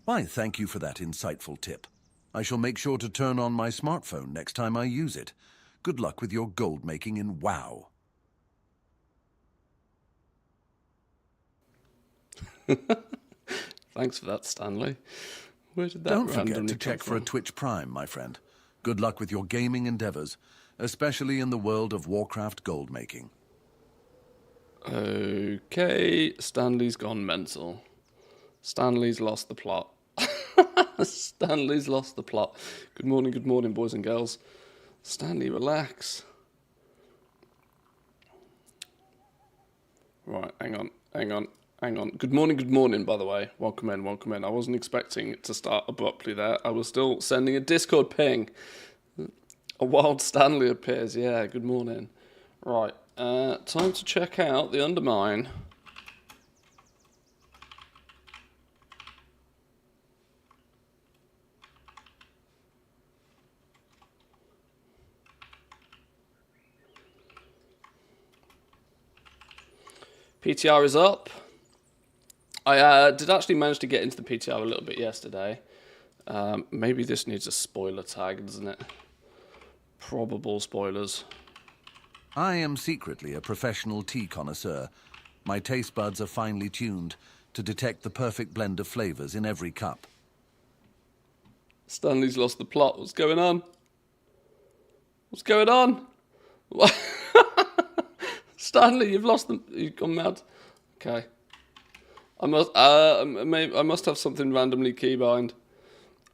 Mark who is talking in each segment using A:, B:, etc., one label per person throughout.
A: Why, thank you for that insightful tip. I shall make sure to turn on my smartphone next time I use it. Good luck with your gold making in WoW.
B: Thanks for that, Stanley. Where did that
A: Don't
B: randomly
A: forget to
B: come
A: check for a
B: from?
A: Twitch Prime, my friend. Good luck with your gaming endeavors, especially in the world of Warcraft gold making.
B: Okay, Stanley's gone mental. Stanley's lost the plot. Stanley's lost the plot. Good morning, boys and girls. Stanley, relax. Right, hang on. Good morning, by the way. Welcome in. I wasn't expecting it to start abruptly there. I was still sending a Discord ping. A wild Stanley appears. Yeah, good morning. Right, time to check out the Undermine. PTR is up. I did actually manage to get into the PTR a little bit yesterday. Maybe this needs a spoiler tag, doesn't it? Probable spoilers.
A: I am secretly a professional tea connoisseur. My taste buds are finely tuned to detect the perfect blend of flavors in every cup.
B: Stanley's lost the plot. What's going on? What's going on? Stanley, you've lost them. You've gone mad. Okay. I must have something randomly keybind.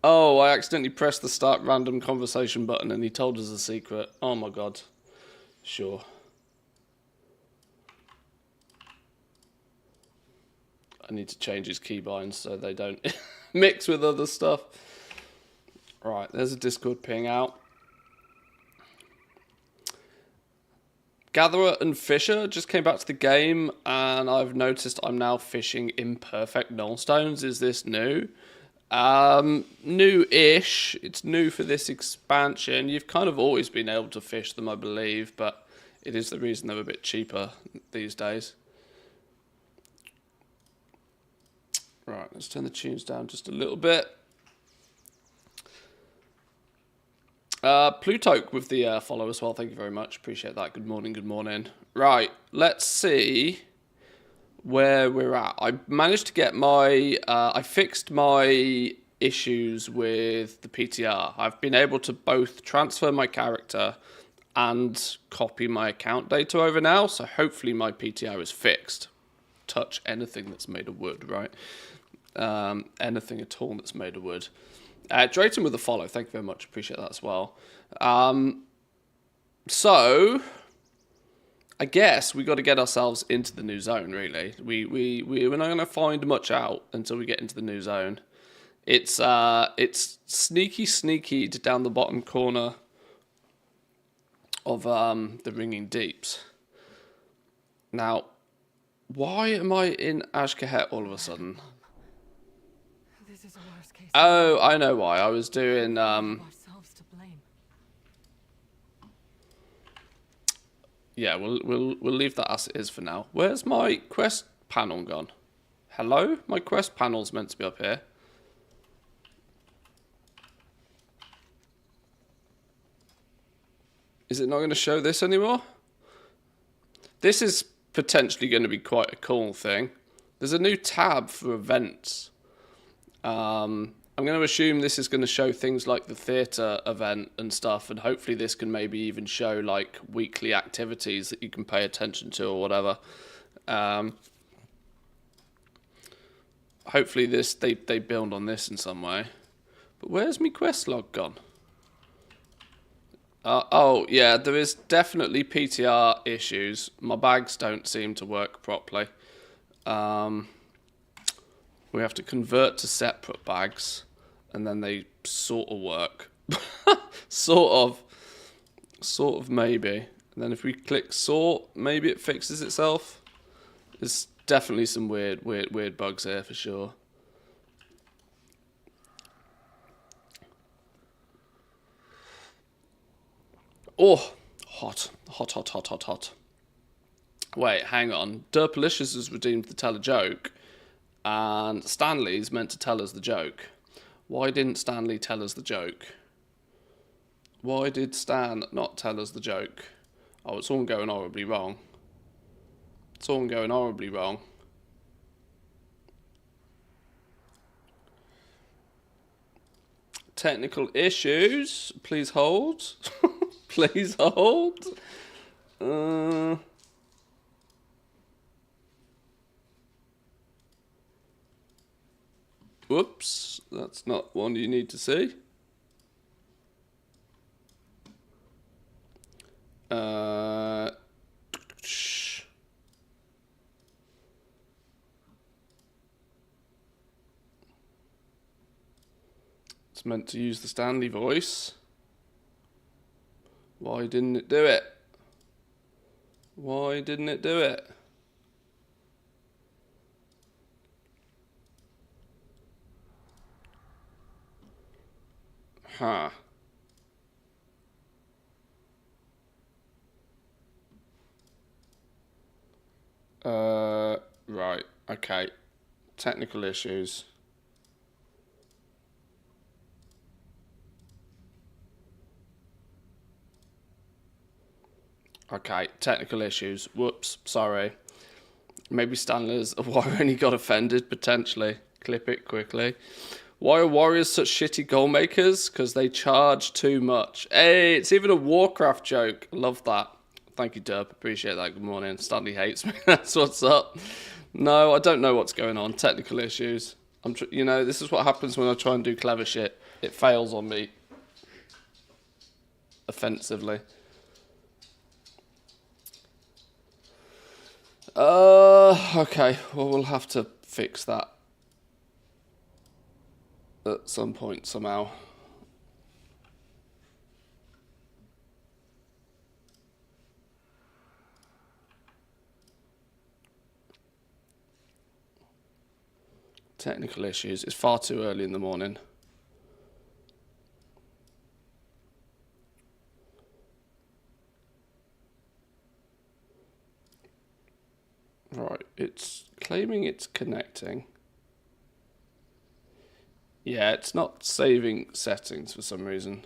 B: Oh, I accidentally pressed the start random conversation button and he told us a secret. Oh my god. Sure. I need to change his keybinds so they don't mix with other stuff. Right, there's a Discord ping out. Gatherer and Fisher just came back to the game, and I've noticed I'm now fishing imperfect nullstones. Is this new? New-ish. It's new for this expansion. You've kind of always been able to fish them, I believe, but it is the reason they're a bit cheaper these days. Right, let's turn the tunes down just a little bit. Pluto with the follow as well. Thank you very much. Appreciate that. Good morning. Right, let's see where we're at. I managed to get my... I fixed my issues with the PTR. I've been able to both transfer my character and copy my account data over now, so hopefully my PTR is fixed. Touch anything that's made of wood, right? Anything at all that's made of wood. Drayton with the follow, thank you very much, appreciate that as well. So, I guess we got to get ourselves into the new zone, really. We're not going to find much out until we get into the new zone. It's sneaky down the bottom corner of the Ringing Deeps. Now, why am I in Ashkahet all of a sudden?
C: This is a worst case.
B: Oh, I know why. I was doing
C: Ourselves to blame.
B: yeah, we'll leave that as it is for now. Where's my quest panel gone? Hello? My quest panel's meant to be up here. Is it not going to show this anymore? This is potentially going to be quite a cool thing. There's a new tab for events. I'm going to assume this is going to show things like the theatre event and stuff, and hopefully this can maybe even show like weekly activities that you can pay attention to or whatever. Hopefully they build on this in some way. But where's my quest log gone? Oh, yeah, there is definitely PTR issues. My bags don't seem to work properly. We have to convert to separate bags, and then they sort of work. Sort of, maybe. And then if we click sort, maybe it fixes itself. There's definitely some weird bugs here for sure. Oh, hot. Wait, hang on. Derpalicious has redeemed the tell a joke. and Stanley's meant to tell us the joke. Why didn't Stanley tell us the joke? Why did Stan not tell us the joke? Oh, it's all going horribly wrong. It's all going horribly wrong. Technical issues. Please hold. Please hold. Whoops. That's not one you need to see. It's meant to use the Stanley voice. Why didn't it do it? Why didn't it do it? Huh. Right. Okay. Technical issues. Okay, technical issues. Whoops, sorry. Maybe Stanley's already got offended, potentially. Clip it quickly. Why are Warriors such shitty goal makers? Because they charge too much. Hey, it's even a Warcraft joke. Love that. Thank you, Derp. Appreciate that. Good morning. Stanley hates me. That's what's up. No, I don't know what's going on. Technical issues. You know, this is what happens when I try and do clever shit. It fails on me. Offensively. Okay. Well, we'll have to fix that at some point somehow. Technical issues. It's far too early in the morning. Right, it's claiming it's connecting. Yeah, it's not saving settings for some reason.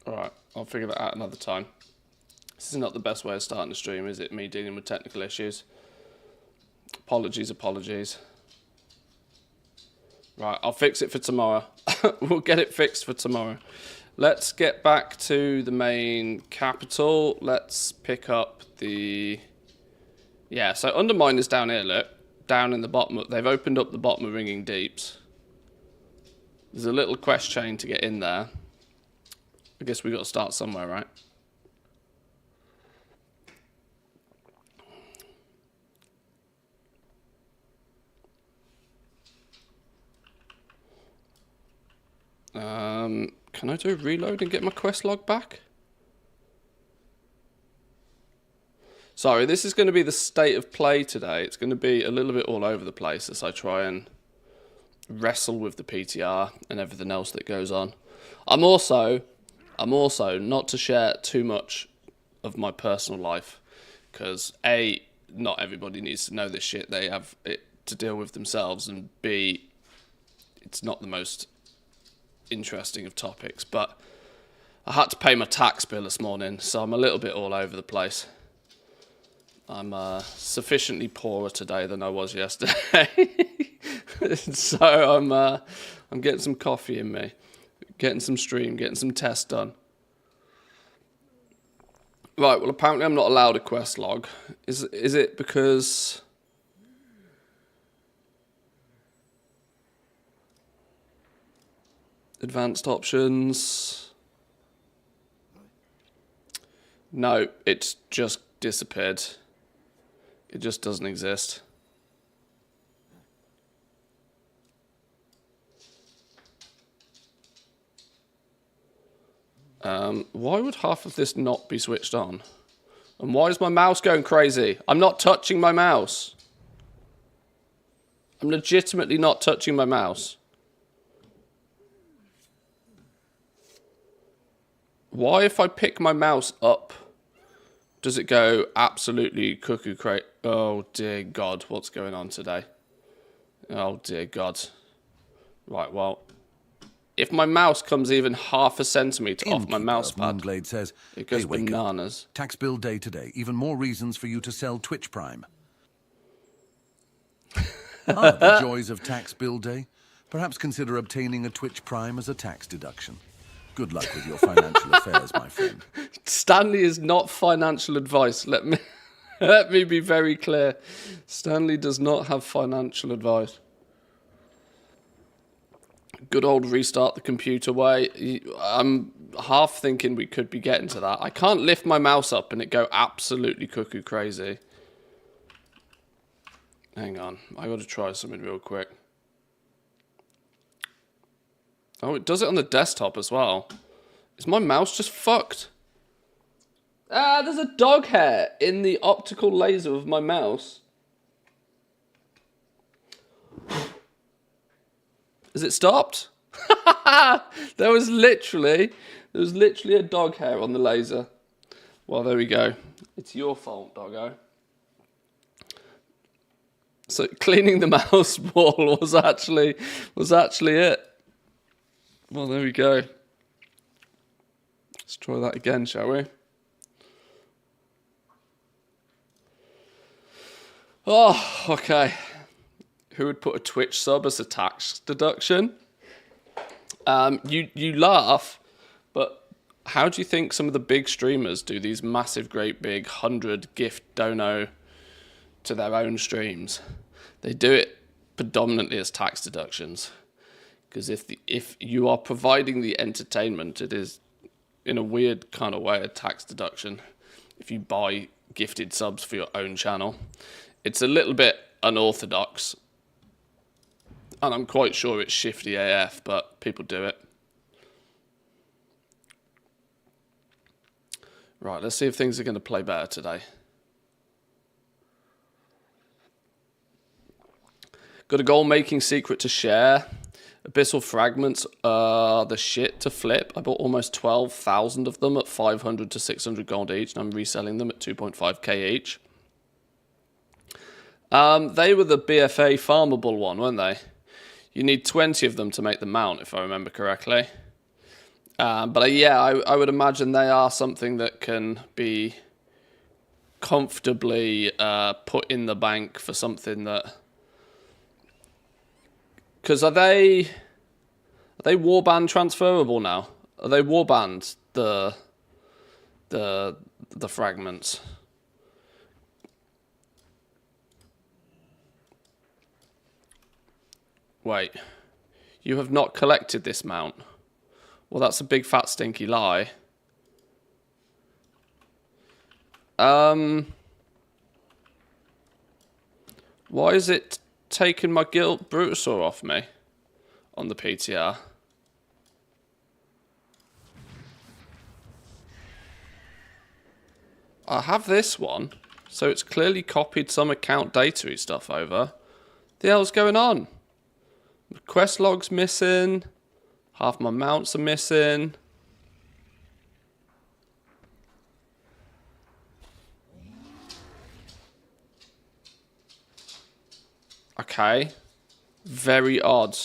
B: Alright, I'll figure that out another time. This is not the best way of starting a stream, is it? Me dealing with technical issues. Apologies. Right, I'll fix it for tomorrow. We'll get it fixed for tomorrow. Let's get back to the main capital. Let's pick up the... Yeah, so Undermine is down here, look. Down in the bottom. They've opened up the bottom of Ringing Deeps. There's a little quest chain to get in there. I guess we've got to start somewhere, right? Can I do a reload and get my quest log back? Sorry, this is going to be the state of play today. It's going to be a little bit all over the place as I try and wrestle with the PTR and everything else that goes on. I'm also, not to share too much of my personal life, because A, not everybody needs to know this shit. They have it to deal with themselves, and B, it's not the most interesting of topics. But I had to pay my tax bill this morning, so I'm a little bit all over the place. I'm sufficiently poorer today than I was yesterday. So I'm getting some coffee in me, getting some stream, getting some tests done. Right, well, apparently I'm not allowed a quest log. Is it because... Advanced options... No, it's just disappeared. It just doesn't exist. Why would half of this not be switched on? And why is my mouse going crazy? I'm not touching my mouse. I'm legitimately not touching my mouse. Why, if I pick my mouse up, does it go absolutely cuckoo crazy? Oh, dear God, what's going on today? Oh, dear God. Right, well, if my mouse comes even half a centimetre off my mouse pad,
A: Moonglade says,
B: it goes
A: "Hey, Waker,
B: bananas.
A: tax bill day today. Even more reasons for you to sell Twitch Prime." The joys of tax bill day. Perhaps consider obtaining a Twitch Prime as a tax deduction. Good luck with your financial affairs, my friend.
B: Stanley is not financial advice. Let me be very clear. Stanley does not have financial advice. Good old restart the computer way. I'm half thinking we could be getting to that. I can't lift my mouse up and it go absolutely cuckoo crazy. Hang on, I got to try something real quick. Oh, it does it on the desktop as well. Is my mouse just fucked? Ah, there's a dog hair in the optical laser of my mouse. Is it stopped? There was literally a dog hair on the laser. Well, there we go. It's your fault, doggo. So cleaning the mouse wall was actually it. Well, there we go. Let's try that again, shall we? Oh, okay. Who would put a Twitch sub as a tax deduction? You laugh, but how do you think some of the big streamers do these massive, great big 100 gift dono to their own streams? They do it predominantly as tax deductions. Because if you are providing the entertainment, it is, in a weird kind of way, a tax deduction. If you buy gifted subs for your own channel, it's a little bit unorthodox, and I'm quite sure it's shifty AF, but people do it. Right, let's see if things are going to play better today. Got a goal-making secret to share. Abyssal fragments are the shit to flip. I bought almost 12,000 of them at 500 to 600 gold each, and I'm reselling them at 2.5k each. They were the BFA farmable one, weren't they? You need 20 of them to make the mount, if I remember correctly. But yeah, I would imagine they are something that can be comfortably put in the bank for something that... Because are they warband transferable now? Are they warband the fragments? Wait, you have not collected this mount. Well, that's a big fat stinky lie. Why is it taking my Guild Brutosaur off me on the PTR? I have this one, so it's clearly copied some account data stuff over. The hell's going on? Quest log's missing. Half my mounts are missing. Okay. Very odd.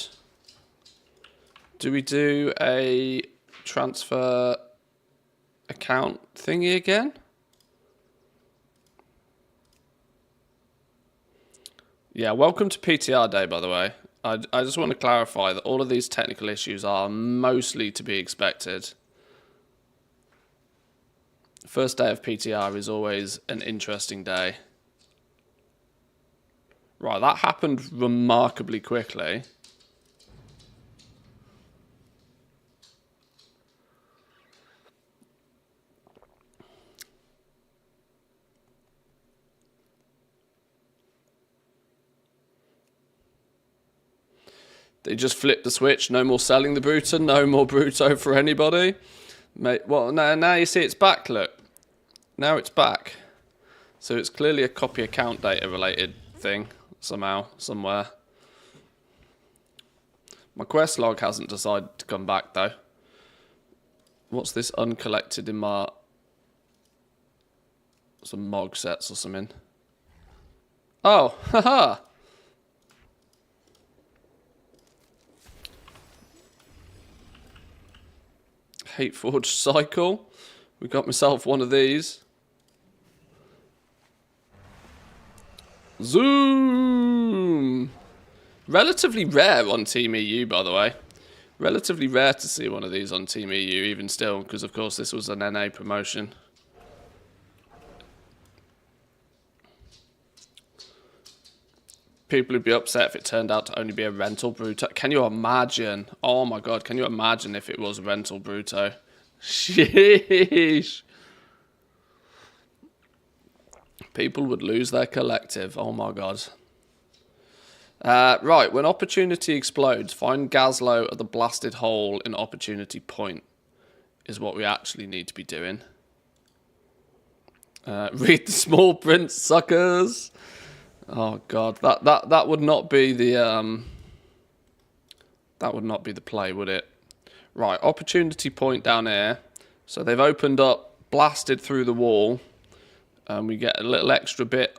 B: Do we do a transfer account thingy again? Yeah, welcome to PTR Day, by the way. I just want to clarify that all of these technical issues are mostly to be expected. First day of PTR is always an interesting day. Right, that happened remarkably quickly. They just flipped the switch. No more selling the Bruto. No more Bruto for anybody. Mate, well, now you see it's back, look. Now it's back. So it's clearly a copy account data related thing, somehow, somewhere. My quest log hasn't decided to come back, though. What's this uncollected in my... some MOG sets or something? Oh, haha! Hate Forged Cycle. We got myself one of these. Zoom! Relatively rare on Team EU, by the way. Relatively rare to see one of these on Team EU, even still, because of course this was an NA promotion. People would be upset if it turned out to only be a rental Bruto. Can you imagine? Oh my god, can you imagine if it was a rental Bruto? Sheesh. People would lose their collective. Oh my god. Right, when opportunity explodes, find Gazlo at the blasted hole in opportunity point. Is what we actually need to be doing. Read the small print, suckers. Oh god, that would not be the that would not be the play, would it? Right, opportunity point down here. So they've opened up, blasted through the wall, and we get a little extra bit,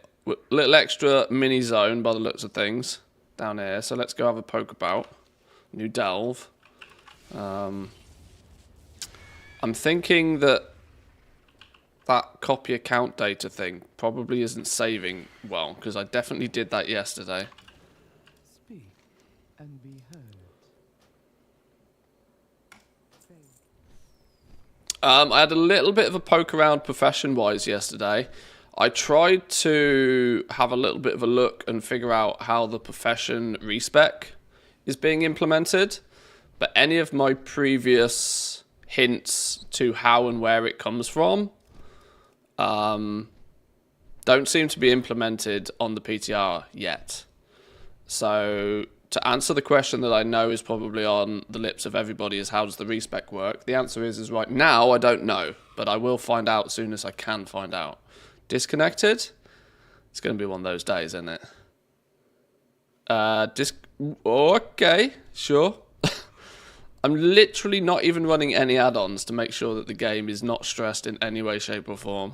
B: little extra mini zone by the looks of things down here. So let's go have a poke about. New delve. I'm thinking that copy account data thing probably isn't saving well, because I definitely did that yesterday.
D: Speak and be heard.
B: I had a little bit of a poke around profession-wise yesterday. I tried to have a little bit of a look and figure out how the profession respec is being implemented, but any of my previous hints to how and where it comes from don't seem to be implemented on the PTR yet. So to answer the question that I know is probably on the lips of everybody is how does the respec work? The answer is right now I don't know, but I will find out as soon as I can find out. Disconnected? It's going to be one of those days, isn't it? Okay, sure. I'm literally not even running any add-ons to make sure that the game is not stressed in any way, shape or form.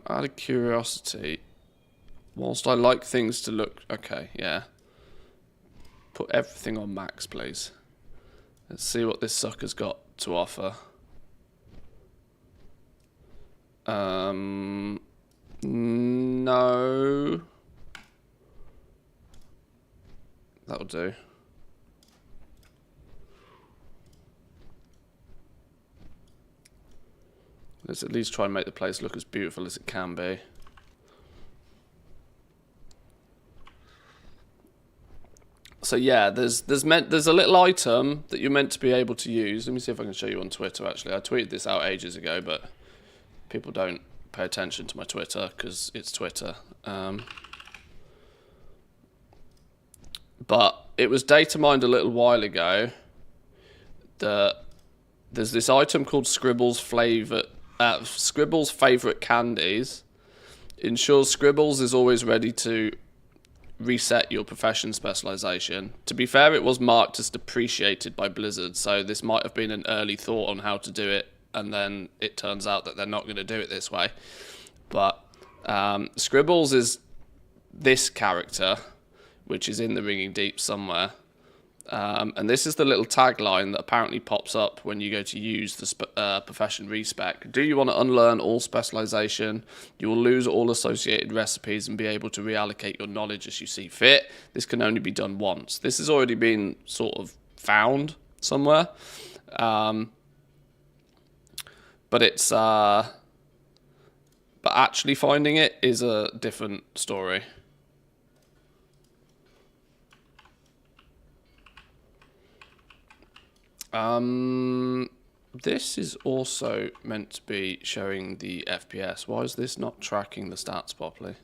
B: Out of curiosity, whilst I like things to look... Okay, yeah. Put everything on max, please. Let's see what this sucker's got to offer. No. That'll do. Let's at least try and make the place look as beautiful as it can be. So yeah, there's a little item that you're meant to be able to use. Let me see if I can show you on Twitter, actually. I tweeted this out ages ago, but people don't pay attention to my Twitter because it's Twitter. But it was data mined a little while ago that there's this item called Scribble's Favourite Candies. Ensures Scribbles is always ready to reset your profession specialization. To be fair, it was marked as depreciated by Blizzard, so this might have been an early thought on how to do it, and then it turns out that they're not going to do it this way. But Scribbles is this character, which is in the Ringing Deep somewhere. And this is the little tagline that apparently pops up when you go to use the profession respec. Do you want to unlearn all specialization? You will lose all associated recipes and be able to reallocate your knowledge as you see fit. This can only be done once. This has already been sort of found somewhere. But it's but actually finding it is a different story. This is also meant to be showing the FPS. Why is this not tracking the stats properly?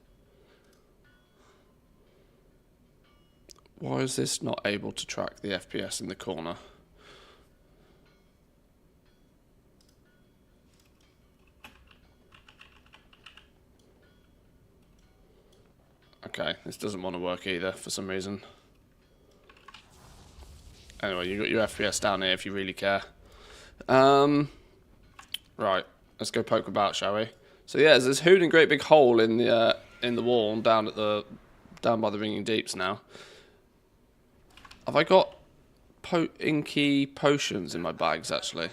B: Why is this not able to track the FPS in the corner? Okay, this doesn't want to work either for some reason. Anyway, you got your FPS down here if you really care. Right, let's go poke about, shall we? So yeah, there's this hooting great big hole in the wall down by the Ringing Deeps now. Have I got inky potions in my bags actually?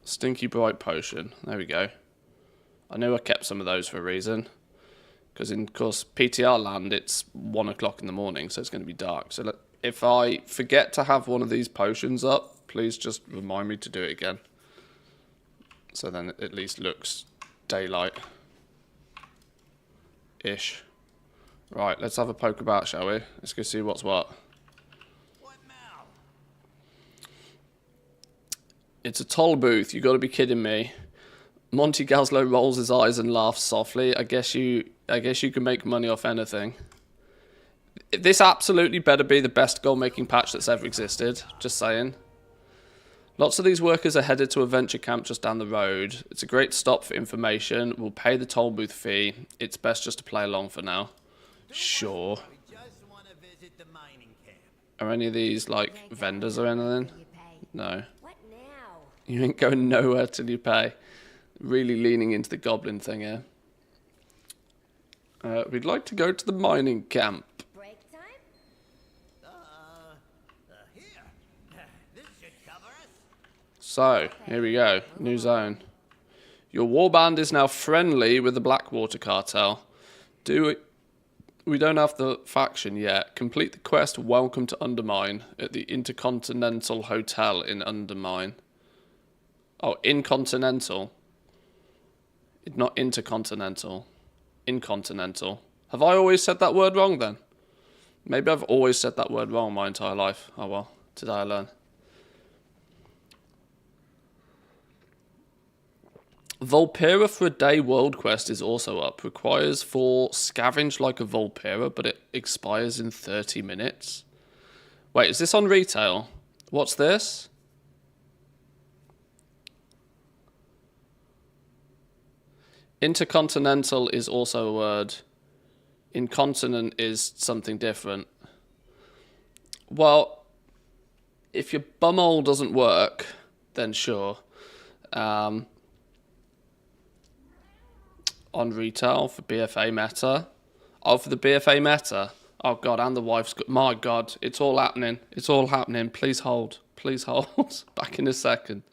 B: Stinky bright potion. There we go. I knew I kept some of those for a reason. Because in, of course, PTR land, it's 1 o'clock in the morning, so it's going to be dark. So if I forget to have one of these potions up, please just remind me to do it again. So then it at least looks daylight-ish. Right, let's have a poke about, shall we? Let's go see what's what. It's a toll booth, you got to be kidding me. Monty Gaslow rolls his eyes and laughs softly. I guess you can make money off anything. This absolutely better be the best goal-making patch that's ever existed. Just saying. Lots of these workers are headed to a venture camp just down the road. It's a great stop for information. We'll pay the toll booth fee. It's best just to play along for now. Sure. Are any of these like vendors or anything? No. You ain't going nowhere till you pay. Really leaning into the goblin thing here. We'd like to go to the mining camp.
E: Break time? Here. This should cover us.
B: So, here we go. New zone. Your warband is now friendly with the Blackwater cartel. We don't have the faction yet. Complete the quest Welcome to Undermine at the Intercontinental Hotel in Undermine. Oh, Incontinental. Not intercontinental. Incontinental. Have I always said that word wrong then? Maybe I've always said that word wrong my entire life. Oh well, today I learn. Vulpera for a day world quest is also up. Requires 4 scavenge like a Vulpera, but it expires in 30 minutes. Wait, is this on retail? What's this? Intercontinental is also a word. Incontinent is something different. Well, if your bumhole doesn't work, then sure. On retail for BFA meta. Oh, for the BFA meta. Oh god, and the wife's got. My god, it's all happening. It's all happening. Please hold. Please hold. Back in a second.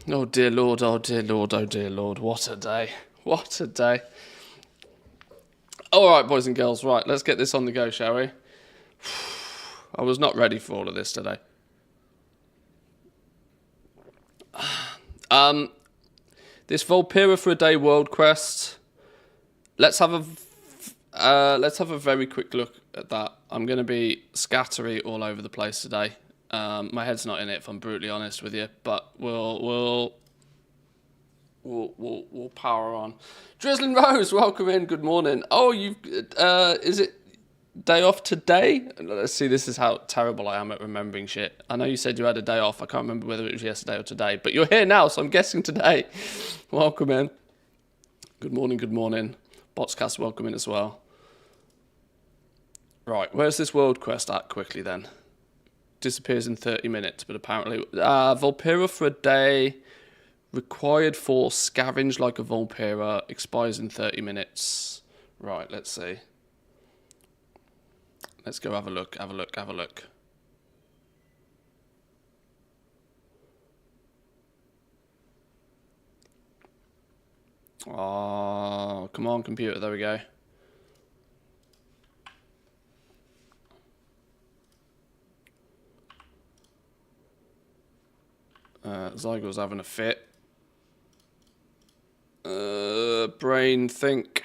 B: Oh dear Lord, oh dear Lord, oh dear Lord. What a day. What a day. Alright, boys and girls, right, let's get this on the go, shall we? I was not ready for all of this today. This Volpira for a Day world quest. Let's have a very quick look at that. I'm going to be scattery all over the place today. My head's not in it, if I'm brutally honest with you, but we'll power on. Drizzling Rose, welcome in. Good morning. Oh, is it day off today? Let's see. This is how terrible I am at remembering shit. I know you said you had a day off. I can't remember whether it was yesterday or today, but you're here now, so I'm guessing today. Welcome in. Good morning. Good morning. Botscast, welcome in as well. Right, where's this world quest at quickly then? Disappears in 30 minutes, but apparently... Volpira for a Day, required for scavenge like a Volpira, expires in 30 minutes. Right, let's see. Let's go have a look, have a look, have a look. Oh, come on, computer, there we go. Zygo's having a fit. Brain think.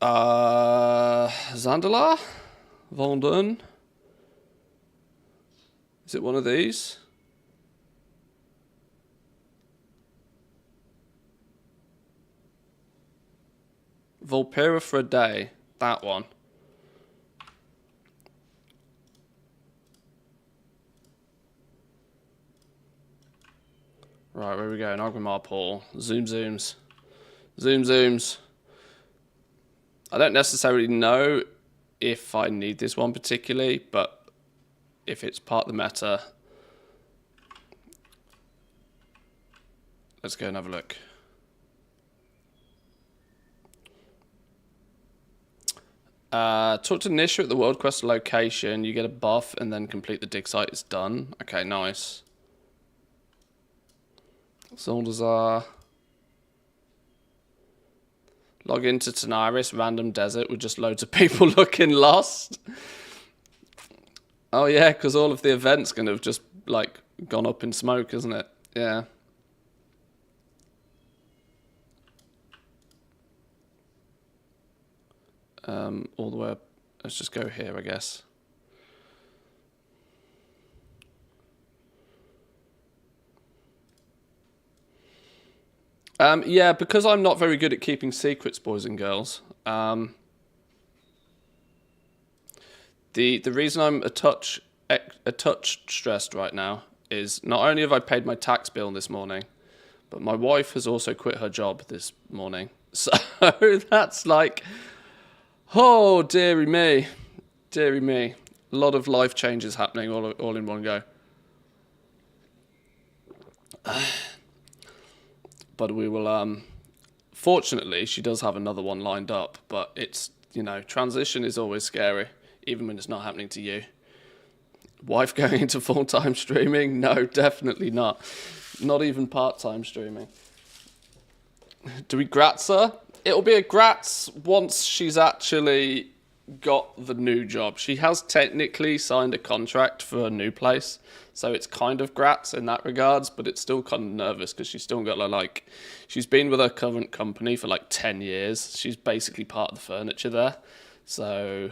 B: Zandalar? Vondun? Is it one of these? Volpira for a Day. That one. Right, where are we going? Agrimar Paul. Zoom zooms. Zoom zooms. I don't necessarily know if I need this one particularly, but if it's part of the meta, let's go and have a look. Talk to Nisha at the World Quest location. You get a buff and then complete the dig site. It's done. Okay, nice. Zoldazar. Log into Tenaris, random desert with just loads of people looking lost. Oh yeah, because all of the events kind of just like gone up in smoke, isn't it? Yeah. All the way up. Let's just go here, I guess. Yeah, because I'm not very good at keeping secrets, boys and girls. The reason I'm a touch stressed right now is not only have I paid my tax bill this morning, but my wife has also quit her job this morning. So that's like, oh dearie me, dearie me. A lot of life changes happening all in one go. But we will, fortunately, she does have another one lined up, but it's, you know, transition is always scary, even when it's not happening to you. Wife going into full-time streaming? No, definitely not. Not even part-time streaming. Do we grats her? It'll be a grats once she's actually got the new job. She has technically signed a contract for a new place, so it's kind of grats in that regards, but it's still kind of nervous because she's still got like, she's been with her current company for like 10 years. She's basically part of the furniture there, so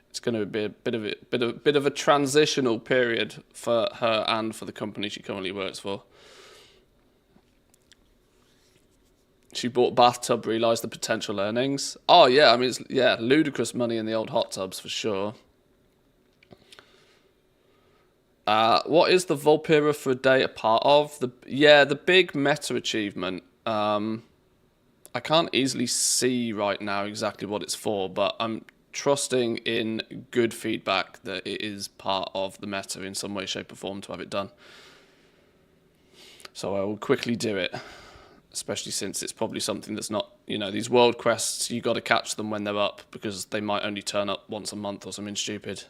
B: it's going to be a bit of a transitional period for her and for the company she currently works for. She bought a bathtub, realised the potential earnings. Oh yeah, I mean, it's, yeah, ludicrous money in the old hot tubs for sure. What is the Volpira for a Day a part of? The big meta achievement. I can't easily see right now exactly what it's for, but I'm trusting in good feedback that it is part of the meta in some way, shape or form to have it done. So I will quickly do it, especially since it's probably something that's not, you know, these world quests, you got to catch them when they're up because they might only turn up once a month or something stupid.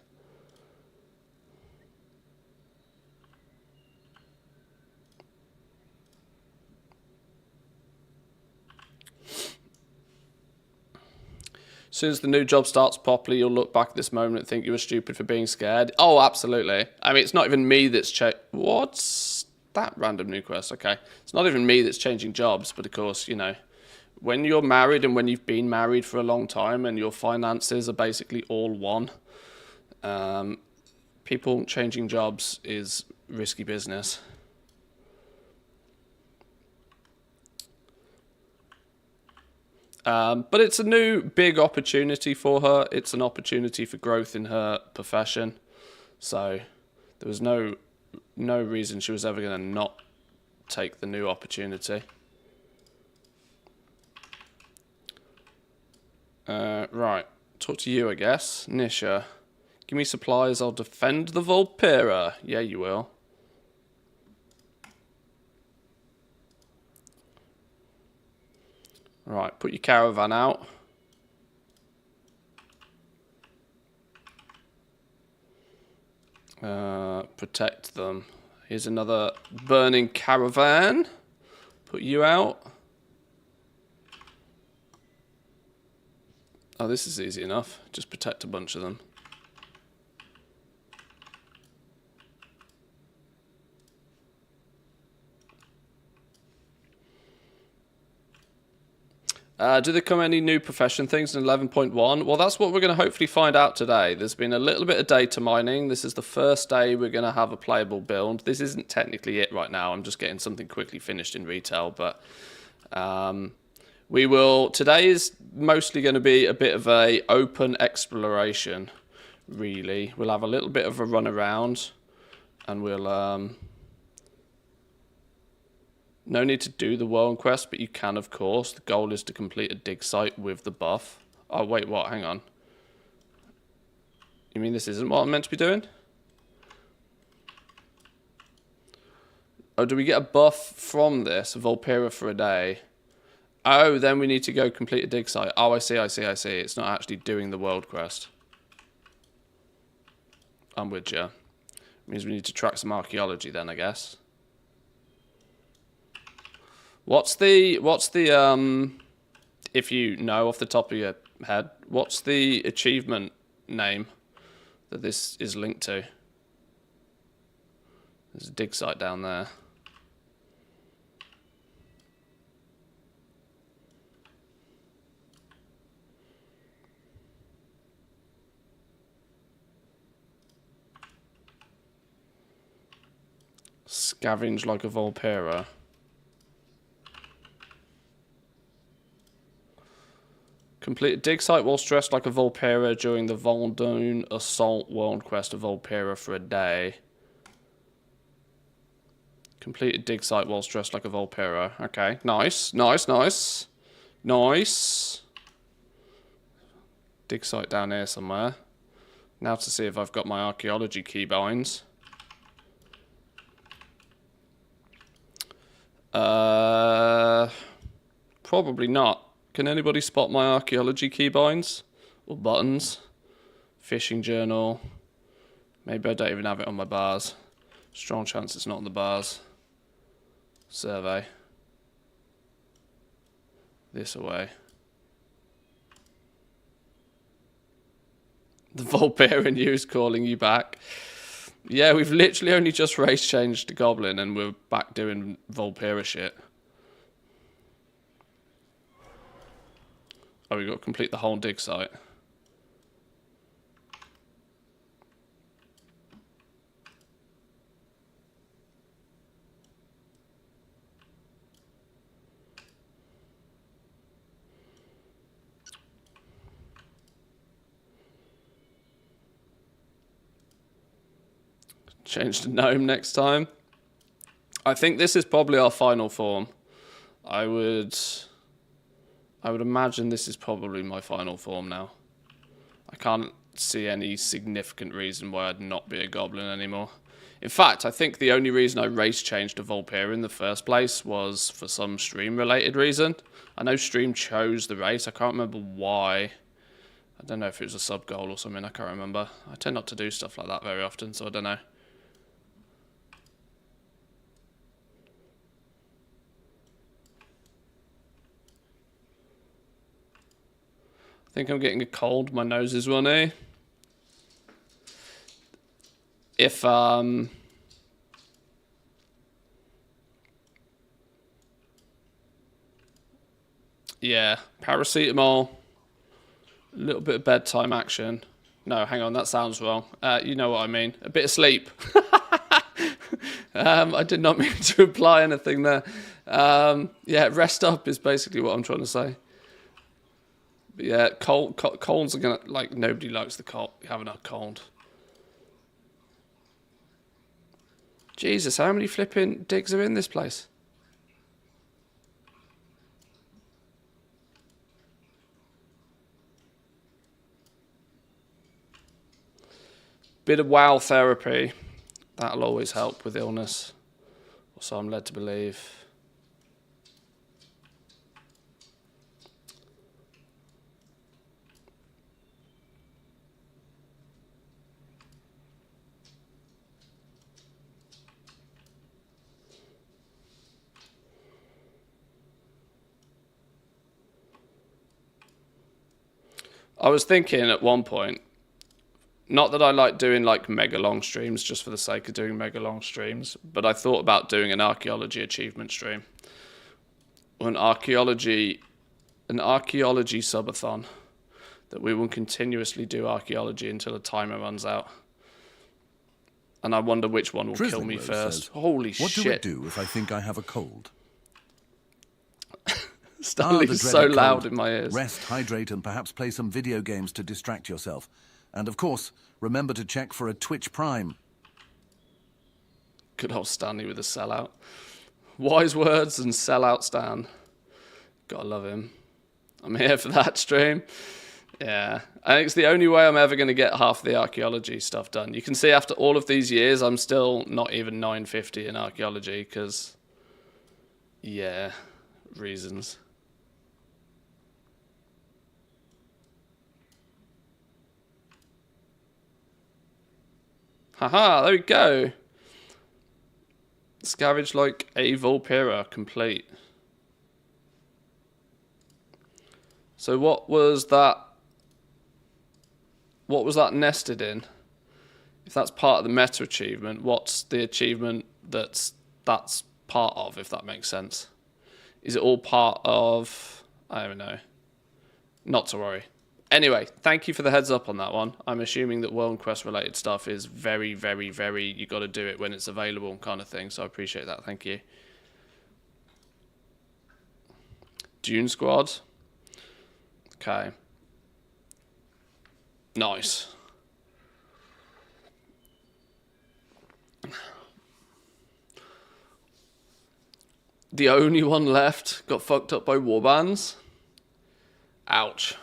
B: As soon as the new job starts properly, you'll look back at this moment and think you were stupid for being scared. Oh, absolutely. I mean, it's not even me that's What's that random new quest? Okay. It's not even me that's changing jobs, but of course, you know, when you're married and when you've been married for a long time and your finances are basically all one, people changing jobs is risky business. But it's a new big opportunity for her. It's an opportunity for growth in her profession. So there was no reason she was ever going to not take the new opportunity. Right, talk to you, I guess. Nisha, give me supplies, I'll defend the Volpera. Yeah, you will. Right, put your caravan out. Protect them. Here's another burning caravan. Put you out. Oh, this is easy enough. Just protect a bunch of them. Do there come any new profession things in 11.1? Well, that's what we're going to hopefully find out today. There's been a little bit of data mining. This is the first day we're going to have a playable build. This isn't technically it right now. I'm just getting something quickly finished in retail. But we will... Today is mostly going to be a bit of a open exploration, really. We'll have a little bit of a run around. And we'll... No need to do the world quest, but you can, of course. The goal is to complete a dig site with the buff. Oh, wait, what? Hang on. You mean this isn't what I'm meant to be doing? Oh, do we get a buff from this? Volpera for a day. Oh, then we need to go complete a dig site. Oh, I see. It's not actually doing the world quest. I'm with you. Means we need to track some archaeology then, I guess. What's the if you know off the top of your head, what's the achievement name that this is linked to? There's a dig site down there. Scavenge like a Volpera. Complete a dig site while stressed like a Volpera during the Voldoon Assault World Quest of Volpera for a day. Complete a dig site while stressed like a Volpera. Okay, nice. Dig site down here somewhere. Now to see if I've got my archaeology keybinds. Probably not. Can anybody spot my archaeology keybinds? Or buttons? Fishing journal. Maybe I don't even have it on my bars. Strong chance it's not on the bars. Survey. This away. The Volpera in you is calling you back. Yeah, we've literally only just race changed to Goblin and we're back doing Volpera shit. Oh, we got to complete the whole dig site. Change to gnome next time. I think this is probably our final form. I would imagine this is probably my final form now. I can't see any significant reason why I'd not be a goblin anymore. In fact, I think the only reason I race changed to Volpera in the first place was for some stream-related reason. I know stream chose the race. I can't remember why. I don't know if it was a sub-goal or something. I can't remember. I tend not to do stuff like that very often, so I don't know. I think I'm getting a cold. My nose is runny. If, yeah, paracetamol, a little bit of bedtime action. No, hang on, that sounds wrong. You know what I mean. A bit of sleep. I did not mean to imply anything there. Yeah, rest up is basically what I'm trying to say. But yeah, colds are gonna, like, nobody likes the cold, having a cold. Jesus, how many flipping digs are in this place? Bit of wow therapy. That'll always help with illness. Or so I'm led to believe. I was thinking at one point, not that I like doing like mega long streams just for the sake of doing mega long streams, but I thought about doing an archaeology achievement stream. Or an archaeology subathon, that we will continuously do archaeology until a timer runs out. And I wonder which one will kill me first.
A: Says,
B: Holy
A: what
B: shit.
A: What do it do if I think I have a cold?
B: Stanley's so loud in my ears.
A: Rest, hydrate, and perhaps play some video games to distract yourself. And of course, remember to check for a Twitch Prime.
B: Good old Stanley with a sellout. Wise words and sellout Stan. Gotta love him. I'm here for that stream. Yeah, I think it's the only way I'm ever going to get half the archaeology stuff done. You can see after all of these years, I'm still not even 950 in archaeology because, yeah, reasons. Haha, there we go. Scavenge like a Vulpera, complete. So what was that? What was that nested in? If that's part of the meta achievement, what's the achievement that's part of, if that makes sense? Is it all part of... I don't know. Not to worry. Anyway, thank you for the heads up on that one. I'm assuming that World Quest related stuff is very, very, very, you got to do it when it's available kind of thing, so I appreciate that. Thank you. Dune Squad. Okay. Nice. The only one left got fucked up by warbands. Ouch.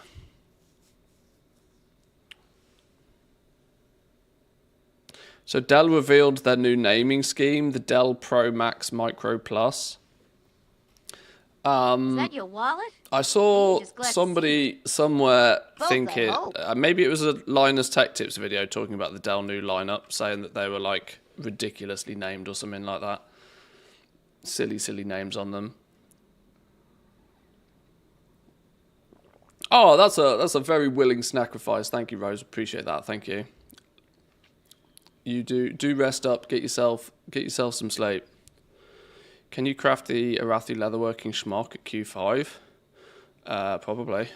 B: So Dell revealed their new naming scheme, the Dell Pro Max Micro Plus.
F: Is that your wallet?
B: I saw
F: Just glad to
B: somebody somewhere
F: Both,
B: thinking,
F: I hope.
B: maybe it was a Linus Tech Tips video talking about the Dell new lineup, saying that they were like ridiculously named or something like that. Silly, silly names on them. Oh, that's a very willing sacrifice. Thank you, Rose. Appreciate that. Thank you. You do rest up. Get yourself some sleep. Can you craft the Arathi leatherworking schmuck at Q5? Probably.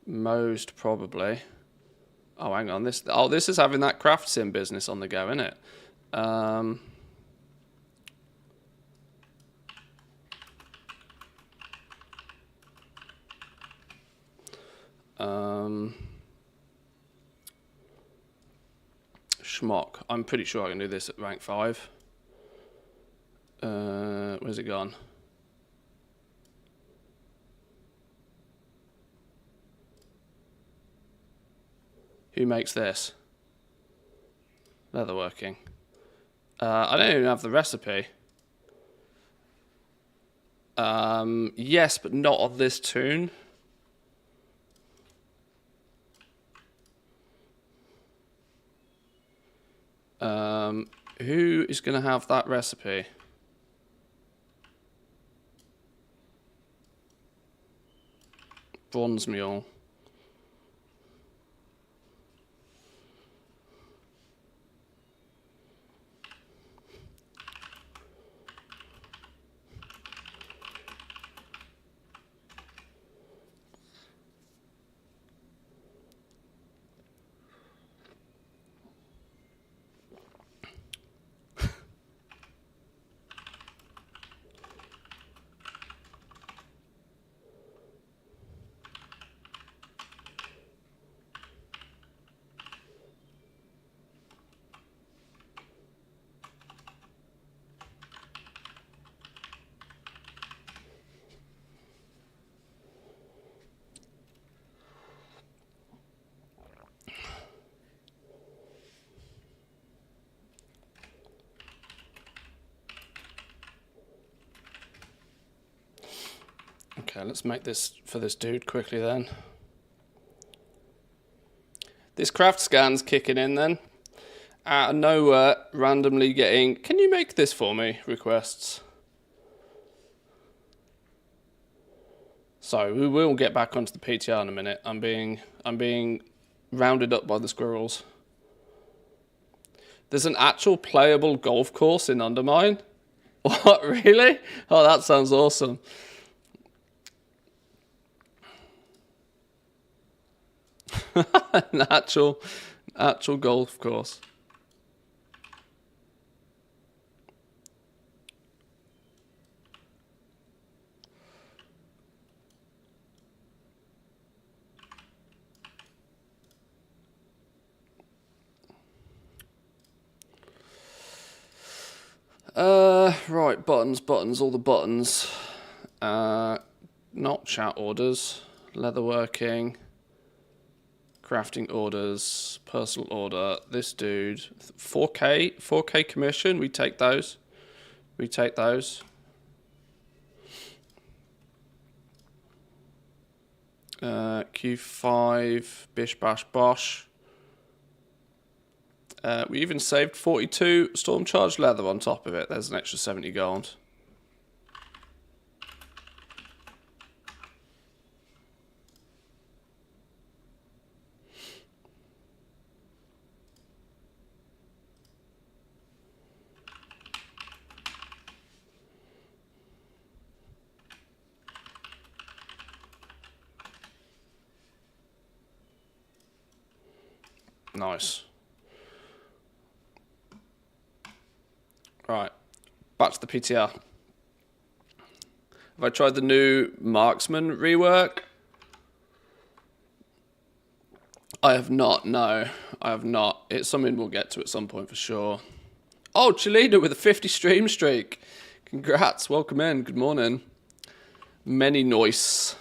B: Most probably. Oh, hang on. This is having that craft sim business on the go, isn't it? Schmuck. I'm pretty sure I can do this at rank 5. Where's it gone? Who makes this? Leatherworking. I don't even have the recipe. Yes, but not on this tune. Who is going to have that recipe? Bronze mule. Okay, let's make this for this dude quickly then. This craft scan's kicking in then. Out of nowhere, randomly getting, can you make this for me, requests. So we will get back onto the PTR in a minute. I'm being rounded up by the squirrels. There's an actual playable golf course in Undermine. What, really? Oh, that sounds awesome. An actual golf course. Right, buttons, all the buttons. Not chat orders, leatherworking, crafting orders, personal order. This dude, 4K commission. We take those. Q5, bish bash bosh. We even saved 42 storm charged leather on top of it. There's an extra 70 gold. Nice. Right, back to the PTR. Have I tried the new Marksman rework? I have not, no. I have not. It's something we'll get to at some point for sure. Oh, Chelina with a 50 stream streak. Congrats, welcome in, good morning. Many noises.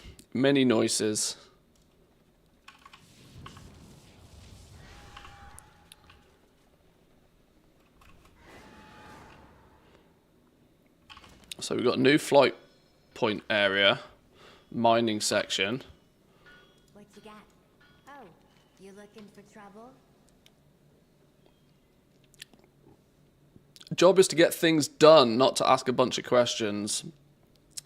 B: So we've got a new flight point area, mining section.
F: What you got? Oh, you looking for trouble?
B: Job is to get things done, not to ask a bunch of questions.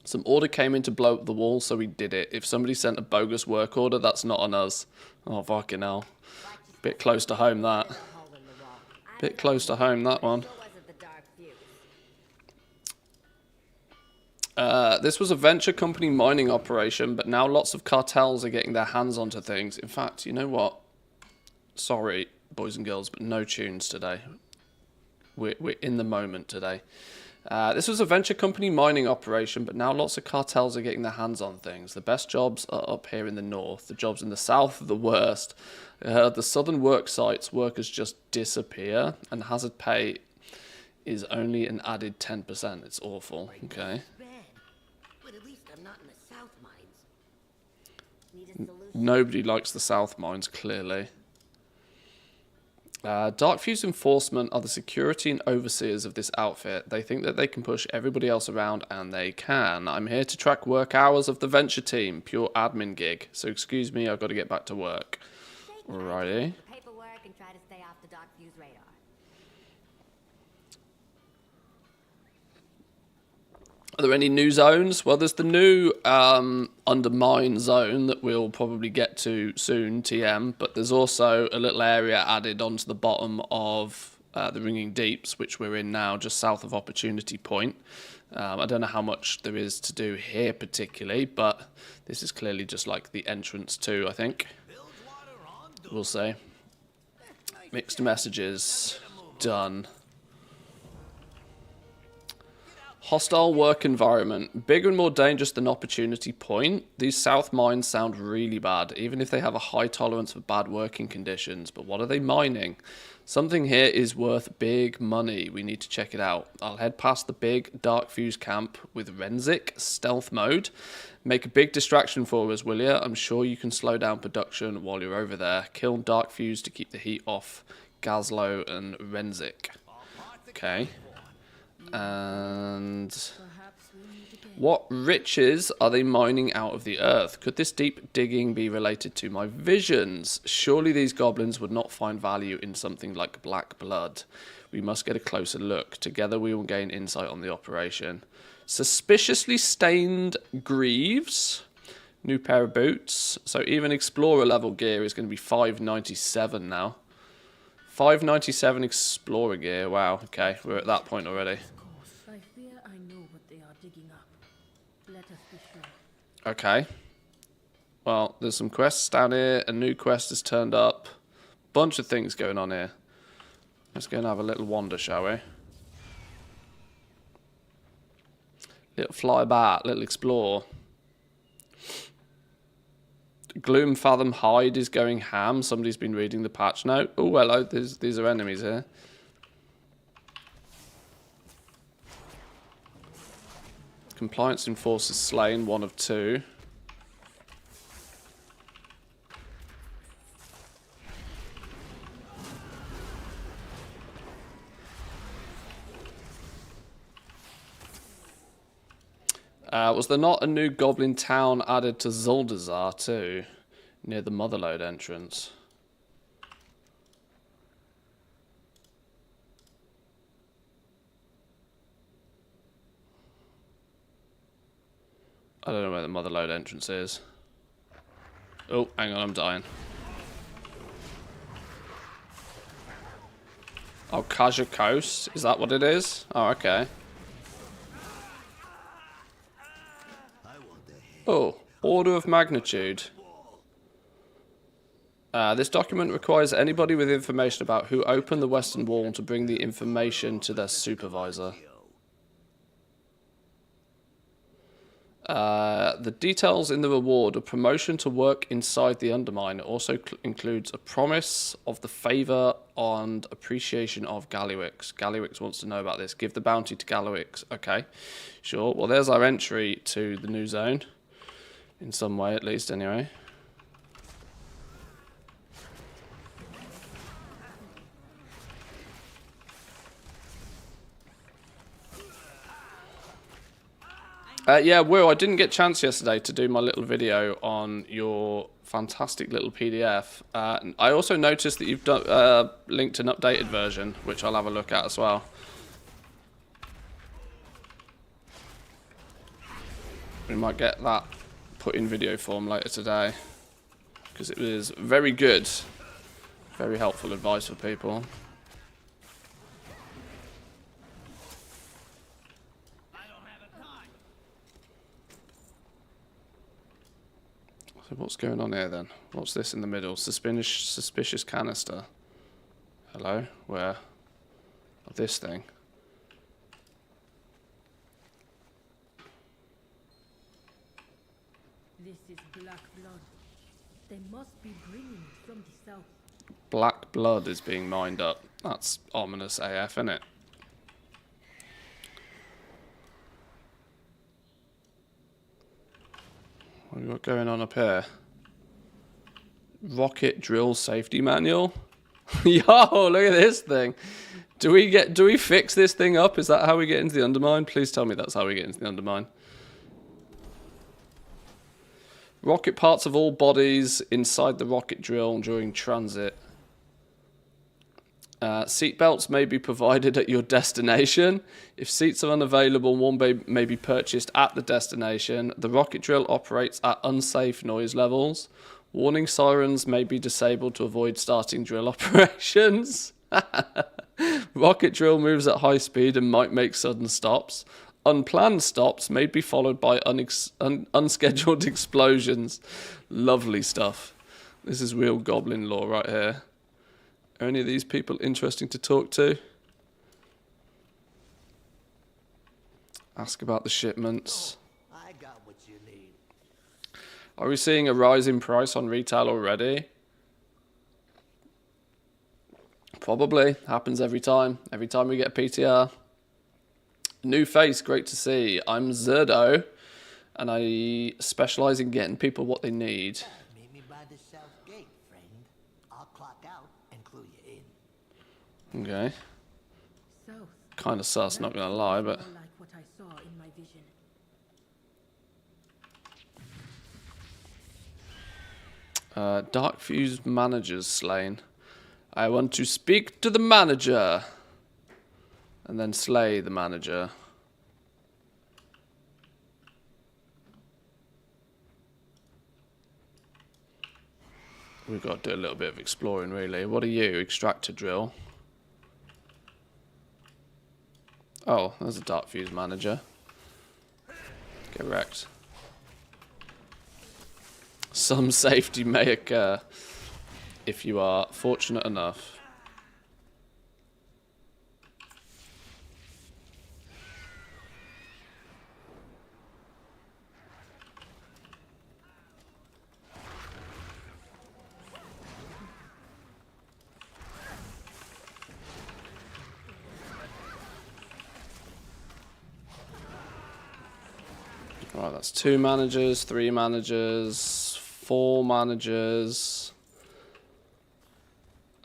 B: Some order came in to blow up the wall, so we did it. If somebody sent a bogus work order, that's not on us. Oh, fucking hell. Bit close to home, that. Bit close to home, that one. This was a venture company mining operation, but now lots of cartels are getting their hands onto things. In fact, you know what? Sorry, boys and girls, but no tunes today. We're in the moment today. This was a venture company mining operation, but now lots of cartels are getting their hands on things. The best jobs are up here in the north. The jobs in the south are the worst. The southern work sites, workers just disappear, and hazard pay is only an added 10%. It's awful. Okay. Nobody likes the south mines, clearly. Darkfuse Enforcement are the security and overseers of this outfit. They think that they can push everybody else around, and they can. I'm here to track work hours of the venture team. Pure admin gig. So excuse me, I've got to get back to work. Alrighty.
F: Paperwork and try to stay off the Darkfuse radar.
B: Are there any new zones? Well, there's the new Undermine zone that we'll probably get to soon, TM, but there's also a little area added onto the bottom of the Ringing Deeps, which we're in now, just south of Opportunity Point. I don't know how much there is to do here particularly, but this is clearly just like the entrance to, I think. We'll see. Mixed messages. Done. Hostile work environment. Bigger and more dangerous than Opportunity Point. These south mines sound really bad, even if they have a high tolerance for bad working conditions. But what are they mining? Something here is worth big money. We need to check it out. I'll head past the big Darkfuse camp with Renzik stealth mode. Make a big distraction for us, will ya? I'm sure you can slow down production while you're over there. Kill Darkfuse to keep the heat off Gazlo and Renzik. Okay. And What riches are they mining out of the earth? Could this deep digging be related to my visions? Surely these goblins would not find value in something like black blood. We must get a closer look. Together we will gain insight on the operation. Suspiciously stained greaves. New pair of boots. So even explorer level gear is going to be 597 now. 597 explorer gear. Wow, okay, we're at that point already.
G: I fear I know what they are digging up. Let us be sure.
B: Okay. Well, there's some quests down here. A new quest has turned up. Bunch of things going on here. Let's go and have a little wander, shall we? Little fly about, little explore. Gloom Fathom Hide is going ham. Somebody's been reading the patch note. Oh, hello. These are enemies here. Compliance Enforcers slain, 1 of 2. Was there not a new goblin town added to Zuldazar too, near the Motherlode entrance? I don't know where the Motherlode entrance is. Oh, hang on, I'm dying. Oh, Kaja Coast? Is that what it is? Oh, okay. Oh, order of magnitude. This document requires anybody with information about who opened the Western Wall to bring the information to their supervisor. The details in the reward of promotion to work inside the Undermine also includes a promise of the favour and appreciation of Gallywix. Gallywix wants to know about this. Give the bounty to Gallywix. Okay, sure. Well, there's our entry to the new zone. In some way, at least, anyway. Yeah, Will, I didn't get a chance yesterday to do my little video on your fantastic little PDF. I also noticed that you've done, linked an updated version, which I'll have a look at as well. We might get that put in video form later today, because it was very good. Very helpful advice for people. So what's going on here then? What's this in the middle? Suspicious canister. Hello? Where? Oh, this thing.
G: This is black blood. They must be bringing it from the south.
B: Black blood is being mined up. That's ominous AF, isn't it? What have we got going on up here? Rocket drill safety manual. Yo, look at this thing. Do we fix this thing up? Is that how we get into the Undermine? Please tell me that's how we get into the Undermine. Rocket parts of all bodies inside the rocket drill during transit. Seatbelts may be provided at your destination. If seats are unavailable, one may be purchased at the destination. The rocket drill operates at unsafe noise levels. Warning sirens may be disabled to avoid starting drill operations. Rocket drill moves at high speed and might make sudden stops. Unplanned stops may be followed by unscheduled explosions. Lovely stuff. This is real goblin lore right here. Are any of these people interesting to talk to? Ask about the shipments.
E: I got what you need.
B: Are we seeing a rise in price on retail already? Probably. Happens every time. Every time we get a PTR. New face, great to see. I'm Zerdo, and I specialise in getting people what they need.
E: Meet me by the south gate, friend. I'll clock out and clue you in.
B: Okay.
G: South.
B: Kind of sus, not gonna lie, but...
G: More like what I saw in my vision.
B: Dark Fuse managers slain. I want to speak to the manager. And then slay the manager. We've got to do a little bit of exploring, really. What are you? Extractor drill. Oh, there's a Dark Fuse manager. Get wrecked. Some safety may occur if you are fortunate enough. Right, that's 2 managers, 3 managers, 4 managers.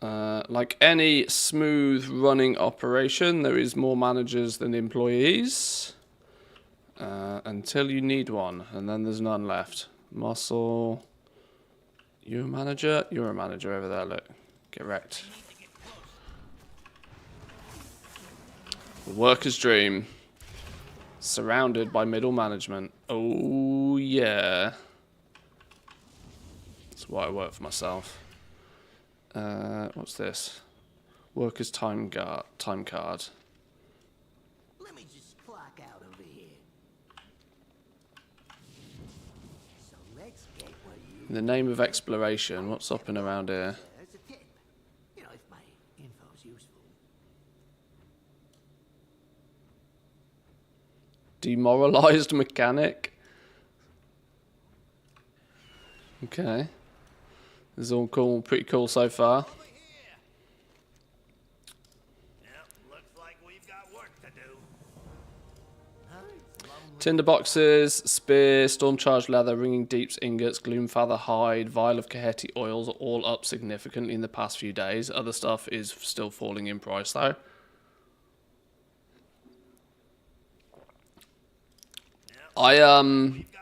B: Like any smooth running operation, there is more managers than employees. Until you need one, and then there's none left. Muscle. You're a manager? You're a manager over there, look. Get wrecked. The worker's dream. Surrounded by middle management. Oh, yeah. That's why I work for myself. What's this? Worker's time card.
E: Let me just clock out over here. So let's get what you...
B: In the name of exploration, what's up and around here?
E: There's a tip. You know, if my info's useful.
B: Demoralized mechanic. Okay. This is all cool, pretty cool so far.
E: Looks like we've got work to do.
B: Tinder boxes, spear, storm charged leather, ringing deeps ingots, gloomfather hide, vial of Kaheti oils are all up significantly in the past few days. Other stuff is still falling in price though.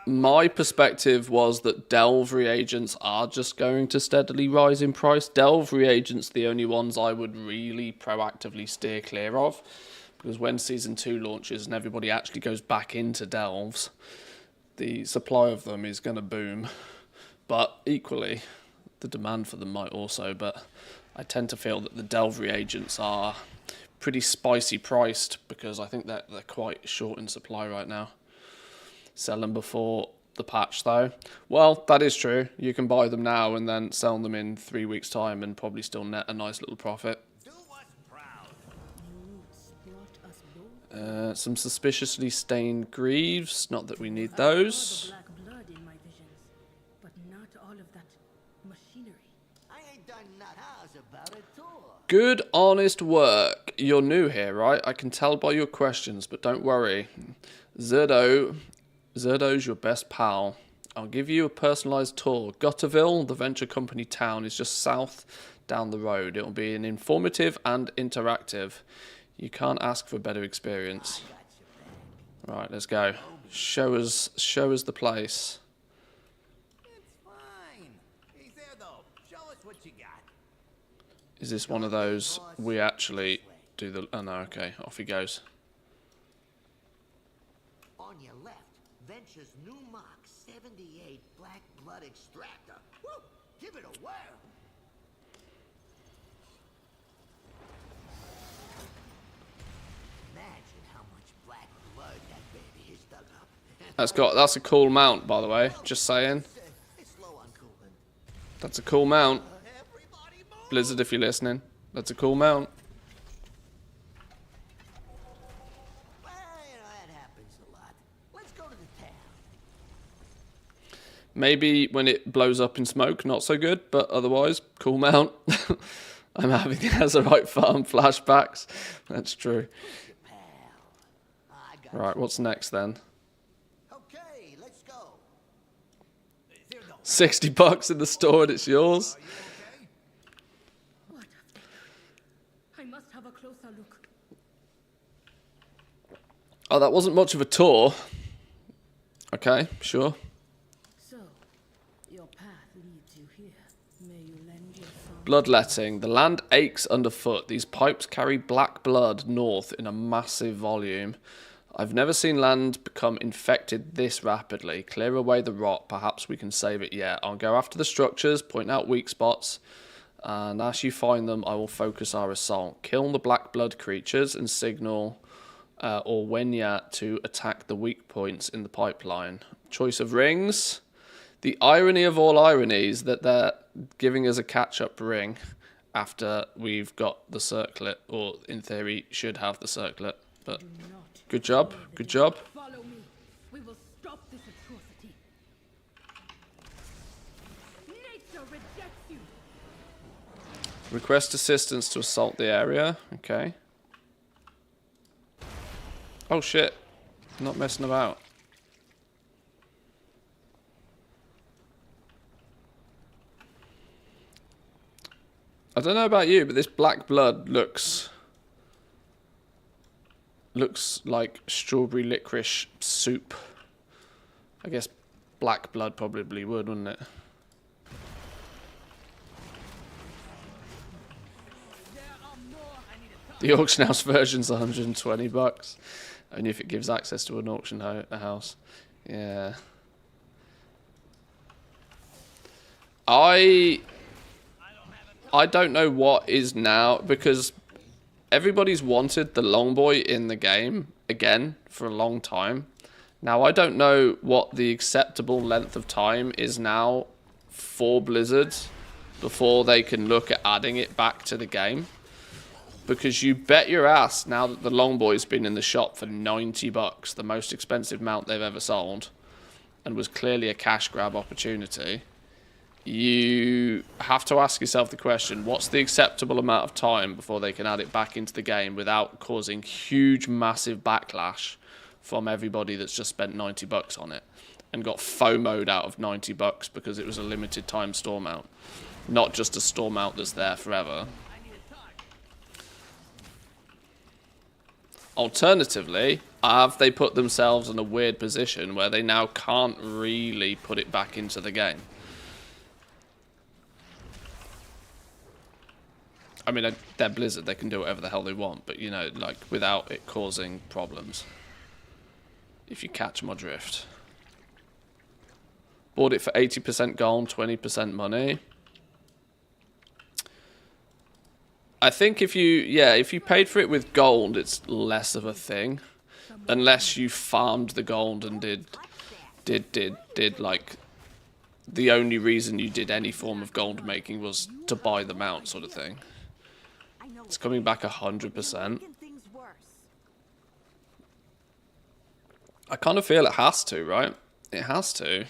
B: My perspective was that delve reagents are just going to steadily rise in price. Delve reagents, the only ones I would really proactively steer clear of, because when Season 2 launches and everybody actually goes back into delves, the supply of them is going to boom. But equally, the demand for them might also, but I tend to feel that the delve reagents are pretty spicy priced, because I think that they're quite short in supply right now. Sell them before the patch though. Well, that is true. You can buy them now and then sell them in 3 weeks time and probably still net a nice little profit.
E: Do us proud.
B: Some suspiciously stained greaves. Not that we need
G: The
B: those.
G: black blood in my visions, but not all of that machinery.
E: I ain't done not hours about it, too.
B: Good, honest work. You're new here, right? I can tell by your questions, but don't worry. Zerdo's your best pal. I'll give you a personalised tour. Gutterville, the venture company town, is just south down the road. It'll be an informative and interactive. You can't ask for a better experience. Right, let's go. Show us the place.
E: It's fine. He's there, though. Show us what you got.
B: Is this one of those we actually do the... Oh no, okay. Off he goes.
E: On your left, Venture's new Mach 78 black blood extractor. Woo! Give it a whirl. Imagine how much black blood that baby has dug up.
B: That's a cool mount, by the way. Just saying.
E: It's low on coolant.
B: That's a cool mount.
E: Everybody move!
B: Blizzard, if you're listening. That's a cool mount.
E: Well, you know, that happens a lot. Let's go to the town.
B: Maybe when it blows up in smoke, not so good, but otherwise, cool mount. I'm having Azerite farm flashbacks. That's true.
E: Pal. I got
B: Right, what's next then?
E: Okay, let's go. There no.
B: $60 in the store and it's yours.
G: What? I must have a closer look.
B: Oh, that wasn't much of a tour. Okay, sure.
G: So, your path leads you here.
B: Bloodletting. The land aches underfoot. These pipes carry black blood north in a massive volume. I've never seen land become infected this rapidly. Clear away the rot. Perhaps we can save it yet. I'll go after the structures, point out weak spots, and as you find them, I will focus our assault. Kill the black blood creatures and signal Orwenya to attack the weak points in the pipeline. Choice of rings. The irony of all ironies that they're giving us a catch-up ring after we've got the circlet, or in theory should have the circlet. But good job, good job.
G: Follow me. We will stop this atrocity. Nature rejects you.
B: Request assistance to assault the area. Okay. Oh shit. Not messing about. I don't know about you, but this black blood looks like strawberry licorice soup. I guess black blood probably would, wouldn't it? The auction house version's $120. Only if it gives access to an auction house. Yeah. I don't know what is now, because everybody's wanted the Longboy in the game again for a long time. Now, I don't know what the acceptable length of time is now for Blizzard before they can look at adding it back to the game. Because you bet your ass now that the Longboy's been in the shop for $90, the most expensive mount they've ever sold, and was clearly a cash grab opportunity. You have to ask yourself the question, what's the acceptable amount of time before they can add it back into the game without causing huge, massive backlash from everybody that's just spent $90 on it and got FOMO'd out of $90 because it was a limited time store mount, not just a store mount that's there forever. Alternatively, have they put themselves in a weird position where they now can't really put it back into the game? I mean, they're Blizzard, they can do whatever the hell they want, but, you know, like, without it causing problems. If you catch my drift. Bought it for 80% gold, 20% money. I think if you paid for it with gold, it's less of a thing. Unless you farmed the gold and did like, the only reason you did any form of gold making was to buy the mount sort of thing. It's coming back 100%. I kind of feel it has to, right? It has to.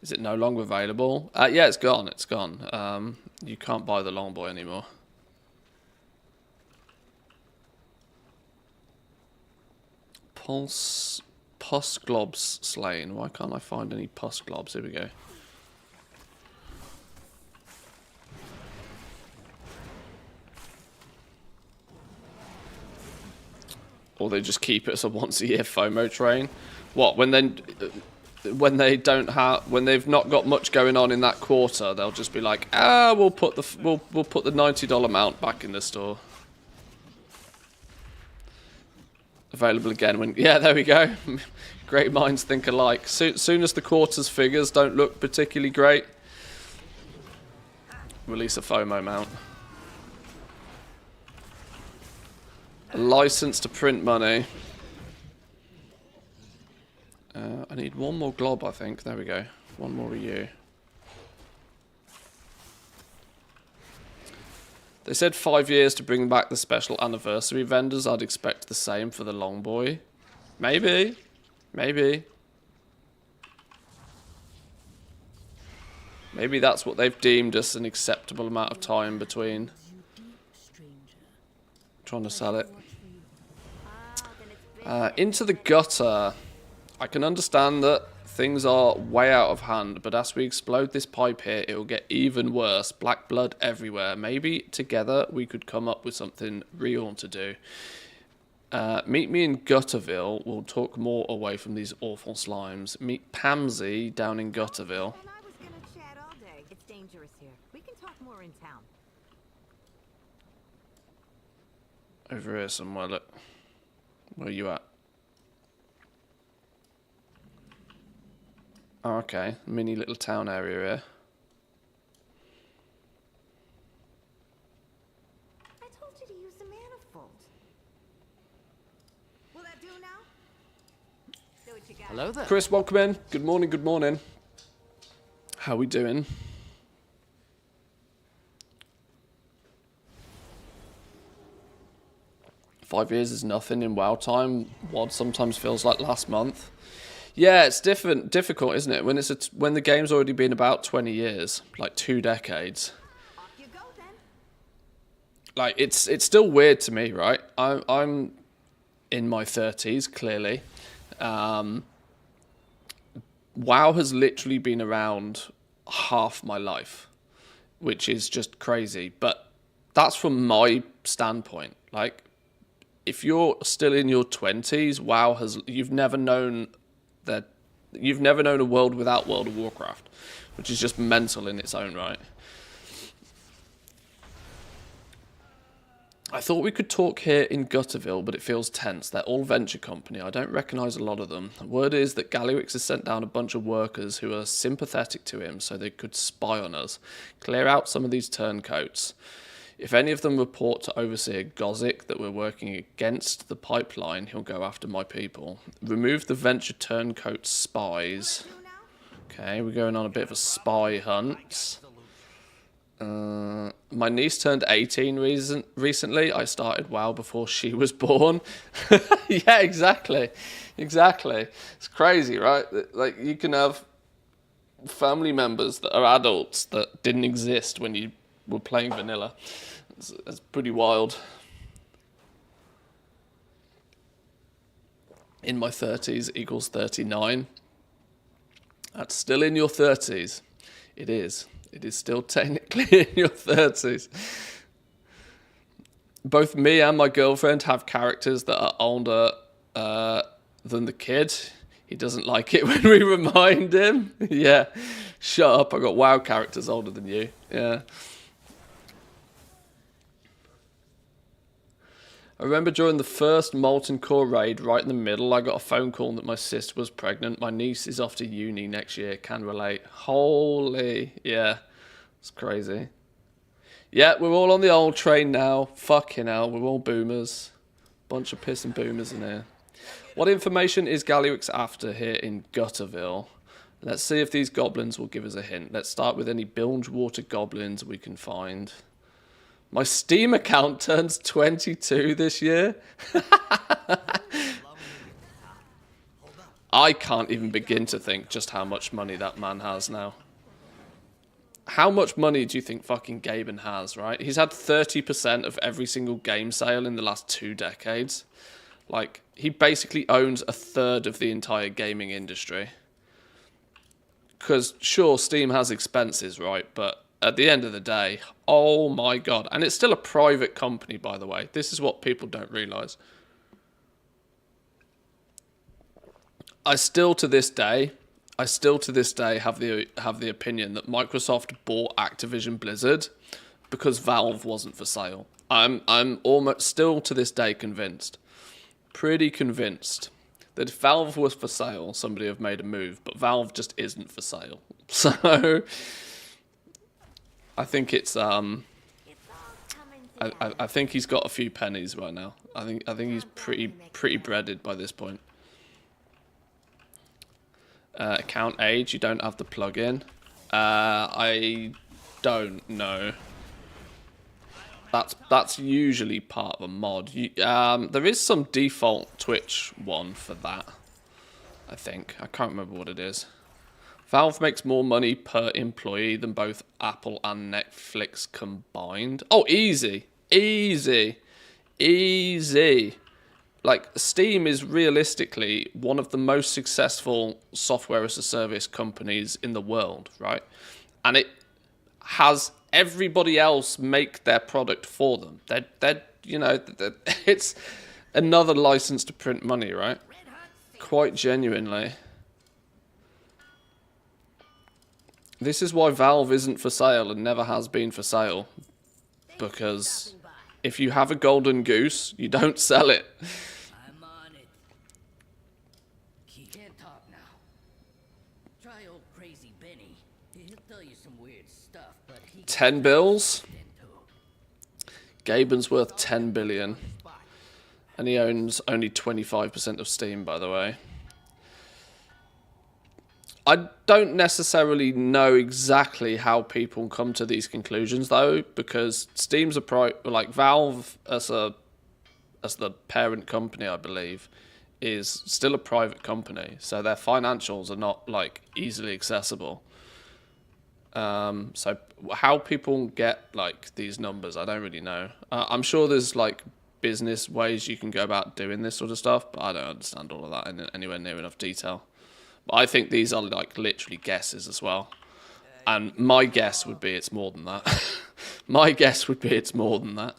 B: Is it no longer available? Yeah, it's gone. It's gone. You can't buy the Longboy anymore. Pus globs slain. Why can't I find any pus globs? Here we go. Or they just keep it as a once-a-year FOMO train. What, when they've not got much going on in that quarter, they'll just be like, we'll put the $90 mount back in the store. Available again when, yeah, there we go. Great minds think alike. Soon as the quarter's figures don't look particularly great, release a FOMO mount. A license to print money. I need one more glob, I think. There we go. One more of you. They said 5 years to bring back the special anniversary vendors. I'd expect the same for the Longboy. Maybe. Maybe. Maybe that's what they've deemed as an acceptable amount of time between trying to sell it. Into the gutter. I can understand that things are way out of hand, but as we explode this pipe here, it will get even worse. Black blood everywhere. Maybe together we could come up with something real to do. Meet me in Gutterville. We'll talk more away from these awful slimes. Meet Pamsy down in Gutterville.
H: And I was gonna chat all day. It's dangerous here. We can talk more
C: more in town.
B: Over here somewhere, look. Where are you at? Oh, okay. Mini little town area here.
F: I told you to use the manifold. Will that do now? Do what you got.
D: Hello there.
B: Chris, welcome in. Good morning, good morning. How we doing? Five years is nothing in WoW time. WoD sometimes feels like last month. Yeah, it's difficult, isn't it? When the game's already been about 20 years, like 2 decades.
F: Off you go then.
B: Like it's still weird to me, right? I'm in my 30s, clearly. WoW has literally been around half my life, which is just crazy. But that's from my standpoint. Like, if you're still in your 20s, WoW you've never known a world without World of Warcraft, which is just mental in its own right. I thought we could talk here in Gutterville, but it feels tense. They're all venture company. I don't recognise a lot of them. The word is that Gallywix has sent down a bunch of workers who are sympathetic to him so they could spy on us. Clear out some of these turncoats. If any of them report to Overseer Gozik that we're working against the pipeline, he'll go after my people. Remove the venture turncoat spies. Okay, we're going on a bit of a spy hunt. My niece turned 18 recently. I started WoW before she was born. Yeah, exactly. Exactly. It's crazy, right? Like, you can have family members that are adults that didn't exist when you were playing vanilla. It's pretty wild. In my 30s equals 39. That's still in your 30s. It is. It is still technically in your 30s. Both me and my girlfriend have characters that are older than the kid. He doesn't like it when we remind him. Yeah. Shut up. I got WoW characters older than you. Yeah. I remember during the first Molten Core raid, right in the middle, I got a phone call that my sister was pregnant. My niece is off to uni next year. Can relate. Holy, yeah, it's crazy. Yeah, we're all on the old train now. Fucking hell, we're all boomers. Bunch of pissing boomers in here. What information is Gallywix after here in Gutterville? Let's see if these goblins will give us a hint. Let's start with any Bilgewater goblins we can find. My Steam account turns 22 this year. I can't even begin to think just how much money that man has now. How much money do you think fucking Gaben has, right? He's had 30% of every single game sale in the last 2 decades. Like, he basically owns a third of the entire gaming industry. Because, sure, Steam has expenses, right? But at the end of the day, oh my god. And it's still a private company, by the way. This is what people don't realise. I still to this day have the opinion that Microsoft bought Activision Blizzard because Valve wasn't for sale. I'm almost still to this day convinced. Pretty convinced that if Valve was for sale, somebody would have made a move, but Valve just isn't for sale. So I think it's I think he's got a few pennies right now. I think he's pretty breaded by this point. Account age, you don't have the plugin. I don't know. That's usually part of a mod. There is some default Twitch one for that, I think. I can't remember what it is. Valve makes more money per employee than both Apple and Netflix combined. Oh, easy. Easy. Easy. Like, Steam is realistically one of the most successful software as a service companies in the world, right? And it has everybody else make their product for them. They're it's another license to print money, right? Quite genuinely. This is why Valve isn't for sale and never has been for sale. Because if you have a golden goose, you don't sell it.
H: I'm on it. He can't talk now. Try old crazy Benny. He'll tell you some weird stuff, but he
B: 10 bills?
H: can too.
B: Gaben's worth 10 billion. And he owns only 25% of Steam, by the way. I don't necessarily know exactly how people come to these conclusions, though, because Steam's like Valve as the parent company, I believe, is still a private company, so their financials are not like easily accessible. So how people get like these numbers, I don't really know. I'm sure there's like business ways you can go about doing this sort of stuff, but I don't understand all of that in anywhere near enough detail. But I think these are like literally guesses as well. And my guess would be it's more than that. My guess would be it's more than that.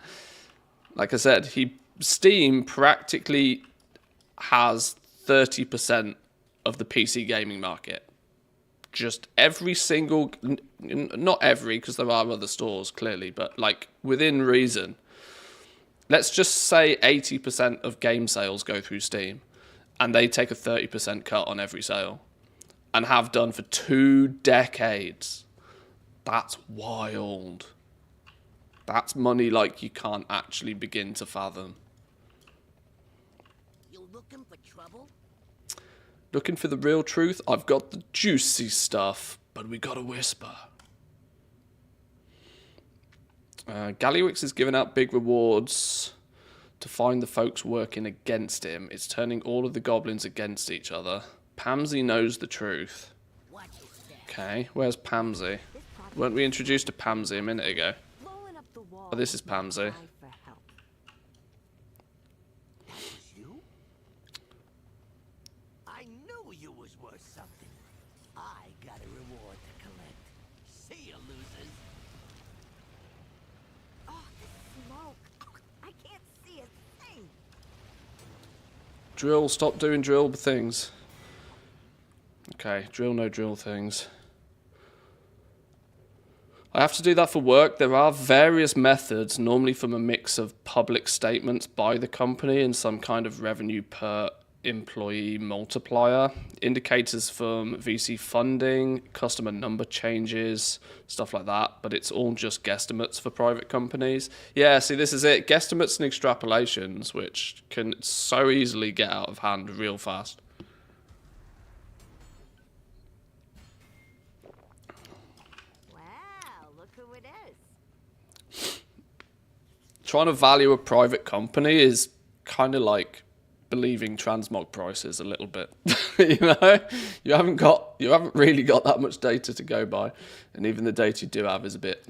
B: Like I said, Steam practically has 30% of the PC gaming market. Just every single, not every, because there are other stores clearly, but like within reason. Let's just say 80% of game sales go through Steam, and they take a 30% cut on every sale, and have done for 2 decades. That's wild. That's money like you can't actually begin to fathom.
H: You looking for trouble?
B: Looking for the real truth? I've got the juicy stuff, but we gotta whisper. Gallywix is giving out big rewards to find the folks working against him. It's turning all of the goblins against each other. Pamsy knows the truth.
H: Watch your step.
B: Okay, where's Pamsy? Weren't we introduced to Pamsy a minute ago?
C: Blowing up the wall.
B: Oh, this is Pamsy.
C: Cry for help.
E: That was you? I knew you was worth something. I got a reward to collect. See you, losers.
F: Oh, the smoke. I can't see a thing.
B: Drill, stop doing drill things. Okay, drill, no drill things. I have to do that for work. There are various methods, normally from a mix of public statements by the company and some kind of revenue per employee multiplier, indicators from VC funding, customer number changes, stuff like that, but it's all just guesstimates for private companies. Yeah, see, this is it. Guesstimates and extrapolations, which can so easily get out of hand real fast.
F: Look who it is.
B: Trying to value a private company is kind of like believing transmog prices a little bit. You know, you haven't really got that much data to go by, and even the data you do have is a bit,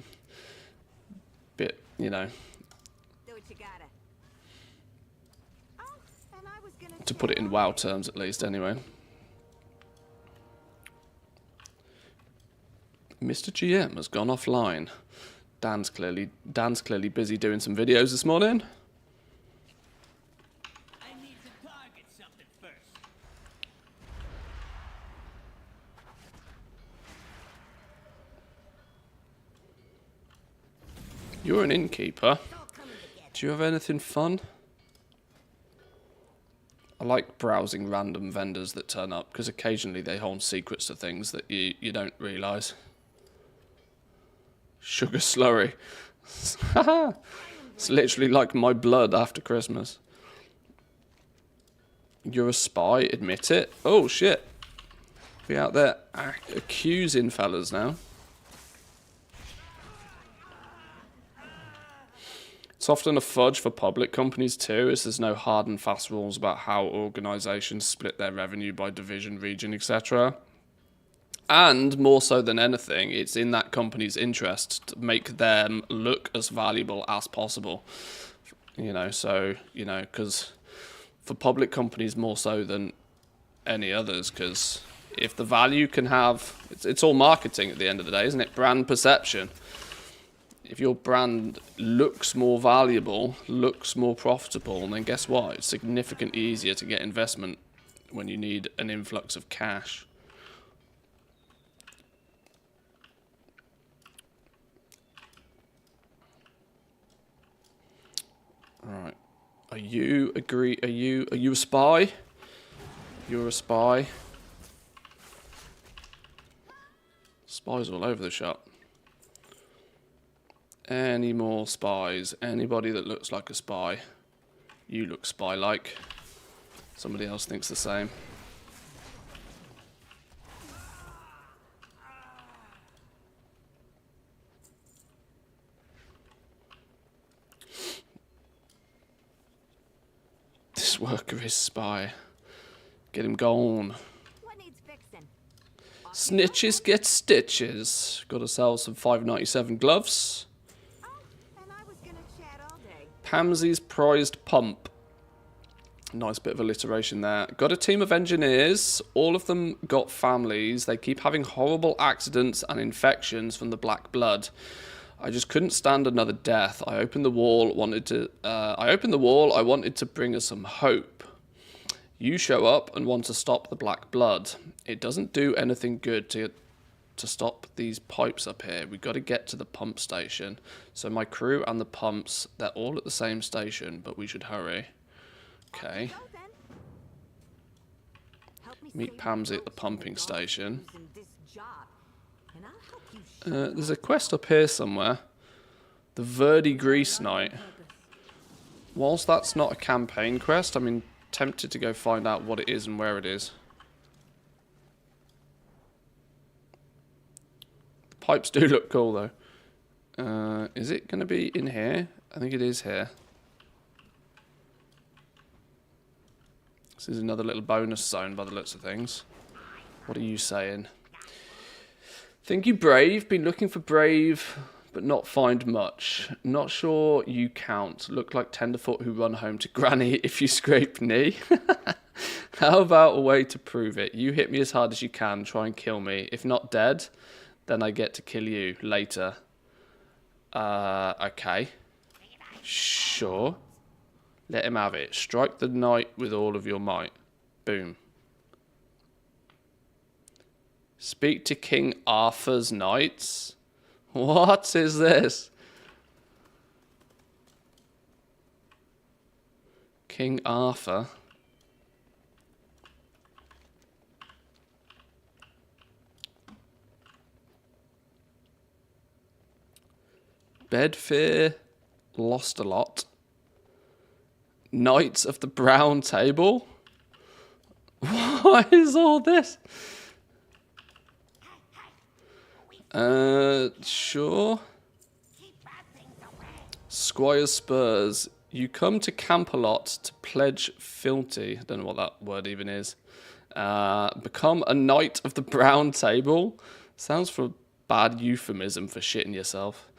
B: you know,
F: Do what you gotta. Oh, and I was gonna
B: to put it in WoW terms at least. Anyway, Mr. GM has gone offline. Dan's clearly busy doing some videos this morning.
H: I need to target something first.
B: You're an innkeeper. Do you have anything fun? I like browsing random vendors that turn up, because occasionally they hold secrets to things that you don't realise. Sugar slurry. It's literally like my blood after Christmas. You're a spy, admit it. Oh shit. Be out there accusing fellas now. It's often a fudge for public companies too, as there's no hard and fast rules about how organisations split their revenue by division, region, etc. And more so than anything, it's in that company's interest to make them look as valuable as possible. You know, so, you know, because for public companies more so than any others, because if the value can have, it's all marketing at the end of the day, isn't it? Brand perception. If your brand looks more valuable, looks more profitable, then guess what? It's significantly easier to get investment when you need an influx of cash. you agree? Are you a spy? You're a spy. Spies all over the shop. Any more spies? Anybody that looks like a spy? You look spy-like. Somebody else thinks the same. This worker is spy. Get him gone.
F: What needs fixing?
B: Snitches get stitches. Got ourselves some 5.97 gloves.
F: Oh, and I was gonna chat all day.
B: Pamsy's prized pump. Nice bit of alliteration there. Got a team of engineers. All of them got families. They keep having horrible accidents and infections from the black blood. I just couldn't stand another death. I opened the wall. I wanted to bring us some hope. You show up and want to stop the black blood. It doesn't do anything good to stop these pipes up here. We got to get to the pump station. So my crew and the pumps, they're all at the same station, but we should hurry. Okay.
F: Go then. Help me
B: Meet
F: save
B: Pamsy at the
F: those
B: pumping
F: who
B: station.
F: in this job, and I'll help you
B: There's a quest up here somewhere. The Verdi Grease Night. Whilst that's not a campaign quest, I'm tempted to go find out what it is and where it is. The pipes do look cool though. Is it going to be in here? I think it is here. This is another little bonus zone by the looks of things. What are you saying? Think you brave? Been looking for brave, but not find much. Not sure you count. Look like tenderfoot who run home to granny if you scrape knee. How about a way to prove it? You hit me as hard as you can. Try and kill me. If not dead, then I get to kill you later. Okay. Sure. Let him have it. Strike the knight with all of your might. Boom. Speak to King Arthur's knights. What is this? King Arthur. Bedfear lost a lot. Knights of the Brown Table? What is all this? Sure. Squire Spurs. You come to camp a lot to pledge fealty. I don't know what that word even is. Become a Knight of the Brown Table. Sounds for a bad euphemism for shitting yourself.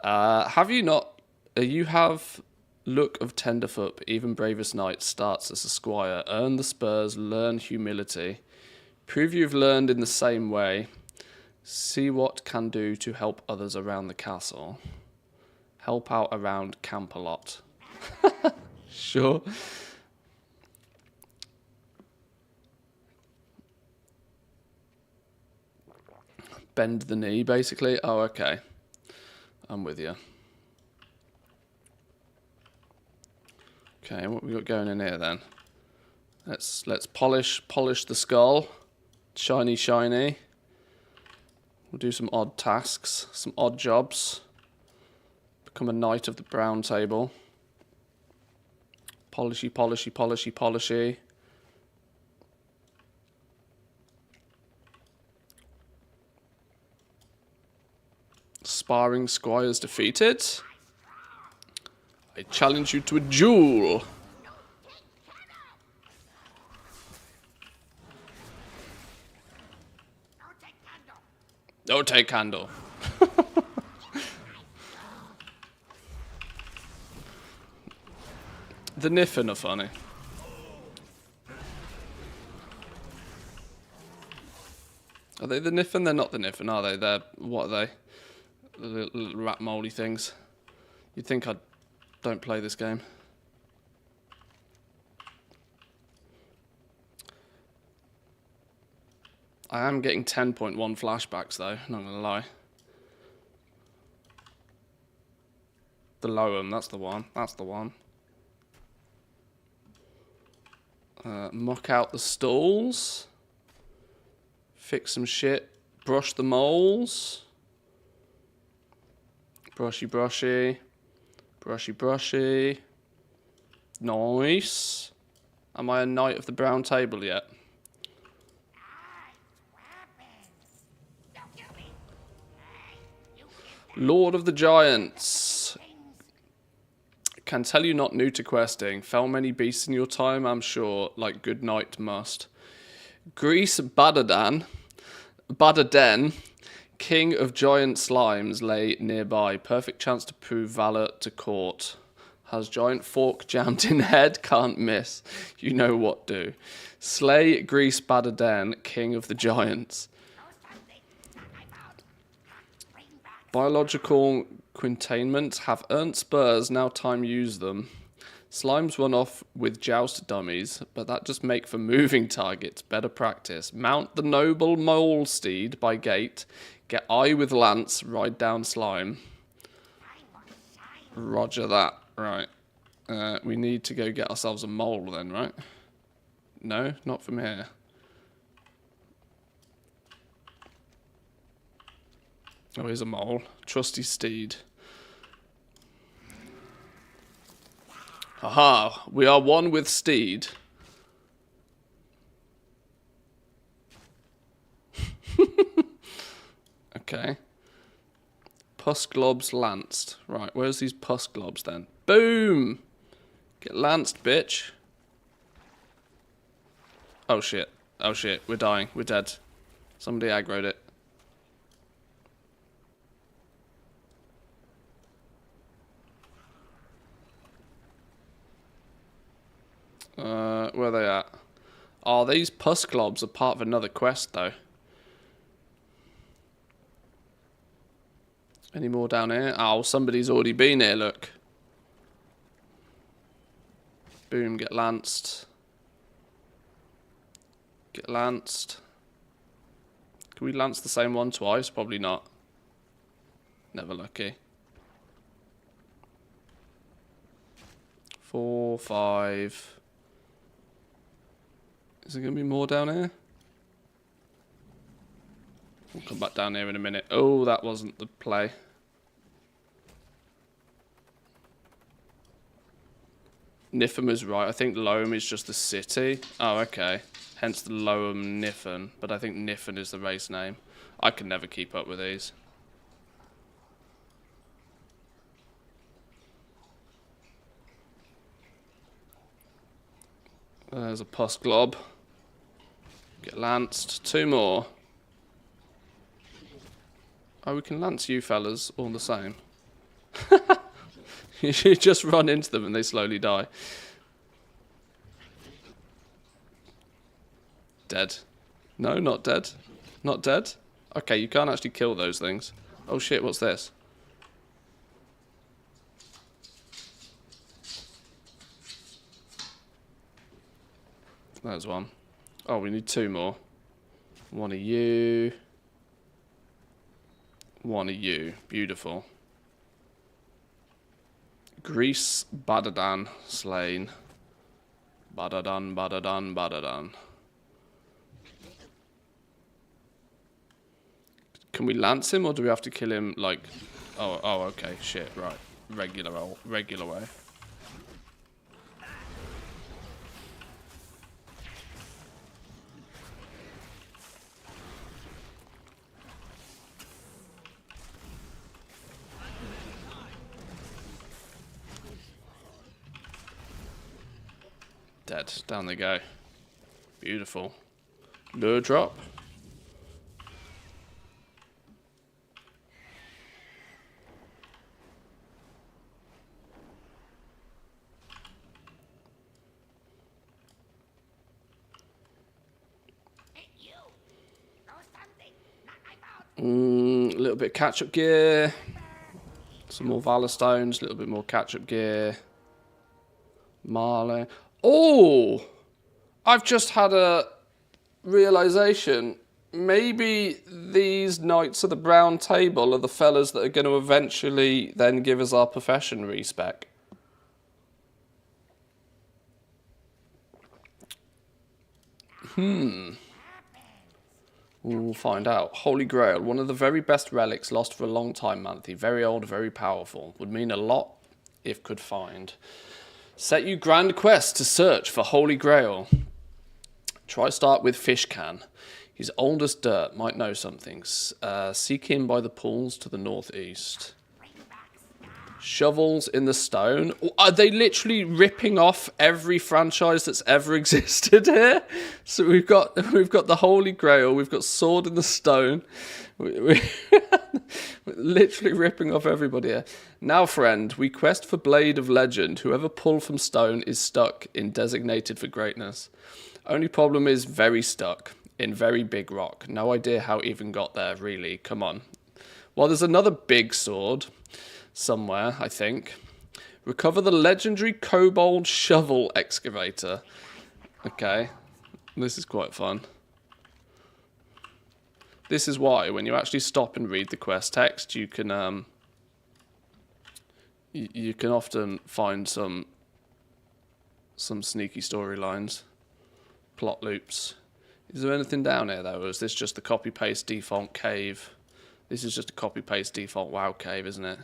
B: Have you not... you have... Look of tenderfoot, even bravest knight starts as a squire. Earn the spurs, learn humility. Prove you've learned in the same way. See what can do to help others around the castle. Help out around camp a lot. Sure. Bend the knee, basically. Oh, okay. I'm with you. Okay, what we got going in here then? Let's polish the skull. Shiny, shiny. We'll do some odd tasks, some odd jobs. Become a Knight of the Brown Table. Polishy, polishy, polishy, polishy. Sparring squires defeated. I challenge you to a duel. No take handle. The Niffin are funny. Are they the Niffin? They're not the Niffin, are they? They're, what are they? The little rat moldy things. You'd think I don't play this game. I am getting 10.1 flashbacks though, not gonna lie. The Loam, that's the one, that's the one. Muck out the stalls. Fix some shit. Brush the moles. Brushy, brushy. Brushy, brushy. Nice. Am I a knight of the brown table yet? Lord of the Giants. Can tell you not new to questing. Fell many beasts in your time, I'm sure, like good knight must. Grease Badadan, king of giant slimes, lay nearby. Perfect chance to prove valor to court. Has giant fork jammed in head, can't miss. You know what do. Slay Grease Badadan, king of the giants. Biological quintainment have earned spurs, now time use them. Slimes run off with joust dummies, but that just make for moving targets. Better practice. Mount the noble mole steed by gate. Get eye with lance, ride down slime. Roger that. Right. We need to go get ourselves a mole then, right? No, not from here. Oh, here's a mole. Trusty steed. Aha! We are one with steed. Okay. Pus globs lanced. Right, where's these pus globs then? Boom! Get lanced, bitch. Oh shit. Oh shit. We're dying. We're dead. Somebody aggroed it. Where are they at? Oh, these pus globs are part of another quest, though. Any more down here? Oh, somebody's already been here, look. Boom, get lanced. Get lanced. Can we lance the same one twice? Probably not. Never lucky. 4, 5... Is there going to be more down here? We'll come back down here in a minute. Oh, that wasn't the play. Niflheim is right. I think Loam is just the city. Oh, okay. Hence the Loam Niflheim. But I think Niflheim is the race name. I can never keep up with these. There's a pus glob. Get lanced. 2 more. Oh, we can lance you fellas all the same. You just run into them and they slowly die. Dead. No, not dead. Not dead? Okay, you can't actually kill those things. Oh shit, what's this? There's one. Oh, we need 2 more. One of you. One of you. Beautiful. Grease Badadan slain. Badadan, Badadan, Badadan. Can we lance him or do we have to kill him like... Oh, okay, shit, right. Regular way. Dead. Down they go. Beautiful. Lure drop. A little bit of catch-up gear. Some more Valor Stones. A little bit more catch-up gear. Marley. Oh! I've just had a realization. Maybe these Knights of the Brown Table are the fellas that are going to eventually then give us our profession respec. We'll find out. Holy Grail, one of the very best relics lost for a long time, Manthe. Very old, very powerful. Would mean a lot if could find. Set you grand quest to search for Holy Grail. Try start with Fish Can. He's old as dirt, might know something. Seek him by the pools to the northeast. Shovels in the stone. Are they literally ripping off every franchise that's ever existed here? So we've got the Holy Grail, we've got Sword in the Stone. We're literally ripping off everybody here. Now, friend, we quest for Blade of Legend. Whoever pulled from stone is stuck in designated for greatness. Only problem is very stuck in very big rock. No idea how it even got there, really. Come on. Well, there's another big sword somewhere, I think. Recover the legendary kobold shovel excavator. Okay, this is quite fun. This is why when you actually stop and read the quest text, you can you can often find some sneaky storylines, plot loops. Is there anything down here though, or is this just the copy paste default cave? This is just a copy paste default WoW cave, isn't it?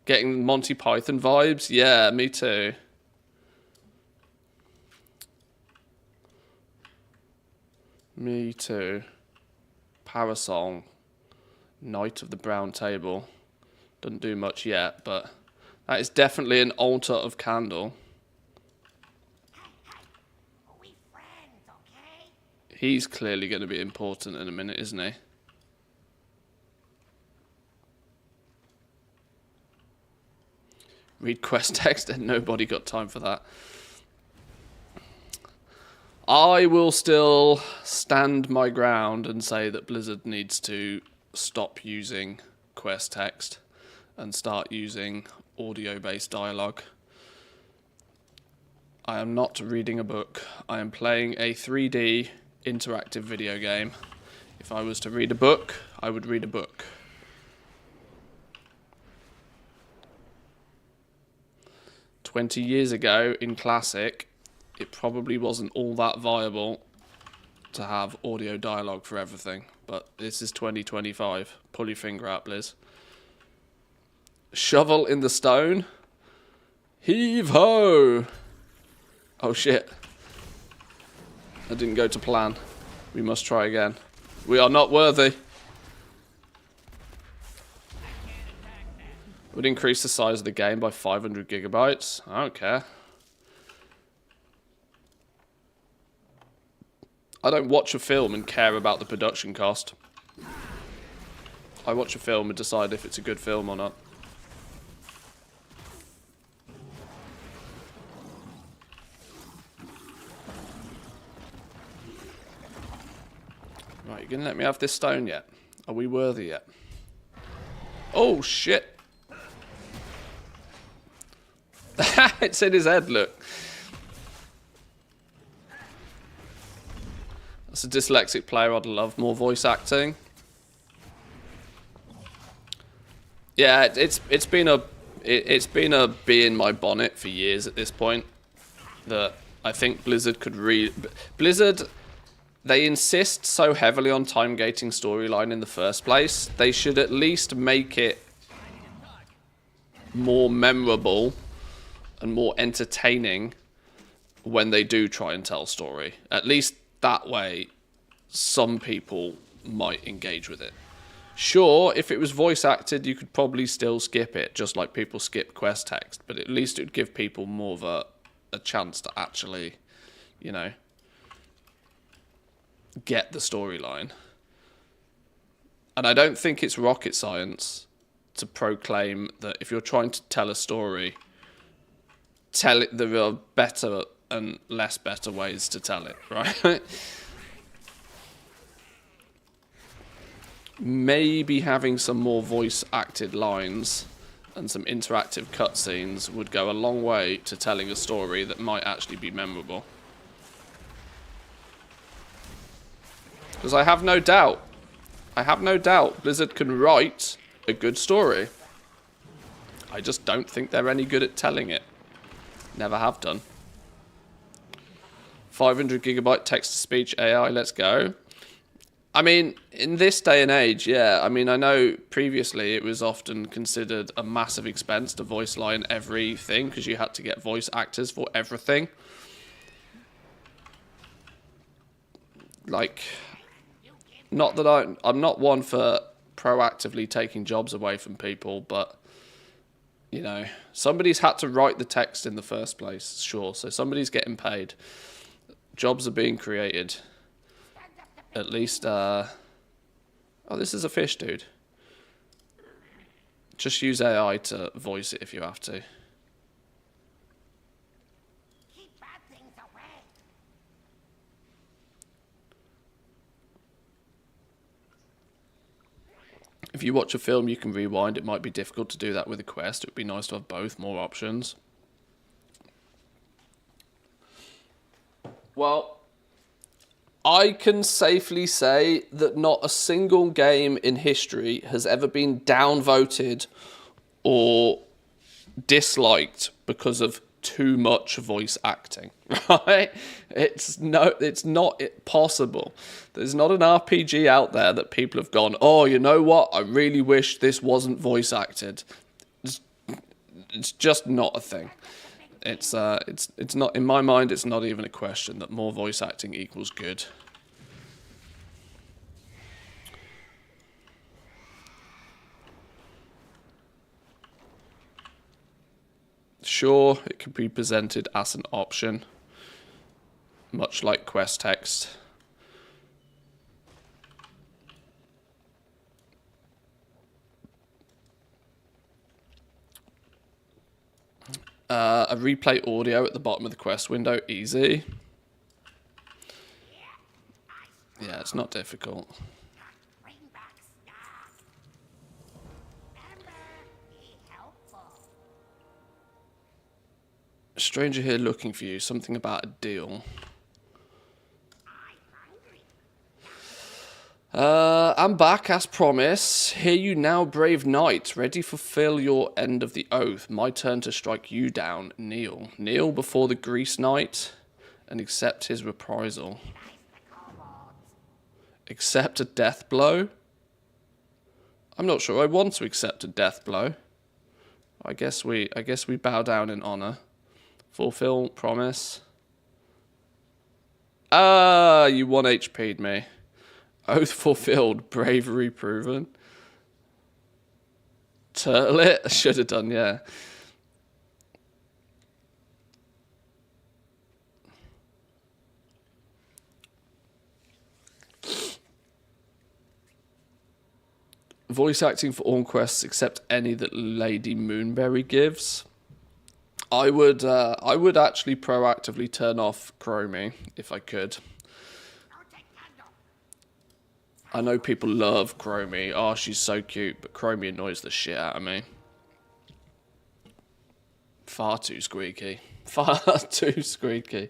B: Getting Monty Python vibes? Yeah, me too. Me too. Parasol. Knight of the Brown Table. Doesn't do much yet, but that is definitely an altar of candle.
E: We friends, okay?
B: He's clearly going to be important in a minute, isn't he? Read quest text and nobody got time for that. I will still stand my ground and say that Blizzard needs to stop using quest text and start using audio-based dialogue. I am not reading a book. I am playing a 3D interactive video game. If I was to read a book, I would read a book. $20 years ago in Classic, it probably wasn't all that viable to have audio dialogue for everything. But this is 2025. Pull your finger out, Blizz. Shovel in the stone. Heave ho! Oh shit. That didn't go to plan. We must try again. We are not worthy. Would increase the size of the game by 500 gigabytes. I don't care. I don't watch a film and care about the production cost. I watch a film and decide if it's a good film or not. Right, you gonna let me have this stone yet? Are we worthy yet? Oh shit! It's in his head, look. As a dyslexic player, I'd love more voice acting. Yeah, it's been a bee in my bonnet for years at this point. That I think Blizzard could Blizzard, they insist so heavily on time gating storyline in the first place. They should at least make it more memorable and more entertaining when they do try and tell story. At least that way, some people might engage with it. Sure, if it was voice acted, you could probably still skip it, just like people skip quest text, but at least it would give people more of a chance to actually, you know, get the storyline. And I don't think it's rocket science to proclaim that if you're trying to tell a story, tell it. There are better and less better ways to tell it, right? Maybe having some more voice acted lines and some interactive cutscenes would go a long way to telling a story that might actually be memorable. Because I have no doubt Blizzard can write a good story. I just don't think they're any good at telling it. Never have done. 500 gigabyte text-to-speech AI, let's go. I mean, in this day and age, yeah, I mean, I know previously it was often considered a massive expense to voice line everything because you had to get voice actors for everything. Like, not that I'm not one for proactively taking jobs away from people, but, you know, somebody's had to write the text in the first place, sure, so somebody's getting paid. Jobs are being created. At least, oh, this is a fish, dude. Just use AI to voice it if you have to.
E: Keep bad things away.
B: If you watch a film, you can rewind. It might be difficult to do that with a quest. It would be nice to have both, more options. Well, I can safely say that not a single game in history has ever been downvoted or disliked because of too much voice acting, right? It's not possible. There's not an RPG out there that people have gone, oh, you know what? I really wish this wasn't voice acted. It's just not a thing. It's not, in my mind, it's not even a question that more voice acting equals good. Sure, it could be presented as an option, much like quest text. A replay audio at the bottom of the quest window, easy. Yeah, it's not difficult.
E: Bring back stuff. Remember, be helpful.
B: Stranger here looking for you, something about a deal. I'm back as promised. Hear you now, brave knight, ready to fulfill your end of the oath. My turn to strike you down. Kneel. Kneel before the Grease Knight and accept his reprisal. Accept a death blow? I'm not sure I want to accept a death blow. I guess we bow down in honor. Fulfill promise. Ah, you 1 HP'd me. Oath fulfilled, bravery proven. Turtle it? I should have done, yeah. Voice acting for all quests except any that Lady Moonberry gives. I would actually proactively turn off Chromie if I could. I know people love Chromie. Oh, she's so cute, but Chromie annoys the shit out of me. Far too squeaky. Far too squeaky.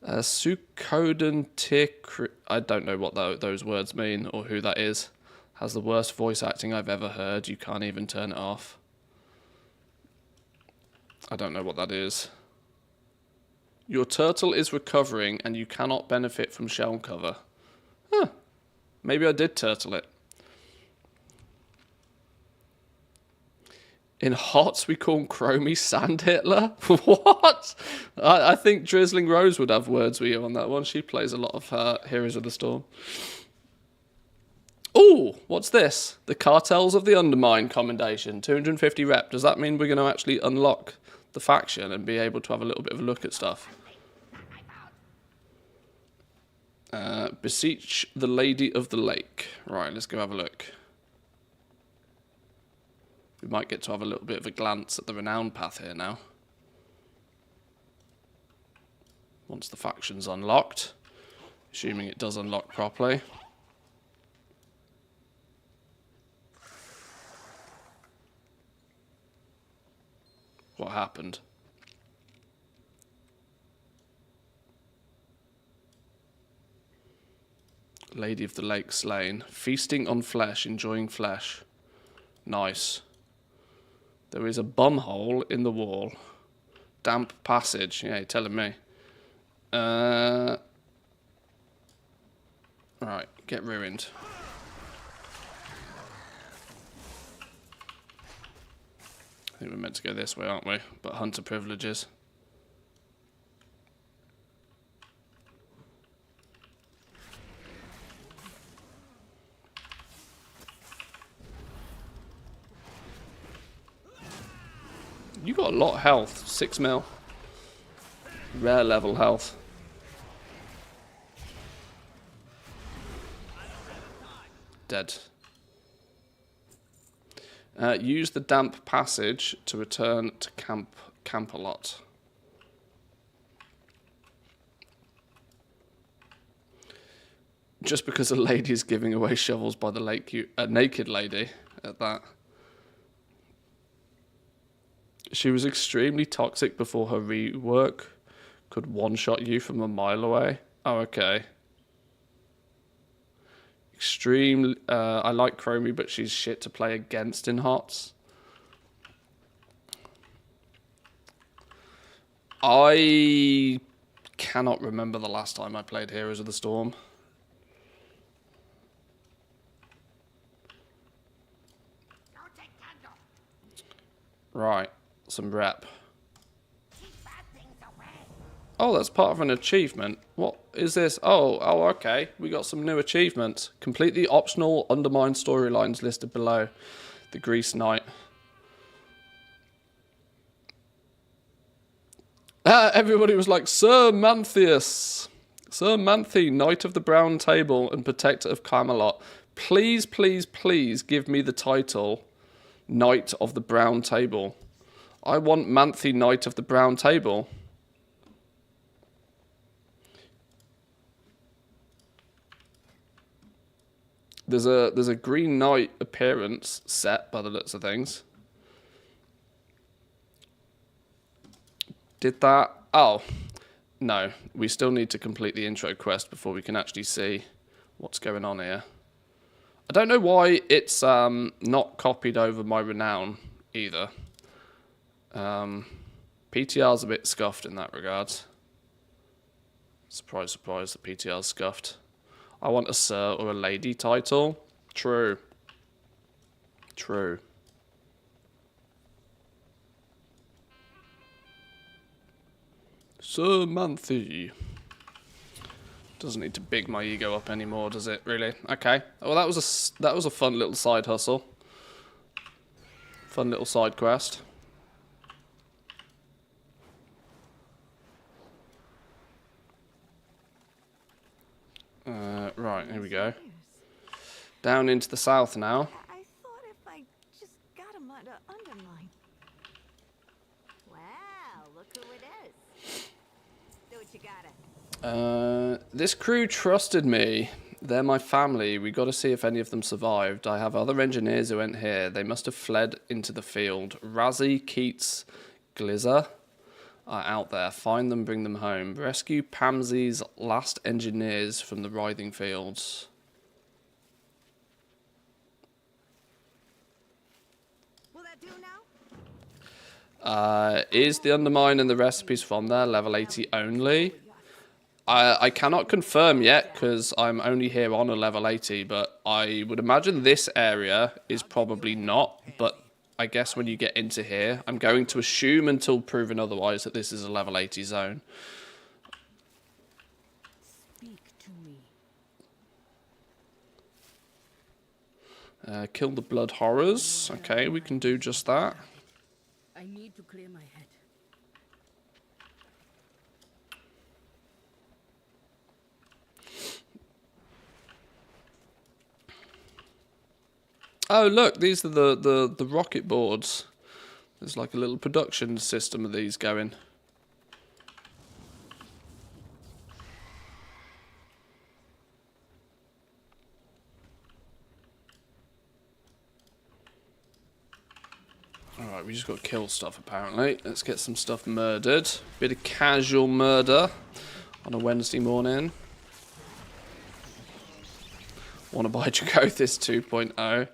B: Sukoden Tick. I don't know what those words mean or who that is. Has the worst voice acting I've ever heard. You can't even turn it off. I don't know what that is. Your turtle is recovering and you cannot benefit from shell cover. Huh. Maybe I did turtle it. In HOTS, we call Chromie Sand Hitler? What? I think Drizzling Rose would have words with you on that one. She plays a lot of Heroes of the Storm. Ooh, what's this? The Cartels of the Undermine commendation. 250 rep. Does that mean we're going to actually unlock the faction and be able to have a little bit of a look at stuff? Beseech the Lady of the Lake. Right, let's go have a look. We might get to have a little bit of a glance at the renowned path here now. Once the faction's unlocked. Assuming it does unlock properly. What happened? Lady of the Lake slain. Feasting on flesh, enjoying flesh. Nice. There is a bum hole in the wall. Damp passage. Yeah, you're telling me. Right, get ruined. I think we're meant to go this way, aren't we? But hunter privileges. You got a lot of health. 6 mil. Rare level health. Dead. Use the damp passage to return to Camp-a-Lot. Just because a lady is giving away shovels by the lake, a naked lady at that. She was extremely toxic before her rework. Could one-shot you from a mile away. Oh, okay. Extreme. I like Chromie, but she's shit to play against in HOTS. I cannot remember the last time I played Heroes of the Storm. Right, some rep. Oh, that's part of an achievement. What is this? Oh, okay. We got some new achievements. Complete the optional Undermine storylines listed below. The Grease Knight. Everybody was like, Sir Mantheus. Sir Manthe, Knight of the Brown Table and Protector of Camelot. Please, please, please give me the title Knight of the Brown Table. I want Manthe, Knight of the Brown Table. There's a Green Knight appearance set by the looks of things. Did that? Oh, no. We still need to complete the intro quest before we can actually see what's going on here. I don't know why it's not copied over my renown either. PTR's a bit scuffed in that regard. Surprise, surprise, the PTR's scuffed. I want a Sir or a Lady title. True. True. Sir Manthe. Doesn't need to big my ego up anymore, does it? Really? Okay. Well, that was a fun little side hustle. Fun little side quest. Right, here we go. Down into the south now.
C: I thought if I just got him under Undermine.
F: Wow, look who it is. Do what you gotta.
B: This crew trusted me. They're my family. We got to see if any of them survived. I have other engineers who went here. They must have fled into the field. Razzie, Keats, Glizzer are out there. Find them, bring them home. Rescue Pamsy's last engineers from the writhing fields.
F: Will that do now?
B: Is the Undermine and the recipes from there level 80 only? I cannot confirm yet because I'm only here on a level 80, but I would imagine this area is probably not, but I guess when you get into here, I'm going to assume until proven otherwise that this is a level 80 zone.
G: Speak to me.
B: Kill the blood horrors. Okay, we can do just that.
G: I need to clear my head.
B: Oh, look, these are the rocket boards. There's like a little production system of these going. Alright, we just got to kill stuff apparently. Let's get some stuff murdered. Bit of casual murder on a Wednesday morning. Want to buy Dracothis 2.0.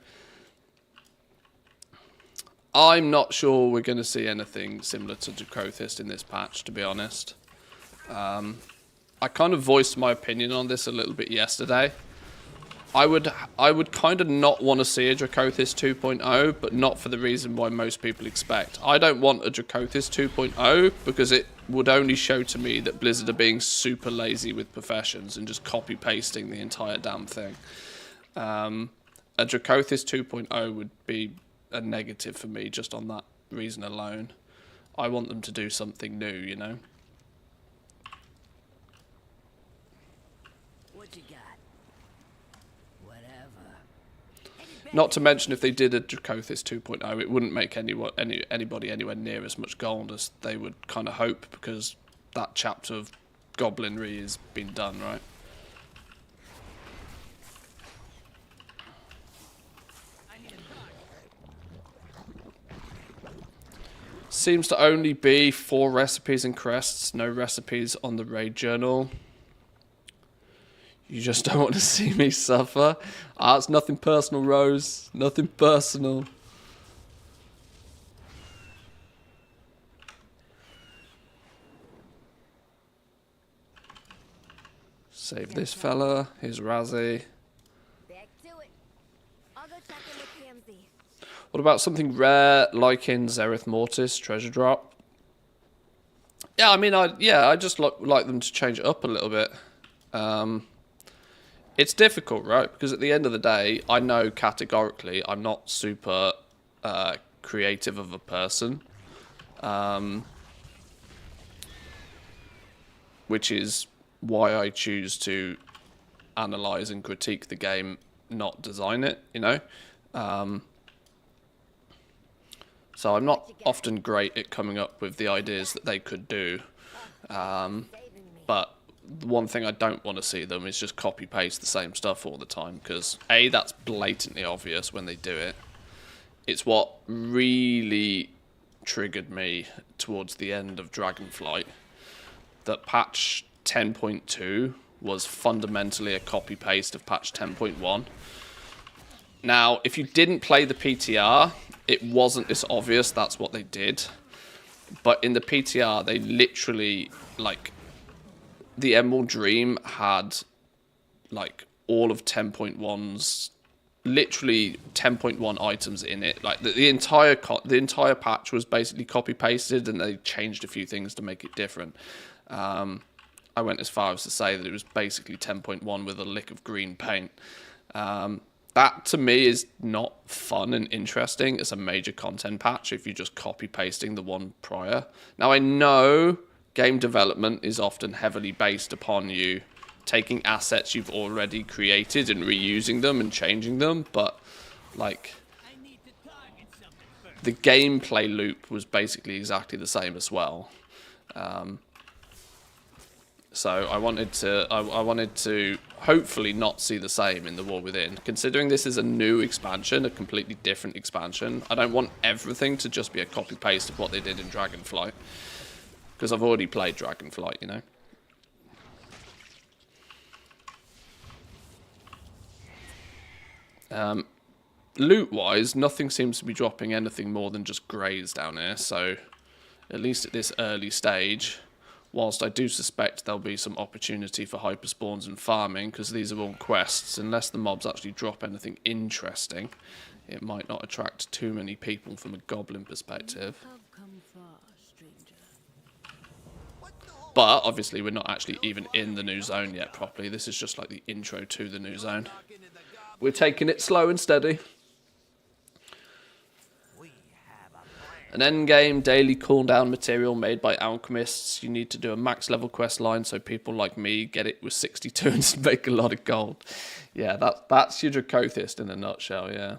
B: I'm not sure we're going to see anything similar to Dracothis in this patch, to be honest. I kind of voiced my opinion on this a little bit yesterday. I would kind of not want to see a Dracothis 2.0, but not for the reason why most people expect. I don't want a Dracothis 2.0 because it would only show to me that Blizzard are being super lazy with professions and just copy-pasting the entire damn thing. A Dracothis 2.0 would be a negative for me just on that reason alone. I want them to do something new, you know?
H: What you got? Whatever.
B: Not to mention, if they did a Dracothis 2.0, it wouldn't make anybody anywhere near as much gold as they would kind of hope, because that chapter of goblinry has been done, right? Seems to only be 4 recipes and crests, no recipes on the raid journal. You just don't want to see me suffer. Ah, it's nothing personal, Rose. Nothing personal. Save this fella. Here's Razzie.
F: Back to it. I'll go check in with PMZ.
B: What about something rare, like in Zereth Mortis treasure drop? Yeah, I mean, I just like them to change it up a little bit. It's difficult, right? Because at the end of the day, I know categorically I'm not super creative of a person. Which is why I choose to analyze and critique the game, not design it, you know? So I'm not often great at coming up with the ideas that they could do. But the one thing I don't want to see them is just copy-paste the same stuff all the time, because A, that's blatantly obvious when they do it. It's what really triggered me towards the end of Dragonflight, that patch 10.2 was fundamentally a copy-paste of patch 10.1. Now, if you didn't play the PTR, it wasn't this obvious that's what they did. But in the PTR, they literally, like, the Emerald Dream had, like, all of 10.1's, literally 10.1 items in it. Like, the entire patch was basically copy-pasted, and they changed a few things to make it different. I went as far as to say that it was basically 10.1 with a lick of green paint. That, to me, is not fun and interesting as a major content patch if you're just copy-pasting the one prior. Now, I know game development is often heavily based upon you taking assets you've already created and reusing them and changing them, but, like, the gameplay loop was basically exactly the same as well. So I wanted to hopefully not see the same in the War Within. Considering this is a new expansion, a completely different expansion, I don't want everything to just be a copy-paste of what they did in Dragonflight. Because I've already played Dragonflight, you know. Loot-wise, nothing seems to be dropping anything more than just greys down here, so at least at this early stage, whilst I do suspect there'll be some opportunity for hyperspawns and farming, because these are all quests, unless the mobs actually drop anything interesting, it might not attract too many people from a goblin perspective.
G: Have come far, stranger.
B: But, obviously, we're not actually even in the new zone yet properly. This is just like the intro to the new zone. We're taking it slow and steady. An endgame daily cooldown material made by alchemists. You need to do a max level quest line so people like me get it with 62 and make a lot of gold. Yeah, that's your Dracothist in a nutshell, yeah.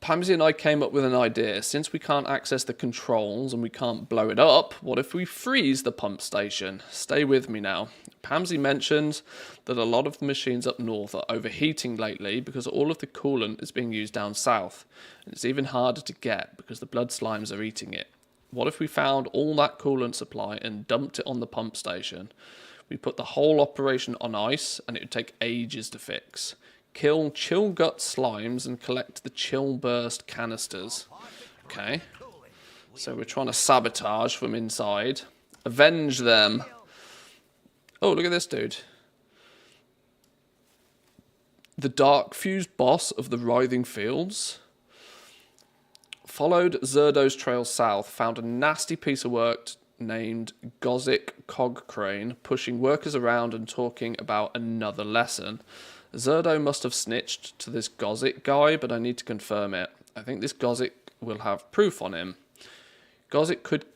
B: Pamsy and I came up with an idea. Since we can't access the controls and we can't blow it up, what if we freeze the pump station? Stay with me now. Pamsy mentioned that a lot of the machines up north are overheating lately because all of the coolant is being used down south. And it's even harder to get because the blood slimes are eating it. What if we found all that coolant supply and dumped it on the pump station? We put the whole operation on ice and it would take ages to fix. Kill chill gut slimes and collect the chill burst canisters. Okay. So we're trying to sabotage from inside. Avenge them. Oh, look at this dude. The dark fused boss of the writhing fields followed Zerdo's trail south, found a nasty piece of work named Gozik Cogcrane pushing workers around and talking about another lesson. Zerdo must have snitched to this Gozik guy, but I need to confirm it. I think this Gozik will have proof on him. Gozik could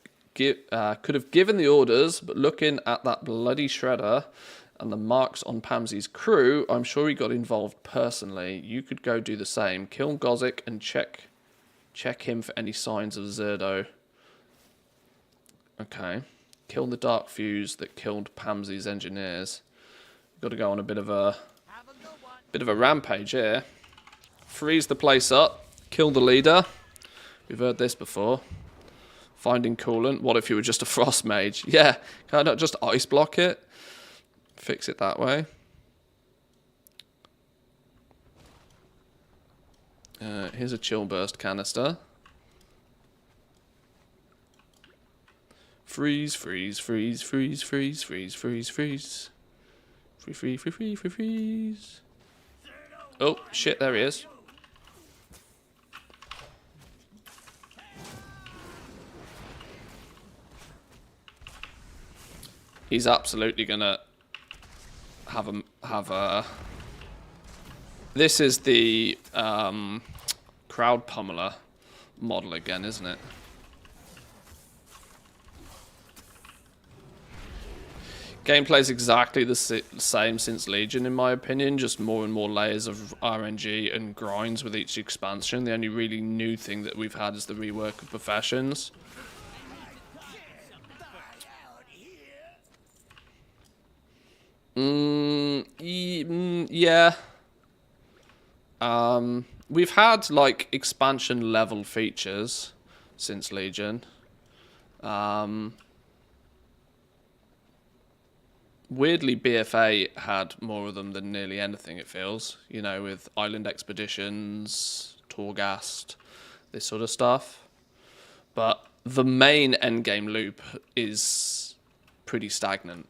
B: have given the orders, but looking at that bloody shredder and the marks on Pamsy's crew, I'm sure he got involved personally. You could go do the same. Kill Gozik and check him for any signs of Zerdo. Okay. Kill the dark fuse that killed Pamsy's engineers. Got to go on a bit of a rampage here. Freeze the place up. Kill the leader. We've heard this before. Finding coolant. What if you were just a frost mage? Yeah. Can I not just ice block it? Fix it that way. Here's a chill burst canister. Freeze, freeze, freeze, freeze, freeze, freeze, freeze, freeze. Freeze. Oh, shit, there he is. He's absolutely gonna have a... This is the crowd pummeler model again, isn't it? Gameplay's exactly the same since Legion, in my opinion. Just more and more layers of RNG and grinds with each expansion. The only really new thing that we've had is the rework of professions. Yeah. We've had like expansion level features since Legion. Weirdly, BFA had more of them than nearly anything, it feels. You know, with island expeditions, Torghast, this sort of stuff. But the main endgame loop is pretty stagnant.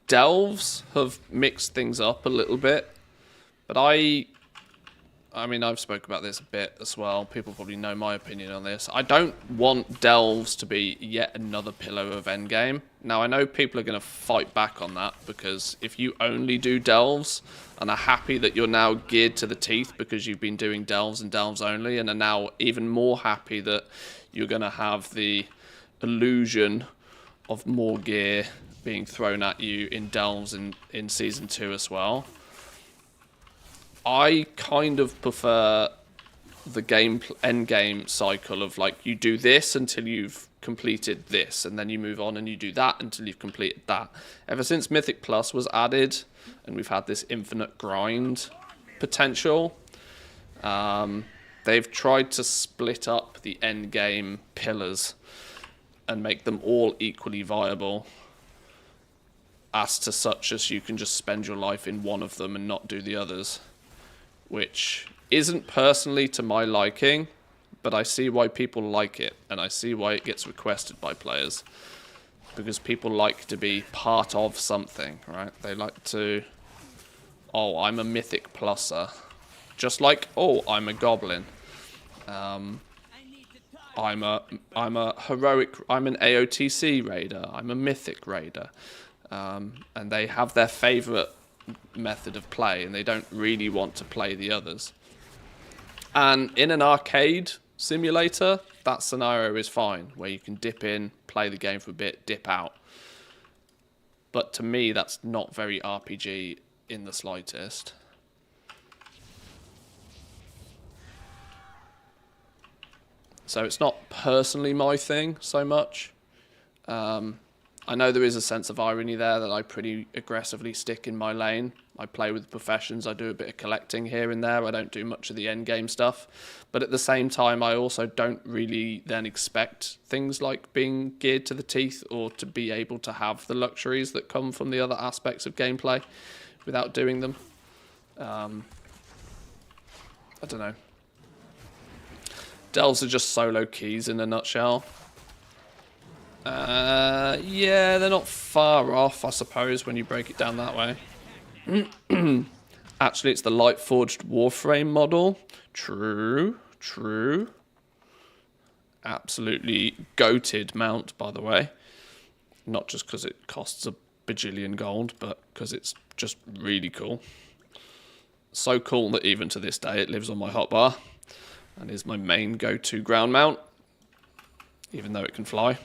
B: Delves have mixed things up a little bit, but I mean, I've spoke about this a bit as well. People probably know my opinion on this. I don't want Delves to be yet another pillar of endgame. Now, I know people are going to fight back on that, because if you only do Delves and are happy that you're now geared to the teeth because you've been doing Delves and Delves only, and are now even more happy that you're going to have the illusion of more gear being thrown at you in Delves in Season 2 as well. I kind of prefer the end game cycle of, like, you do this until you've completed this, and then you move on and you do that until you've completed that. Ever since Mythic Plus was added and we've had this infinite grind potential, they've tried to split up the end game pillars and make them all equally viable, as to such as you can just spend your life in one of them and not do the others. Which isn't personally to my liking, but I see why people like it, and I see why it gets requested by players. Because people like to be part of something, right? They like to... Oh, I'm a Mythic Pluser. Just like, oh, I'm a Goblin. I'm a heroic... I'm an AOTC Raider. I'm a Mythic Raider. And they have their favourite method of play, and they don't really want to play the others. And in an arcade simulator, that scenario is fine, where you can dip in, play the game for a bit, dip out. But to me, that's not very RPG in the slightest. So it's not personally my thing so much. I know there is a sense of irony there that I pretty aggressively stick in my lane. I play with professions, I do a bit of collecting here and there, I don't do much of the end game stuff. But at the same time, I also don't really then expect things like being geared to the teeth, or to be able to have the luxuries that come from the other aspects of gameplay without doing them. I don't know. Delves are just solo keys in a nutshell. Yeah, they're not far off, I suppose, when you break it down that way. Actually, it's the light-forged Warframe model. True, true. Absolutely goated mount, by the way. Not just because it costs a bajillion gold, but because it's just really cool. So cool that even to this day it lives on my hotbar and is my main go-to ground mount, even though it can fly.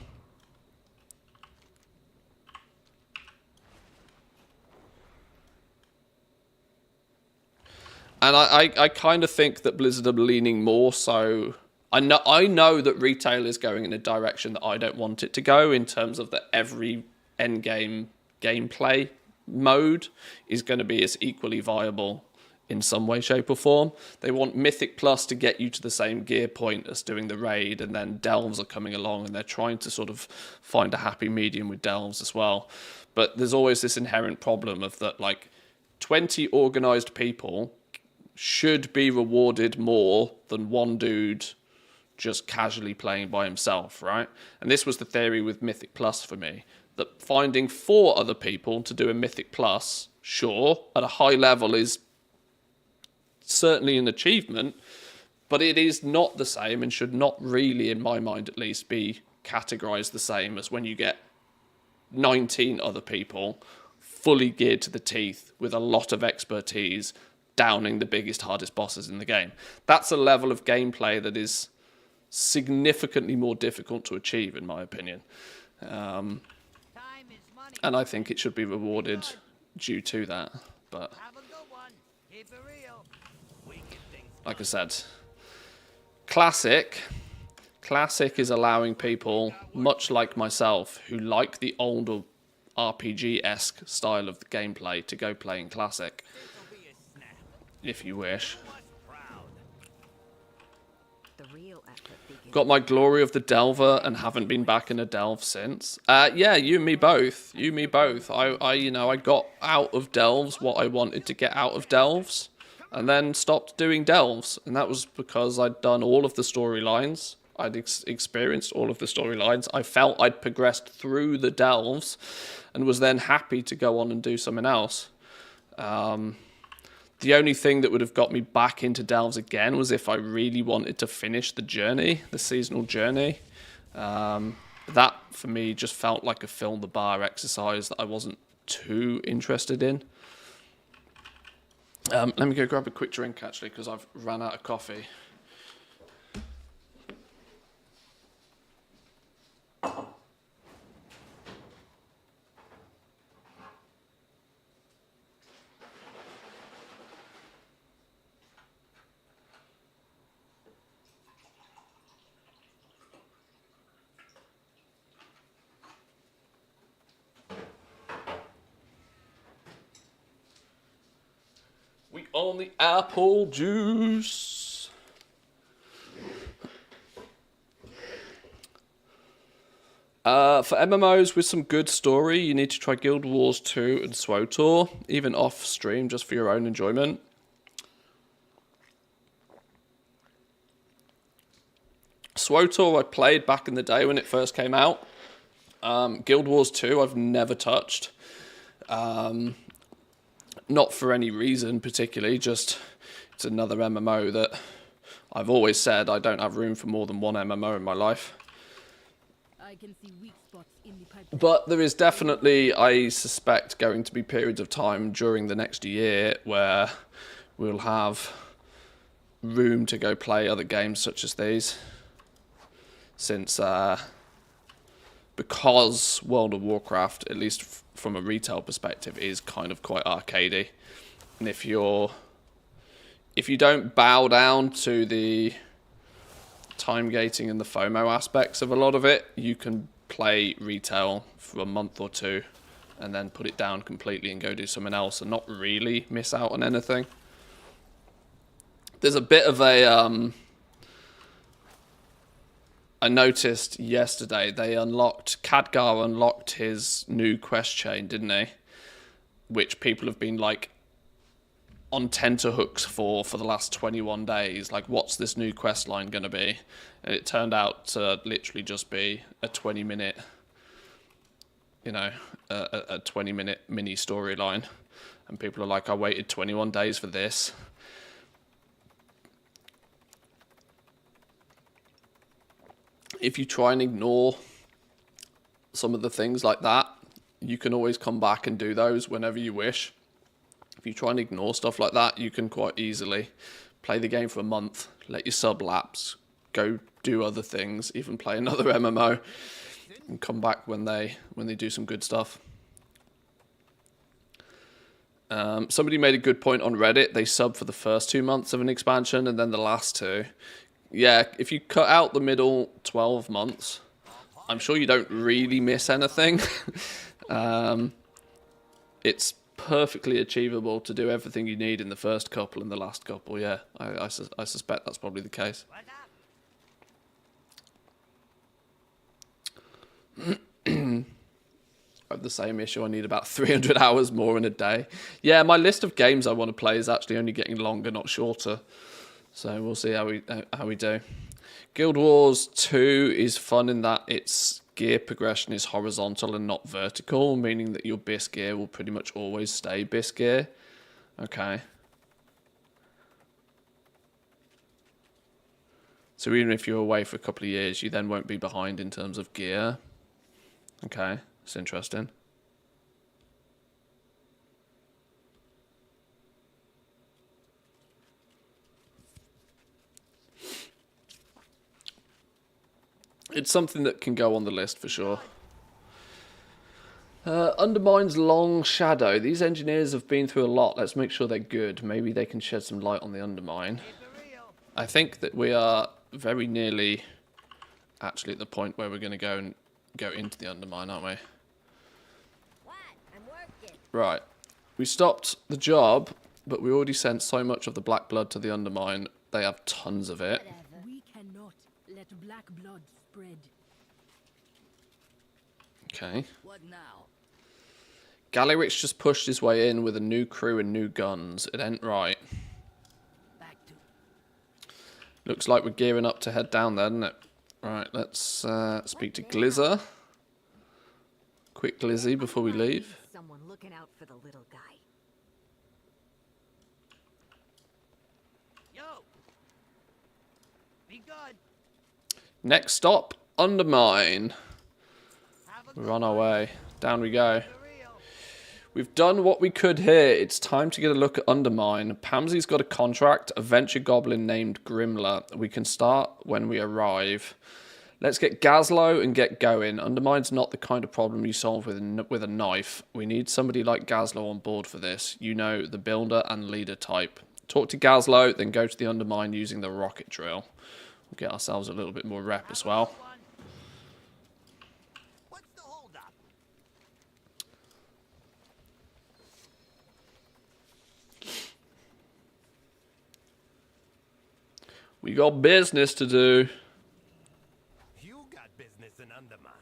B: And I kind of think that Blizzard are leaning more so. I know that retail is going in a direction that I don't want it to go, in terms of that every endgame gameplay mode is going to be as equally viable in some way, shape or form. They want Mythic Plus to get you to the same gear point as doing the raid, and then Delves are coming along and they're trying to sort of find a happy medium with Delves as well. But there's always this inherent problem of that, like, 20 organized people should be rewarded more than one dude just casually playing by himself, right? And this was the theory with Mythic Plus for me, that finding 4 other people to do a Mythic Plus, sure, at a high level is certainly an achievement, but it is not the same and should not really, in my mind at least, be categorized the same as when you get 19 other people fully geared to the teeth with a lot of expertise downing the biggest, hardest bosses in the game. That's a level of gameplay that is significantly more difficult to achieve, in my opinion. And I think it should be rewarded due to that. But like I said, Classic is allowing people, much like myself, who like the older RPG-esque style of the gameplay, to go playing Classic, if you wish. Got my glory of the Delver and haven't been back in a Delve since. Yeah, you and me both. I got out of Delves what I wanted to get out of Delves, and then stopped doing Delves. And that was because I'd done all of the storylines. I'd experienced all of the storylines. I felt I'd progressed through the Delves and was then happy to go on and do something else. The only thing that would have got me back into Delves again was if I really wanted to finish the journey, the seasonal journey. That, for me, just felt like a fill the bar exercise that I wasn't too interested in. Let me go grab a quick drink, actually, because I've run out of coffee. We own the apple juice. For MMOs with some good story, you need to try Guild Wars 2 and SWTOR, even off stream, just for your own enjoyment. SWTOR I played back in the day when it first came out. Guild Wars 2 I've never touched. Not for any reason particularly, just it's another MMO that I've always said I don't have room for more than one MMO in my life.
G: I can see weak spots in the pipe.
B: But there is definitely, I suspect, going to be periods of time during the next year where we'll have room to go play other games such as these. Since, because World of Warcraft, at least from a retail perspective, is kind of quite arcadey. And if you don't bow down to the time gating and the FOMO aspects of a lot of it, you can play retail for a month or two and then put it down completely and go do something else and not really miss out on anything. There's a bit of a I noticed yesterday Khadgar unlocked his new quest chain, didn't he? Which people have been like on tenterhooks for the last 21 days. Like, what's this new quest line going to be? And it turned out to literally just be a 20-minute, you know, a 20-minute mini storyline. And people are like, I waited 21 days for this. If you try and ignore some of the things like that, you can always come back and do those whenever you wish. If you try and ignore stuff like that, you can quite easily play the game for a month, let your sub lapse, go do other things, even play another MMO, and come back when they do some good stuff. Somebody made a good point on Reddit. They sub for the first 2 months of an expansion and then the last 2. Yeah, if you cut out the middle 12 months, I'm sure you don't really miss anything. It's perfectly achievable to do everything you need in the first couple and the last couple. Yeah, I suspect that's probably the case. I have the same issue. I need about 300 hours more in a day. Yeah, my list of games I want to play is actually only getting longer, not shorter. So we'll see how we do. Guild Wars 2 is fun in that its gear progression is horizontal and not vertical, meaning that your BIS gear will pretty much always stay BIS gear. Okay. So even if you're away for a couple of years, you then won't be behind in terms of gear. Okay, that's interesting. It's something that can go on the list for sure. Undermine's Long Shadow. These engineers have been through a lot. Let's make sure they're good. Maybe they can shed some light on the Undermine. I think that we are very nearly actually at the point where we're going to go into the Undermine, aren't we?
F: What? I'm working.
B: Right. We stopped the job, but we already sent so much of the black blood to the Undermine. They have tons of it.
G: We cannot let black blood spread.
B: Okay.
H: What now?
B: Galliwich just pushed his way in with a new crew and new guns. It ain't right.
H: Back to
B: Looks like we're gearing up to head down there, doesn't it? Right, let's speak to Glizzer. Quick Glizzy before we leave.
C: Someone looking out for the little guy.
E: Yo! Be good!
B: Next stop, Undermine. We're on our way. Down we go. We've done what we could here. It's time to get a look at Undermine. Pamsy's got a contract, a venture goblin named Grimler. We can start when we arrive. Let's get Gazlow and get going. Undermine's not the kind of problem you solve with a knife. We need somebody like Gazlow on board for this. You know, the builder and leader type. Talk to Gazlow, then go to the Undermine using the rocket drill. We'll get ourselves a little bit more rep as well.
E: What's the holdup?
B: We got business to do.
E: You got business in Undermine.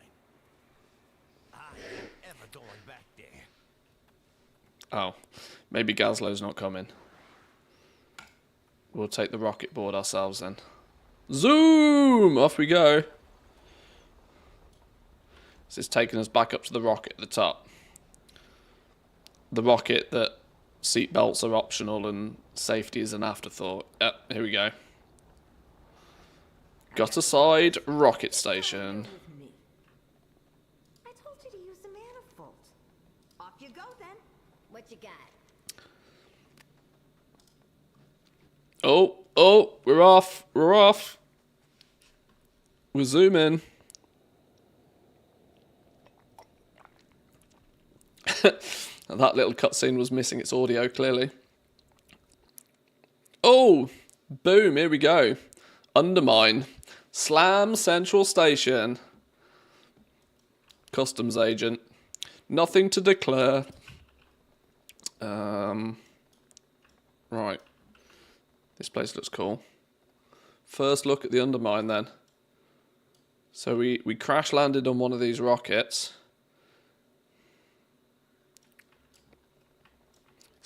E: I ain't ever going back there.
B: Oh, maybe Gazlow's not coming. We'll take the rocket board ourselves then. Zoom! Off we go. This is taking us back up to the rocket at the top. The rocket that seatbelts are optional and safety is an afterthought. Yep, here we go. Gutter side rocket station.
C: I told you to use the manifold. Off you go then.
F: What you got?
B: Oh, we're off. We're off. We're zooming. That little cutscene was missing its audio, clearly. Oh, boom, here we go. Undermine. Slam Central Station. Customs agent. Nothing to declare. Right. This place looks cool. First look at the Undermine then. So we crash landed on one of these rockets.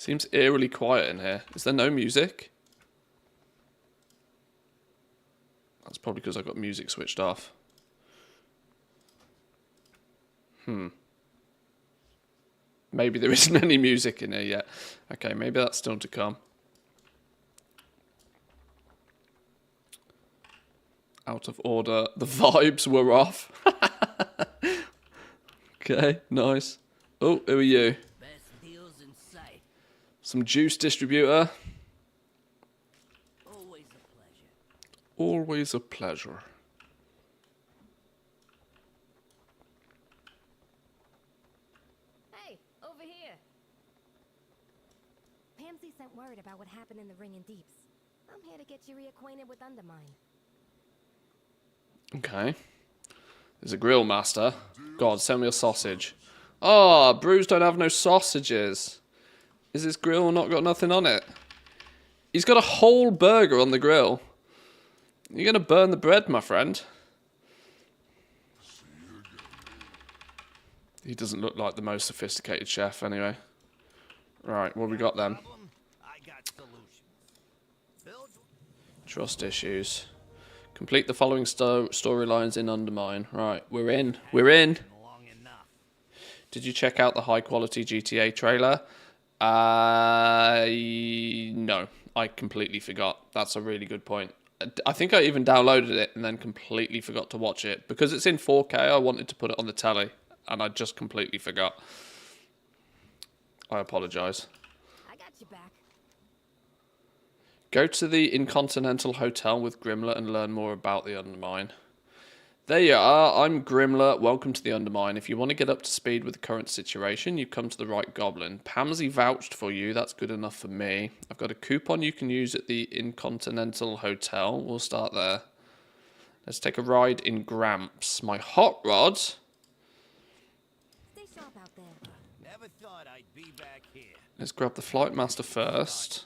B: Seems eerily quiet in here. Is there no music? That's probably because I've got music switched off. Maybe there isn't any music in here yet. Okay, maybe that's still to come. Out of order. The vibes were off. Okay, nice. Oh, who are you?
H: Best deals in sight.
B: Some juice distributor.
H: Always a pleasure.
B: Always a pleasure.
F: Hey, over here. Pansy sent word about what happened in the Ring and Deeps. I'm here to get you reacquainted with Undermine.
B: Okay. There's a grill master. God, send me a sausage. Oh, brews don't have no sausages. Is this grill not got nothing on it? He's got a whole burger on the grill. You're going to burn the bread, my friend. He doesn't look like the most sophisticated chef, anyway. Right, what we got then?
E: I got solutions. Build
B: Trust issues. Complete the following storylines in Undermine. Right, we're in. We're in.
E: long enough.
B: Did you check out the high quality GTA trailer? No, I completely forgot. That's a really good point. I think I even downloaded it and then completely forgot to watch it. Because it's in 4K, I wanted to put it on the telly. And I just completely forgot. I apologise.
F: I got you back.
B: Go to the Intercontinental Hotel with Grimler and learn more about the Undermine. There you are. I'm Grimler. Welcome to the Undermine. If you want to get up to speed with the current situation, you've come to the right goblin. Pamsy vouched for you. That's good enough for me. I've got a coupon you can use at the Intercontinental Hotel. We'll start there. Let's take a ride in Gramps. My hot rod.
F: Stay sharp out there.
E: Never thought I'd be back here.
B: Let's grab the Flight Master first.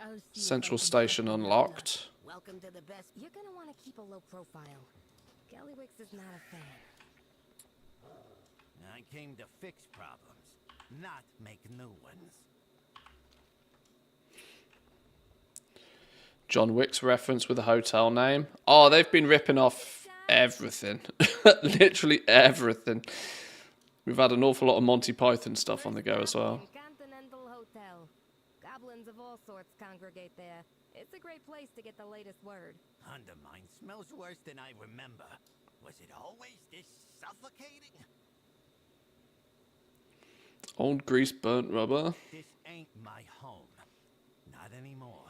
G: I'll see if I
B: Central
G: can
B: Station
G: help you out.
B: unlocked.
F: Welcome to the best. You're gonna want to keep a low profile. Gallywix is not a fan.
E: I came to fix problems, not make new ones.
B: John Wick's reference with a hotel name. Oh, they've been ripping off everything. Literally everything. We've had an awful lot of Monty Python stuff on the go as well.
F: Continental Hotel. Goblins of all sorts congregate there. It's a great place to get the latest word.
E: Undermine smells worse than I remember. Was it always this suffocating?
B: Old grease burnt rubber.
E: This ain't my home. Not anymore.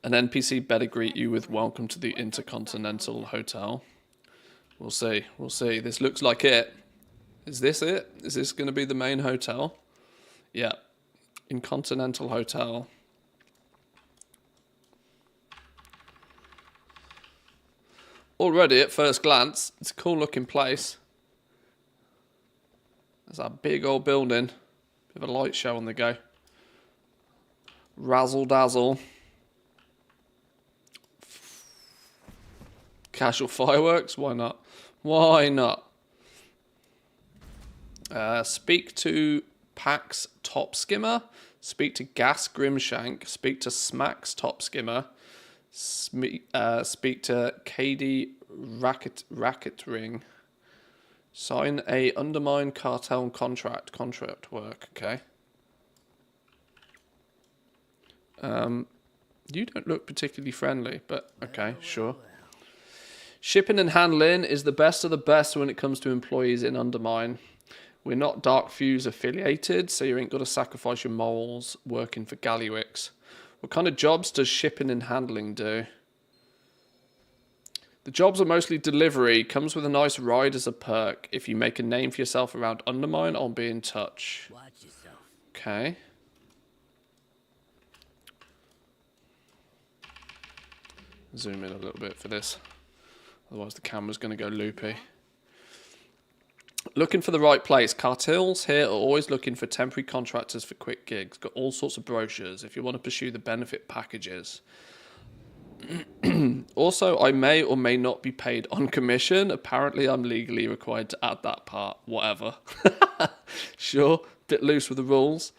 B: An NPC better greet you with welcome to the Intercontinental Hotel. We'll see. We'll see. This looks like it. Is this it? Is this going to be the main hotel? Yeah. Intercontinental Hotel. Already, at first glance, it's a cool looking place. There's that big old building. Bit of a light show on the go. Razzle dazzle. Casual fireworks? Why not? Why not? Speak to Pax Top Skimmer. Speak to Gas Grimshank. Speak to Smacks Top Skimmer. Speak to KD Racket Ring. Sign a Undermine cartel contract. Contract work. Okay. You don't look particularly friendly, but okay, sure. Shipping and handling is the best of the best when it comes to employees in Undermine. We're not Dark Fuse affiliated, so you ain't got to sacrifice your morals working for Gallywix. What kind of jobs does shipping and handling do? The jobs are mostly delivery. Comes with a nice ride as a perk. If you make a name for yourself around Undermine, I'll be in touch.
H: Watch yourself.
B: Okay. Zoom in a little bit for this. Otherwise the camera's going to go loopy. Looking for the right place. Cartels here are always looking for temporary contractors for quick gigs. Got all sorts of brochures if you want to pursue the benefit packages. Also, I may or may not be paid on commission. Apparently, I'm legally required to add that part. Whatever. Sure, bit loose with the rules.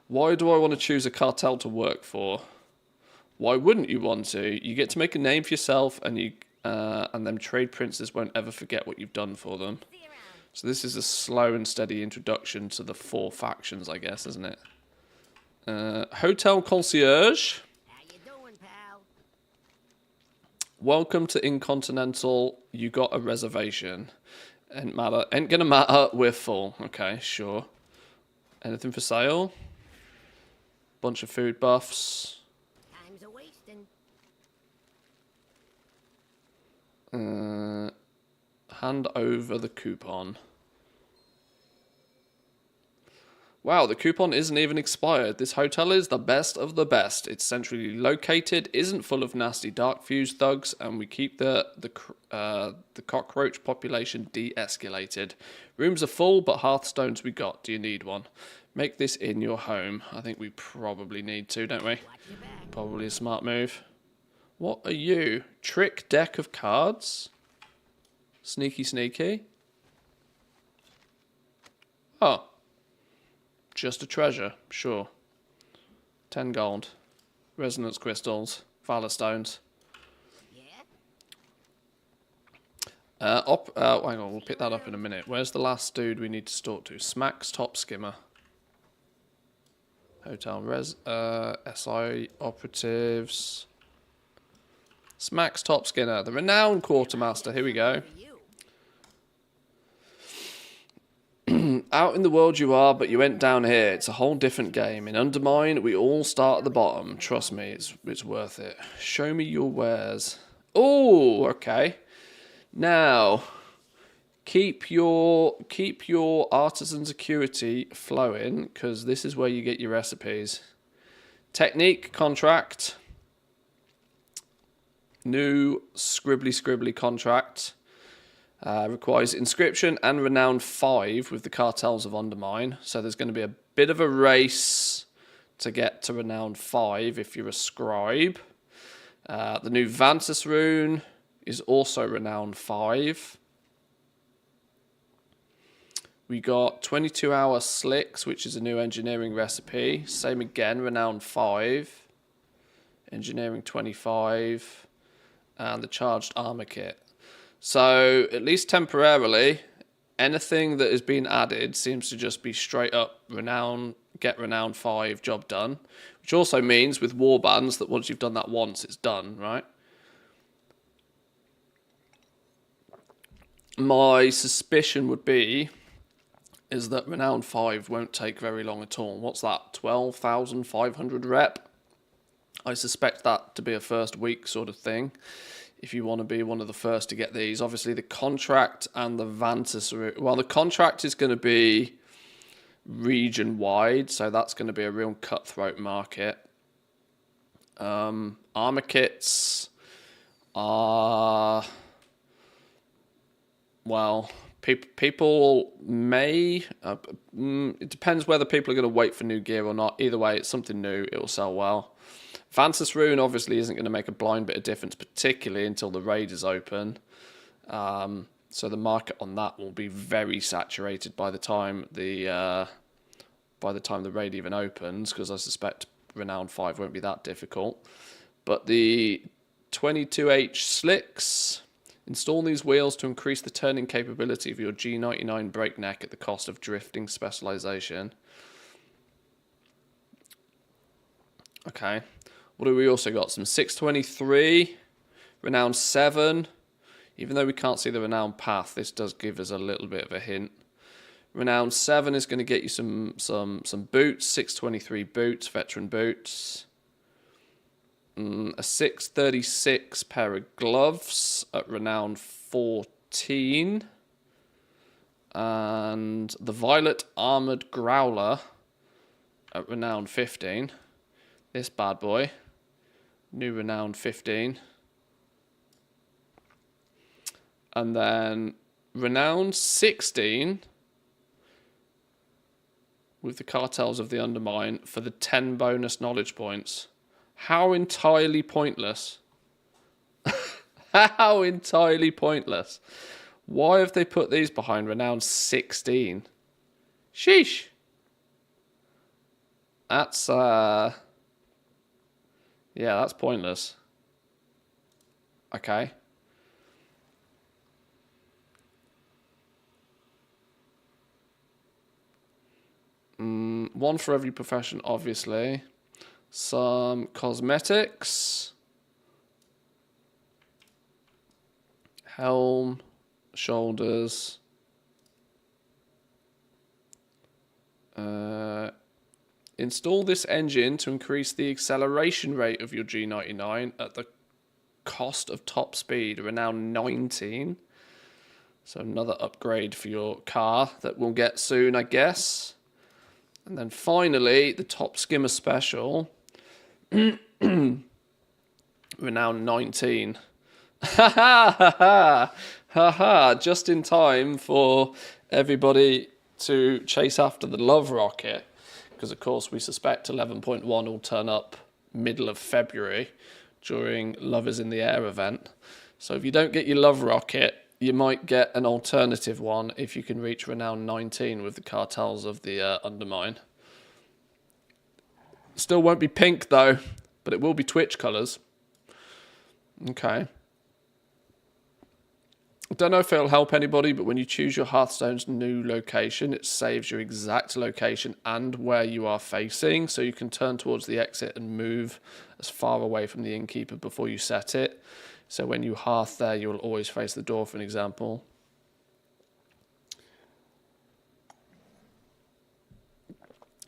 B: Why do I want to choose a cartel to work for? Why wouldn't you want to? You get to make a name for yourself, and them trade princes won't ever forget what you've done for them. So this is a slow and steady introduction to the 4 factions, I guess, isn't it? Hotel concierge.
E: How you doing, pal?
B: Welcome to Incontinental. You got a reservation. Ain't gonna matter. We're full. Okay, sure. Anything for sale? Bunch of food buffs.
E: Time's a wasting.
B: Hand over the coupon. Wow, the coupon isn't even expired. This hotel is the best of the best. It's centrally located, isn't full of nasty dark fuse thugs, and we keep the cockroach population de-escalated. Rooms are full, but hearthstones we got. Do you need one? Make this in your home. I think we probably need to, don't we? Probably a smart move. What are you? Trick deck of cards? Sneaky, sneaky. Oh. Just a treasure, sure. 10 gold. Resonance crystals. Valor stones.
E: Yeah?
B: Hang on, we'll pick that up in a minute. Where's the last dude we need to talk to? Smack's top skimmer. Hotel SI operatives. Smack's top skinner. The renowned quartermaster. Here we go. Out in the world you are, but you went down here. It's a whole different game. In Undermine, we all start at the bottom. Trust me, it's worth it. Show me your wares. Oh, okay. Now, keep your artisan security flowing, because this is where you get your recipes. Technique contract. New scribbly contract. Requires inscription and renown 5 with the cartels of Undermine. So there's going to be a bit of a race to get to renown 5 if you're a scribe. The new Vantus rune is also renown 5. We got 22-hour slicks, which is a new engineering recipe. Same again, renown 5. Engineering 25. And the charged armor kit. So, at least temporarily, anything that has been added seems to just be straight up get renown 5, job done. Which also means with warbands that once you've done that once, it's done, right? My suspicion would be is that renown 5 won't take very long at all. What's that? 12,500 rep? I suspect that to be a first week sort of thing. If you want to be one of the first to get these. Obviously, the contract and the Vantus route. Well, the contract is going to be region-wide, so that's going to be a real cutthroat market. Armor kits are... Well, people may... it depends whether people are going to wait for new gear or not. Either way, it's something new. It will sell well. Vantus Rune obviously isn't going to make a blind bit of difference, particularly until the raid is open. So the market on that will be very saturated by the time the raid even opens, because I suspect Renown 5 won't be that difficult. But the 22H slicks, install these wheels to increase the turning capability of your G99 breakneck at the cost of drifting specialization. Okay. What have we also got? Some 623, Renown 7. Even though we can't see the Renown path, this does give us a little bit of a hint. Renown 7 is going to get you some boots, 623 boots, veteran boots. A 636 pair of gloves at Renown 14. And the Violet Armoured Growler at Renown 15. This bad boy. New Renown 15. And then Renown 16 with the Cartels of the Undermine for the 10 bonus knowledge points. How entirely pointless. How entirely pointless. Why have they put these behind renown 16? Sheesh. That's, yeah, that's pointless. Okay. One for every profession, obviously. Some cosmetics. Helm. Shoulders. Install this engine to increase the acceleration rate of your G99 at the cost of top speed. We're now 19. So another upgrade for your car that we'll get soon, I guess. And then finally, the top skimmer special. We're now 19. Ha ha ha ha ha ha! Just in time for everybody to chase after the love rocket. Because, of course, we suspect 11.1 will turn up middle of February during Love is in the Air event. So if you don't get your love rocket, you might get an alternative one if you can reach renown 19 with the cartels of the Undermine. Still won't be pink, though, but it will be Twitch colours. Okay. I don't know if it'll help anybody, but when you choose your Hearthstone's new location, it saves your exact location and where you are facing, so you can turn towards the exit and move as far away from the innkeeper before you set it. So when you hearth there, you'll always face the door, for an example.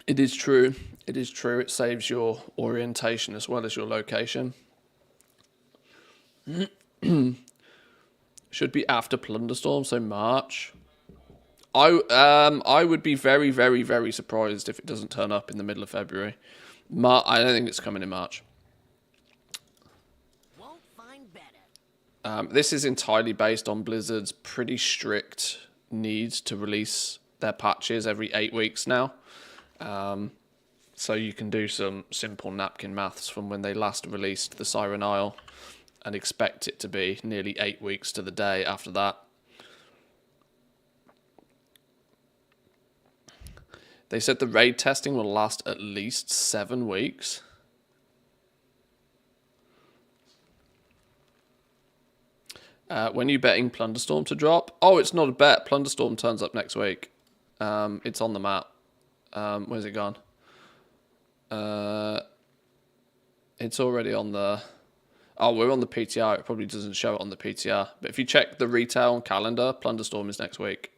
B: It is true. It is true. It saves your orientation as well as your location. Should be after Plunderstorm, so March. I would be very, very, very surprised if it doesn't turn up in the middle of February. I don't think it's coming in March.
H: Won't find better.
B: This is entirely based on Blizzard's pretty strict needs to release their patches every 8 weeks now. So you can do some simple napkin maths from when they last released the Siren Isle and expect it to be nearly 8 weeks to the day after that. They said the raid testing will last at least 7 weeks. When are you betting Plunderstorm to drop? Oh, it's not a bet. Plunderstorm turns up next week. It's on the map. Where's it gone? It's already on the... Oh, we're on the PTR. It probably doesn't show it on the PTR. But if you check the retail calendar, Plunderstorm is next week.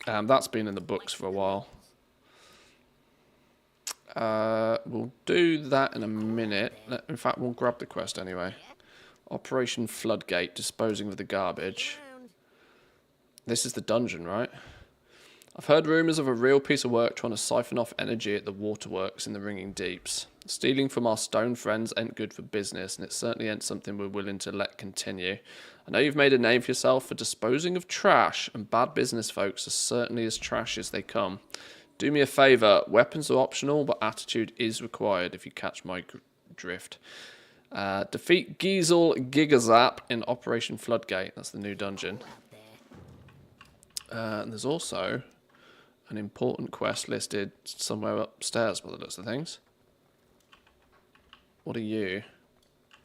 B: That's been in the books for a while. We'll do that in a minute. In fact, we'll grab the quest anyway. Operation Floodgate, disposing of the garbage. This is the dungeon, right? I've heard rumours of a real piece of work trying to siphon off energy at the waterworks in the Ringing Deeps. Stealing from our stone friends ain't good for business, and it certainly ain't something we're willing to let continue. I know you've made a name for yourself for disposing of trash, and bad business folks are certainly as trash as they come. Do me a favour, weapons are optional, but attitude is required if you catch my drift. Defeat Giesel Gigazap in Operation Floodgate. That's the new dungeon. And there's also an important quest listed somewhere upstairs by the looks of things. What are you?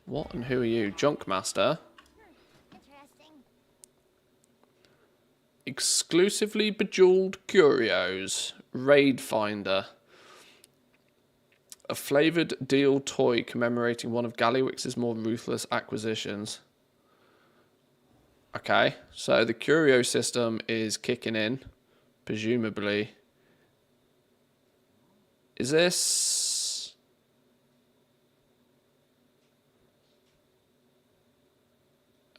B: What and who are you? Junkmaster.
F: Interesting.
B: Exclusively Bejeweled Curios. Raid Finder. A flavoured deal toy commemorating one of Gallywix's more ruthless acquisitions. Okay, so the curio system is kicking in, presumably. Is this...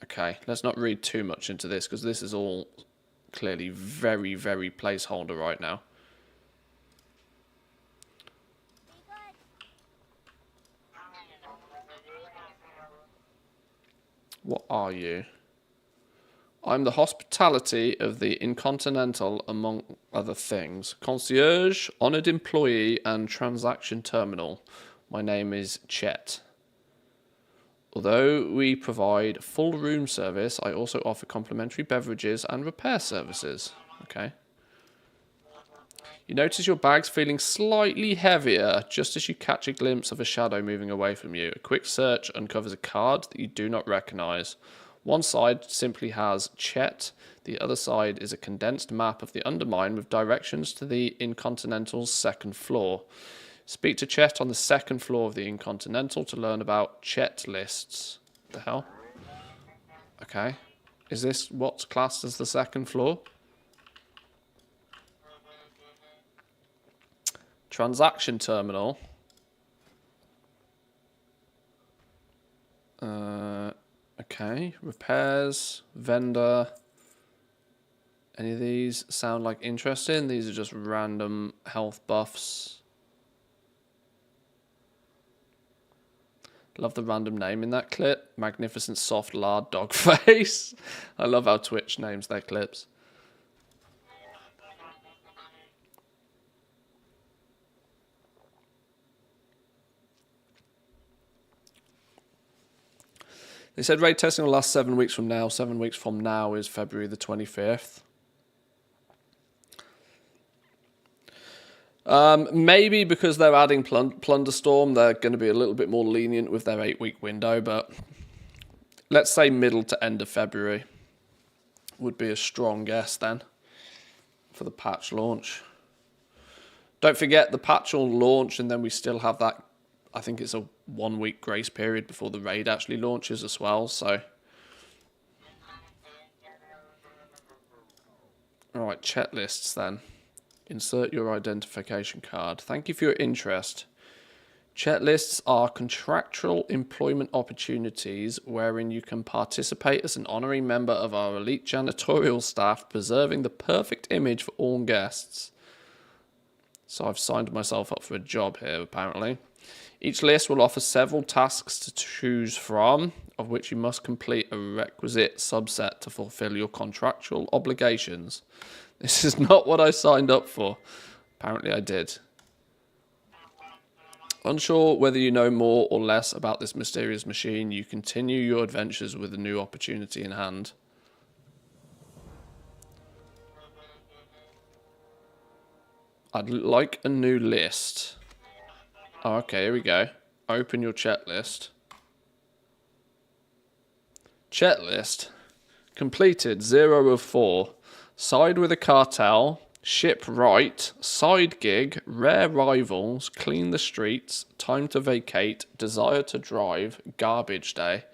B: Okay, let's not read too much into this, because this is all clearly very, very placeholder right now. What are you? I'm the hospitality of the Incontinental, among other things. Concierge, honoured employee, and transaction terminal. My name is Chet. Although we provide full room service, I also offer complimentary beverages and repair services. Okay. You notice your bag's feeling slightly heavier just as you catch a glimpse of a shadow moving away from you. A quick search uncovers a card that you do not recognize. One side simply has Chet. The other side is a condensed map of the Undermine with directions to the Incontinental's second floor. Speak to Chet on the second floor of the Incontinental to learn about Chet lists. The hell? Okay. Is this what's classed as the second floor? Transaction terminal. Okay. Repairs. Vendor. Any of these sound like interesting? These are just random health buffs. Love the random name in that clip. Magnificent soft lard dog face. I love how Twitch names their clips. They said raid testing will last 7 weeks from now. 7 weeks from now is February the 25th. Maybe because they're adding Plunderstorm, they're going to be a little bit more lenient with their 8-week window, but let's say middle to end of February would be a strong guess then for the patch launch. Don't forget the patch will launch and then we still have that, I think it's a 1-week grace period before the raid actually launches as well, so. Alright, chat lists then. Insert your identification card. Thank you for your interest. Chat lists are contractual employment opportunities wherein you can participate as an honorary member of our elite janitorial staff, preserving the perfect image for all guests. So I've signed myself up for a job here, apparently. Each list will offer several tasks to choose from, of which you must complete a requisite subset to fulfill your contractual obligations. This is not what I signed up for. Apparently I did. Unsure whether you know more or less about this mysterious machine, you continue your adventures with a new opportunity in hand. I'd like a new list. Oh, okay, here we go. Open your chat list. Chat list. Completed 0 of 4. Side with a cartel. Ship right. Side gig. Rare rivals. Clean the streets. Time to vacate. Desire to drive. Garbage day.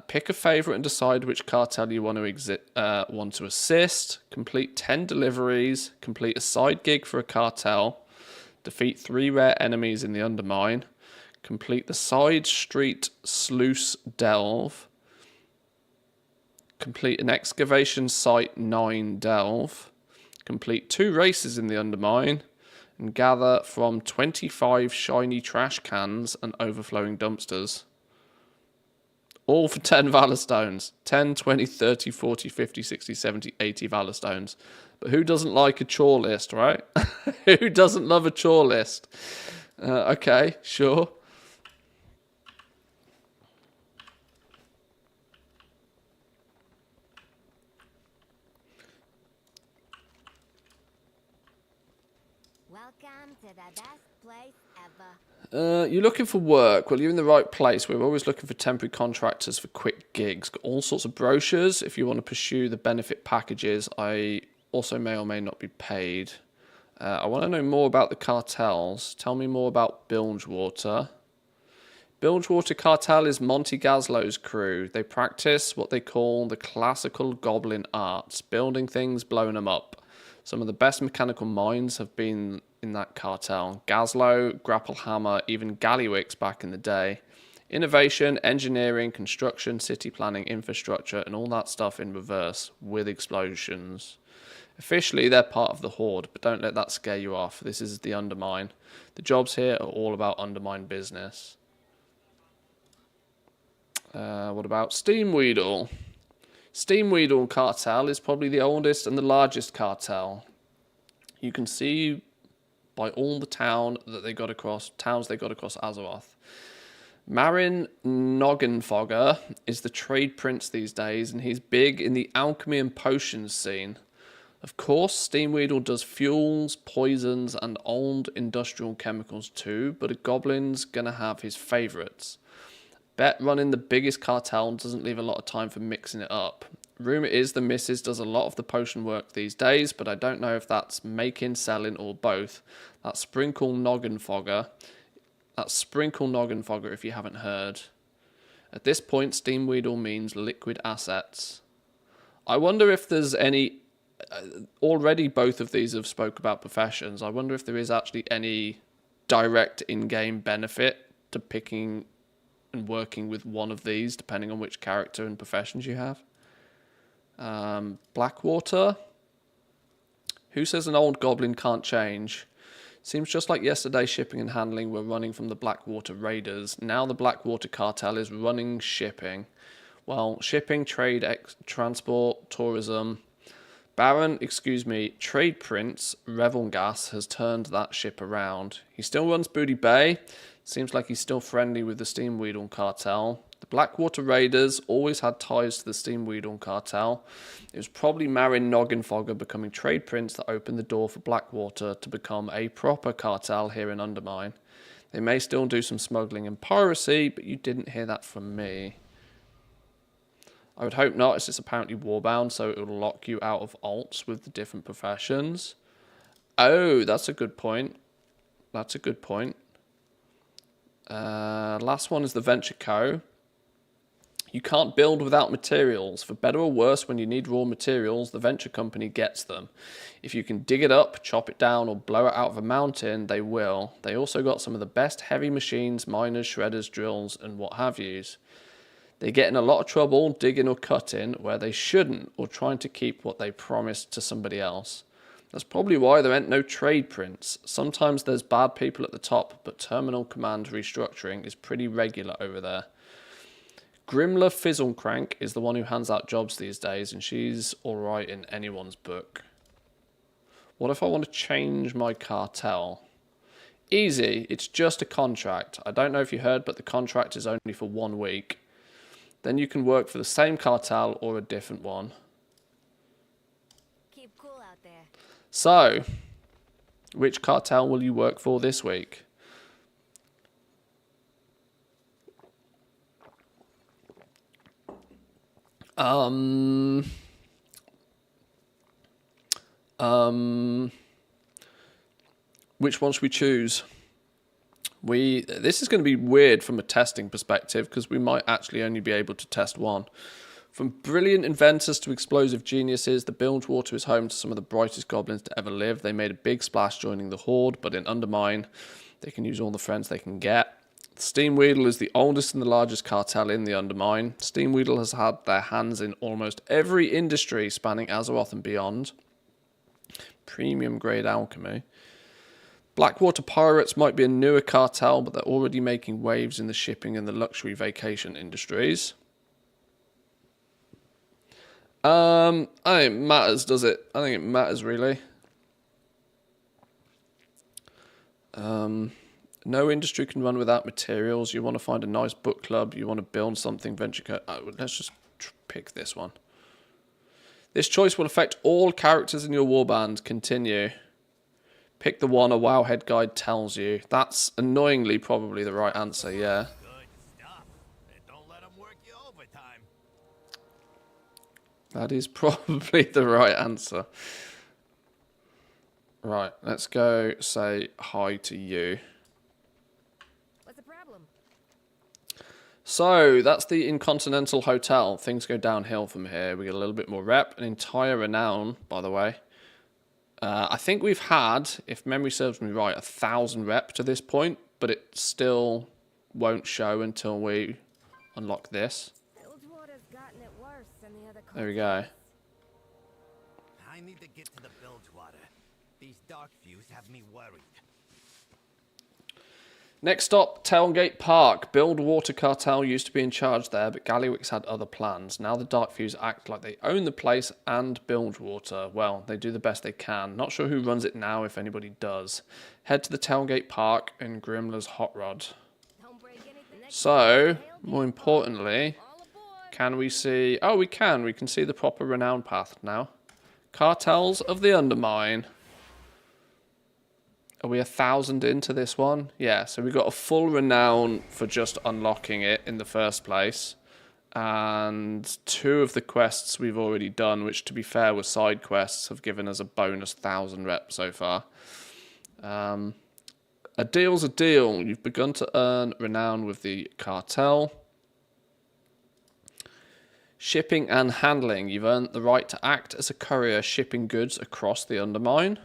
B: Pick a favourite and decide which cartel you want to assist. Complete 10 deliveries. Complete a side gig for a cartel. Defeat 3 rare enemies in the Undermine. Complete the side street sluice delve. Complete an excavation site 9 delve. Complete 2 races in the Undermine. And gather from 25 shiny trash cans and overflowing dumpsters. All for 10 Valor Stones. 10, 20, 30, 40, 50, 60, 70, 80 Valor Stones. But who doesn't like a chore list, right? Who doesn't love a chore list? Okay, sure.
F: Welcome to the best place ever.
B: You're looking for work. Well, you're in the right place. We're always looking for temporary contractors for quick gigs. Got all sorts of brochures if you want to pursue the benefit packages. I also may or may not be paid. I want to know more about the cartels. Tell me more about Bilgewater. Bilgewater Cartel is Monty Gaslow's crew. They practice what they call the classical goblin arts, building things, blowing them up. Some of the best mechanical minds have been in that cartel. Gaslow, Grapplehammer, even Gallywix back in the day. Innovation, engineering, construction, city planning, infrastructure, and all that stuff in reverse, with explosions. Officially, they're part of the Horde, but don't let that scare you off. This is the Undermine. The jobs here are all about Undermine business. What about Steamweedle? Steamweedle Cartel is probably the oldest and the largest cartel. You can see by all the towns they got across Azeroth. Marin Noggenfogger is the trade prince these days, and he's big in the alchemy and potions scene. Of course, Steamweedle does fuels, poisons, and old industrial chemicals too, but a goblin's gonna have his favourites. Bet running the biggest cartel doesn't leave a lot of time for mixing it up. Rumour is the missus does a lot of the potion work these days, but I don't know if that's making, selling, or both. That's Sprinkle Noggenfogger if you haven't heard. At this point, Steamweedle means liquid assets. I wonder if there's any... already both of these have spoke about professions. I wonder if there is actually any direct in-game benefit to picking and working with one of these, depending on which character and professions you have. Blackwater. Who says an old goblin can't change? Seems just like yesterday shipping and handling were running from the Blackwater Raiders. Now the Blackwater Cartel is running shipping. Well, shipping, trade, transport, tourism. Trade Prince Revelgas has turned that ship around. He still runs Booty Bay. Seems like he's still friendly with the Steamweedle Cartel. The Blackwater Raiders always had ties to the Steamweedle Cartel. It was probably Marin Noggenfogger becoming Trade Prince that opened the door for Blackwater to become a proper cartel here in Undermine. They may still do some smuggling and piracy, but you didn't hear that from me. I would hope not, as it's apparently warbound, so it will lock you out of alts with the different professions. Oh, that's a good point. That's a good point. Last one is the Venture Co. You can't build without materials. For better or worse, when you need raw materials, the Venture Company gets them. If you can dig it up, chop it down, or blow it out of a mountain, they will. They also got some of the best heavy machines, miners, shredders, drills, and what have yous. They get in a lot of trouble digging or cutting where they shouldn't, or trying to keep what they promised to somebody else. That's probably why there ain't no trade prints. Sometimes there's bad people at the top, but terminal command restructuring is pretty regular over there. Grimla Fizzlecrank is the one who hands out jobs these days, and she's alright in anyone's book. What if I want to change my cartel? Easy, it's just a contract. I don't know if you heard, but the contract is only for 1 week. Then you can work for the same cartel or a different one.
F: Keep cool out there.
B: So, which cartel will you work for this week? Which one should we choose? This is going to be weird from a testing perspective because we might actually only be able to test one. From brilliant inventors to explosive geniuses, the Bilgewater is home to some of the brightest goblins to ever live. They made a big splash joining the Horde, but in Undermine, they can use all the friends they can get. Steamweedle is the oldest and the largest cartel in the Undermine. Steamweedle has had their hands in almost every industry spanning Azeroth and beyond. Premium grade alchemy. Blackwater Pirates might be a newer cartel, but they're already making waves in the shipping and the luxury vacation industries. I think it matters, does it? I think it matters, really. No industry can run without materials. You want to find a nice book club. You want to build something. Let's just pick this one. This choice will affect all characters in your warband. Continue. Pick the one a Wowhead guide tells you. That's annoyingly probably the right answer, yeah.
E: Good stuff. And don't let them work you overtime.
B: That is probably the right answer. Right, let's go say hi to you.
F: What's the problem?
B: So, that's the Incontinental Hotel. Things go downhill from here. We get a little bit more rep. An entire renown, by the way. I think we've had, if memory serves me right, 1,000 rep to this point, but it still won't show until we unlock this.
F: Bilgewater's gotten it worse than the other
B: There we go.
E: I need to get to the Bilgewater. These dark views have me worried.
B: Next stop, Tailgate Park. Bilgewater Cartel used to be in charge there, but Gallywix had other plans. Now the Darkfuse act like they own the place and Bilgewater. Well, they do the best they can. Not sure who runs it now, if anybody does. Head to the Tailgate Park in Grimler's Hot Rod. So, more importantly, can we see... Oh, we can. We can see the proper renown path now. Cartels of the Undermine. Are we 1,000 into this one? Yeah, so we got a full renown for just unlocking it in the first place. And 2 of the quests we've already done, which to be fair were side quests, have given us a bonus 1,000 rep so far. A deal's a deal. You've begun to earn renown with the cartel. Shipping and handling. You've earned the right to act as a courier shipping goods across the Undermine.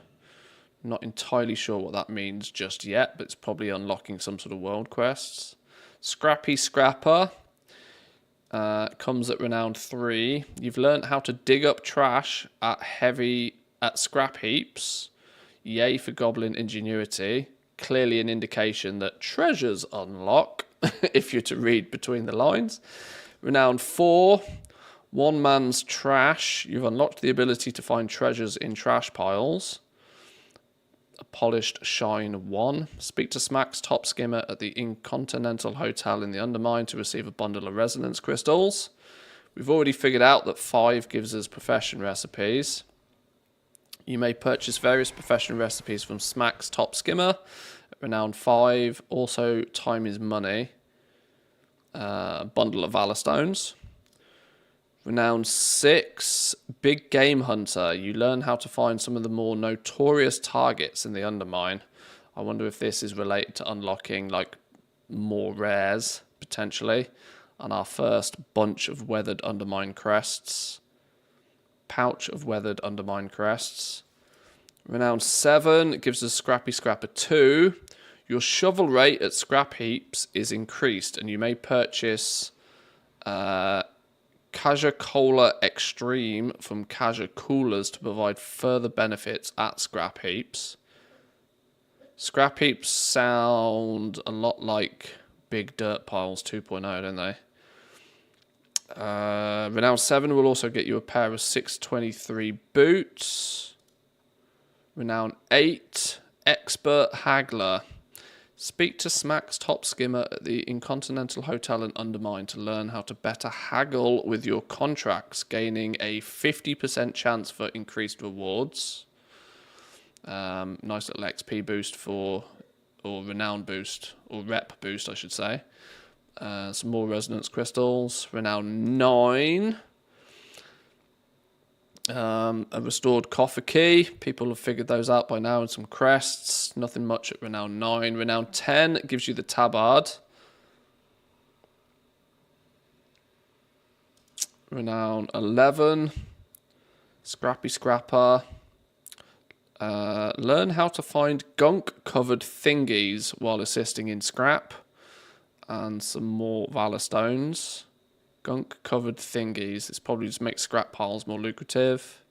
B: Not entirely sure what that means just yet, but it's probably unlocking some sort of world quests. Scrappy Scrapper comes at renown 3. You've learned how to dig up trash at scrap heaps. Yay for goblin ingenuity. Clearly an indication that treasures unlock, if you're to read between the lines. Renown 4. One man's trash. You've unlocked the ability to find treasures in trash piles. A polished shine 1. Speak to Smack's top skimmer at the Incontinental Hotel in the Undermine to receive a bundle of resonance crystals. We've already figured out that 5 gives us profession recipes. You may purchase various profession recipes from Smack's top skimmer at renown 5. Also, time is money. A bundle of Valor Stones. Renown 6, Big Game Hunter. You learn how to find some of the more notorious targets in the Undermine. I wonder if this is related to unlocking like more rares, potentially. And our first bunch of weathered Undermine crests. Pouch of weathered Undermine crests. Renown 7 gives us Scrappy Scrapper 2. Your shovel rate at scrap heaps is increased, and you may purchase... Kaja Cola Extreme from Kaja Coolers to provide further benefits at scrap heaps. Scrap heaps sound a lot like Big Dirt Piles 2.0, don't they? Renown 7 will also get you a pair of 623 boots. Renown 8, Expert Haggler. Speak to Smack's top skimmer at the Incontinental Hotel in Undermine to learn how to better haggle with your contracts, gaining a 50% chance for increased rewards. Nice little XP boost or renown boost, or rep boost, I should say. Some more resonance crystals. Renown 9. A restored coffer key. People have figured those out by now, and some crests. Nothing much at renown 9. Renown 10 gives you the tabard. Renown 11. Scrappy Scrapper. Learn how to find gunk-covered thingies while assisting in scrap. And some more Valor Stones. Gunk-covered thingies. This probably just makes scrap piles more lucrative.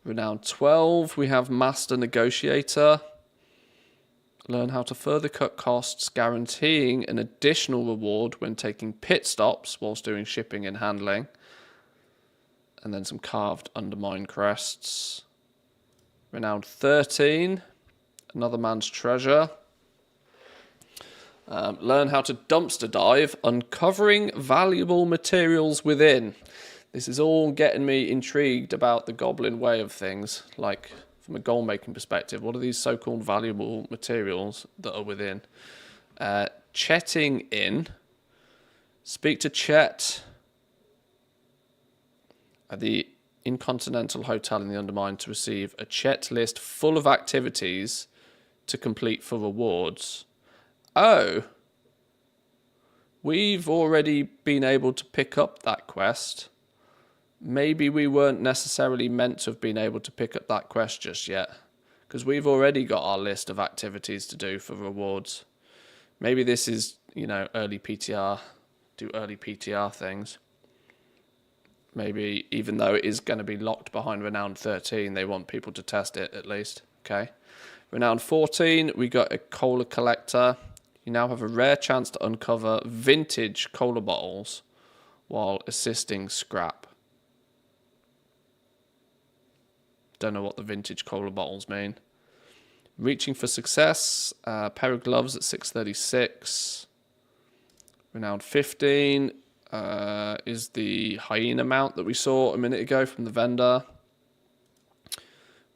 B: Renown 12, we have Master Negotiator. Learn how to further cut costs, guaranteeing an additional reward when taking pit stops whilst doing shipping and handling. And then some carved Undermine crests. Renown 13, another man's treasure. Learn how to dumpster dive, uncovering valuable materials within. This is all getting me intrigued about the goblin way of things. Like, from a goal-making perspective, what are these so-called valuable materials that are within? Chetting in. Speak to Chet at the Incontinental Hotel in the Undermine to receive a Chet list full of activities to complete for rewards. Oh, we've already been able to pick up that quest. Maybe we weren't necessarily meant to have been able to pick up that quest just yet, because we've already got our list of activities to do for rewards. Maybe this is, early PTR, do early PTR things. Maybe even though it is going to be locked behind Renown 13, they want people to test it at least. Okay. Renown 14, we got a cola collector. You now have a rare chance to uncover vintage cola bottles while assisting scrap. Don't know what the vintage cola bottles mean. Reaching for success, pair of gloves at 636. Renown 15 is the hyena mount that we saw a minute ago from the vendor.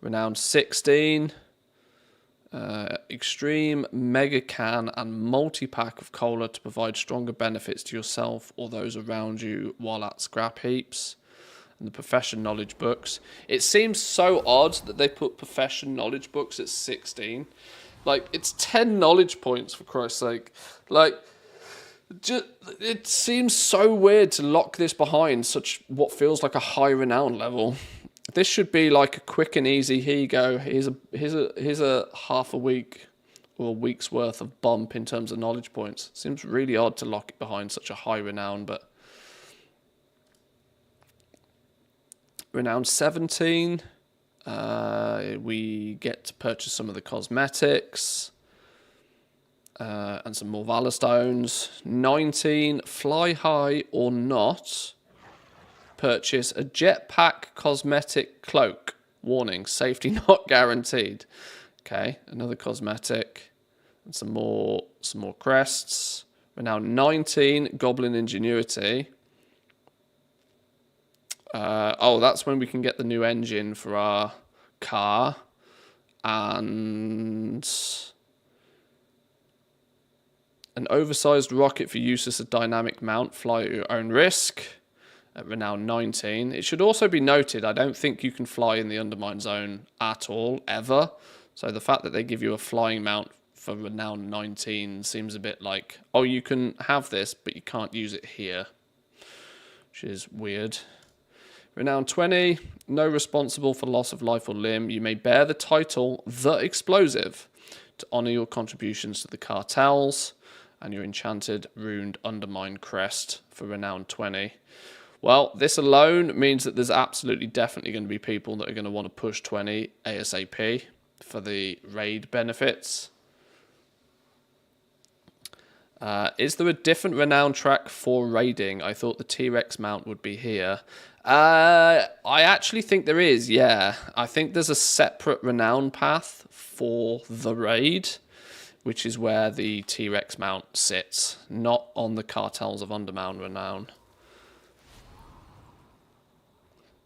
B: Renown 16, extreme mega can and multi-pack of cola to provide stronger benefits to yourself or those around you while at scrap heaps. And the profession knowledge books. It seems so odd that they put profession knowledge books at 16. Like, it's 10 knowledge points, for Christ's sake. Like, it seems so weird to lock this behind such what feels like a high renown level. This should be like a quick and easy, here you go, here's a half a week or a week's worth of bump in terms of knowledge points. Seems really odd to lock it behind such a high renown, but Renown 17, we get to purchase some of the cosmetics and some more Valor Stones. 19, fly high or not, purchase a jetpack cosmetic cloak. Warning, safety not guaranteed. Okay, another cosmetic and some more crests. Renown 19, Goblin Ingenuity. That's when we can get the new engine for our car. And an oversized rocket for use as a dynamic mount. Fly at your own risk. At Renown 19. It should also be noted, I don't think you can fly in the Undermine zone at all, ever. So the fact that they give you a flying mount for Renown 19 seems a bit like, oh, you can have this, but you can't use it here. Which is weird. Renown 20, no responsible for loss of life or limb. You may bear the title, The Explosive, to honour your contributions to the cartels and your enchanted, runed Undermine crest for Renown 20. Well, this alone means that there's absolutely definitely going to be people that are going to want to push 20 ASAP for the raid benefits. Is there a different Renown track for raiding? I thought the T-Rex mount would be here. I actually think there is, yeah. I think there's a separate Renown path for the raid, which is where the T-Rex mount sits, not on the Cartels of Undermine Renown.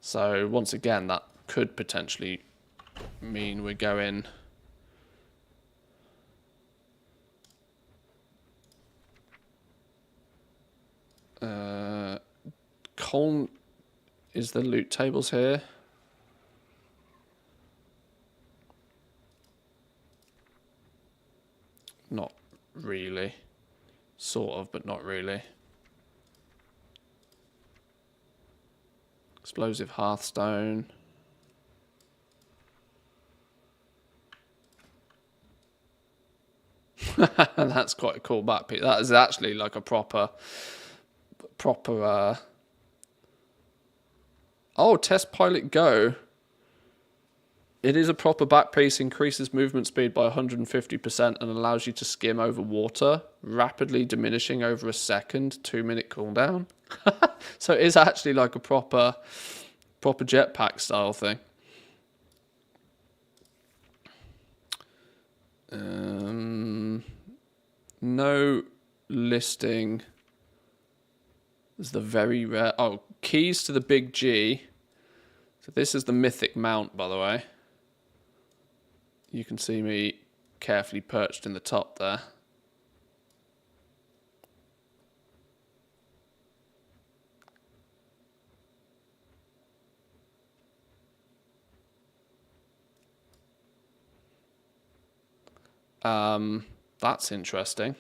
B: So, once again, that could potentially mean we're going... Colm, is the loot tables here? Not really. Sort of, but not really. Explosive Hearthstone. That's quite a cool backpiece. That is actually like a proper oh, Test Pilot Go. It is a proper back piece, increases movement speed by 150% and allows you to skim over water, rapidly diminishing over a second, 2-minute cooldown. So it is actually like a proper jetpack style thing. No listing. There's the very rare... Oh, keys to the Big G. So this is the mythic mount, by the way. You can see me carefully perched in the top there. That's interesting.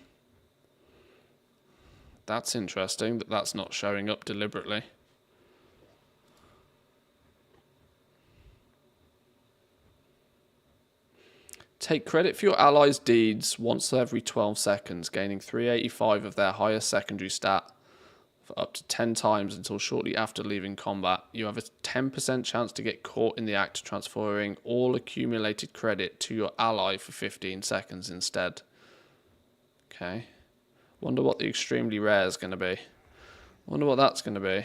B: That's interesting that that's not showing up deliberately. Take credit for your allies' deeds once every 12 seconds, gaining 385 of their highest secondary stat for up to 10 times until shortly after leaving combat. You have a 10% chance to get caught in the act of transferring all accumulated credit to your ally for 15 seconds instead. Okay. Wonder what the extremely rare is going to be. Wonder what that's going to be.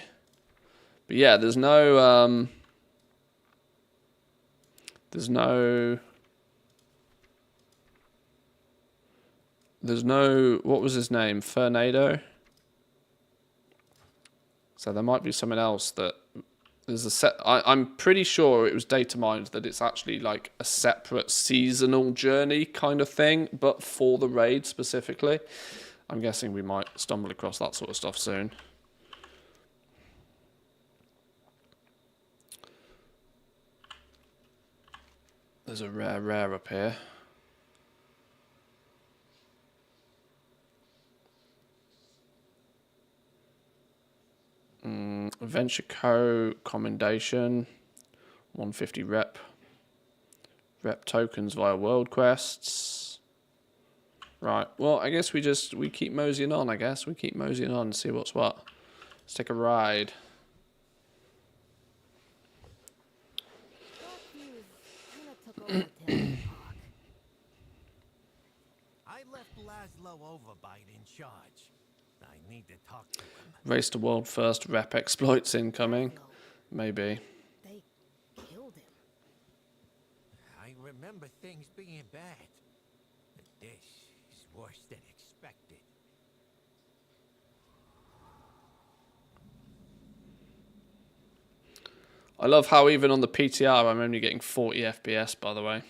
B: But yeah, there's no... There's no, what was his name? Fernado? So there might be something else that, there's a set, I'm pretty sure it was data mined that it's actually like a separate seasonal journey kind of thing, but for the raid specifically. I'm guessing we might stumble across that sort of stuff soon. There's a rare up here. Venture Co. Commendation. 150 rep. Rep tokens via world quests. Right, well, I guess we keep moseying on, I guess. We keep moseying on and see what's what. Let's take a ride.
E: I left Laszlo Overbite in charge. I need to talk to him.
B: Race to world first rep exploits incoming. Maybe.
F: They killed him.
E: I remember things being bad. But this is worse than expected.
B: I love how even on the PTR I'm only getting 40 FPS, by the way.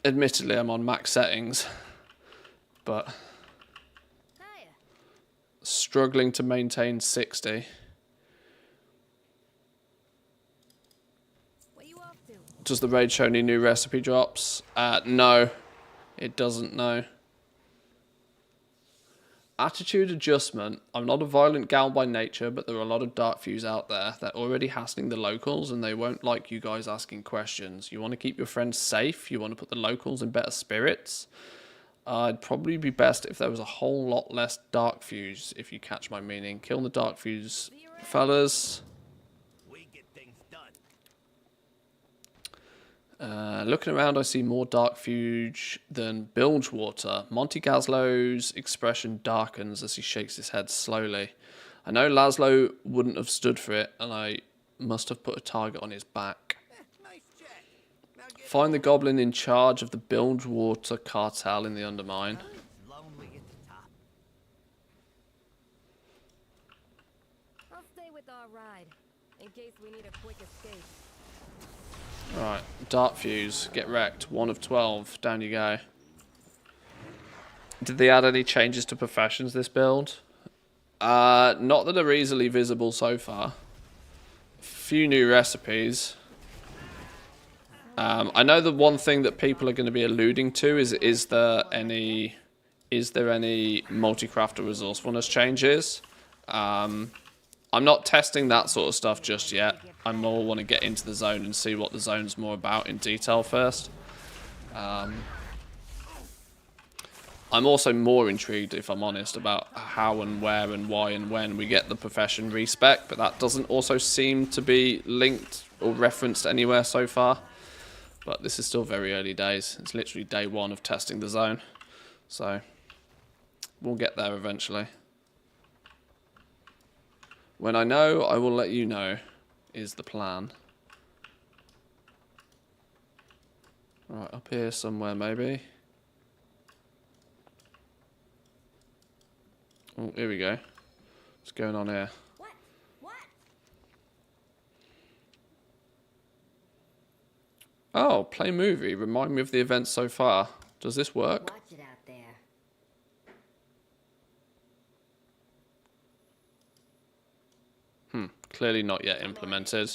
B: Admittedly, I'm on max settings, but struggling to maintain 60.
F: What you up to?
B: Does the raid show any new recipe drops? No, it doesn't, no. Attitude adjustment. I'm not a violent gal by nature, but there are a lot of dark views out there. They're already hassling the locals, and they won't like you guys asking questions. You want to keep your friends safe. You want to put the locals in better spirits. It'd probably be best if there was a whole lot less dark views, if you catch my meaning. Kill the dark views, fellas.
E: We get things done.
B: Looking around, I see more dark fuge than Bilgewater. Monty Gazlo's expression darkens as he shakes his head slowly. I know Laszlo wouldn't have stood for it, and I must have put a target on his back.
E: Nice check. Now get
B: Find the goblin in charge of the Bilgewater cartel in the Undermine.
E: lonely at the top.
F: I'll stay with our ride, in case we need a quick escape.
B: Right, dark fuse, get wrecked. 1 of 12, down you go. Did they add any changes to professions this build? Not that are easily visible so far. Few new recipes. I know the one thing that people are going to be alluding to is there any multi-craft or resourcefulness changes? I'm not testing that sort of stuff just yet. I more want to get into the zone and see what the zone's more about in detail first. I'm also more intrigued, if I'm honest, about how and where and why and when we get the profession respec, but that doesn't also seem to be linked or referenced anywhere so far. But this is still very early days. It's literally day 1 of testing the zone. So we'll get there eventually. When I know, I will let you know, is the plan. Right, up here somewhere maybe. Oh, here we go. What's going on here?
C: What? What?
B: Oh, play movie. Remind me of the events so far. Does this work?
C: Watch it out there.
B: Clearly not yet implemented.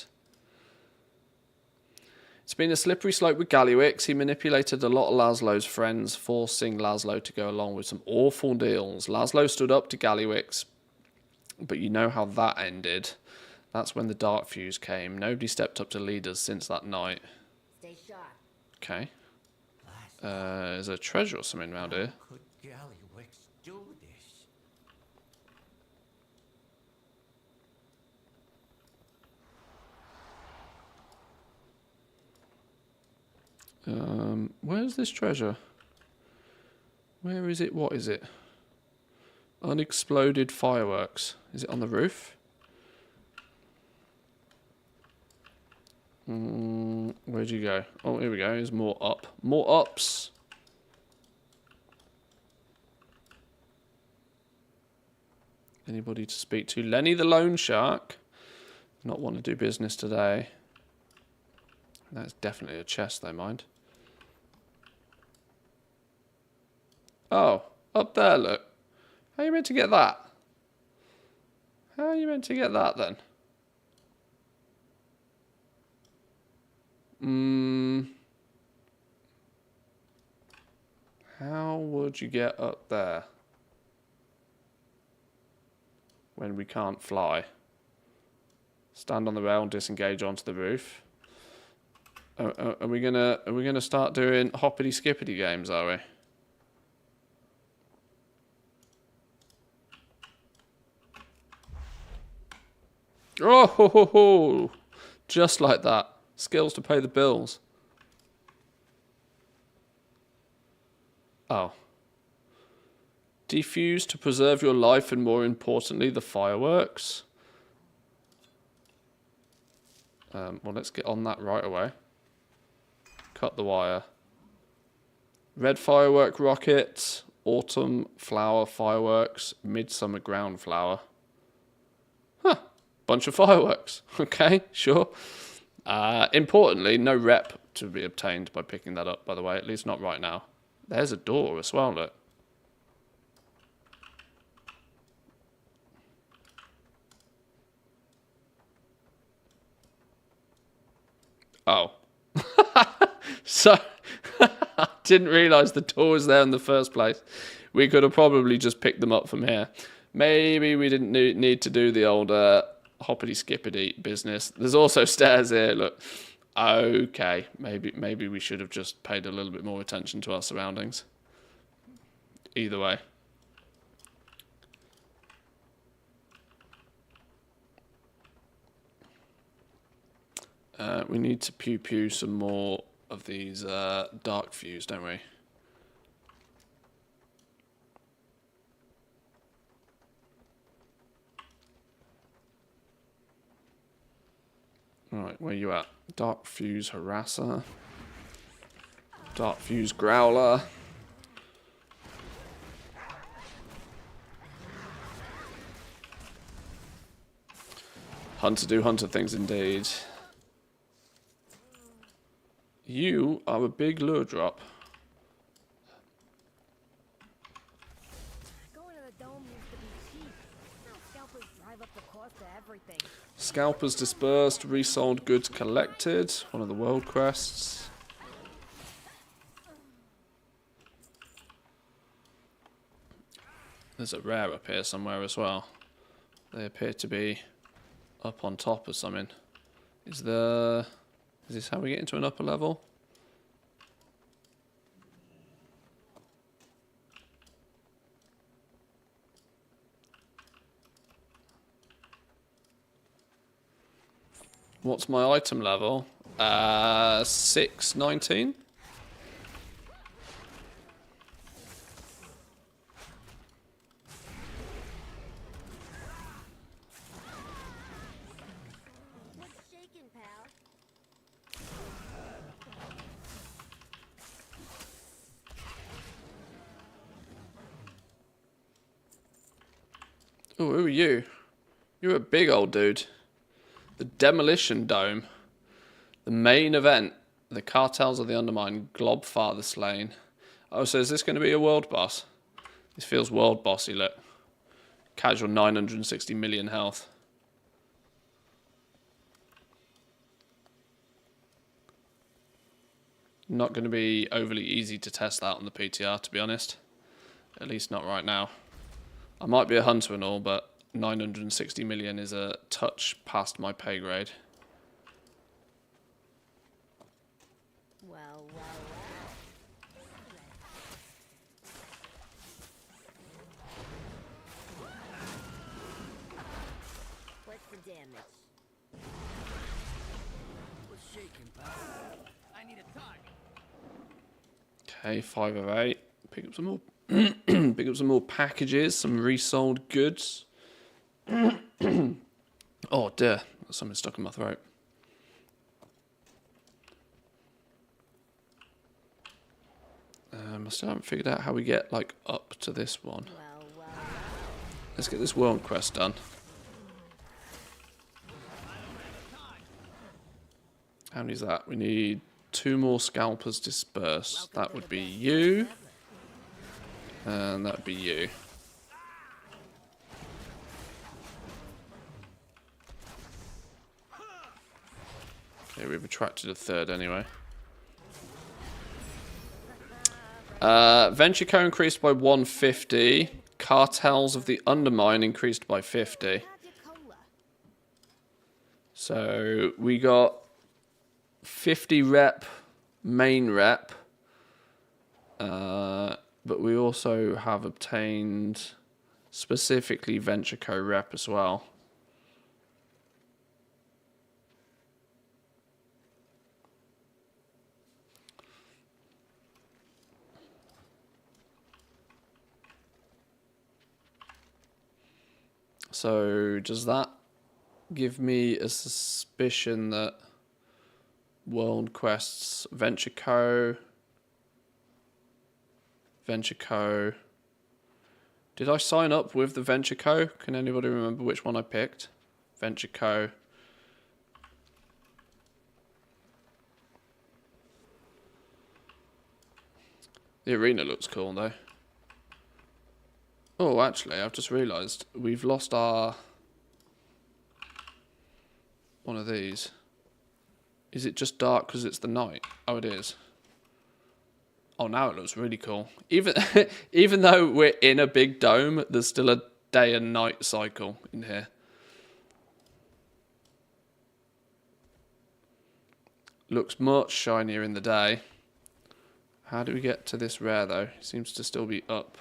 B: It's been a slippery slope with Gallywix. He manipulated a lot of Laszlo's friends, forcing Laszlo to go along with some awful deals. Laszlo stood up to Gallywix, but you know how that ended. That's when the dark fuse came. Nobody stepped up to leaders since that night.
C: Stay sharp.
B: Okay. There's a treasure or something around here.
E: Could Gallywix
B: Where's this treasure? Where is it? What is it? Unexploded fireworks. Is it on the roof? Where'd you go? Oh, here we go. There's more up. More ups. Anybody to speak to? Lenny the Loan Shark. Not want to do business today. That's definitely a chest, though, mind. Oh, up there, look. How are you meant to get that? How are you meant to get that, then? How would you get up there? When we can't fly. Stand on the rail and disengage onto the roof. Are we gonna start doing hoppity skippity games, are we? Oh ho ho ho! Just like that. Skills to pay the bills. Oh. Defuse to preserve your life and, more importantly, the fireworks. Well, let's get on that right away. Cut the wire. Red firework rocket, autumn flower fireworks, midsummer ground flower. Huh. Bunch of fireworks. Okay, sure. Importantly, no rep to be obtained by picking that up, by the way. At least not right now. There's a door as well, look. Oh. So, I didn't realise the door was there in the first place. We could have probably just picked them up from here. Maybe we didn't need to do the old hoppity skippity business. There's also stairs here, look. Okay, maybe we should have just paid a little bit more attention to our surroundings. Either way. We need to pew some more of these dark fuse, don't we? Alright, where you at? Dark fuse harasser. Dark fuse growler. Hunter do hunter things indeed. You are a big lure drop.
F: Going to the dome used to be cheap. Now scalpers drive up the cost of everything.
B: Scalpers dispersed, resold goods collected. One of the world quests. There's a rare up here somewhere as well. They appear to be up on top of something. Is this how we get into an upper level? What's my item level? 619?
F: What's shaking, pal?
B: Oh, who are you? You're a big old dude. The Demolition Dome. The main event. The Cartels of the Undermine. Globfather slain. Oh, so is this going to be a world boss? This feels world bossy, look. Casual 960 million health. Not going to be overly easy to test that on the PTR, to be honest. At least not right now. I might be a hunter and all, but 960 million is a touch past my pay grade.
F: Well. What's the damage?
H: What's shaking, pal? I need a target.
B: Okay, 5 of 8. Pick up some more. Pick up some more packages, some resold goods. Oh dear, there's something stuck in my throat. I still haven't figured out how we get like up to this one. Let's get this world quest done. How many is that? We need 2 more scalpers dispersed. That would be you. And that would be you. Okay, we've attracted a 3rd anyway. Venture Co increased by 150. Cartels of the Undermine increased by 50. So we got 50 rep, main rep. But we also have obtained specifically Venture Co rep as well. So does that give me a suspicion that World Quests, Venture Co. Did I sign up with the Venture Co? Can anybody remember which one I picked? Venture Co. The arena looks cool though. Oh, actually, I've just realised we've lost our one of these. Is it just dark because it's the night? Oh, it is. Oh, now it looks really cool. Even though we're in a big dome, there's still a day and night cycle in here. Looks much shinier in the day. How do we get to this rare though? It seems to still be up.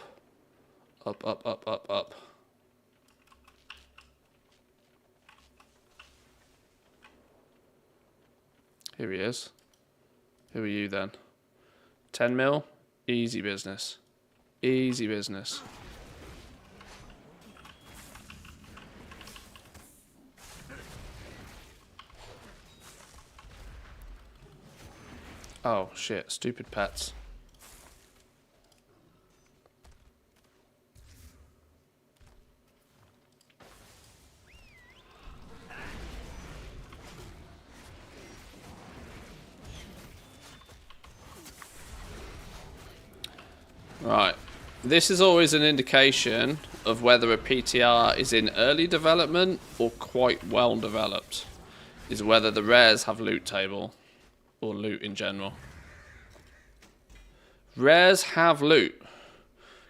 B: Up, up, up, up, up. Here he is. Who are you then? 10 mil? Easy business. Easy business. Oh shit, stupid pets. Right, this is always an indication of whether a PTR is in early development or quite well developed, is whether the rares have loot table or loot in general. Rares have loot.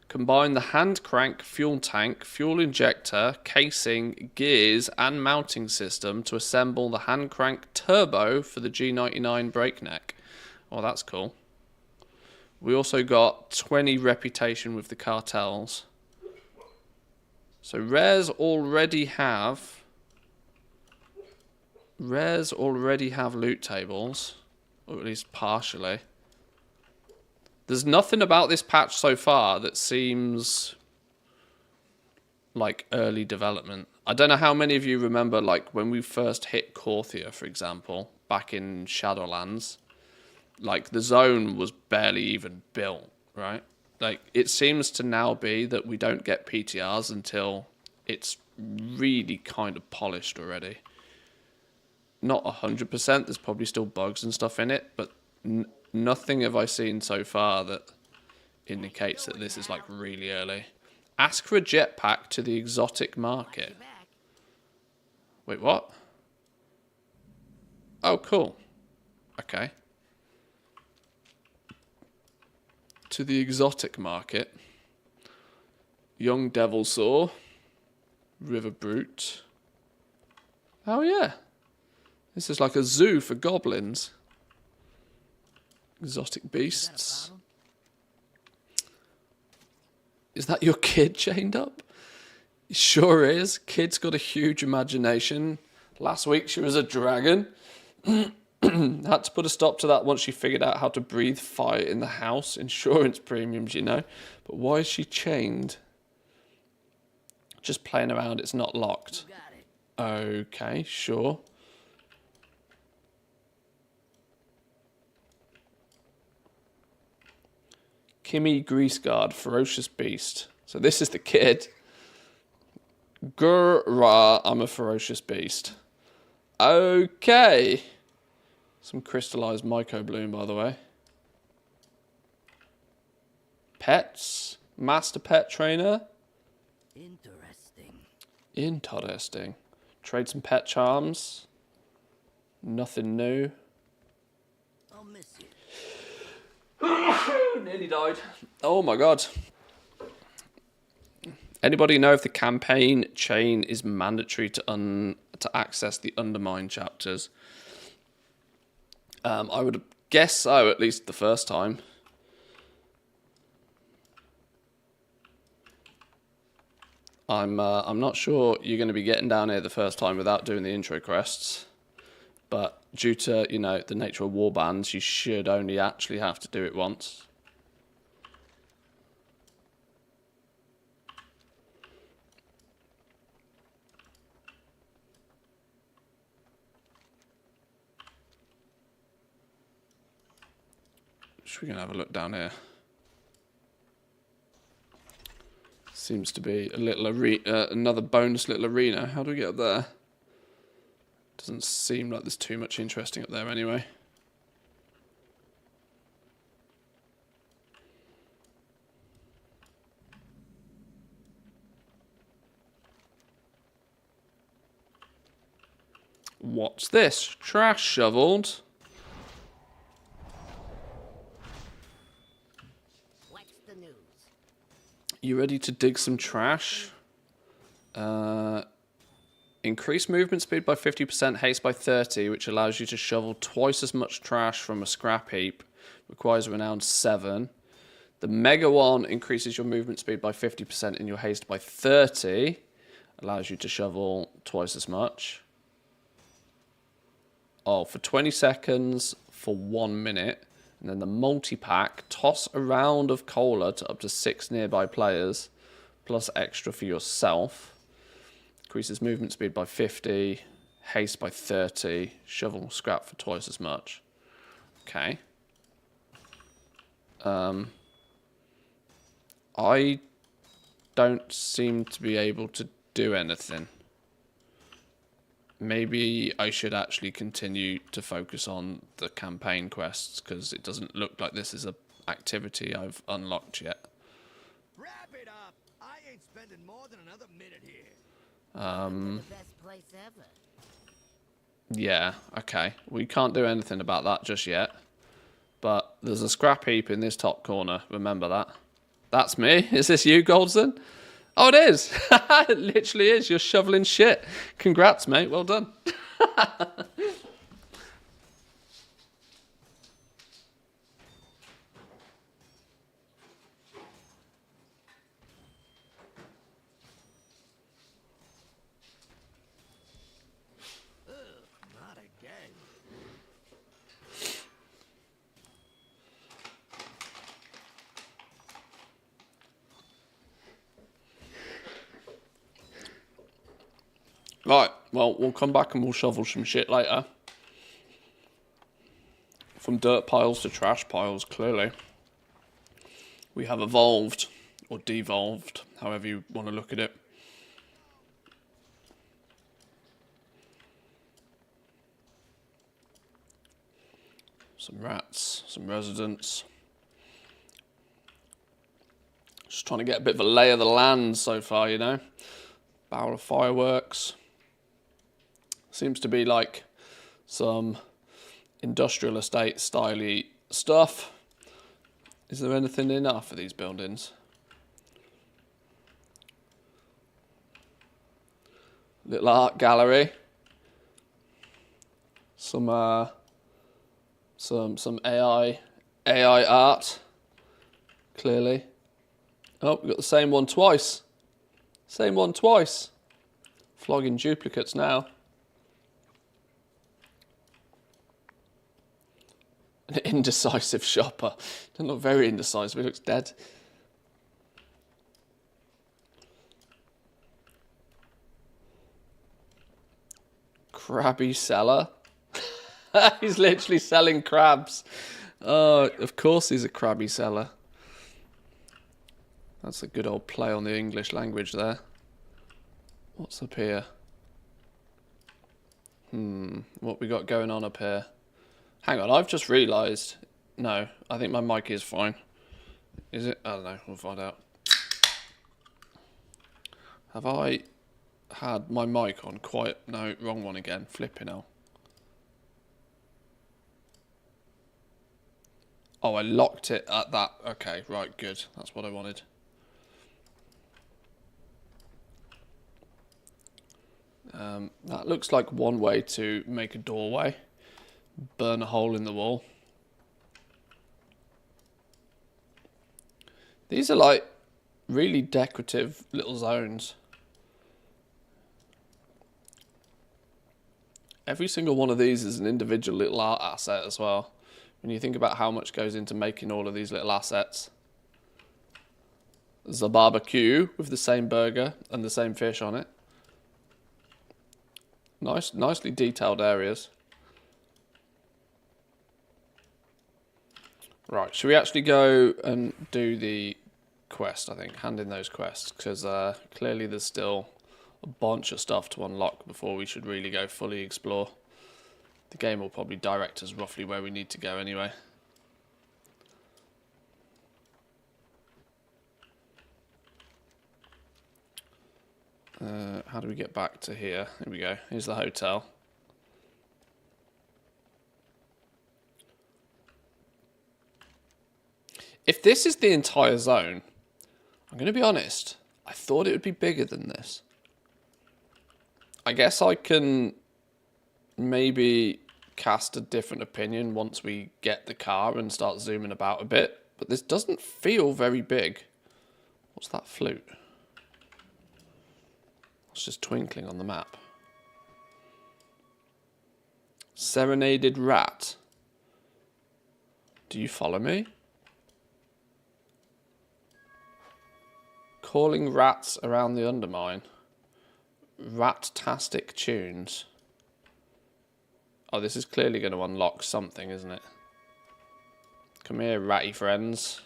B: Combine the hand crank, fuel tank, fuel injector, casing, gears and mounting system to assemble the hand crank turbo for the G99 breakneck. Oh, that's cool. We also got 20 reputation with the cartels. So rares already have loot tables, or at least partially. There's nothing about this patch so far that seems like early development. I don't know how many of you remember like when we first hit Corthia, for example, back in Shadowlands. Like, the zone was barely even built, right? Like, it seems to now be that we don't get PTRs until it's really kind of polished already. Not 100%, there's probably still bugs and stuff in it, but nothing have I seen so far that indicates that this is, like, really early. Ask for a jetpack to the exotic market. Wait, what? Oh, cool. Okay. To the exotic market. Young Devil Saw. River Brute. Oh yeah. This is like a zoo for goblins. Exotic beasts. Is that your kid chained up? It sure is. Kid's got a huge imagination. Last week she was a dragon. Had to put a stop to that once she figured out how to breathe fire in the house. Insurance premiums, you know. But why is she chained? Just playing around, it's not locked.
H: Got it.
B: Okay, sure. Kimmy Greaseguard, Ferocious Beast. So this is the kid. Grrrah, I'm a ferocious beast. Okay. Some crystallized mycobloom, by the way. Pets. Master pet trainer.
H: Interesting.
B: Interesting. Trade some pet charms. Nothing new.
H: I'll miss you.
B: Nearly died. Oh my god. Anybody know if the campaign chain is mandatory to access the Undermine chapters? I would guess so, at least the first time. I'm not sure you're going to be getting down here the first time without doing the intro quests. But due to, you know, the nature of warbands, you should only actually have to do it once. Should we go and have a look down here? Seems to be a little another bonus little arena. How do we get up there? Doesn't seem like there's too much interesting up there anyway. What's this? Trash shoveled.
H: What's the news?
B: You ready to dig some trash? Increase movement speed by 50%, haste by 30, which allows you to shovel twice as much trash from a scrap heap. Requires renown 7. The mega one increases your movement speed by 50% and your haste by 30. Allows you to shovel twice as much. Oh, for 20 seconds for 1 minute. And then the multi-pack, toss a round of cola to up to 6 nearby players, plus extra for yourself. Increases movement speed by 50, haste by 30, shovel scrap for twice as much. Okay. I don't seem to be able to do anything. Maybe I should actually continue to focus on the campaign quests, because it doesn't look like this is an activity I've unlocked yet.
E: Wrap it up. I ain't spending more than another minute here.
H: The best place ever.
B: Yeah, okay. We can't do anything about that just yet. But there's a scrap heap in this top corner. Remember that. That's me. Is this you, Goldston? Oh, it is. It literally is. You're shoveling shit. Congrats, mate. Well done.
E: Not again.
B: Right. Well, we'll come back and we'll shovel some shit later. From dirt piles to trash piles, clearly. We have evolved, or devolved, however you want to look at it. Some rats, some residents. Just trying to get a bit of a lay of the land so far, you know. Barrel of fireworks. Seems to be like some industrial estate styley stuff. Is there anything in after these buildings? Little art gallery. Some AI art. Clearly. Oh, we've got the same one twice. Same one twice. Flogging duplicates now. An indecisive shopper. Doesn't look very indecisive. He looks dead. Crabby seller. He's literally selling crabs. Oh, of course he's a crabby seller. That's a good old play on the English language there. What's up here? What we got going on up here? Hang on, I've just realised. No, I think my mic is fine. Is it? I don't know, we'll find out. Have I had my mic on quite... No, wrong one again. Flipping out. Oh, I locked it at that. Okay, right, good. That's what I wanted. That looks like one way to make a doorway. Burn a hole in the wall. These are like really decorative little zones. Every single one of these is an individual little art asset as well. When you think about how much goes into making all of these little assets. There's a barbecue with the same burger and the same fish on it. Nicely detailed areas. Right, should we actually go and do the quest, I think? Hand in those quests, because clearly there's still a bunch of stuff to unlock before we should really go fully explore. The game will probably direct us roughly where we need to go anyway. How do we get back to here? Here we go. Here's the hotel. If this is the entire zone, I'm going to be honest, I thought it would be bigger than this. I guess I can maybe cast a different opinion once we get the car and start zooming about a bit, but this doesn't feel very big. What's that flute? It's just twinkling on the map. Serenaded rat. Do you follow me? Calling rats around the Undermine. Rat-tastic tunes. Oh, this is clearly going to unlock something, isn't it? Come here, ratty friends.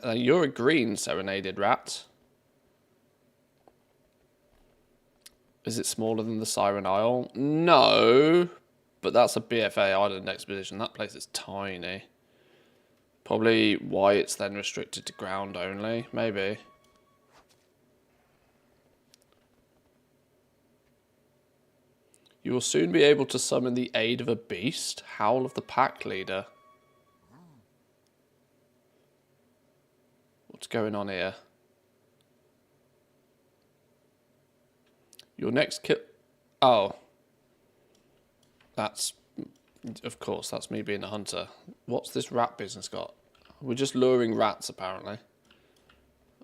B: You're a green serenaded rat. Is it smaller than the Siren Isle? No, but that's a BFA Island exposition. That place is tiny. Probably why it's then restricted to ground only, maybe. You will soon be able to summon the aid of a beast. Howl of the Pack Leader. What's going on here? Your next kill... Oh. That's... Of course, that's me being a hunter. What's this rat business got? We're just luring rats, apparently.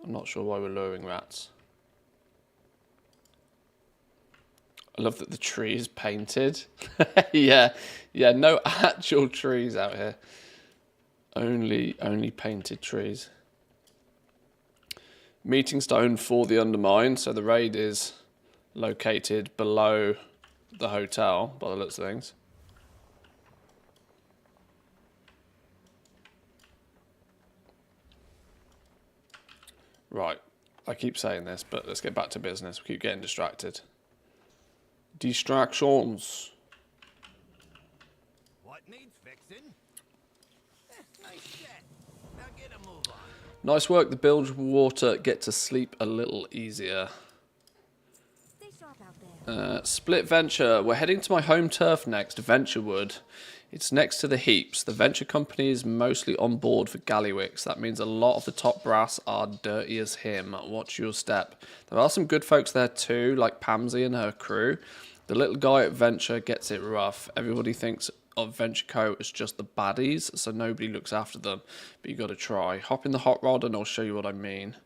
B: I'm not sure why we're luring rats. I love that the tree is painted. yeah, no actual trees out here. Only painted trees. Meeting stone for the Undermine. So the raid is located below the hotel, by the looks of things. Right, I keep saying this, but let's get back to business. We keep getting distracted. Distractions.
E: What needs fixing? Nice set. Now get a move on.
B: Nice work. The bilge water get to sleep a little easier.
F: Stay sharp out there.
B: Split Venture. We're heading to my home turf next, Venturewood. It's next to the heaps. The venture company is mostly on board for Gallywix. That means a lot of the top brass are dirty as him. Watch your step. There are some good folks there too, like Pamsy and her crew. The little guy at Venture gets it rough. Everybody thinks of Venture Co as just the baddies, so nobody looks after them. But you got to try. Hop in the hot rod and I'll show you what I mean.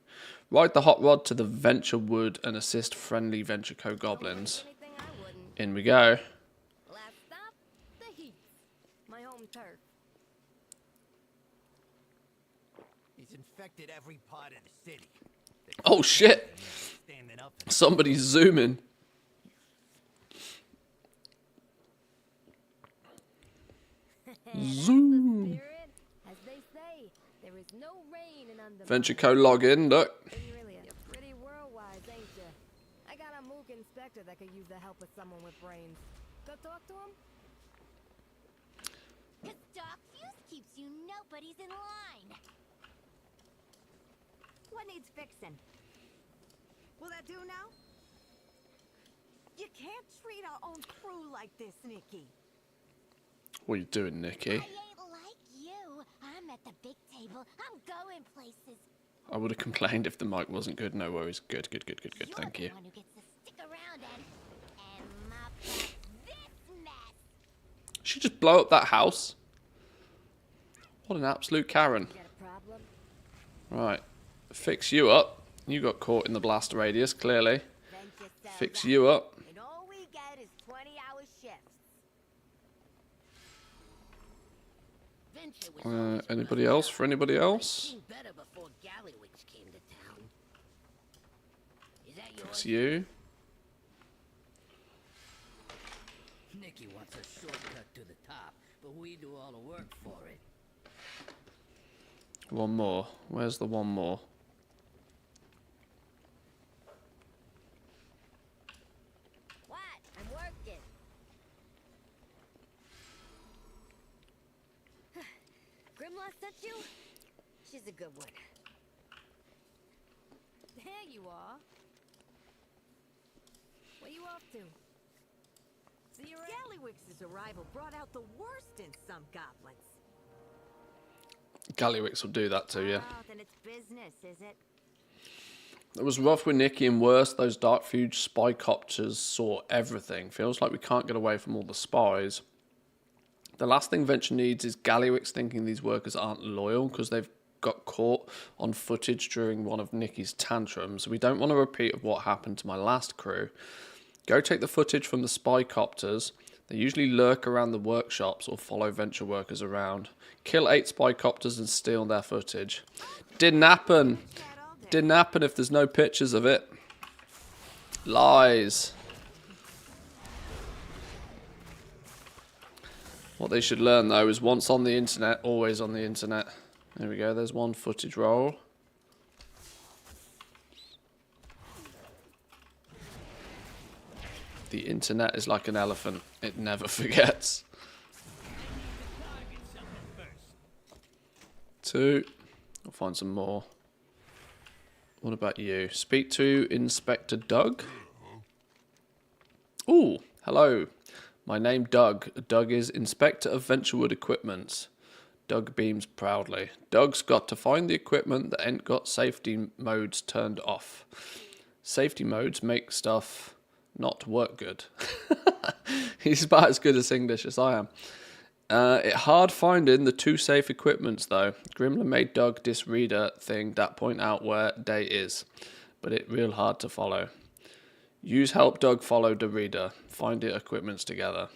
B: Ride the hot rod to the Venturewood and assist friendly Venture Co goblins.
F: Anything I wouldn't.
B: In we go.
F: Last stop, the heat. My home turf.
E: infected every part of the city.
B: Oh shit!
E: Standing up for
B: Somebody's zooming. Zoom.
F: Spirit, as they say, there is no rain in Undermine.
B: Venture code login. Look.
F: You're pretty world-wise, ain't you? I got a mook inspector that could use the help of someone with brains. Go talk to him?
C: Cause Doc Fuse keeps you nobody's in line. What needs fixing? Will that do now? You can't treat our own crew like this, Nikki.
B: What are you doing, Nikki?
C: I ain't like you. I'm at the big table. I'm going places.
B: I would have complained if the mic wasn't good. No worries. Good. Thank you.
C: You're the one who gets to stick around and mop up this mess.
B: She just blow up that house. What an absolute Karen.
F: Got a problem?
B: Right. Fix you up. You got caught in the blast radius, clearly.
C: Venture sells
B: Fix
C: out,
B: you up.
C: and all we get is 20-hour shifts.
H: Venture was always
B: Anybody
H: rough
B: else?
H: out.
B: For anybody else?
H: Seen better before Gallywix came to town. Is that yours?
B: Fix you.
H: Nikki wants a shortcut to the top, but we do all the work for it.
B: One more. Where's the one more?
F: What? I'm working. Grimlock sent you? She's a good one. There you are. Where you off to? See you around?
C: Gallywix's arrival brought out the worst in some goblins.
B: Gallywix will do that to you.
C: Oh, then it's business, is it?
B: It was rough with Nikki and worse, those Dark Fuge spy copters saw everything. Feels like we can't get away from all the spies. The last thing Venture needs is Gallywix thinking these workers aren't loyal because they've got caught on footage during one of Nikki's tantrums. We don't want a repeat of what happened to my last crew. Go take the footage from the spy copters. They usually lurk around the workshops or follow Venture workers around. Kill 8 spy copters and steal their footage. Didn't happen. Didn't happen if there's no pictures of it. Lies. What they should learn, though, is once on the internet, always on the internet. There we go, there's one footage roll. The internet is like an elephant. It never forgets. 2. I'll find some more. What about you? Speak to Inspector Doug. Ooh, hello. My name Doug. Doug is Inspector of Venturewood Equipment. Doug beams proudly. Doug's got to find the equipment that ain't got safety modes turned off. Safety modes make stuff not work good. He's about as good as English as I am. It hard finding the 2 safe equipments though. Grimler made Doug this reader thing that point out where they is, but it real hard to follow. Use help Doug follow the reader. Find the equipments together.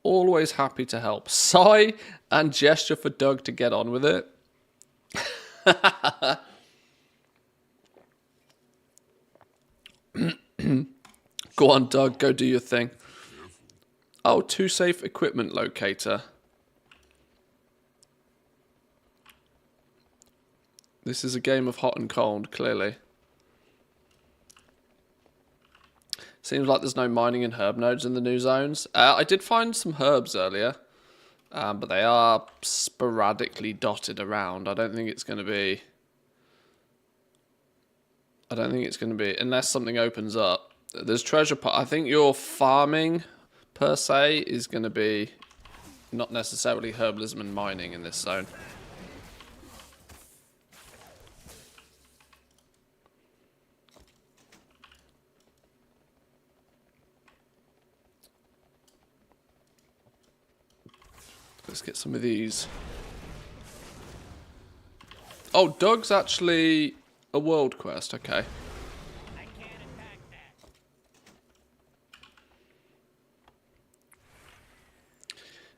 B: Always happy to help. Sigh and gesture for Doug to get on with it. Go on, Doug. Go do your thing. Oh, 2 safe equipment locator. This is a game of hot and cold, clearly. Seems like there's no mining and herb nodes in the new zones. I did find some herbs earlier, but they are sporadically dotted around. I don't think it's going to be... unless something opens up. There's treasure part. I think your farming, per se, is going to be not necessarily herbalism and mining in this zone. Let's get some of these. Oh, Doug's actually a world quest. Okay.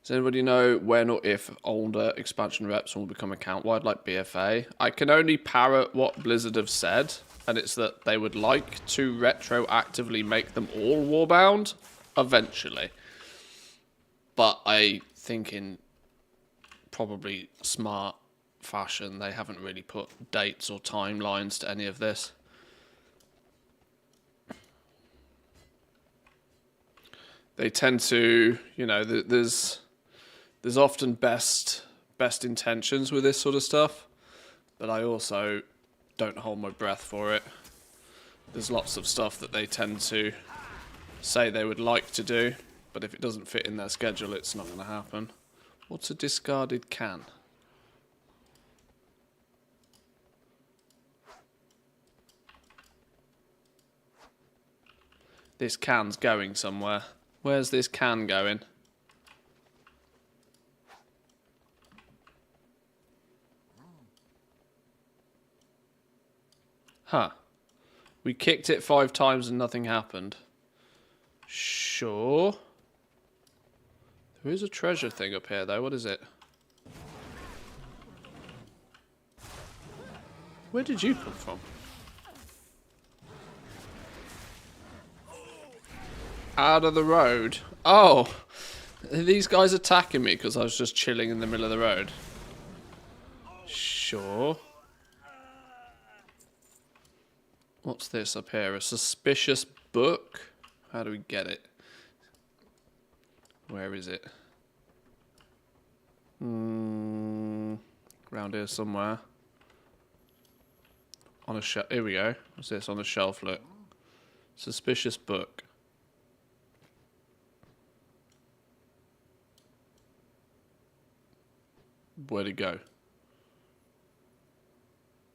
B: Does anybody know when or if older expansion reps will become account-wide like BFA? I can only parrot what Blizzard have said, and it's that they would like to retroactively make them all warbound eventually. But I think in probably smart fashion, they haven't really put dates or timelines to any of this. They tend to, you know, there's often best intentions with this sort of stuff, but I also don't hold my breath for it. There's lots of stuff that they tend to say they would like to do, but if it doesn't fit in their schedule, it's not going to happen. What's a discarded can? This can's going somewhere. Where's this can going? Huh. We kicked it 5 times and nothing happened. Sure. There is a treasure thing up here though. What is it? Where did you come from? Out of the road. Oh. Are these guys attacking me because I was just chilling in the middle of the road? Sure. What's this up here? A suspicious book? How do we get it? Where is it? Around here somewhere. On a shelf. Here we go. What's this? On the shelf, look. Suspicious book. Where'd it go?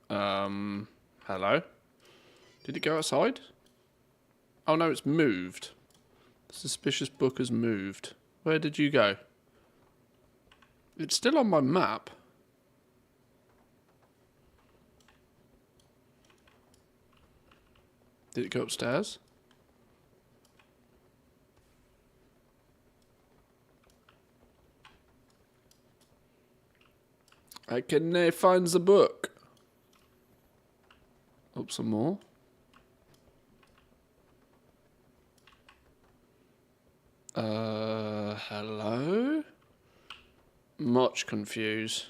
B: Hello? Did it go outside? Oh no, it's moved. The suspicious book has moved. Where did you go? It's still on my map. Did it go upstairs? I can find the book. Oh, some more. Hello? Much confused.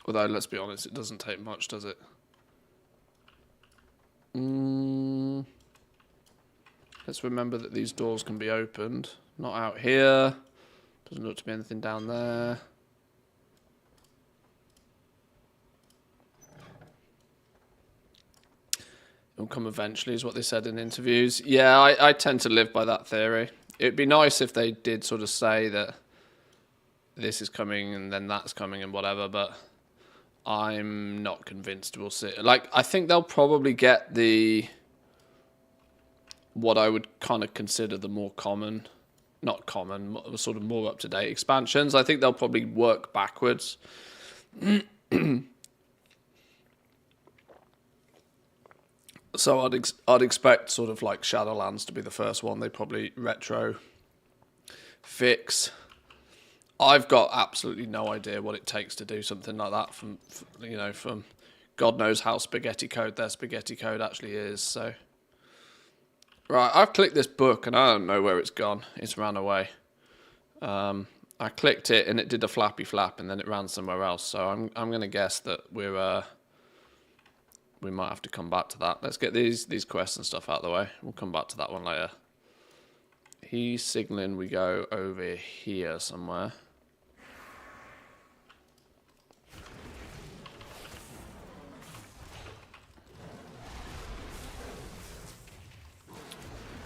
B: Although, let's be honest, it doesn't take much, does it? Let's remember that these doors can be opened. Not out here. Doesn't look to be anything down there. It'll come eventually is what they said in interviews. Yeah, I tend to live by that theory. It'd be nice if they did sort of say that this is coming and then that's coming and whatever, but I'm not convinced we'll see. Like, I think they'll probably get what I would kind of consider the more common, not common, sort of more up-to-date expansions. I think they'll probably work backwards. So I'd expect sort of like Shadowlands to be the first one. They probably retro fix. I've got absolutely no idea what it takes to do something like that from God knows how spaghetti code their spaghetti code actually is. So, right, I've clicked this book and I don't know where it's gone. It's ran away. I clicked it and it did a flappy flap and then it ran somewhere else. So I'm going to guess that we might have to come back to that. Let's get these quests and stuff out of the way. We'll come back to that one later. He's signaling we go over here somewhere.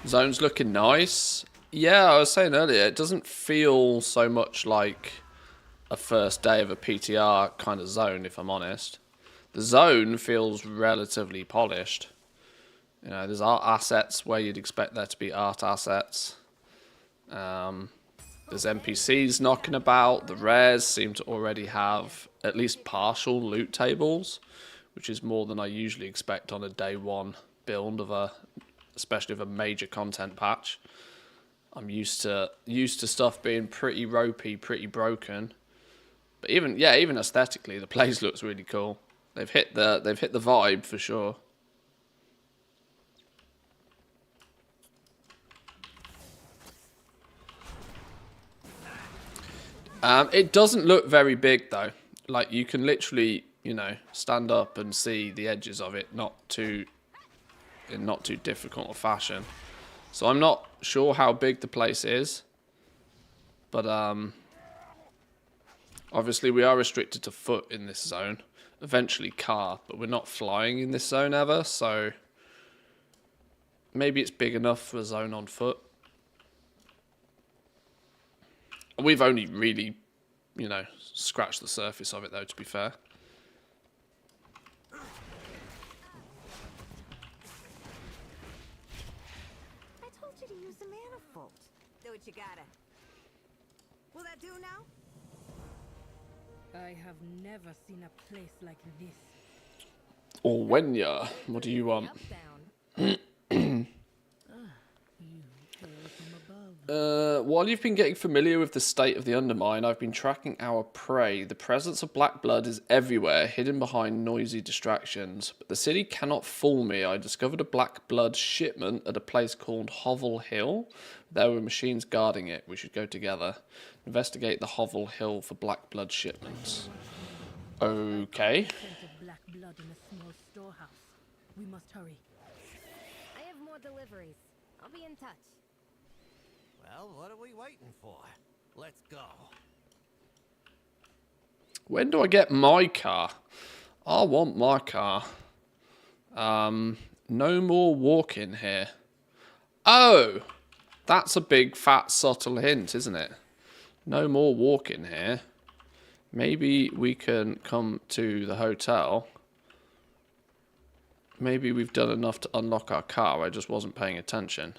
B: Zone's looking nice. Yeah, I was saying earlier, it doesn't feel so much like a first day of a PTR kind of zone, if I'm honest. The zone feels relatively polished. You know, there's art assets where you'd expect there to be art assets. There's NPCs knocking about. The rares seem to already have at least partial loot tables, which is more than I usually expect on a day one build of especially of a major content patch. I'm used to stuff being pretty ropey, pretty broken. But even aesthetically, the place looks really cool. They've hit the vibe for sure. It doesn't look very big though. Like you can literally, you know, stand up and see the edges of it, in not too difficult a fashion. So I'm not sure how big the place is, but obviously we are restricted to foot in this zone. Eventually car, but we're not flying in this zone ever, so maybe it's big enough for a zone on foot. We've only really, you know, scratched the surface of it though, to be fair.
C: I told you to use the manifold. Do what you gotta. Will that do now?
G: I have never seen a place like this.
B: Or when ya? What do you want?
F: Up, down.
B: While you've been getting familiar with the state of the Undermine, I've been tracking our prey. The presence of black blood is everywhere, hidden behind noisy distractions. But the city cannot fool me. I discovered a black blood shipment at a place called Hovel Hill. There were machines guarding it. We should go together. Investigate the Hovel Hill for black blood shipments. Okay.
G: Scent of black blood in a small storehouse. We must hurry.
F: I have more deliveries. I'll be in touch.
E: Well, what are we waiting for? Let's go.
B: When do I get my car? I want my car. No more walking here. Oh! That's a big, fat, subtle hint, isn't it? No more walking here. Maybe we can come to the hotel. Maybe we've done enough to unlock our car. I just wasn't paying attention.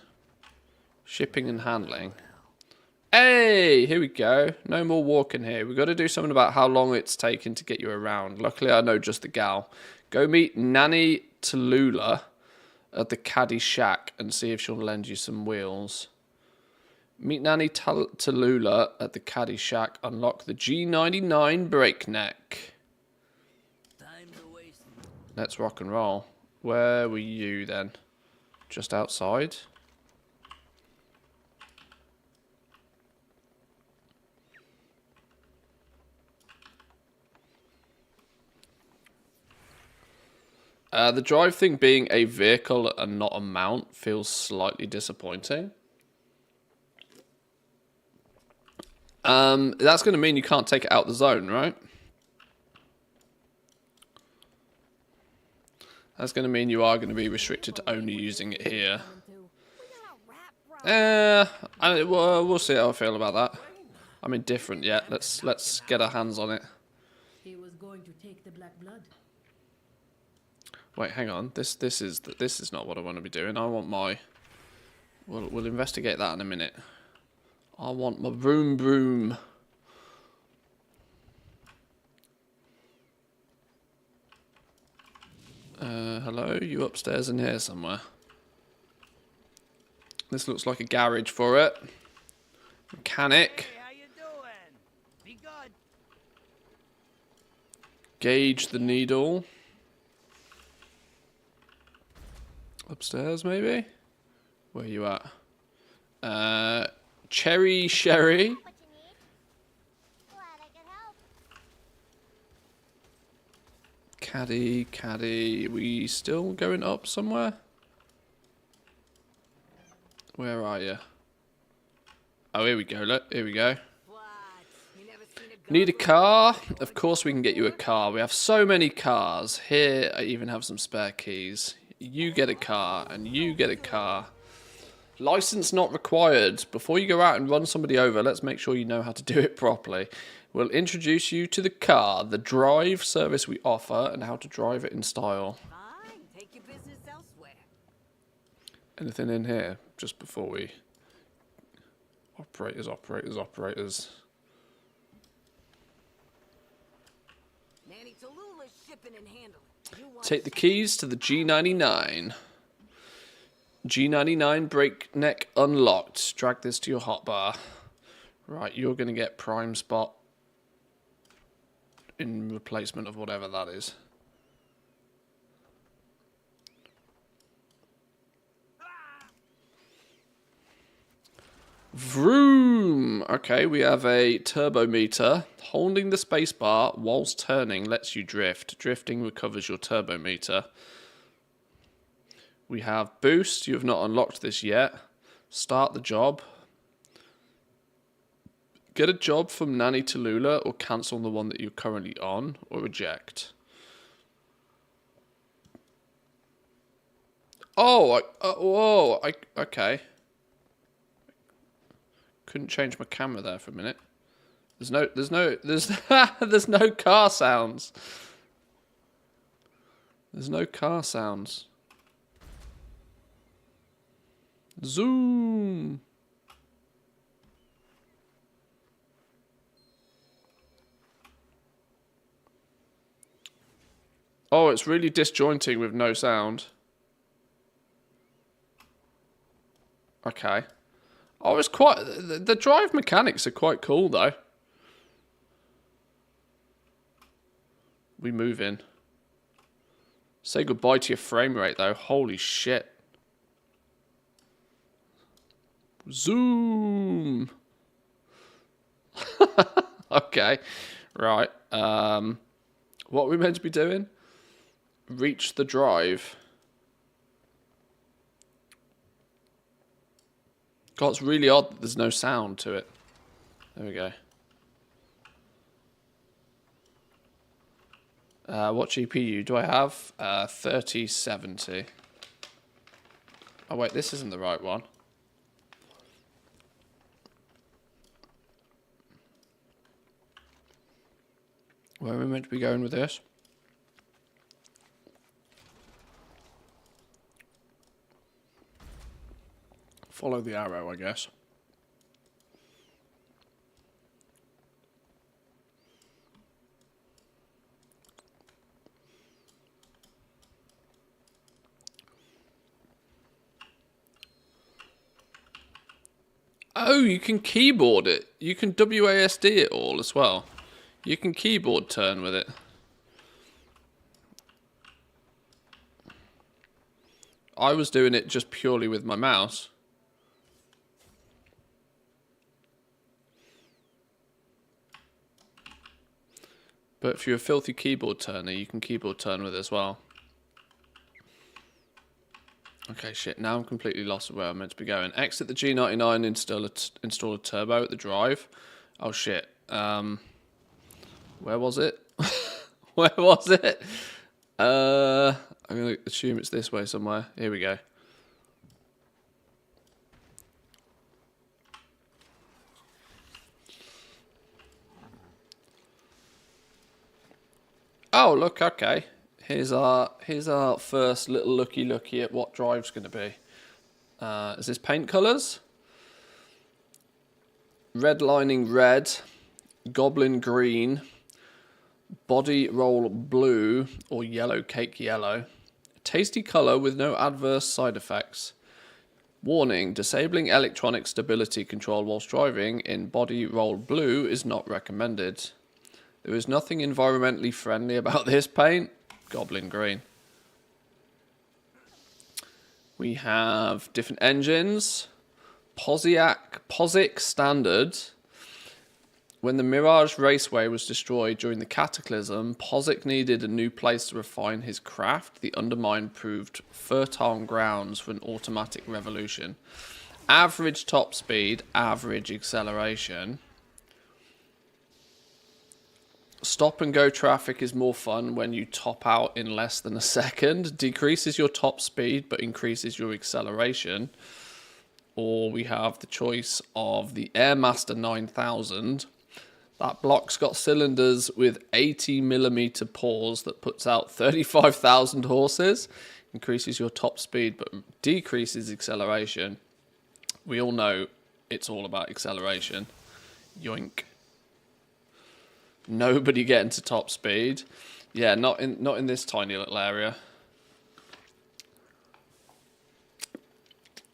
B: Shipping and handling. Hey, here we go. No more walking here. We've got to do something about how long it's taken to get you around. Luckily, I know just the gal. Go meet Nanny Tallulah at the Caddy Shack and see if she'll lend you some wheels. Meet Nanny Tallulah at the Caddy Shack. Unlock the G99 Breakneck. Let's rock and roll. Where were you then? Just outside? The drive thing being a vehicle and not a mount feels slightly disappointing. That's going to mean you can't take it out the zone, right? That's going to mean you are going to be restricted to only using it here. We'll see how I feel about that. I'm indifferent yet. Let's get our hands on it.
G: He was going to take the black blood.
B: Wait, hang on. This is not what I want to be doing. I want my. We'll investigate that in a minute. I want my vroom vroom. Hello, you upstairs in here somewhere? This looks like a garage for it. Mechanic.
E: Hey, how you doing? Be good.
B: Gauge the needle. Upstairs, maybe? Where you at? Cherry Sherry.
C: What you need? Glad I could help.
B: Caddy. We still going up somewhere? Where are you? Oh, here we go. Look, here we go.
C: What? You never seen a gun
B: Need a car? Of course we can get you a car. We have so many cars. Here, I even have some spare keys. You get a car, and you get a car. License not required. Before you go out and run somebody over, let's make sure you know how to do it properly. We'll introduce you to the car, the drive service we offer, and how to drive it in style.
C: Fine, take your business elsewhere.
B: Anything in here just before we... Operators.
C: Nanny Tallulah's shipping and handling. You want
B: Take the keys to the G99. G99 breakneck unlocked. Drag this to your hotbar. Right, you're going to get prime spot in replacement of whatever that is. Vroom! Okay, we have a turbo meter. Holding the spacebar whilst turning lets you drift. Drifting recovers your turbo meter. We have boost. You have not unlocked this yet. Start the job. Get a job from Nanny Tallulah or cancel the one that you're currently on or reject. Oh, okay. Couldn't change my camera there for a minute. There's no car sounds. There's no car sounds. Zoom. Oh, it's really disjointing with no sound. Okay. Oh, it's quite... The drive mechanics are quite cool, though. We move in. Say goodbye to your frame rate, though. Holy shit. Zoom. Okay. Right. What are we meant to be doing? Reach the drive. God, it's really odd that there's no sound to it. There we go. What GPU do I have? 3070. Oh wait, this isn't the right one. Where are we meant to be going with this? Follow the arrow, I guess. Oh, you can keyboard it. You can WASD it all as well. You can keyboard turn with it. I was doing it just purely with my mouse. But if you're a filthy keyboard turner, you can keyboard turn with it as well. Okay, shit, now I'm completely lost where I'm meant to be going. Exit the G99, install a turbo at the drive. Oh, shit. Where was it? Where was it? I'm going to assume it's this way somewhere. Here we go. Oh, look, okay. Here's our first little looky at what drive's going to be. Is this paint colours? Red lining red, goblin green, body roll blue or yellow cake yellow. Tasty colour with no adverse side effects. Warning, disabling electronic stability control whilst driving in body roll blue is not recommended. There is nothing environmentally friendly about this paint. Goblin green. We have different engines. POSIX standard. When the Mirage Raceway was destroyed during the Cataclysm, POSIX needed a new place to refine his craft. The Undermine proved fertile grounds for an automatic revolution. Average top speed, average acceleration. Stop and go traffic is more fun when you top out in less than a second. Decreases your top speed but increases your acceleration. Or we have the choice of the Airmaster 9000. That block's got cylinders with 80mm pores that puts out 35,000 horses. Increases your top speed but decreases acceleration. We all know it's all about acceleration. Yoink. Nobody getting to top speed. Yeah, not in this tiny little area.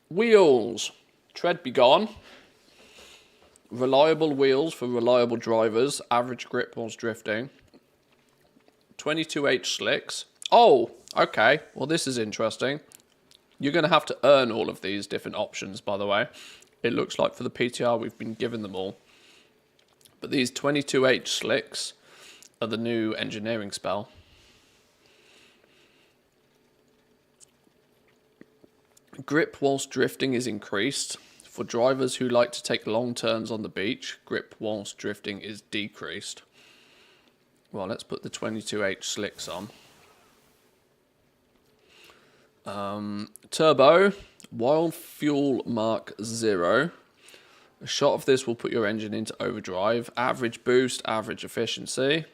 B: Wheels. Tread be gone. Reliable wheels for reliable drivers. Average grip whilst drifting. 22H slicks. Oh, okay. Well, this is interesting. You're going to have to earn all of these different options, by the way. It looks like for the PTR we've been given them all. But these 22H slicks are the new engineering spell. Grip whilst drifting is increased. For drivers who like to take long turns on the beach, grip whilst drifting is decreased. Well, let's put the 22H slicks on. Turbo, Wild Fuel Mark 0. A shot of this will put your engine into overdrive. Average boost, average efficiency.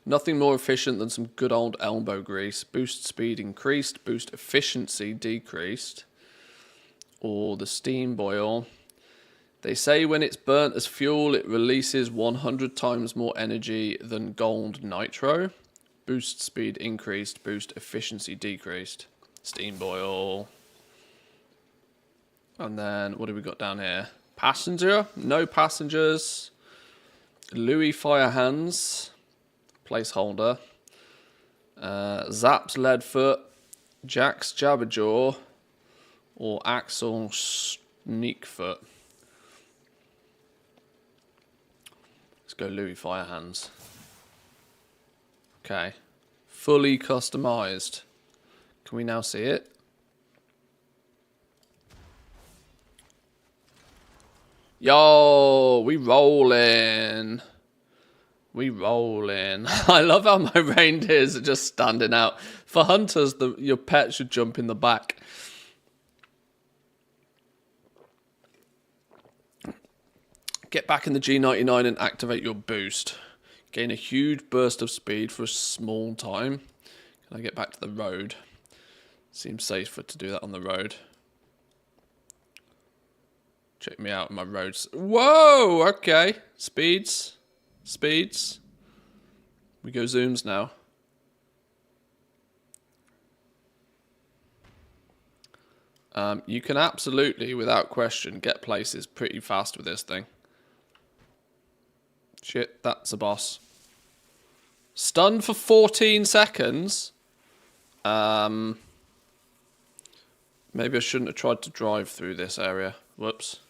B: Nothing more efficient than some good old elbow grease. Boost speed increased, boost efficiency decreased. Or the steam boil. They say when it's burnt as fuel, it releases 100 times more energy than gold nitro. Boost speed increased, boost efficiency decreased. Steam boil. And then, what do we got down here? Passenger, no passengers. Louis Fire Hands, placeholder. Zaps Leadfoot, Jack's Jabberjaw, or Axel Sneakfoot. Let's go Louis Fire Hands. Okay. Fully customized. Can we now see it? Yo, we rolling. We rolling. I love how my reindeers are just standing out. For hunters, your pet should jump in the back. Get back in the G99 and activate your boost. Gain a huge burst of speed for a small time. Can I get back to the road? Seems safer to do that on the road. Check me out, my roads. Whoa, okay. Speeds. Speeds. We go zooms now. You can absolutely, without question, get places pretty fast with this thing. Shit, that's a boss. Stunned for 14 seconds. Maybe I shouldn't have tried to drive through this area. Whoops.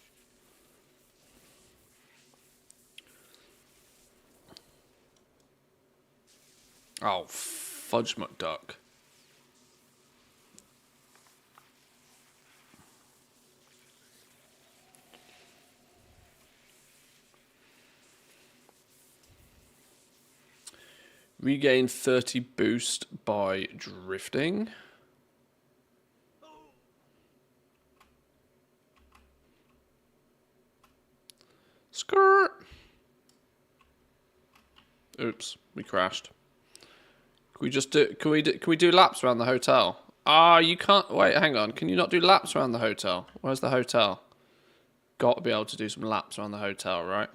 B: Oh, fudge McDuck. Regain 30 boost by drifting. Skirt. Oops, we crashed. Can we just do? Can we do laps around the hotel? Ah, you can't. Wait, hang on. Can you not do laps around the hotel? Where's the hotel? Got to be able to do some laps around the hotel, right?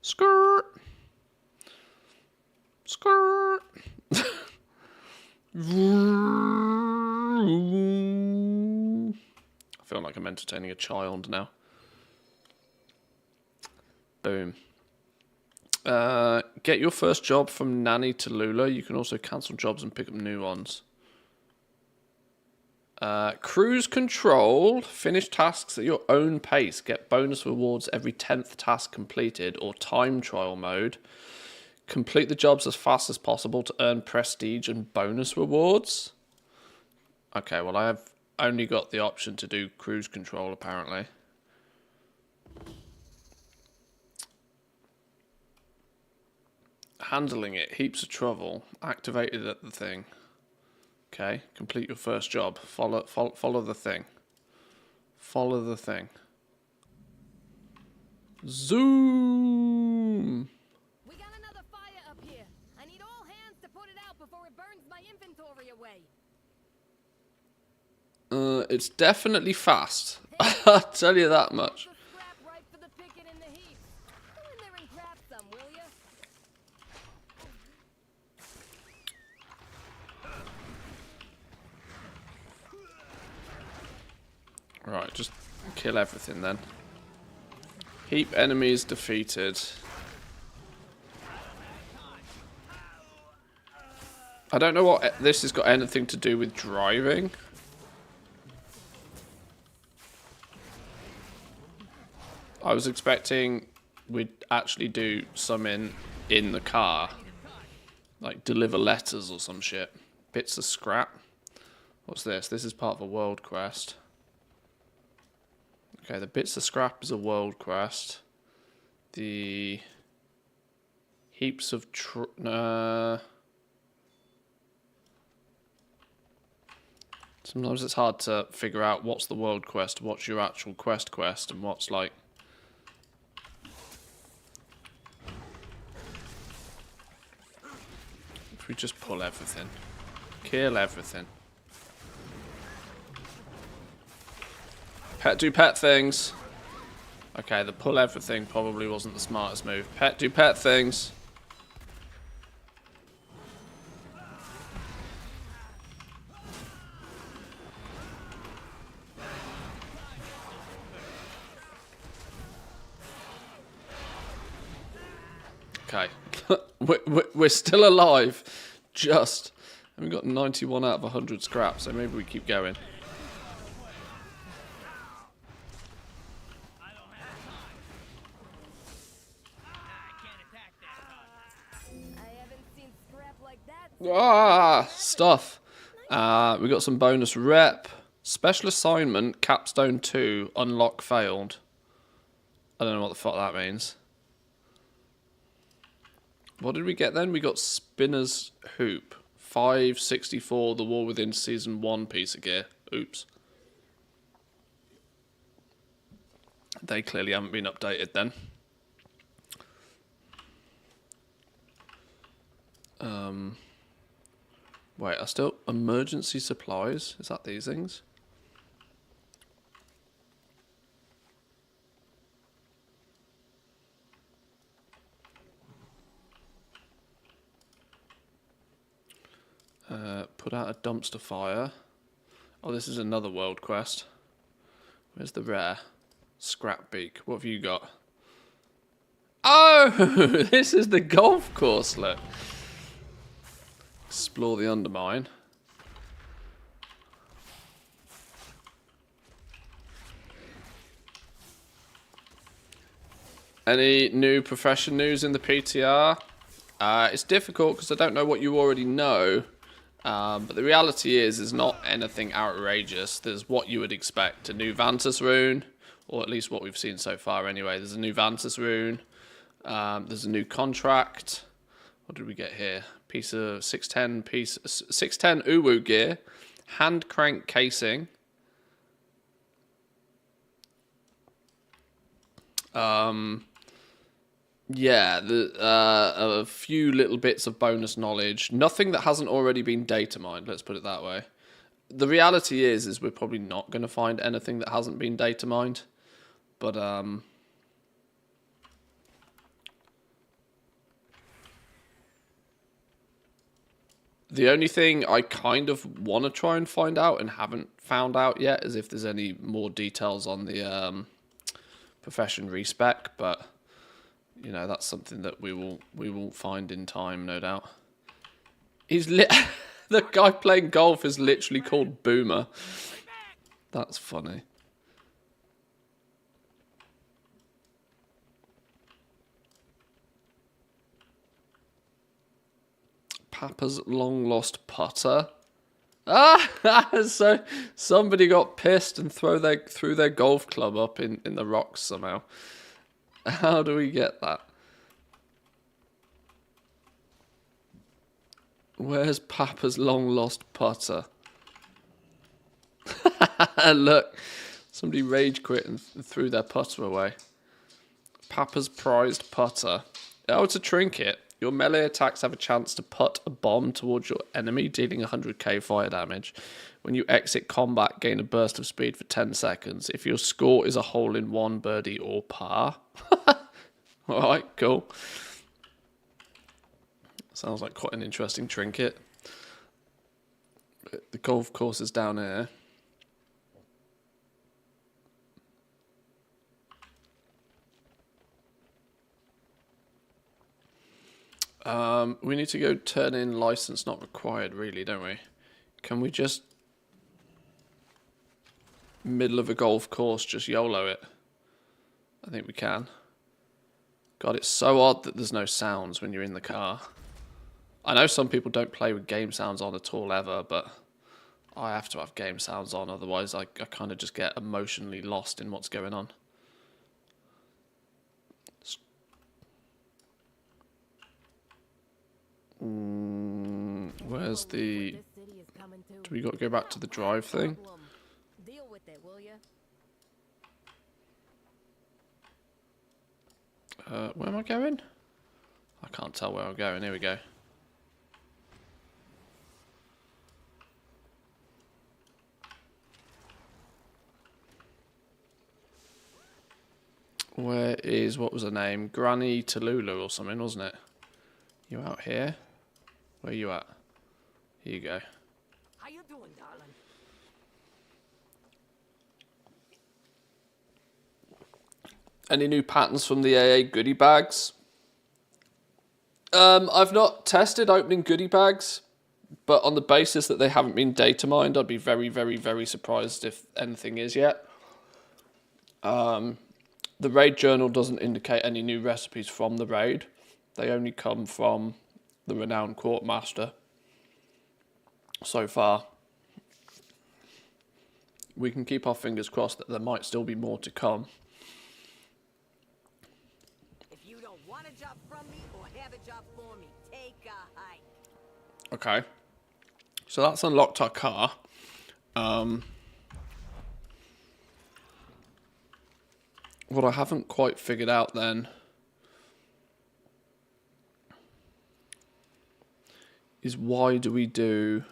B: Skirt. Skirt. I feel like I'm entertaining a child now. Boom. Get your first job from Nanny to Lula. You can also cancel jobs and pick up new ones. Cruise control. Finish tasks at your own pace. Get bonus rewards every 10th task completed, or time trial mode. Complete the jobs as fast as possible to earn prestige and bonus rewards. Okay, well, I have only got the option to do cruise control, apparently. Handling it. Heaps of trouble. Activated at the thing. Okay, complete your first job. Follow the thing. Follow the thing. Zoom!
F: We got another fire up here. I need all hands to put it out before it burns my inventory away.
B: It's definitely fast. I'll tell you that much.
F: Scrap right for the picket in the heap. Go in there and grab some, will ya?
B: just kill everything then. Heap enemies defeated. I don't know what this has got anything to do with driving. I was expecting we'd actually do some in the car. Like deliver letters or some shit. Bits of scrap. What's this? This is part of a world quest. Okay, the bits of scrap is a world quest. The heaps of sometimes it's hard to figure out what's the world quest, what's your actual quest, and what's like... If we just pull everything. Kill everything. Pet do pet things. Okay, the pull everything probably wasn't the smartest move. Pet do pet things. Okay. we're still alive. Just. And we got 91 out of 100 scrap, so maybe we keep going. Ah, stuff. We got some bonus rep. Special assignment, capstone 2, unlock failed. I don't know what the fuck that means. What did we get then? We got Spinner's Hoop. 564, the War Within Season 1 piece of gear. Oops. They clearly haven't been updated then. Wait, are still emergency supplies? Is that these things? Put out a dumpster fire. Oh, this is another world quest. Where's the rare? Scrap beak. What have you got? Oh, this is the golf course, look. Explore the Undermine. Any new profession news in the PTR? It's difficult because I don't know what you already know. But the reality is, there's not anything outrageous. There's what you would expect. A new Vantus rune, or at least what we've seen so far anyway. There's a new Vantus rune. There's a new contract. What did we get here? Piece of 610 Uwu gear. Hand crank casing. Yeah, a few little bits of bonus knowledge. Nothing that hasn't already been data mined, let's put it that way. The reality is we're probably not going to find anything that hasn't been data mined. But, the only thing I kind of want to try and find out and haven't found out yet is if there's any more details on the profession respec, but... You know, that's something that we will find in time, no doubt. He's the guy playing golf is literally called Boomer. That's funny. Papa's long lost putter. Ah, so somebody got pissed and threw their golf club up in the rocks somehow. How do we get that? Where's Papa's long lost putter? Look, somebody rage quit and threw their putter away. Papa's prized putter. Oh, it's a trinket. Your melee attacks have a chance to put a bomb towards your enemy, dealing 100k fire damage. When you exit combat, gain a burst of speed for 10 seconds. If your score is a hole-in-one, birdie, or par. Alright, cool. Sounds like quite an interesting trinket. The golf course is down here. We need to go turn in license not required, really, don't we? Can we just... middle of a golf course, just YOLO it? I think we can. God, it's so odd that there's no sounds when you're in the car. I know some people don't play with game sounds on at all ever, but I have to have game sounds on, otherwise I kind of just get emotionally lost in what's going on. Where's the... Do we got to go back to the drive thing?
F: Deal with it, will ya?
B: Where am I going? I can't tell where I'm going. Here we go. Where is, what was her name? Granny Tallulah or something, wasn't it? You out here? Where you at? Here you go.
H: How you doing, darling?
B: Any new patterns from the AA goodie bags? I've not tested opening goodie bags, but on the basis that they haven't been data mined, I'd be very, very, very surprised if anything is yet. The raid journal doesn't indicate any new recipes from the raid. They only come from the renowned quartermaster so far. We can keep our fingers crossed that there might still be more to come.
C: If you don't want a job from me or have a job for me, take a hike.
B: Okay. So that's unlocked our car. What I haven't quite figured out then is why do we do...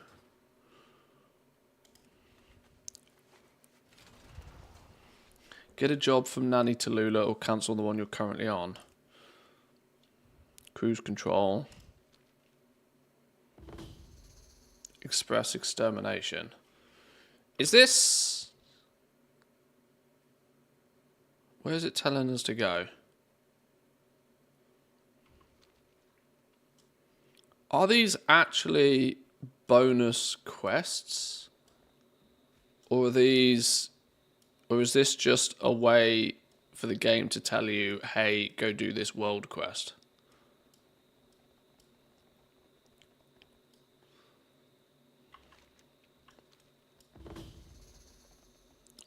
B: Get a job from Nanny Tallulah or cancel the one you're currently on. Cruise control. Express extermination. Is this... Where's it telling us to go? Are these actually bonus quests? Or are these... Or is this just a way for the game to tell you, hey, go do this world quest?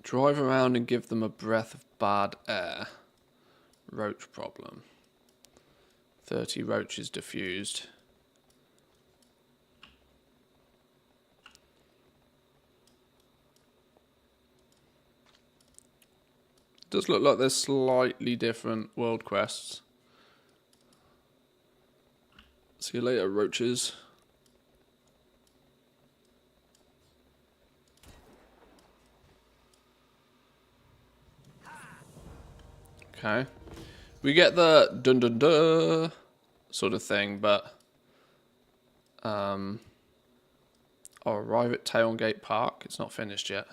B: Drive around and give them a breath of bad air. Roach problem. 30 roaches diffused. Does look like there's slightly different world quests. See you later, roaches. Okay. We get the dun dun dun sort of thing, but I'll arrive at Tailgate Park. It's not finished yet.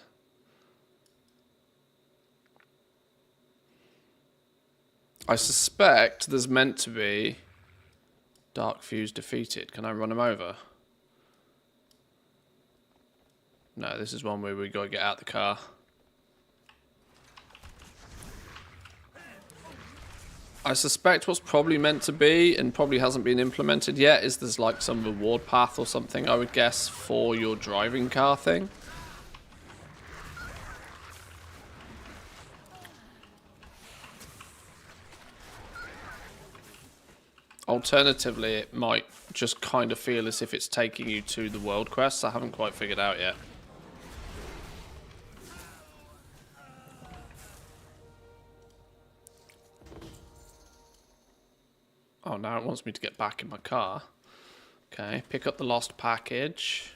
B: I suspect there's meant to be Dark Fuse defeated. Can I run him over? No, this is one where we gotta get out the car. I suspect what's probably meant to be, and probably hasn't been implemented yet, is there's like some reward path or something, I would guess, for your driving car thing. Alternatively, it might just kind of feel as if it's taking you to the world quests. I haven't quite figured out yet. Oh, now it wants me to get back in my car. Okay, pick up the lost package.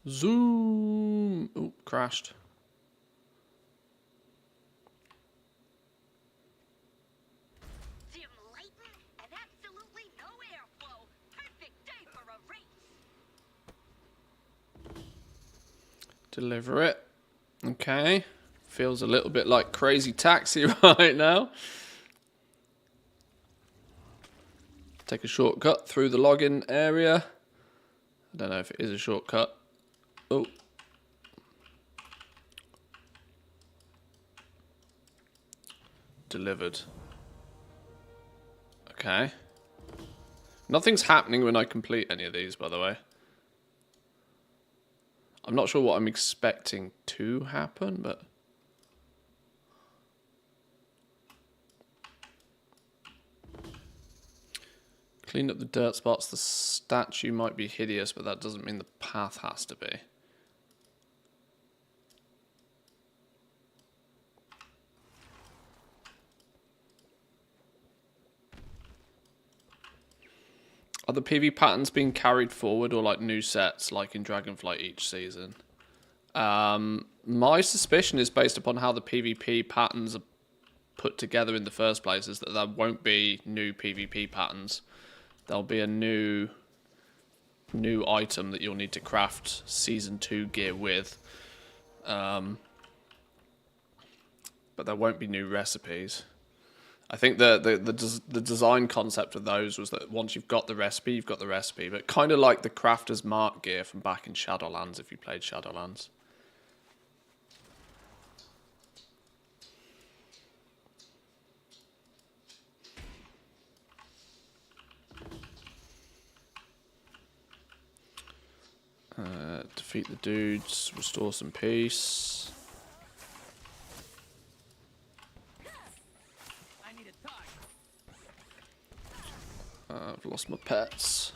B: Zoom! Oh, crashed. Deliver it. Okay. Feels a little bit like Crazy Taxi right now. Take a shortcut through the login area. I don't know if it is a shortcut. Oh. Delivered. Okay. Nothing's happening when I complete any of these, by the way. I'm not sure what I'm expecting to happen, but... Clean up the dirt spots. The statue might be hideous, but that doesn't mean the path has to be. Are the PV patterns being carried forward or like new sets like in Dragonflight each season? My suspicion is based upon how the PvP patterns are put together in the first place is that there won't be new PvP patterns. There'll be a new item that you'll need to craft Season 2 gear with. But there won't be new recipes. I think the design concept of those was that once you've got the recipe, you've got the recipe. But kind of like the Crafter's Mark gear from back in Shadowlands, if you played Shadowlands. Defeat the dudes, restore some peace. I've lost my pets.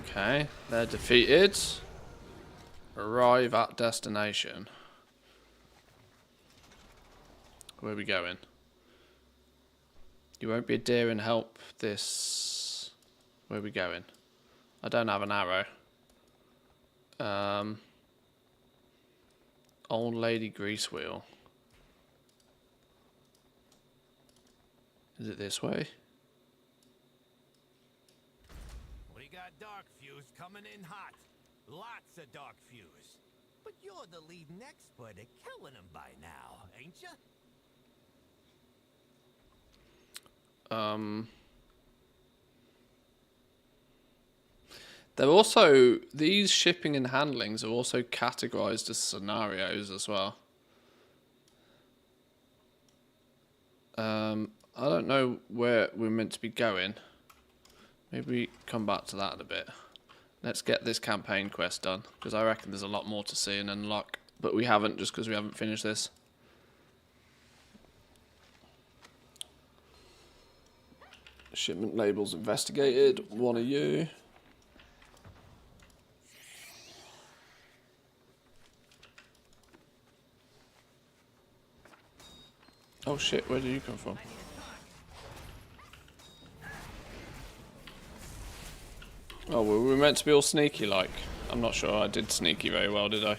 B: Okay, they're defeated. Arrive at destination. Where are we going? You won't be a deer and help this. Where are we going? I don't have an arrow. Old Lady Grease Wheel. Is it this way?
I: We got Dark Fuse coming in hot. Lots of Dark Fuse. But you're the leading expert at killing them by now, ain't you?
B: They're also, these shipping and handlings are also categorized as scenarios as well. I don't know where we're meant to be going. Maybe we come back to that in a bit. Let's get this campaign quest done, because I reckon there's a lot more to see and unlock, but we haven't just because we haven't finished this. Shipment labels investigated. One of you. Oh shit, where did you come from? Oh, well, we were meant to be all sneaky like. I'm not sure I did sneaky very well, did I?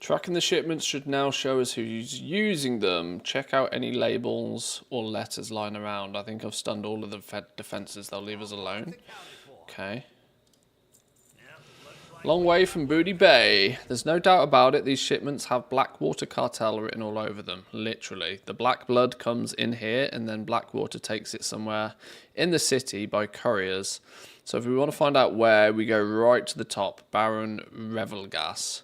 B: Tracking the shipments should now show us who's using them. Check out any labels or letters lying around. I think I've stunned all of the defenses. They'll leave us alone. Okay. Long way from Booty Bay. There's no doubt about it. These shipments have Blackwater Cartel written all over them. Literally. The black blood comes in here and then Blackwater takes it somewhere in the city by couriers. So if we want to find out where, we go right to the top. Baron Revelgas.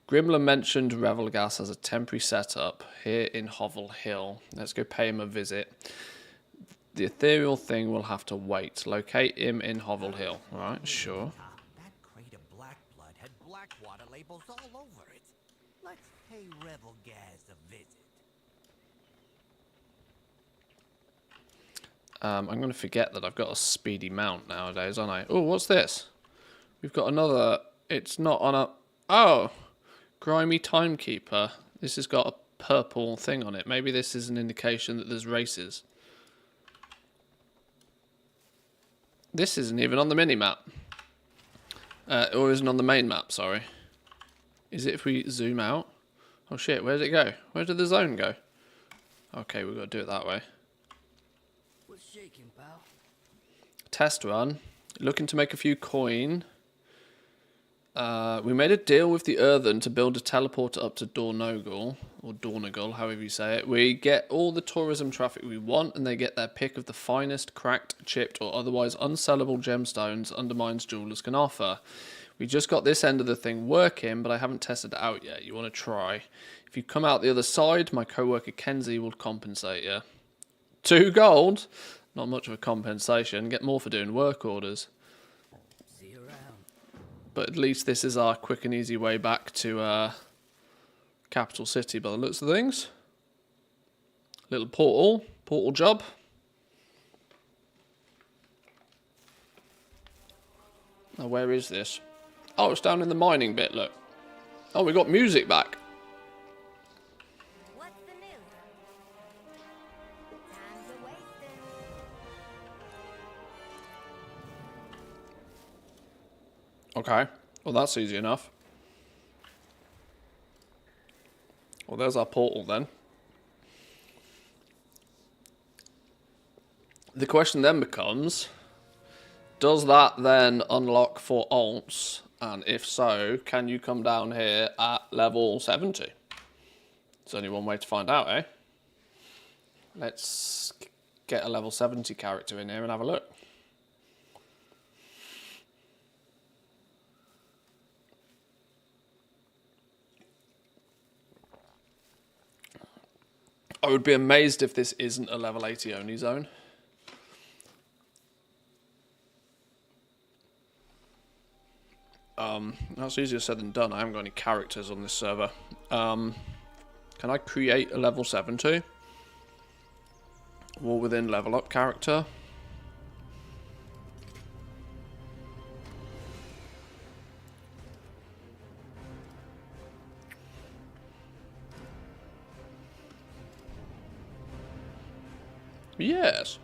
B: Grimler mentioned Revelgas as a temporary setup here in Hovel Hill. Let's go pay him a visit. The ethereal thing will have to wait. Locate him in Hovel Hill. Alright, sure.
E: That crate of black blood had Blackwater labels all over it. Let's pay Revelgas a visit.
B: I'm going to forget that I've got a speedy mount nowadays, aren't I? Oh, what's this? We've got another... It's not on a... Oh! Grimy Timekeeper. This has got a purple thing on it. Maybe this is an indication that there's races. This isn't even on the mini-map. Or isn't on the main map, sorry. Is it if we zoom out? Oh shit, where did it go? Where did the zone go? Okay, we've got to do it that way.
H: What's shaking, pal?
B: Test run. Looking to make a few coin. We made a deal with the Earthen to build a teleporter up to Dornogal, or Dornagal, however you say it. We get all the tourism traffic we want, and they get their pick of the finest, cracked, chipped, or otherwise unsellable gemstones Undermine's jewelers can offer. We just got this end of the thing working, but I haven't tested it out yet. You want to try? If you come out the other side, my co-worker Kenzie will compensate you. 2 gold? Not much of a compensation. Get more for doing work orders.
H: See you around.
B: But at least this is our quick and easy way back to Capital City by the looks of things. Little portal job. Now where is this? Oh, it's down in the mining bit, look. Oh, we got music back.
F: What's the news? Time's a wasting.
B: Okay, well that's easy enough. Well, there's our portal then. The question then becomes, does that then unlock for alts? And if so, can you come down here at level 70? There's only one way to find out, eh? Let's get a level 70 character in here and have a look. I would be amazed if this isn't a level 80 only zone. That's easier said than done. I haven't got any characters on this server. Can I create a level 70? War within level up character. Yes.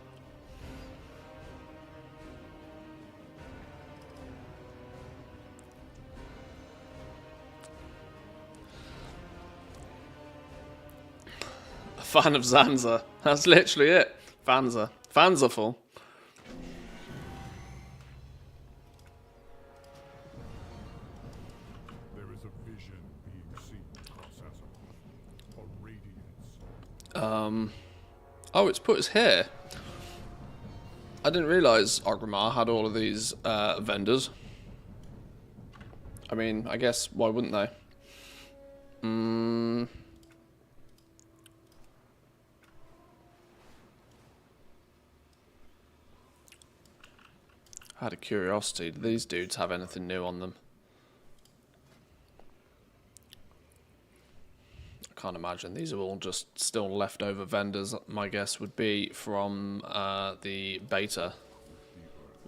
B: A fan of Zanza. That's literally it. Fanza. Fans are full.
J: There is a vision being seen across Azeroth. A radiance.
B: Oh, it's put us here. I didn't realise Orgrimmar had all of these vendors. I mean, I guess, why wouldn't they? Out of curiosity, do these dudes have anything new on them? I can't imagine. These are all just still leftover vendors, my guess would be, from the beta.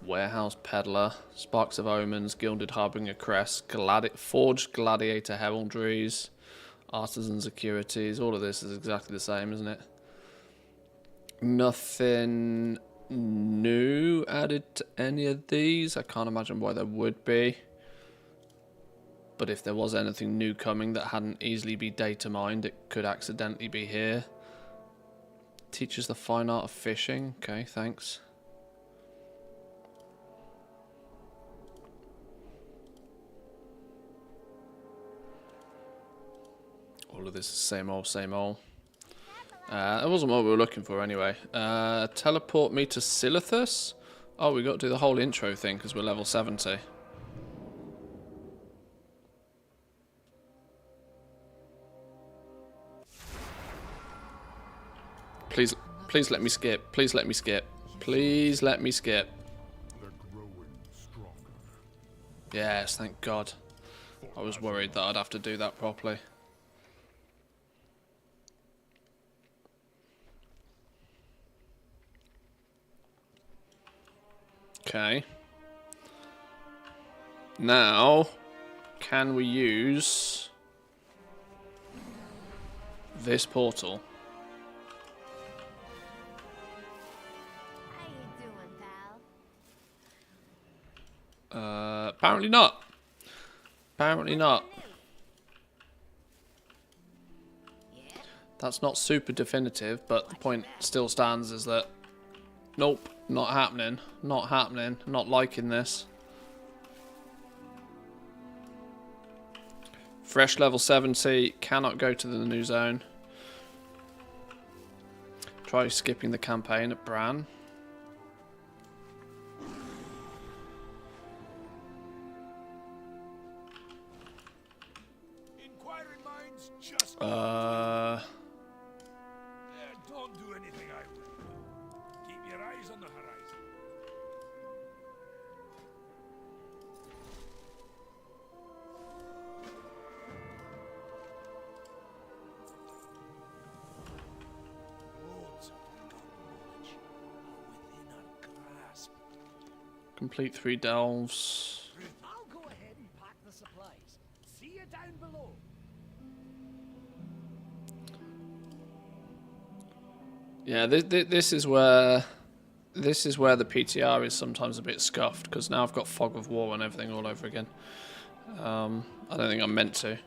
B: Warehouse Peddler, Sparks of Omens, Gilded Harbinger Crest, Forged Gladiator Heraldries, Artisan Securities. All of this is exactly the same, isn't it? Nothing new added to any of these. I can't imagine why there would be. But if there was anything new coming that hadn't easily be data mined, it could accidentally be here. Teaches the fine art of fishing. Okay, thanks. All of this is same old, same old. That wasn't what we were looking for anyway. Teleport me to Silithus? Oh, we got to do the whole intro thing because we're level 70. Please let me skip. Please let me skip. Please let me skip.
J: They're growing stronger.
B: Yes, thank God. I was worried that I'd have to do that properly. Okay. Now, can we use this portal.
F: How you doing, pal?
B: Apparently not. Apparently not. That's not super definitive, but the point still stands is that nope, not happening. Not happening. Not liking this. Fresh level 70, cannot go to the new zone. Try skipping the campaign at Bran.
J: Inquiring minds just don't do anything I would. Keep your eyes on the horizon. Loads of forgotten knowledge are within our grasp.
B: Complete 3 delves.
E: I'll go ahead and pack the supplies. See you down below.
B: Yeah, this is where the PTR is sometimes a bit scuffed, because now I've got Fog of War and everything all over again. I don't think I'm meant to.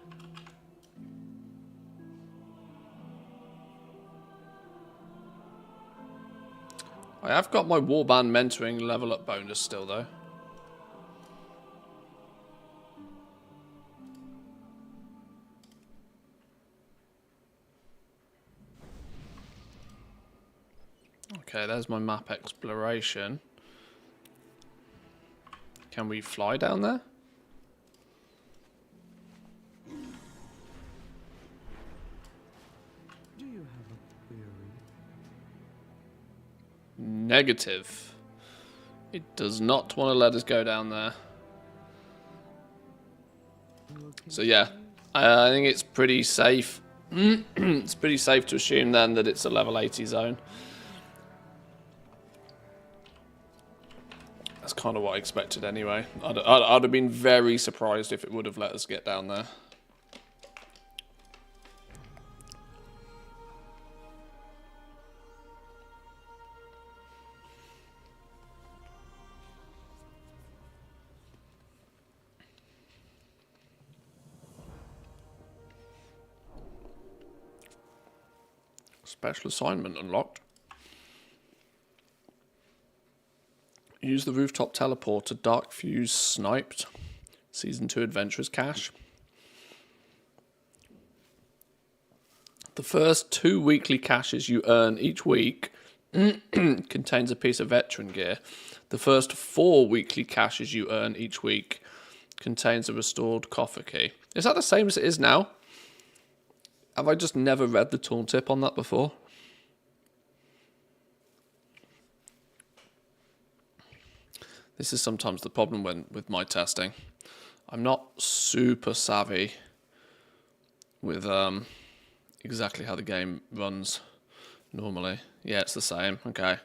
B: I have got my Warband mentoring level up bonus still though. Okay, there's my map exploration. Can we fly down there?
D: Do you have a query?
B: Negative. It does not want to let us go down there. So yeah, I think it's pretty safe. It's pretty safe to assume then that it's a level 80 zone. That's kind of what I expected anyway. I'd have been very surprised if it would have let us get down there. Special assignment unlocked. Use the rooftop teleport to Dark Fuse sniped. Season 2 Adventurers cache. The first 2 weekly caches you earn each week contains a piece of veteran gear. The first 4 weekly caches you earn each week contains a restored coffer key. Is that the same as it is now? Have I just never read the tooltip on that before? This is sometimes the problem with my testing. I'm not super savvy with exactly how the game runs normally. Yeah, it's the same. Okay.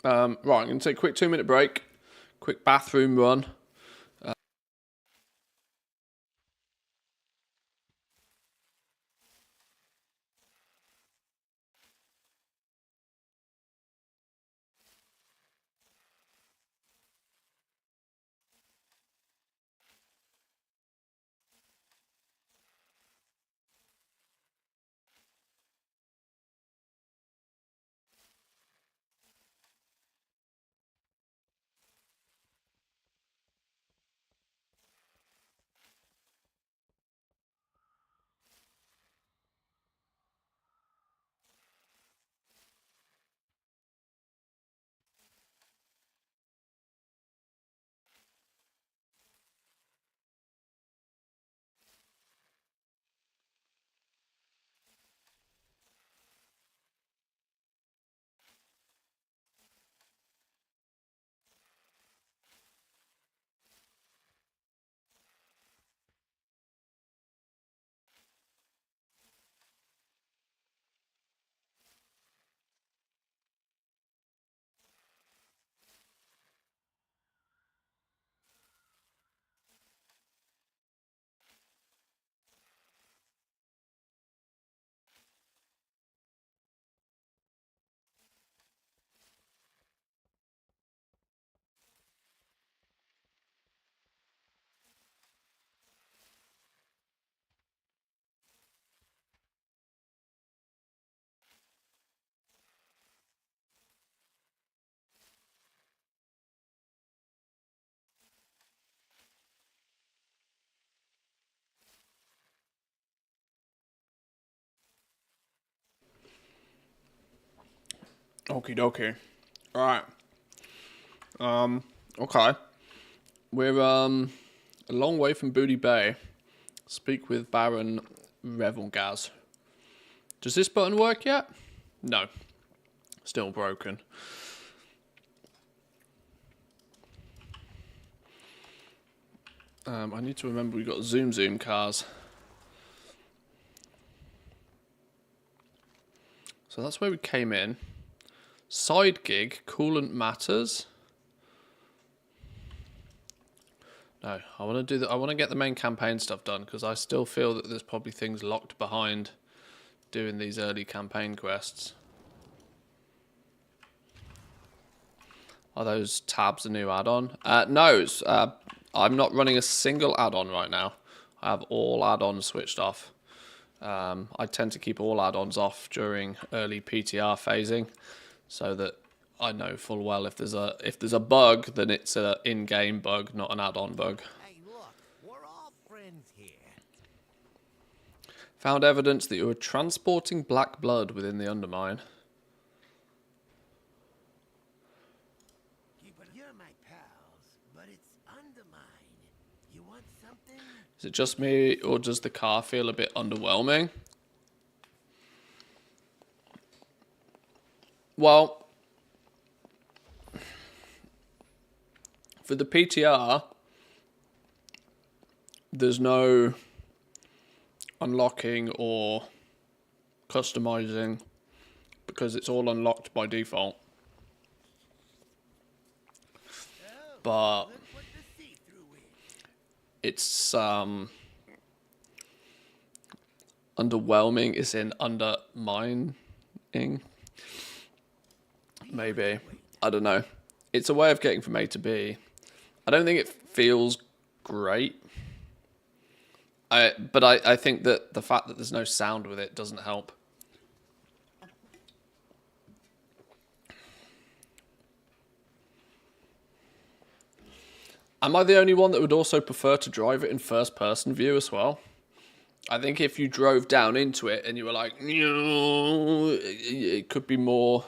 B: Right, I'm going to take a quick 2-minute break. Quick bathroom run. Okie dokie. Right. Okay. We're a long way from Booty Bay. Speak with Baron Revelgaz. Does this button work yet? No. Still broken. I need to remember we got zoom cars. So that's where we came in. Side gig, coolant matters. No, I want to do that. I want to get the main campaign stuff done because I still feel that there's probably things locked behind doing these early campaign quests. Are those tabs a new add-on? No, I'm not running a single add-on right now. I have all add-ons switched off. I tend to keep all add-ons off during early PTR phasing, so that I know full well if there's a bug, then it's an in-game bug, not an add-on bug.
I: Hey, look, we're all friends here.
B: Found evidence that you were transporting black blood within the Undermine.
E: You're my pals, but it's Undermine. You want something?
B: Is it just me, or does the car feel a bit underwhelming? Well, for the PTR, there's no unlocking or customizing because it's all unlocked by default. But it's underwhelming is in undermining. Maybe. I don't know. It's a way of getting from A to B. I don't think it feels great. But I think that the fact that there's no sound with it doesn't help. Am I the only one that would also prefer to drive it in first-person view as well? I think if you drove down into it and you were like, it could be more...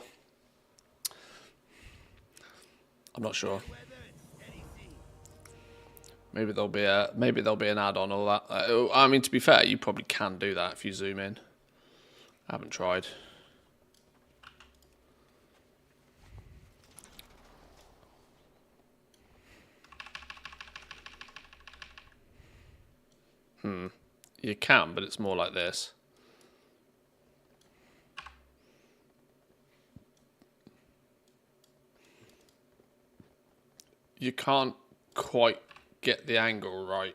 B: I'm not sure. Maybe there'll be an add-on or that. I mean, to be fair, you probably can do that if you zoom in. I haven't tried. You can, but it's more like this. You can't quite get the angle right.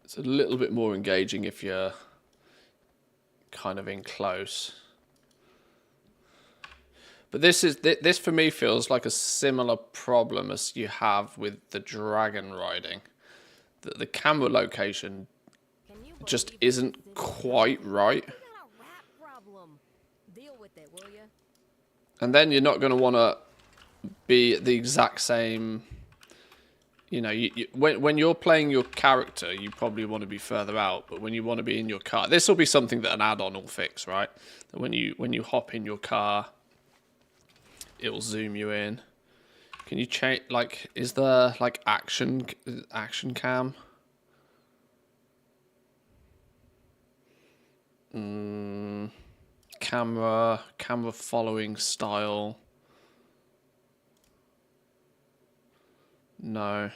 B: It's a little bit more engaging if you're kind of in close. But this for me feels like a similar problem as you have with the dragon riding. That the camera location just isn't quite right. And then you're not going to want to be the exact same. You know, when you're playing your character, you probably want to be further out. But when you want to be in your car, this will be something that an add-on will fix, right? That when you hop in your car, it will zoom you in. Can you change? Like, is there like action cam? Camera following style. No.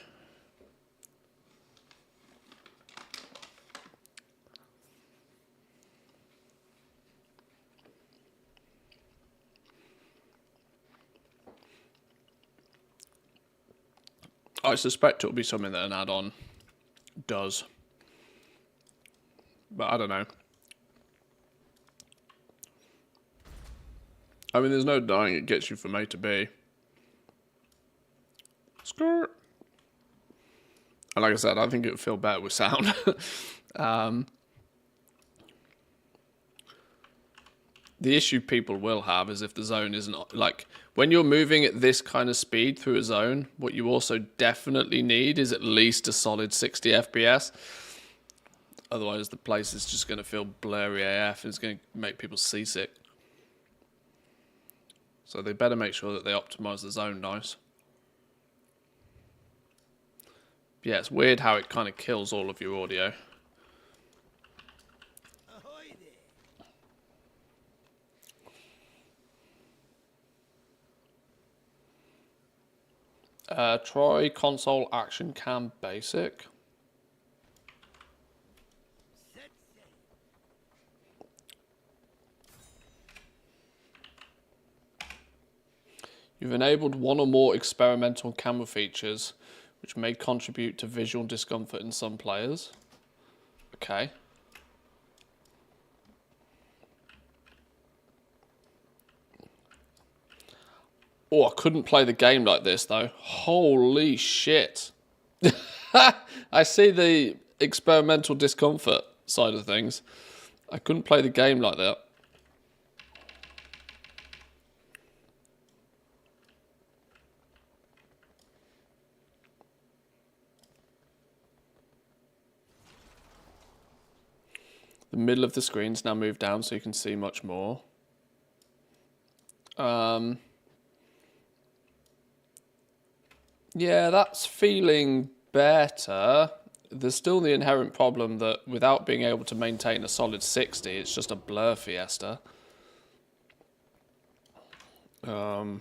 B: I suspect it'll be something that an add-on does. But I don't know. I mean, there's no denying it gets you from A to B. Skirt. And like I said, I think it would feel better with sound. The issue people will have is if the zone isn't... Like, when you're moving at this kind of speed through a zone, what you also definitely need is at least a solid 60 FPS. Otherwise, the place is just going to feel blurry AF. It's going to make people seasick. So they better make sure that they optimize the zone nice. Yeah, it's weird how it kind of kills all of your audio.
I: Ahoy there.
B: Try console action cam basic. You've enabled one or more experimental camera features which may contribute to visual discomfort in some players. Okay. Oh, I couldn't play the game like this though. Holy shit. I see the experimental discomfort side of things. I couldn't play the game like that. The middle of the screen's now moved down so you can see much more. Yeah, that's feeling better. There's still the inherent problem that without being able to maintain a solid 60, it's just a blur fiesta. Out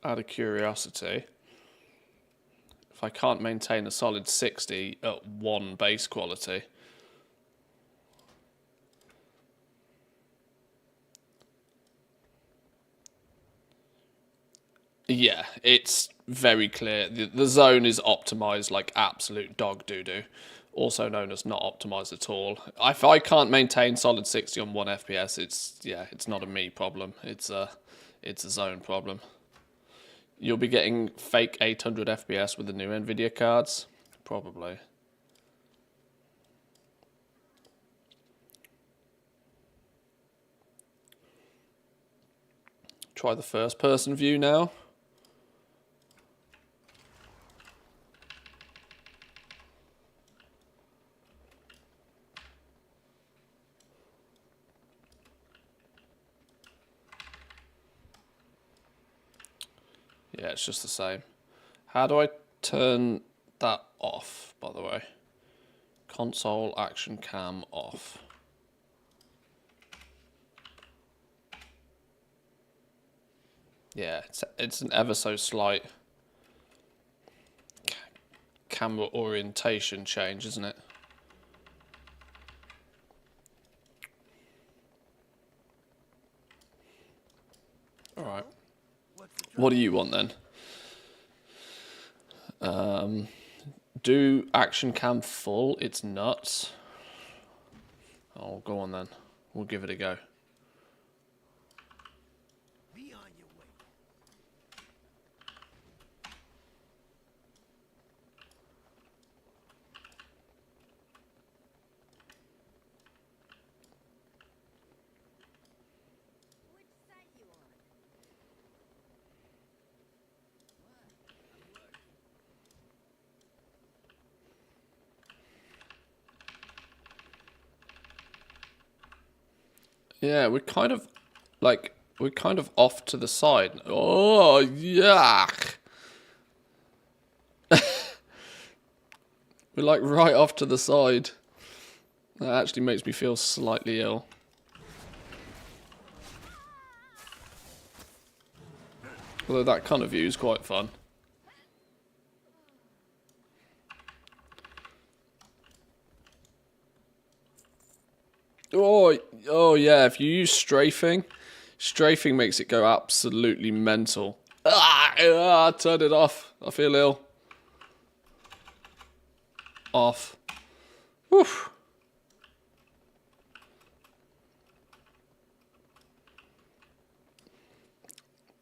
B: of curiosity, if I can't maintain a solid 60 at 1 base quality, yeah, it's very clear. The zone is optimized like absolute dog doo-doo, also known as not optimized at all. If I can't maintain solid 60 on 1 FPS, it's not a me problem. It's a zone problem. You'll be getting fake 800 FPS with the new Nvidia cards, probably. Try the first person view now. Yeah, it's just the same. How do I turn that off, by the way? Console action cam off. Yeah, it's an ever so slight camera orientation change, isn't it? All right. What do you want then? Do action cam full? It's nuts. Oh, go on then. We'll give it a go.
I: Be on your way.
C: Which side you on?
B: Yeah, we're kind of off to the side. Oh, yuck. We're like right off to the side. That actually makes me feel slightly ill. Although that kind of view is quite fun. Oh yeah, if you use strafing makes it go absolutely mental. Turn it off. I feel ill. Off. Woof.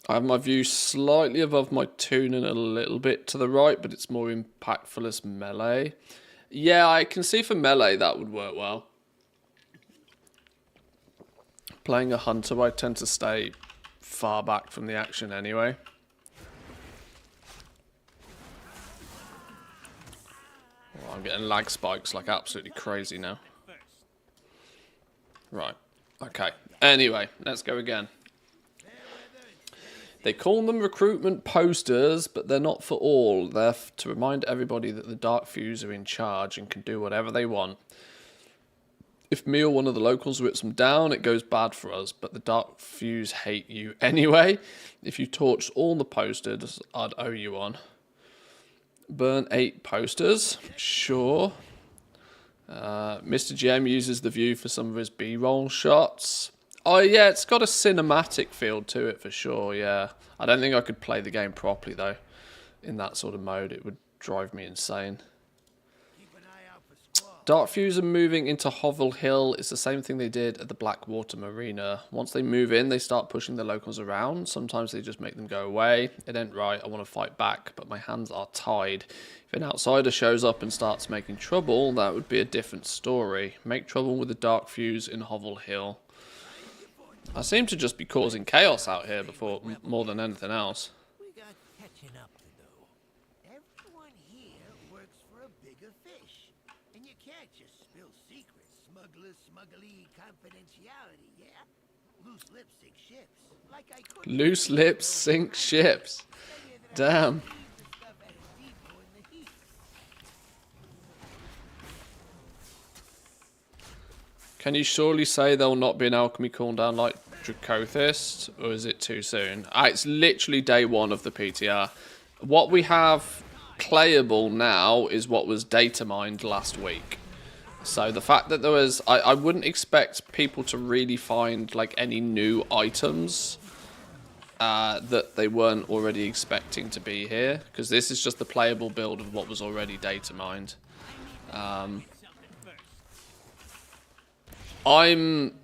B: I have my view slightly above my tune and a little bit to the right, but it's more impactful as melee. Yeah, I can see for melee that would work well. Playing a hunter, I tend to stay far back from the action anyway. I'm getting lag spikes like absolutely crazy now. Right. Okay. Anyway, let's go again. They call them recruitment posters, but they're not for all. They're to remind everybody that the Dark Fuse are in charge and can do whatever they want. If me or one of the locals rips them down, it goes bad for us, but the Dark Fuse hate you anyway. If you torched all the posters, I'd owe you one. Burn 8 posters, sure. Mr. GM uses the view for some of his B-roll shots. Oh yeah, it's got a cinematic feel to it for sure, yeah. I don't think I could play the game properly though. In that sort of mode, it would drive me insane. Dark Fuse are moving into Hovel Hill. It's the same thing they did at the Blackwater Marina. Once they move in, they start pushing the locals around. Sometimes they just make them go away. It ain't right, I want to fight back, but my hands are tied. If an outsider shows up and starts making trouble, that would be a different story. Make trouble with the Dark Fuse in Hovel Hill. I seem to just be causing chaos out here before more than anything else.
E: We got catching up to do. Everyone here works for a bigger fish. And you can't just spill secrets. Smuggly confidentiality, yeah? Loose lips sink ships. Like I could.
B: Loose lips sink ships. Damn. Can you surely say there will not be an alchemy cooldown like Dracothist, or is it too soon? It's literally day 1 of the PTR. What we have playable now is what was data mined last week. So the fact that there was... I wouldn't expect people to really find like any new items that they weren't already expecting to be here, because this is just the playable build of what was already data mined. I'm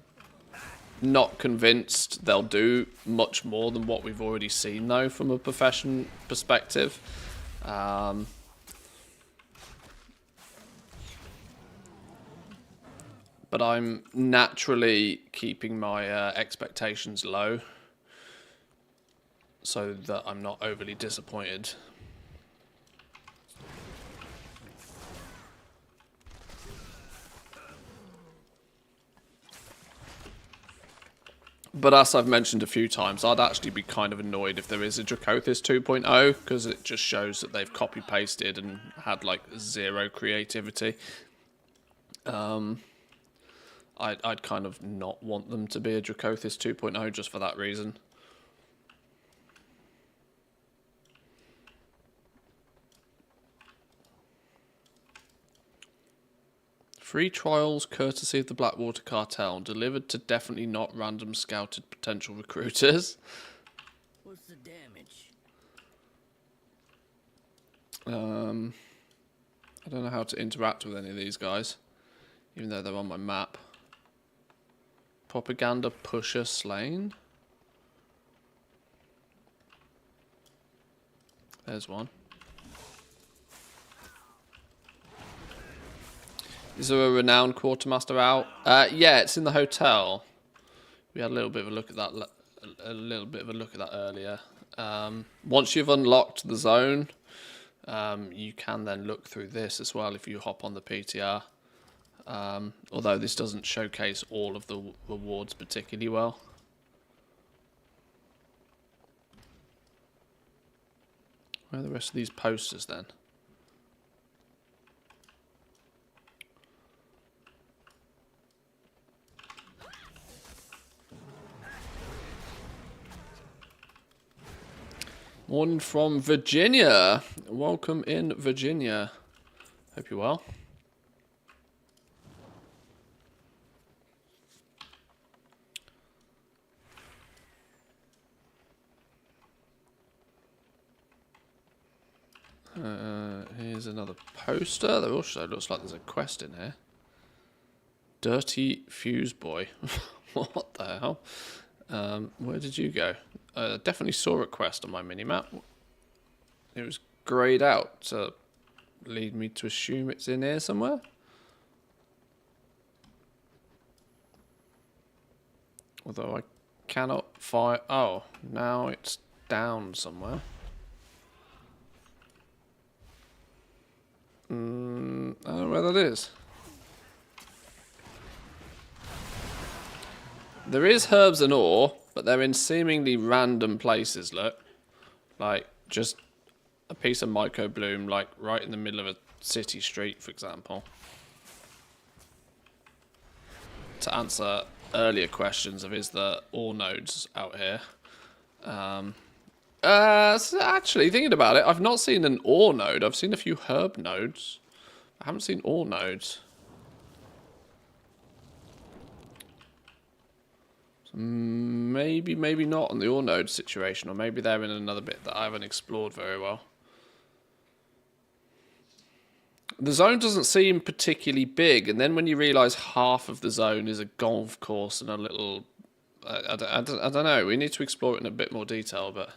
B: not convinced they'll do much more than what we've already seen, though, from a profession perspective. But I'm naturally keeping my expectations low so that I'm not overly disappointed. But as I've mentioned a few times, I'd actually be kind of annoyed if there is a Dracothis 2.0, because it just shows that they've copy-pasted and had, like, 0 creativity. I'd kind of not want them to be a Dracothis 2.0 just for that reason. Free trials courtesy of the Blackwater Cartel, delivered to definitely not random scouted potential recruiters.
H: What's the damage?
B: I don't know how to interact with any of these guys, even though they're on my map. Propaganda pusher slain. There's one. Is there a renowned quartermaster out? Yeah, it's in the hotel. We had a little bit of a look at that. Earlier. Once you've unlocked the zone, you can then look through this as well if you hop on the PTR. Although this doesn't showcase all of the rewards particularly well. Where are the rest of these posters then? One from Virginia. Welcome in, Virginia. Hope you're well. Here's another poster. There also looks like there's a quest in here. Dirty Fuse Boy. What the hell? Where did you go? Definitely saw a quest on my minimap. It was greyed out to lead me to assume it's in here somewhere. Although I cannot find... Oh, now it's down somewhere. that is. There is herbs and ore, but they're in seemingly random places, look. Like, just a piece of mycobloom, like, right in the middle of a city street, for example. To answer earlier questions of is there ore nodes out here. So actually, thinking about it, I've not seen an ore node. I've seen a few herb nodes. I haven't seen ore nodes. So maybe not on the ore node situation, or maybe they're in another bit that I haven't explored very well. The zone doesn't seem particularly big, and then when you realise half of the zone is a golf course and a little... I don't know, we need to explore it in a bit more detail, but...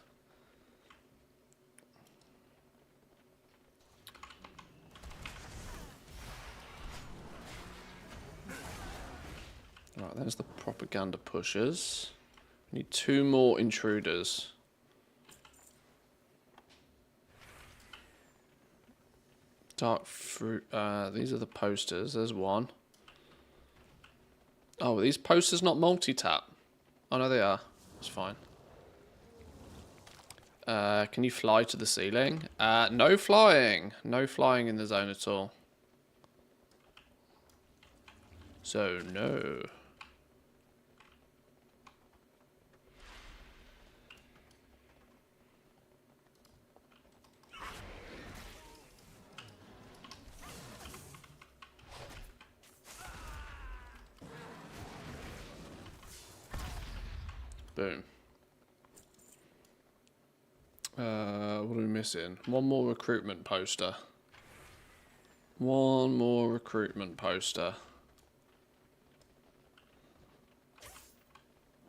B: Right, there's the propaganda pushers. We need 2 more intruders. Dark fruit. These are the posters. There's one. Oh, are these posters not multi-tap? Oh, no, they are. That's fine. Can you fly to the ceiling? No flying. No flying in the zone at all. So, no. Boom. What are we missing? One more recruitment poster. One more recruitment poster.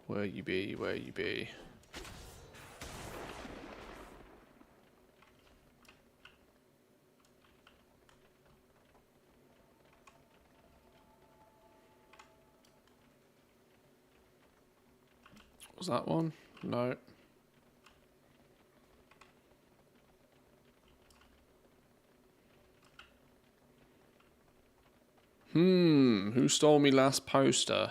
B: Where you be? Where you be? Was that one? No. Who stole me last poster?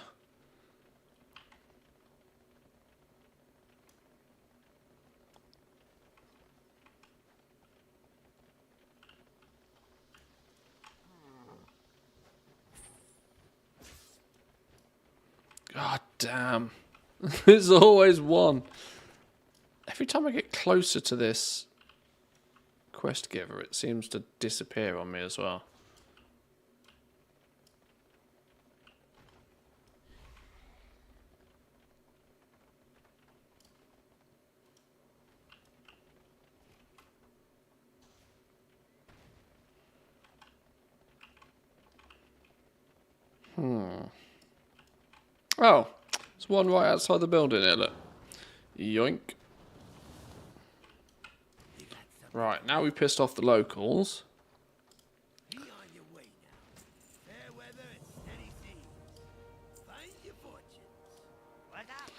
B: God damn. There's always one. Every time I get closer to this quest giver, it seems to disappear on me as well. Oh, there's one right outside the building here, look. Yoink. Right, now we pissed off the locals.
E: Be on your way now. Fair weather and steady seas. Find your fortunes. What up?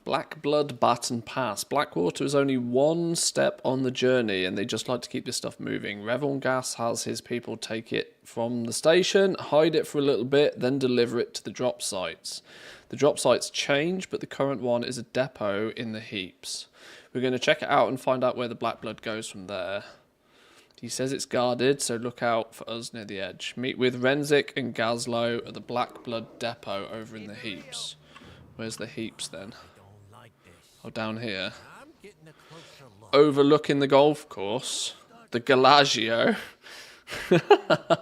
B: Black Blood Baton Pass. Blackwater is only one step on the journey, and they just like to keep this stuff moving. Revelgas has his people take it from the station, hide it for a little bit, then deliver it to the drop sites. The drop sites change, but the current one is a depot in the heaps. We're going to check it out and find out where the Black Blood goes from there. He says it's guarded, so look out for us near the edge. Meet with Renzik and Gazlo at the Black Blood depot over in the heaps. Where's the heaps then? Oh, down here. Overlooking the golf course. The Galagio.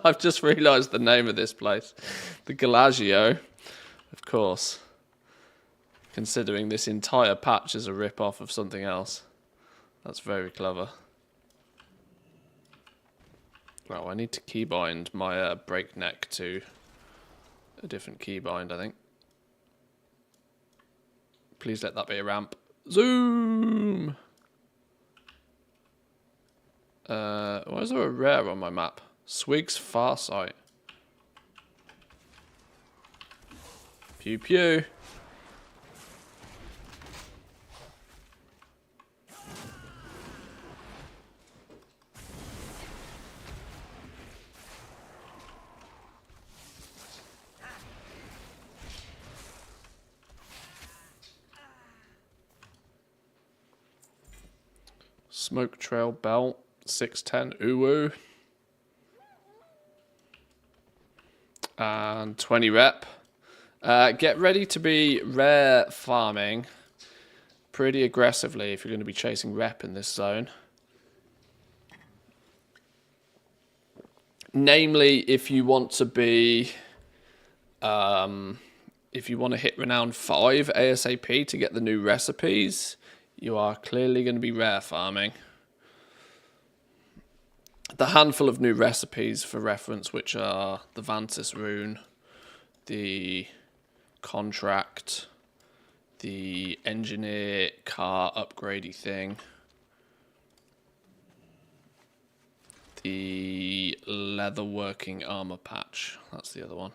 B: I've just realised the name of this place. The Galagio. Of course. Considering this entire patch is a rip-off of something else. That's very clever. Well, I need to keybind my breakneck to a different keybind, I think. Please let that be a ramp. Zoom! Why is there a rare on my map? Swig's Farsight. Pew pew. Smoke trail belt, 610 uwu. And 20 rep. Get ready to be rare farming pretty aggressively if you're going to be chasing rep in this zone. Namely, if you want to be, if you want to hit Renown 5 ASAP to get the new recipes, you are clearly going to be rare farming. The handful of new recipes for reference, which are the Vantis rune, the contract, the engineer car upgradey thing, the leather working armor patch. That's the other one.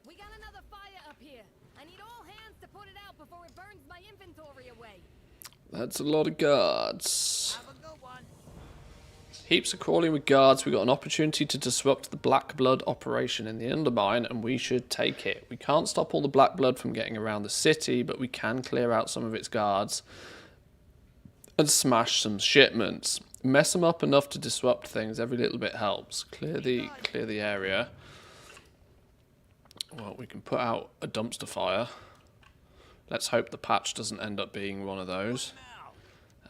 F: We got another fire up here. I need all hands to put it out before it burns my inventory away.
B: That's a lot of guards. Heaps of crawling with guards. We got an opportunity to disrupt the Black Blood operation in the Undermine, and we should take it. We can't stop all the Black Blood from getting around the city, but we can clear out some of its guards and smash some shipments. Mess them up enough to disrupt things. Every little bit helps. Clear the area. Well, we can put out a dumpster fire. Let's hope the patch doesn't end up being one of those.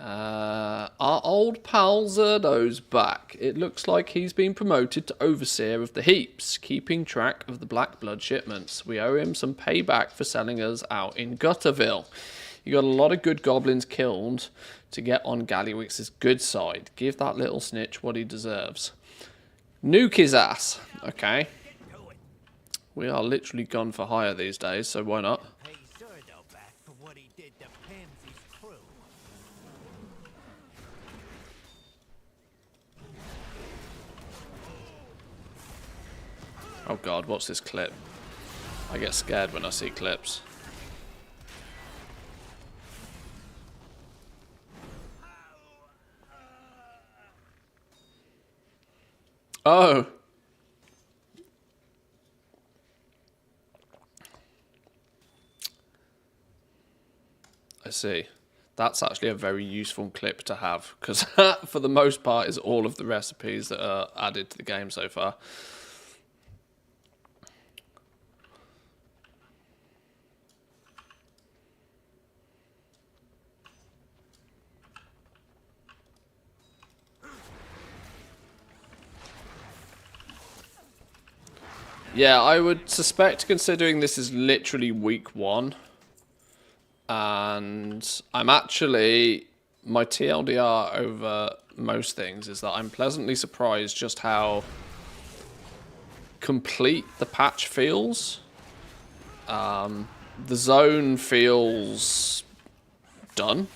B: Our old pal Zerdo's back. It looks like he's been promoted to Overseer of the Heaps, keeping track of the Black Blood shipments. We owe him some payback for selling us out in Gutterville. You got a lot of good goblins killed to get on Gallywix's good side. Give that little snitch what he deserves. Nuke his ass. Okay. We are literally gone for hire these days, so why not? Oh god, what's this clip? I get scared when I see clips. Oh! I see. That's actually a very useful clip to have, because that, for the most part, is all of the recipes that are added to the game so far. Yeah, I would suspect, considering this is literally week 1, and I'm actually, my TLDR over most things is that I'm pleasantly surprised just how complete the patch feels. The zone feels done.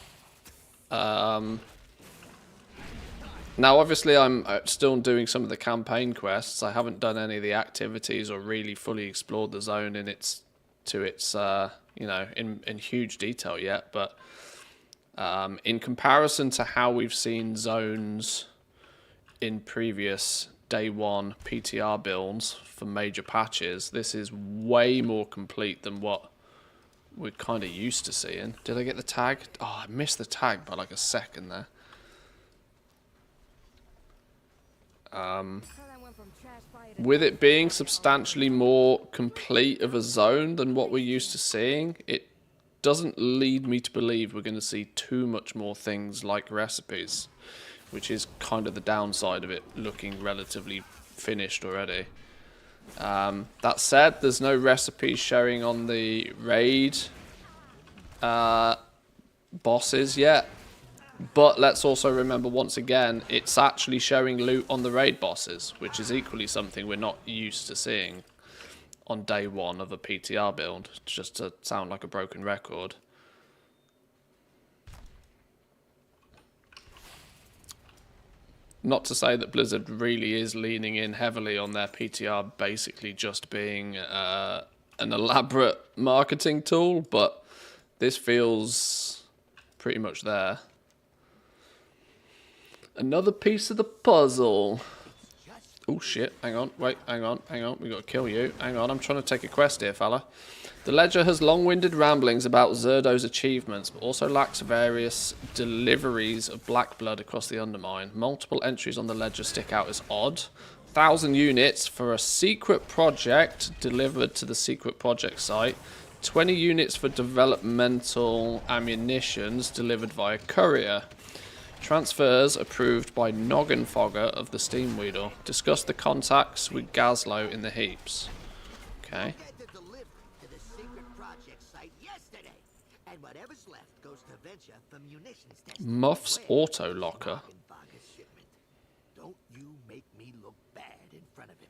B: Now, obviously, I'm still doing some of the campaign quests. I haven't done any of the activities or really fully explored the zone in its you know, in huge detail yet. But in comparison to how we've seen zones in previous day 1 PTR builds for major patches, this is way more complete than what we're kind of used to seeing. Did I get the tag? Oh, I missed the tag by like a second there. With it being substantially more complete of a zone than what we're used to seeing, it doesn't lead me to believe we're going to see too much more things like recipes, which is kind of the downside of it looking relatively finished already. That said, there's no recipes showing on the raid bosses yet. But let's also remember, once again, it's actually showing loot on the raid bosses, which is equally something we're not used to seeing on day 1 of a PTR build, just to sound like a broken record. Not to say that Blizzard really is leaning in heavily on their PTR basically just being an elaborate marketing tool, but this feels pretty much there. Another piece of the puzzle. Oh shit, hang on, wait, hang on. We gotta kill you. Hang on, I'm trying to take a quest here, fella. The ledger has long-winded ramblings about Zerdo's achievements, but also lacks various deliveries of black blood across the Undermine. Multiple entries on the ledger stick out as odd. 1,000 units for a secret project delivered to the secret project site. 20 units for developmental ammunitions delivered via courier. Transfers approved by Noggin Fogger of the Steam Weedle. Discuss the contacts with Gazlo in the heaps. Okay.
E: Get the delivery to the secret project site yesterday, and whatever's left goes to venture for munitions testing.
B: Muff's Auto Locker.
E: Fogger's shipment. Don't you make me look bad in front of him.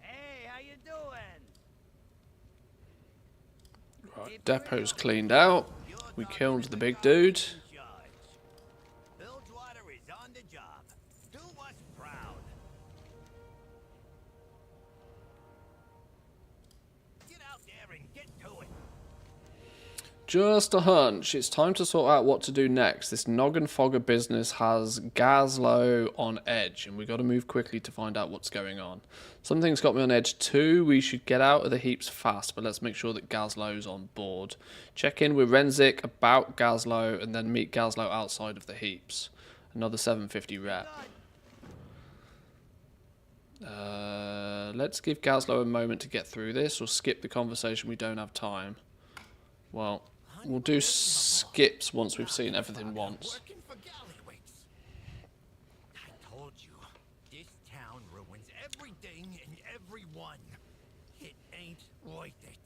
I: Hey, how you doing?
B: Right, depot's cleaned out. We killed the big dude.
I: Bilgewater is on the job. Do us proud. Get out there and get to it.
B: Just a hunch. It's time to sort out what to do next. This Noggin Fogger business has Gazlo on edge, and we got to move quickly to find out what's going on. Something's got me on edge too. We should get out of the heaps fast, but let's make sure that Gazlo's on board. Check in with Renzik about Gazlo, and then meet Gazlo outside of the heaps. Another 750 rep. Let's give Gazlo a moment to get through this, or skip the conversation. We don't have time. Well, we'll do skips once we've seen everything once.
I: Working for Gallywix. I told you, this town ruins everything and everyone. It ain't worth it.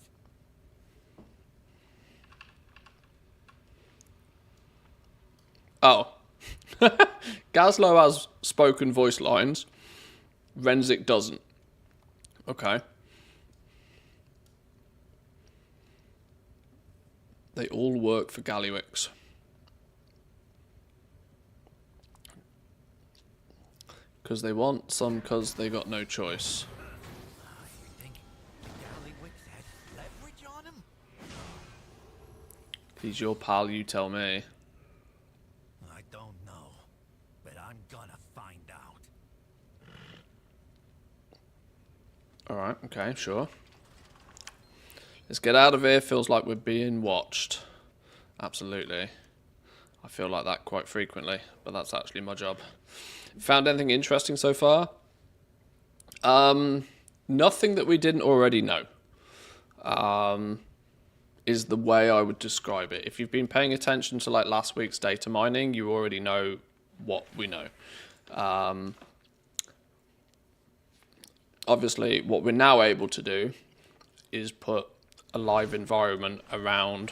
B: Oh. Gazlo has spoken voice lines. Renzik doesn't. Okay. They all work for Gallywix. Because they want some, because they got no choice.
I: You think Gallywix has leverage on him?
B: He's your pal, you tell me.
I: I don't know, but I'm gonna find out.
B: Alright, okay, sure. Let's get out of here. Feels like we're being watched. Absolutely. I feel like that quite frequently, but that's actually my job. Found anything interesting so far? Nothing that we didn't already know. Is the way I would describe it. If you've been paying attention to like last week's data mining, you already know what we know. Obviously, what we're now able to do is put a live environment around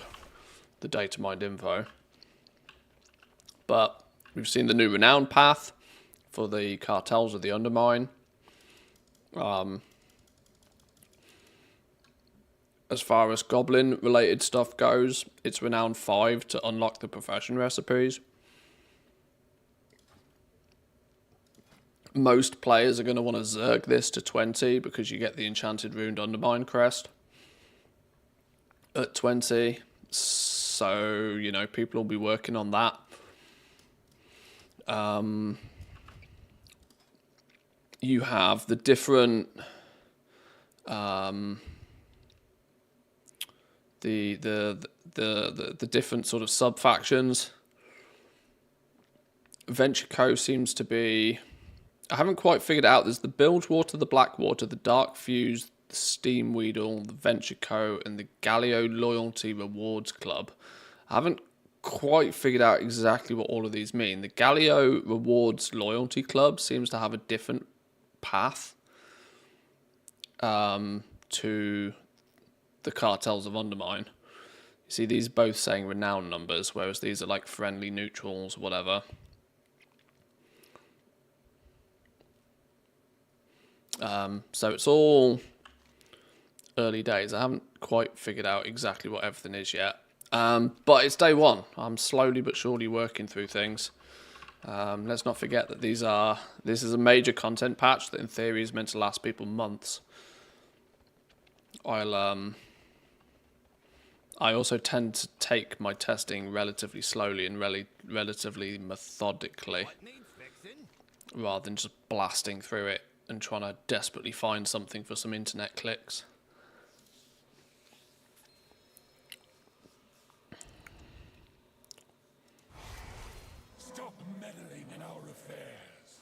B: the data mined info. But we've seen the new renown path for the cartels of the Undermine. As far as goblin related stuff goes, it's renown 5 to unlock the profession recipes. Most players are going to want to zerg this to 20 because you get the enchanted runed Undermine crest at 20, so you know people will be working on that. You have the different the different sort of sub factions. Venture Co seems to be, I haven't quite figured out. There's the Bilgewater, the Blackwater, the Dark Fuse, the Steam Weedle, the Venture Co, and the Gallio Loyalty Rewards Club. I haven't quite figured out exactly what all of these mean. The Gallio Rewards Loyalty Club seems to have a different path to the Cartels of Undermine. You see these both saying renown numbers, whereas these are like friendly neutrals, whatever. So it's all early days. I haven't quite figured out exactly what everything is yet. But it's day one. I'm slowly but surely working through things. Let's not forget that this is a major content patch that in theory is meant to last people months. I also tend to take my testing relatively slowly and relatively methodically, rather than just blasting through it and trying to desperately find something for some internet clicks.
J: Stop meddling in our affairs.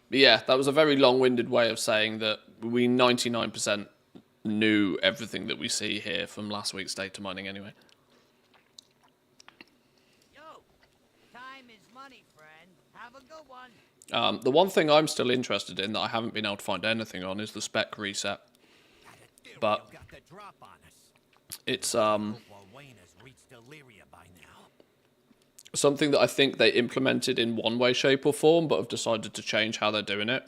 B: But yeah, that was a very long-winded way of saying that we 99% knew everything that we see here from last week's data mining anyway.
E: Yo, time is money, friend. Have a good one.
B: The one thing I'm still interested in that I haven't been able to find anything on is the spec reset. But it's something that I think they implemented in one way, shape or form, but have decided to change how they're doing it.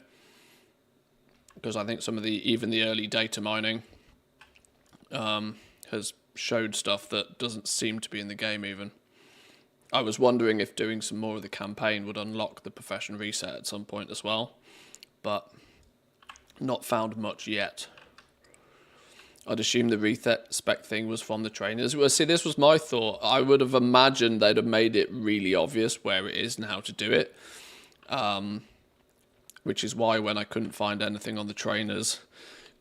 B: Because I think some of even the early data mining has showed stuff that doesn't seem to be in the game even. I was wondering if doing some more of the campaign would unlock the profession reset at some point as well, but not found much yet. I'd assume the reset spec thing was from the trainers. Well, see, this was my thought. I would have imagined they'd have made it really obvious where it is and how to do it. Which is why when I couldn't find anything on the trainers,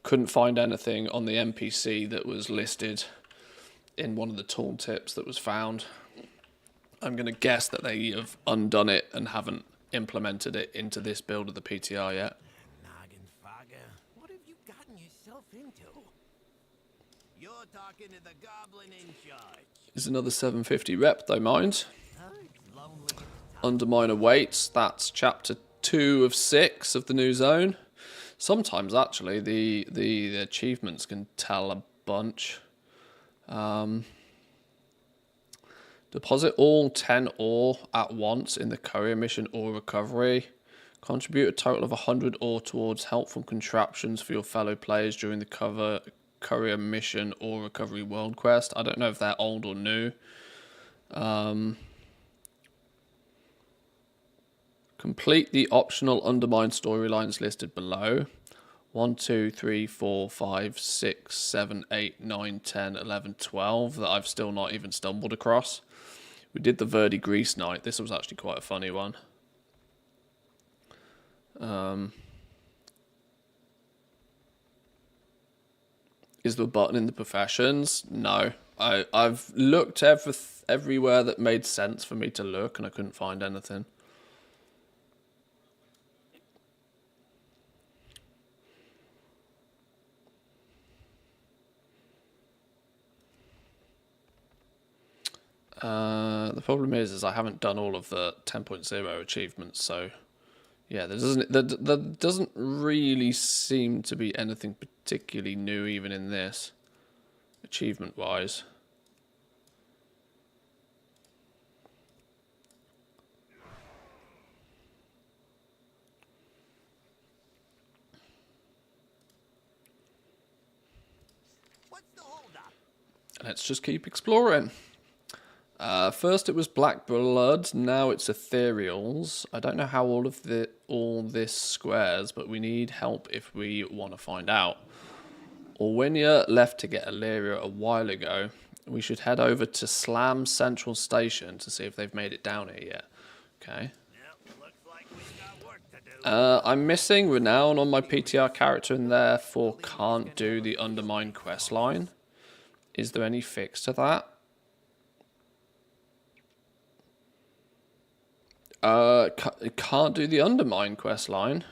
B: couldn't find anything on the NPC that was listed in one of the tooltips that was found, I'm going to guess that they have undone it and haven't implemented it into this build of the PTR yet.
E: What have you gotten yourself into? You're talking to the goblin in charge.
B: Is another 750 rep, though, mind. Undermine awaits. That's chapter 2 of 6 of the new zone. Sometimes, actually, the achievements can tell a bunch. Deposit all 10 ore at once in the courier mission ore recovery. Contribute a total of 100 ore towards help from contraptions for your fellow players during the courier mission ore recovery world quest. I don't know if they're old or new. Complete the optional Undermine storylines listed below. 1, 2, 3, 4, 5, 6, 7, 8, 9, 10, 11, 12 that I've still not even stumbled across. We did the Verdi Grease night. This was actually quite a funny one. Is there a button in the professions? No. I've looked everywhere that made sense for me to look and I couldn't find anything. The problem is I haven't done all of the 10.0 achievements, so yeah, there doesn't really seem to be anything particularly new even in this, achievement-wise.
E: What's the holdup?
B: Let's just keep exploring. First it was Black Blood, now it's Ethereals. I don't know how all this squares, but we need help if we want to find out. Orwinia left to get Illyria a while ago. We should head over to Slam Central Station to see if they've made it down here yet. Okay. I'm missing Renown on my PTR character and therefore can't do the Undermine quest line. Is there any fix to that? Can't do the Undermine quest line.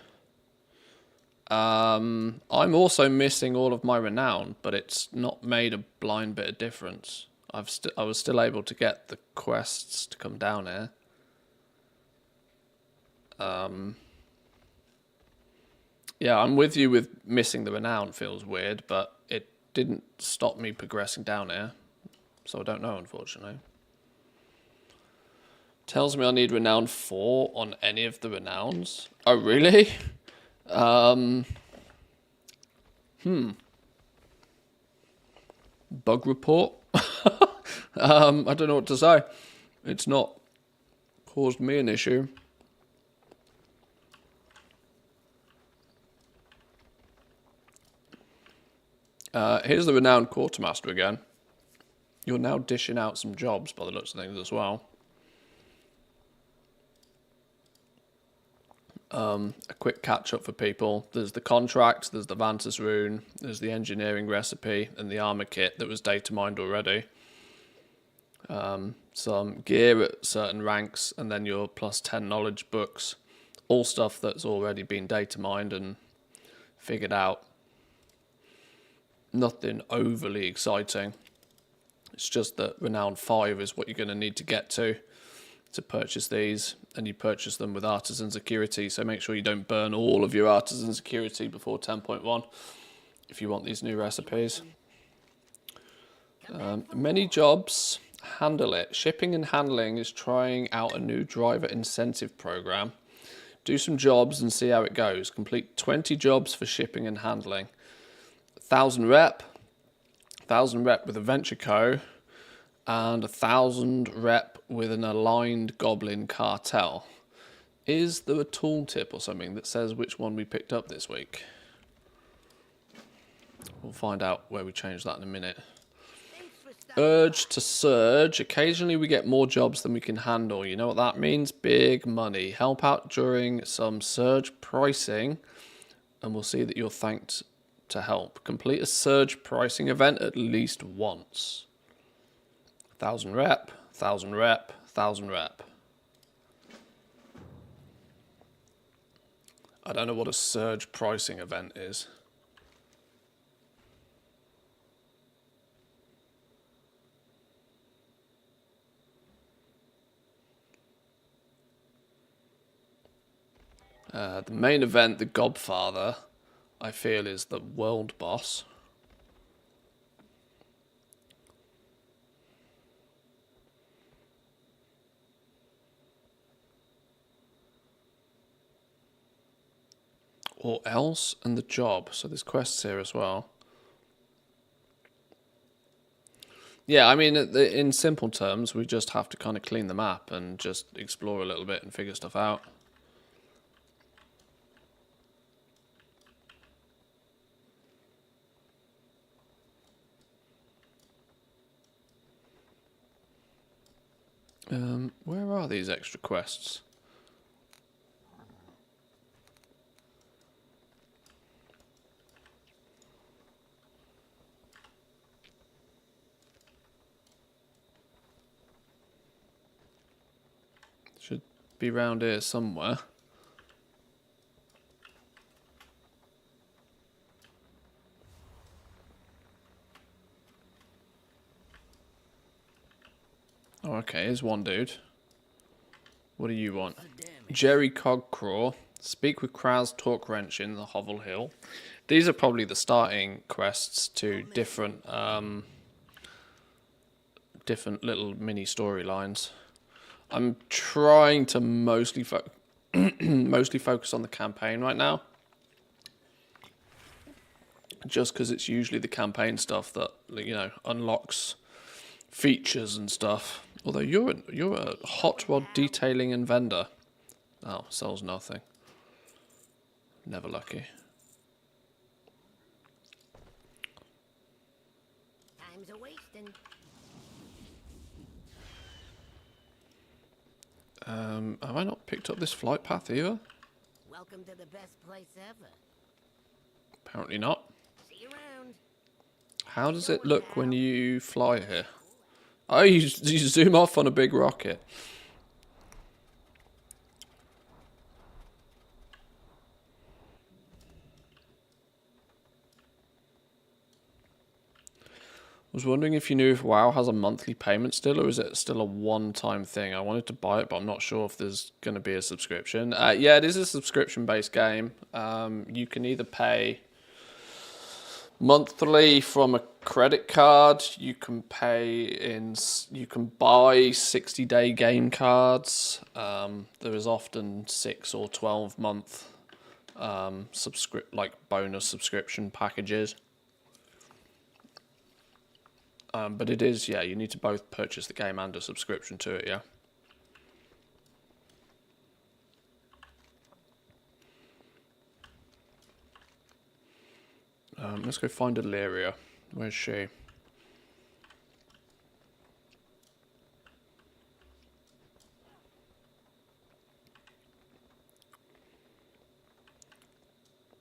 B: I'm also missing all of my renown, but it's not made a blind bit of difference. I was still able to get the quests to come down here. Yeah, I'm with you with missing the renown feels weird, but it didn't stop me progressing down here. So I don't know, unfortunately. Tells me I need renown 4 on any of the renowns. Oh, really? Bug report. I don't know what to say. It's not caused me an issue. Here's the renowned quartermaster again. You're now dishing out some jobs by the looks of things as well. A quick catch up for people. There's the contract, there's the Vantus rune, there's the engineering recipe, and the armor kit that was data mined already. Some gear at certain ranks, and then your plus 10 knowledge books. All stuff that's already been data mined and figured out. Nothing overly exciting. It's just that Renown 5 is what you're going to need to get to purchase these, and you purchase them with Artisan Security, so make sure you don't burn all of your Artisan Security before 10.1 if you want these new recipes. Many jobs, handle it. Shipping and handling is trying out a new driver incentive program. Do some jobs and see how it goes. Complete 20 jobs for shipping and handling. 1,000 rep with a Venture Co, and 1,000 rep with an aligned Goblin cartel. Is there a tooltip or something that says which one we picked up this week? We'll find out where we change that in a minute. Urge to surge. Occasionally we get more jobs than we can handle. You know what that means? Big money. Help out during some surge pricing, and we'll see that you're thanked to help. Complete a surge pricing event at least once. 1,000 rep, 1,000 rep, 1,000 rep. I don't know what a surge pricing event is. The main event, the Godfather, I feel is the world boss. Or else, and the job. So there's quests here as well. Yeah, I mean, in simple terms, we just have to kind of clean the map and just explore a little bit and figure stuff out. Where are these extra quests? Should be round here somewhere. Oh, okay, here's one dude. What do you want? Jerry Cogcraw. Speak with Kraz Torkwrench in the Hovel Hill. These are probably the starting quests to different different little mini storylines. I'm trying to mostly focus on the campaign right now, just because it's usually the campaign stuff that, you know, unlocks features and stuff. Although you're a hot rod detailing and vendor. Oh, sells nothing. Never lucky.
H: Time's a wasting.
B: Have I not picked up this flight path either?
H: Welcome to the best place ever.
B: Apparently not.
H: See you around.
B: How does it look when you fly here? Oh, you zoom off on a big rocket. I was wondering if you knew if WoW has a monthly payment still, or is it still a one-time thing? I wanted to buy it, but I'm not sure if there's going to be a subscription. Yeah, it is a subscription-based game. You can either pay monthly from a credit card. You can pay in. You can buy 60-day game cards. There is often 6 or 12-month bonus subscription packages. But it is, yeah, you need to both purchase the game and a subscription to it, yeah. Let's go find Illyria. Where's she?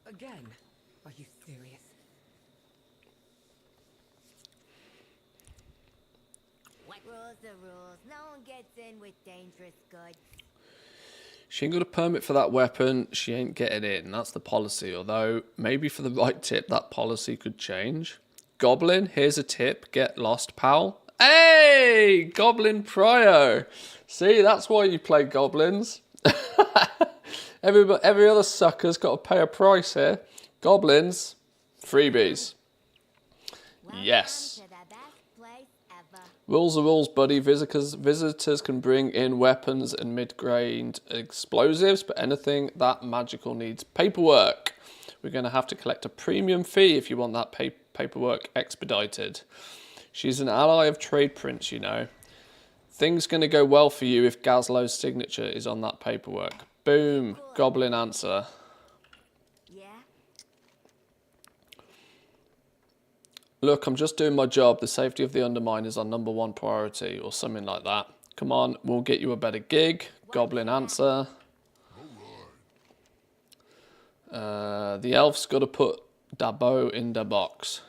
K: Again? Are you serious?
F: What rules the rules? No one gets in with dangerous goods.
B: She ain't got a permit for that weapon. She ain't getting in. That's the policy. Although, maybe for the right tip, that policy could change. Goblin, here's a tip. Get lost, pal. Hey! Goblin Prio. See, that's why you play goblins. Every other sucker's got to pay a price here. Goblins, freebies. Yes.
F: To the best place ever.
B: Rules are rules, buddy. Visitors can bring in weapons and mid-grade explosives, but anything that magical needs paperwork. We're going to have to collect a premium fee if you want that paperwork expedited. She's an ally of Trade Prince, you know. Things going to go well for you if Gazlo's signature is on that paperwork. Boom. Goblin answer.
F: Yeah?
B: Look, I'm just doing my job. The safety of the Undermine is our #1 priority, or something like that. Come on, we'll get you a better gig. Goblin answer. The elf's got to put Dabo in the box.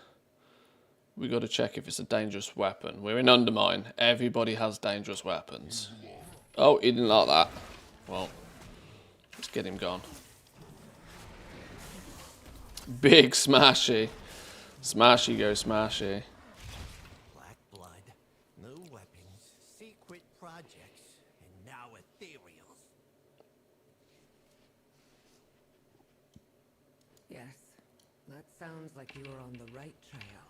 B: We got to check if it's a dangerous weapon. We're in Undermine. Everybody has dangerous weapons. Oh, he didn't like that. Well, let's get him gone. Big smashy. Smashy go smashy.
E: Black blood, new weapons, secret projects, and now ethereals.
K: Yes. That sounds like you are on the right trail.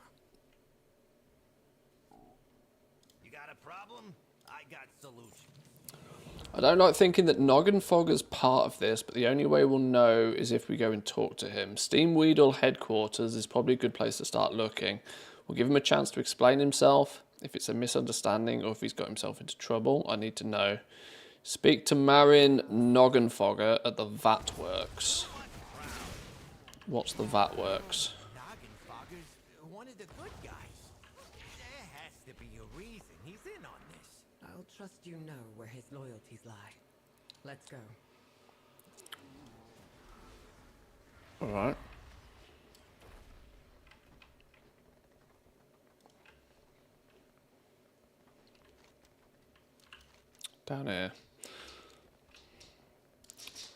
E: You got a problem? I got solutions.
B: I don't like thinking that Noggenfogger's part of this, but the only way we'll know is if we go and talk to him. Steamweedle headquarters is probably a good place to start looking. We'll give him a chance to explain himself. If it's a misunderstanding or if he's got himself into trouble, I need to know. Speak to Marin Noggenfogger at the VAT Works. What's the VAT Works?
E: Noggenfogger's one of the good guys. There has to be a reason he's in on this.
K: I'll trust you know where his loyalties lie. Let's go.
B: Alright. Down here.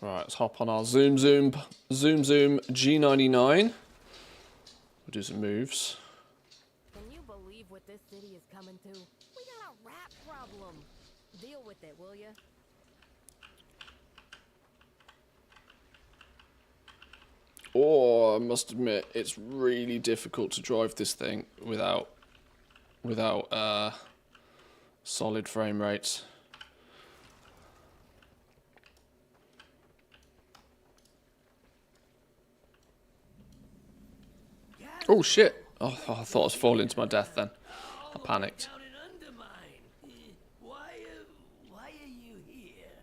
B: Right, let's hop on our Zoom G99. We'll do some moves.
F: Can you believe what this city is coming to? We got a rat problem. Deal with it, will ya?
B: Oh, I must admit, it's really difficult to drive this thing without solid frame rates. Oh shit! Oh, I thought I was falling to my death then. I panicked.
H: Down in Undermine. Why are you here?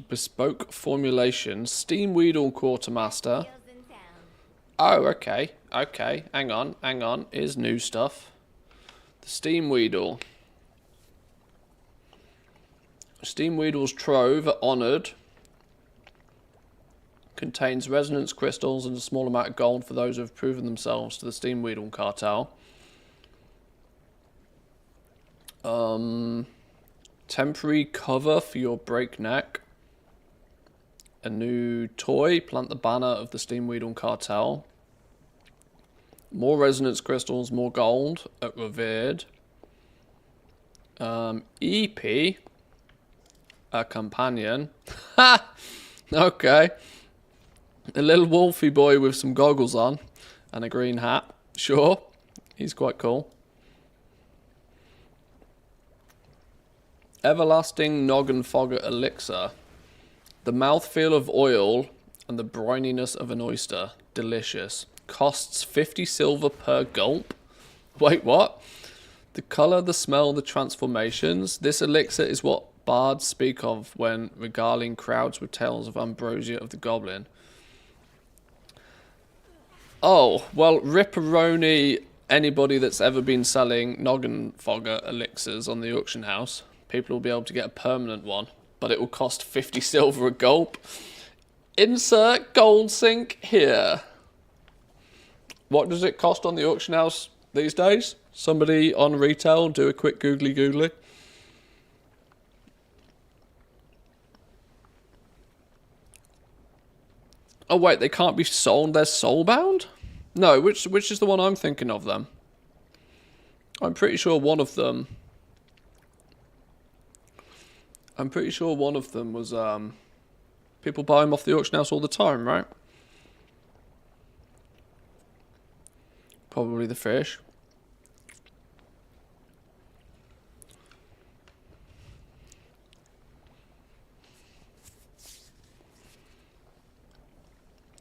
B: Bespoke formulation, Steamweedle Quartermaster.
F: Deals in town.
B: Oh, okay. Okay, hang on. Here's new stuff. The Steamweedle. Steamweedle's Trove, honoured. Contains resonance crystals and a small amount of gold for those who have proven themselves to the Steamweedle cartel. Temporary cover for your breakneck. A new toy, plant the banner of the Steamweedle cartel. More resonance crystals, more gold at Revered. EP, a companion. Ha! Okay. A little wolfy boy with some goggles on and a green hat. Sure, he's quite cool. Everlasting Noggenfogger elixir. The mouthfeel of oil and the brininess of an oyster. Delicious. Costs 50 silver per gulp. Wait, what? The colour, the smell, the transformations. This elixir is what bards speak of when regaling crowds with tales of ambrosia of the goblin. Oh, well, ripperoni anybody that's ever been selling noggin fogger elixirs on the auction house. People will be able to get a permanent one, but it will cost 50 silver a gulp. Insert gold sink here. What does it cost on the auction house these days? Somebody on retail, do a quick googly. Oh wait, they can't be sold, they're soulbound? No, which is the one I'm thinking of then? I'm pretty sure one of them was, people buy them off the auction house all the time, right? Probably the fish.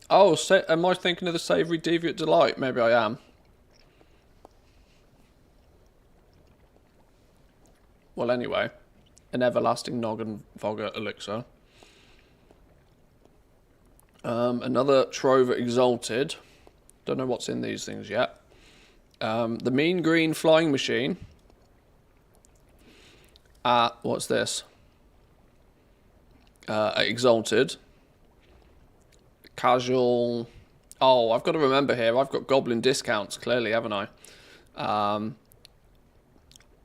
B: Oh, am I thinking of the Savoury Deviant Delight? Maybe I am. Well, anyway. An everlasting noggin fogger elixir. Another Trove Exalted. Don't know what's in these things yet. The Mean Green Flying Machine. What's this? Exalted. Casual. Oh, I've got to remember here. I've got goblin discounts, clearly, haven't I?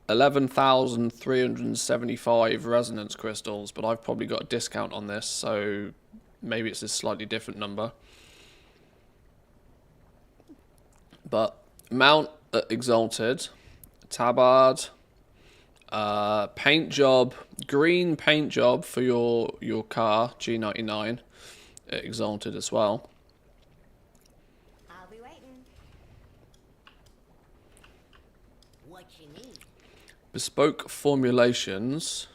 B: 11,375 resonance crystals, but I've probably got a discount on this, so maybe it's a slightly different number. But mount exalted, tabard, paint job, green paint job for your car, G99. Exalted as well.
C: I'll be waiting.
H: What you need?
B: Bespoke formulations.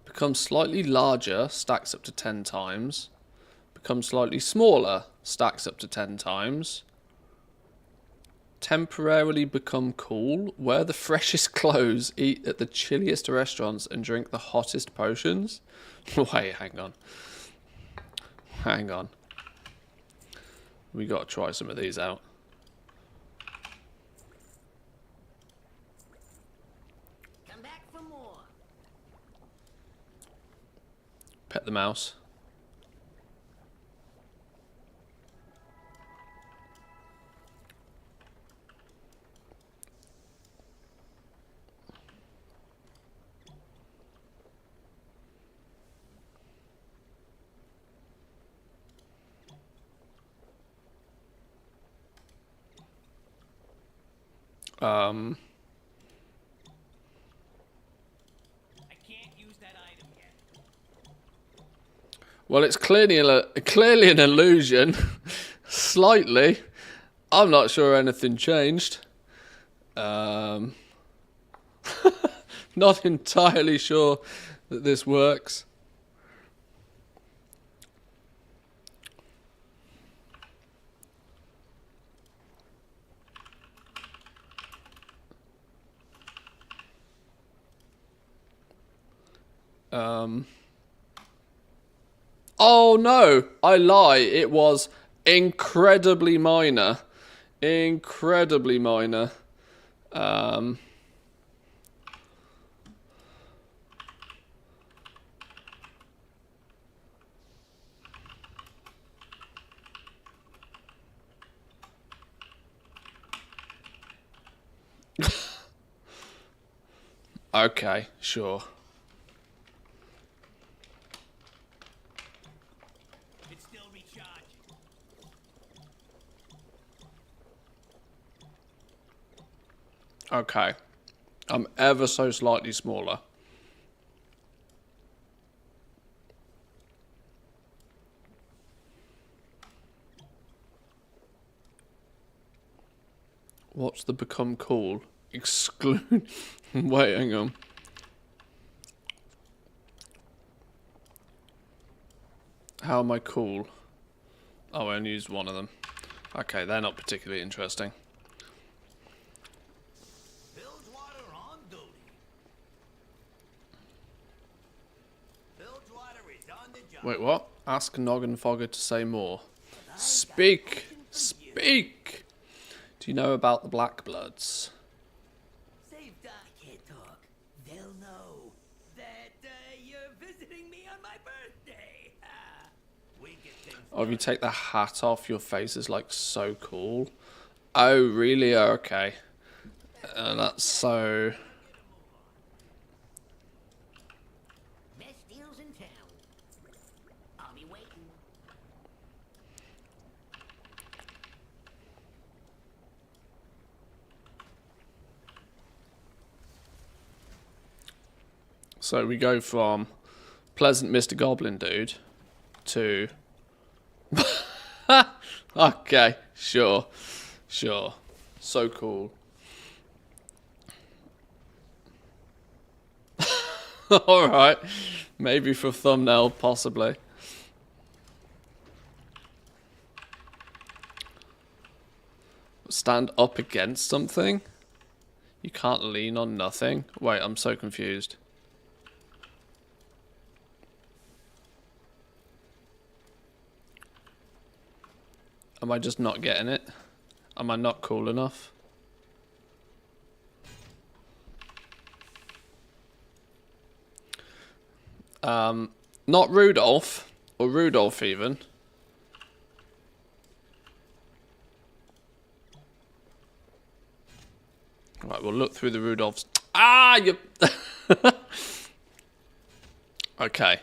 B: Becomes slightly larger, stacks up to 10 times. Becomes slightly smaller, stacks up to 10 times. Temporarily become cool, wear the freshest clothes, eat at the chilliest restaurants, and drink the hottest potions. Wait, hang on. We gotta try some of these out.
H: Come back for more.
B: Pet the mouse.
I: I can't use that item yet.
B: Well, it's clearly an illusion. Slightly. I'm not sure anything changed. Not entirely sure that this works. Oh no, I lie. It was incredibly minor. Incredibly minor. Okay, sure.
I: It's still recharging.
B: Okay. I'm ever so slightly smaller. What's the become cool? Exclude... Wait, hang on. How am I cool? Oh, I only used one of them. Okay, they're not particularly interesting.
I: Bilgewater on duty. Bilgewater is on the job.
B: Wait, what? Ask Noggenfogger to say more. Speak! Speak! Do you know about the Black Bloods?
H: Save Doc can't talk. They'll know that you're visiting me on my birthday.
I: We get things
B: Oh, if you take the hat off, your face is like so cool. Oh, really? Okay. That's so...
H: best deals in town. I'll be waiting.
B: So we go from pleasant Mr. Goblin dude to... Okay, sure. Sure. So cool. Alright. Maybe for thumbnail, possibly. Stand up against something? You can't lean on nothing? Wait, I'm so confused. Am I just not getting it? Am I not cool enough? Not Rudolph, or Rudolph even. Right, we'll look through the Rudolphs. Ah, you... Okay.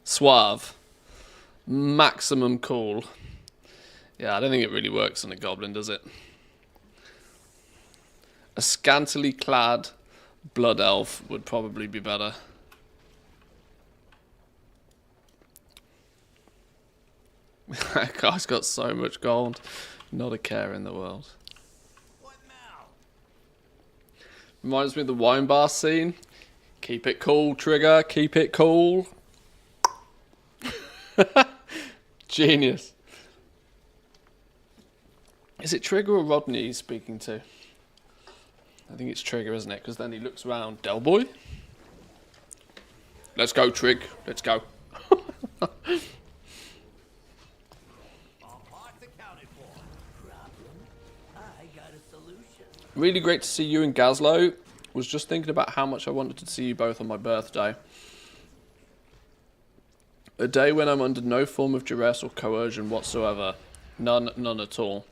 B: Suave. Maximum cool. Yeah, I don't think it really works on a goblin, does it? A scantily clad blood elf would probably be better. That guy's got so much gold. Not a care in the world.
I: What now?
B: Reminds me of the wine bar scene. Keep it cool, Trigger. Keep it cool. Genius. Is it Trigger or Rodney he's speaking to? I think it's Trigger, isn't it? Because then he looks around. Del boy? Let's go, Trig. Let's go. Really great to see you and Gazlo. Was just thinking about how much I wanted to see you both on my birthday. A day when I'm under no form of duress or coercion whatsoever. None at all.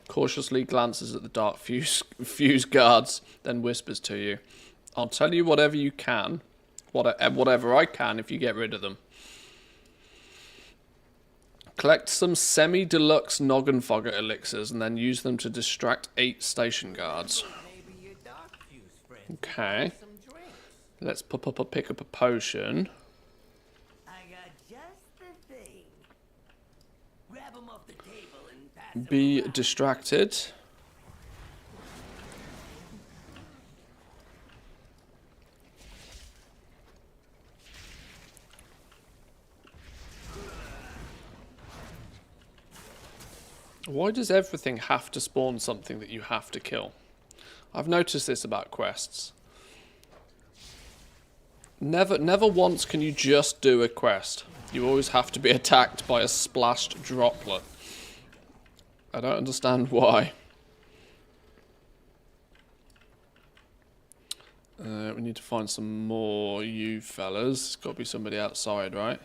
B: Cautiously glances at the dark fuse guards, then whispers to you, I'll tell you whatever you can. Whatever I can if you get rid of them. Collect some semi-deluxe Noggenfogger elixirs and then use them to distract 8 station guards. Okay. Let's pick up a potion.
H: I got just the thing. Grab 'em off the table and pass 'em
B: Be
H: around.
B: distracted. Why does everything have to spawn something that you have to kill? I've noticed this about quests. Never once can you just do a quest. You always have to be attacked by a splashed droplet. I don't understand why. We need to find some more you fellas. There's got to be somebody outside, right?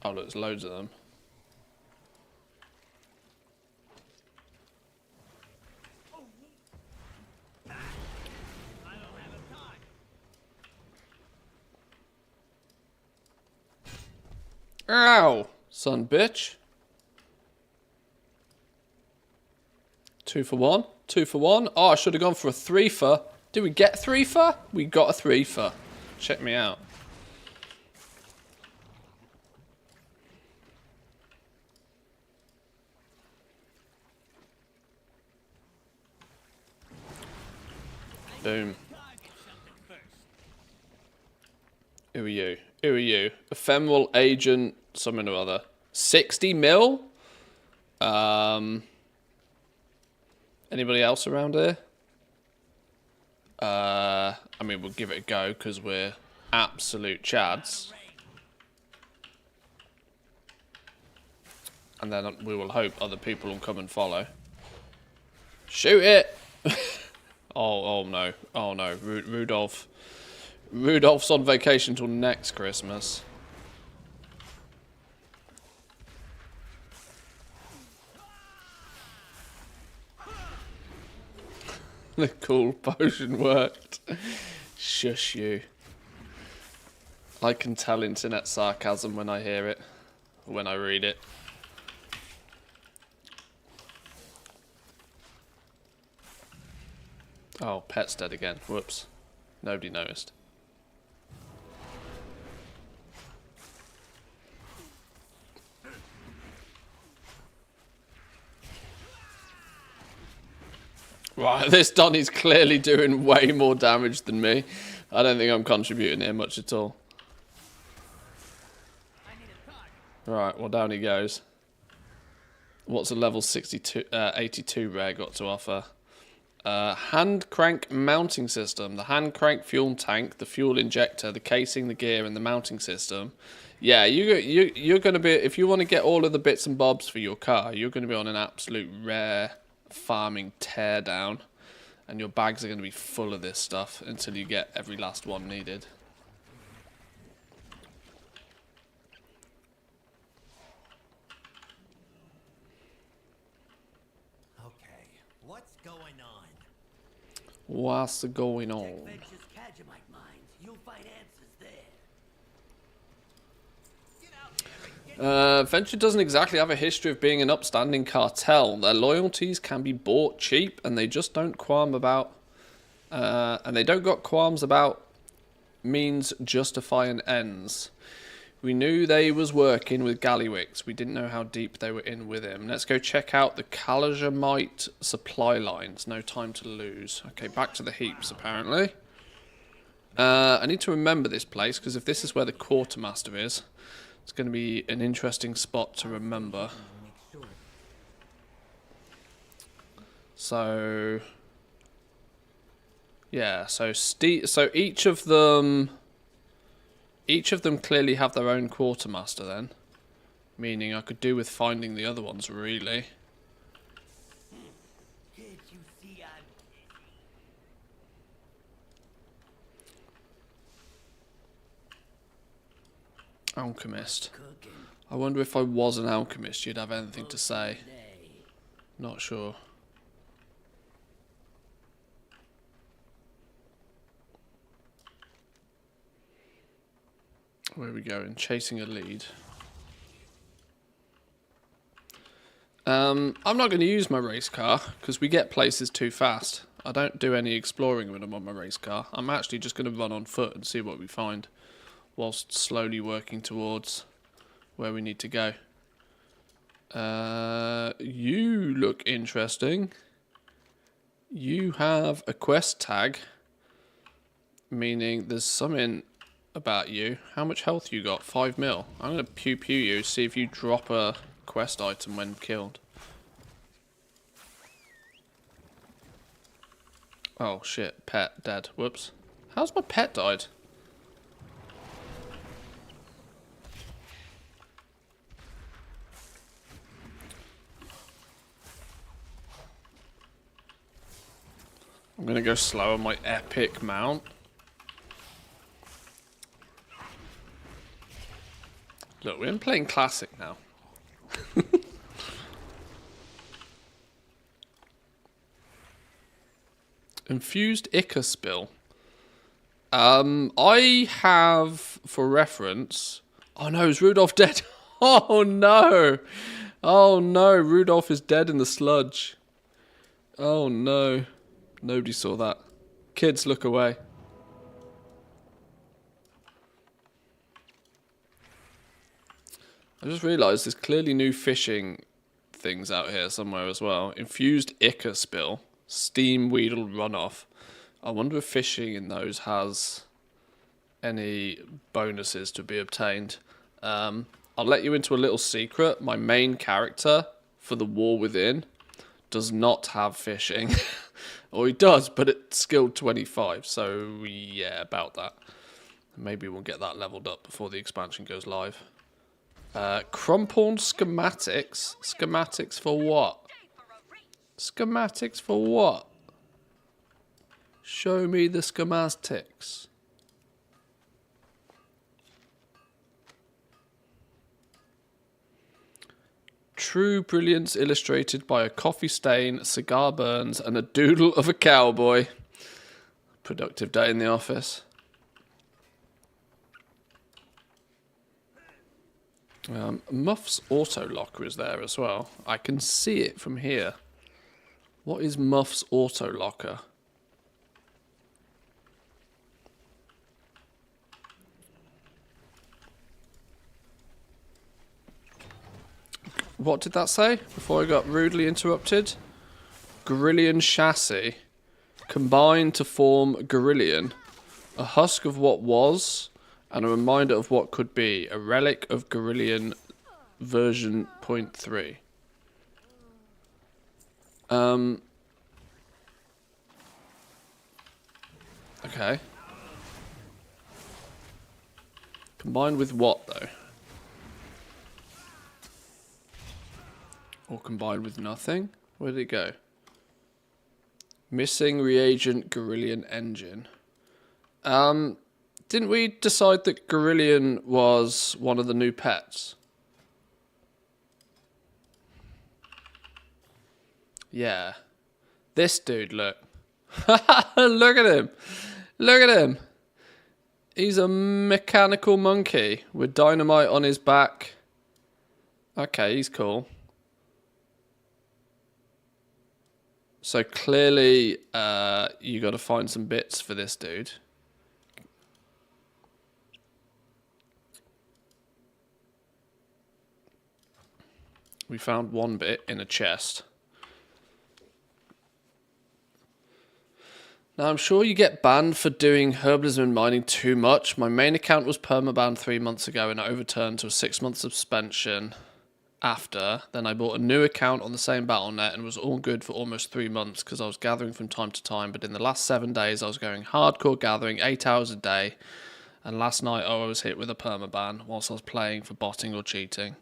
B: Oh, look, there's loads of them. Ow! Son bitch. 2 for 1. 2 for 1. Oh, I should have gone for a 3 for. Did we get 3 for? We got a 3 for. Check me out. Boom. Who are you? Who are you? Ephemeral agent something or other. 60 mil? Anybody else around here? I mean, we'll give it a go because we're absolute chads. And then we will hope other people will come and follow. Shoot it! oh no. Oh no. Rudolph. Rudolph's on vacation till next Christmas. The cool potion worked. Shush you. I can tell internet sarcasm when I hear it. When I read it. Oh, pet's dead again. Whoops. Nobody noticed. Right, this Donnie's clearly doing way more damage than me. I don't think I'm contributing here much at all. Right, well down he goes. What's a level 82 rare got to offer? Hand crank mounting system. The hand crank fuel tank, the fuel injector, the casing, the gear, and the mounting system. Yeah, you're going to be, if you want to get all of the bits and bobs for your car, you're going to be on an absolute rare farming teardown, and your bags are going to be full of this stuff until you get every last one needed.
E: Okay, what's going on?
B: What's going on?
E: Check Venture's Kadgamite mines. You'll find answers there.
B: Venture doesn't exactly have a history of being an upstanding cartel. Their loyalties can be bought cheap, and they just don't qualm about. And they don't got qualms about means justifying ends. We knew they was working with Gallywix. We didn't know how deep they were in with him. Let's go check out the Kadgamite supply lines. No time to lose. Okay, back to the heaps, apparently. I need to remember this place, because if this is where the quartermaster is, it's going to be an interesting spot to remember. So, yeah. So each of them clearly have their own quartermaster. Then, meaning I could do with finding the other ones. Really. Alchemist. I wonder if I was an alchemist, you'd have anything to say. Not sure. Where are we going? Chasing a lead. I'm not going to use my race car because we get places too fast. I don't do any exploring when I'm on my race car. I'm actually just going to run on foot and see what we find, whilst slowly working towards where we need to go. You look interesting. You have a quest tag, meaning there's something about you. How much health you got? 5 mil. I'm going to pew pew you, see if you drop a quest item when killed. Oh shit, pet dead. Whoops. How's my pet died? I'm going to go slow on my epic mount. Look, we're playing classic now. Infused Ica spill. I have, for reference... Oh no, is Rudolph dead? Oh no! Oh no, Rudolph is dead in the sludge. Oh no. Nobody saw that. Kids, look away. I just realised there's clearly new fishing things out here somewhere as well. Infused Ica spill. Steam Weedle runoff. I wonder if fishing in those has any bonuses to be obtained. I'll let you into a little secret. My main character for the War Within does not have fishing. Or he does, but it's skill 25. So, yeah, about that. Maybe we'll get that leveled up before the expansion goes live. Crumpled schematics? Schematics for what? Schematics for what? Show me the schematics. True brilliance illustrated by a coffee stain, cigar burns, and a doodle of a cowboy. Productive day in the office. Muff's auto locker is there as well. I can see it from here. What is Muff's auto locker? What did that say before I got rudely interrupted? Gorillion chassis. Combined to form Gorillion. A husk of what was, and a reminder of what could be. A relic of Gorillion version 0.3. Okay. Combined with what, though? Or combined with nothing? Where did it go? Missing reagent Gorillion engine. Didn't we decide that Gorillion was one of the new pets? Yeah. This dude, look. Look at him. Look at him. He's a mechanical monkey with dynamite on his back. Okay, he's cool. So clearly, you got to find some bits for this dude. We found one bit in a chest. Now, I'm sure you get banned for doing herbalism and mining too much. My main account was permabanned 3 months ago and overturned to a 6-month suspension after. Then I bought a new account on the same Battle.net and was all good for almost 3 months because I was gathering from time to time. But in the last 7 days, I was going hardcore gathering 8 hours a day. And last night, I was hit with a permaban whilst I was playing for botting or cheating.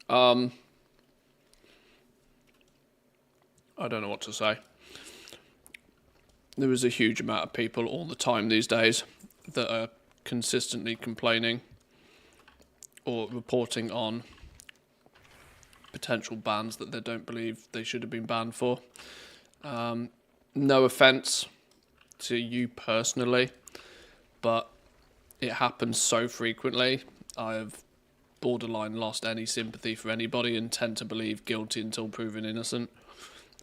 B: I don't know what to say. There is a huge amount of people all the time these days that are consistently complaining or reporting on potential bans that they don't believe they should have been banned for. No offense to you personally, but it happens so frequently. I have borderline lost any sympathy for anybody and tend to believe guilty until proven innocent.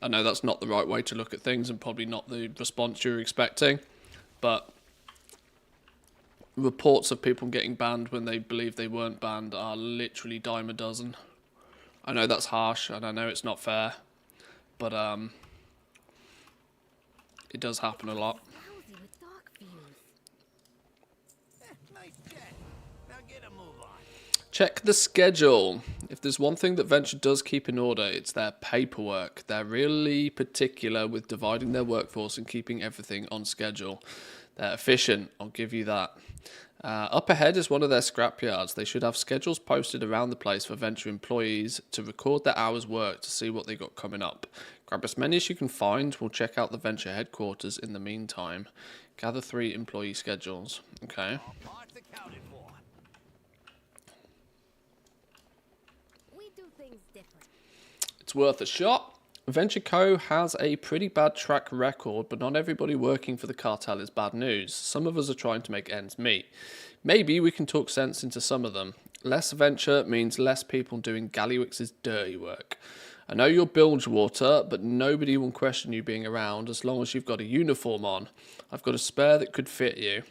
B: I know that's not the right way to look at things and probably not the response you're expecting, but reports of people getting banned when they believe they weren't banned are literally dime a dozen. I know that's harsh and I know it's not fair, but it does happen a lot. Check the schedule. If there's one thing that Venture does keep in order, it's their paperwork. They're really particular with dividing their workforce and keeping everything on schedule. They're efficient, I'll give you that. Up ahead is one of their scrapyards. They should have schedules posted around the place for Venture employees to record their hours worked to see what they got coming up. Grab as many as you can find. We'll check out the Venture headquarters in the meantime. Gather 3 employee schedules. Okay. It's worth a shot. Venture Co. has a pretty bad track record, but not everybody working for the cartel is bad news. Some of us are trying to make ends meet. Maybe we can talk sense into some of them. Less Venture means less people doing Gallywix's dirty work. I know you're Bilgewater, but nobody will question you being around as long as you've got a uniform on. I've got a spare that could fit you.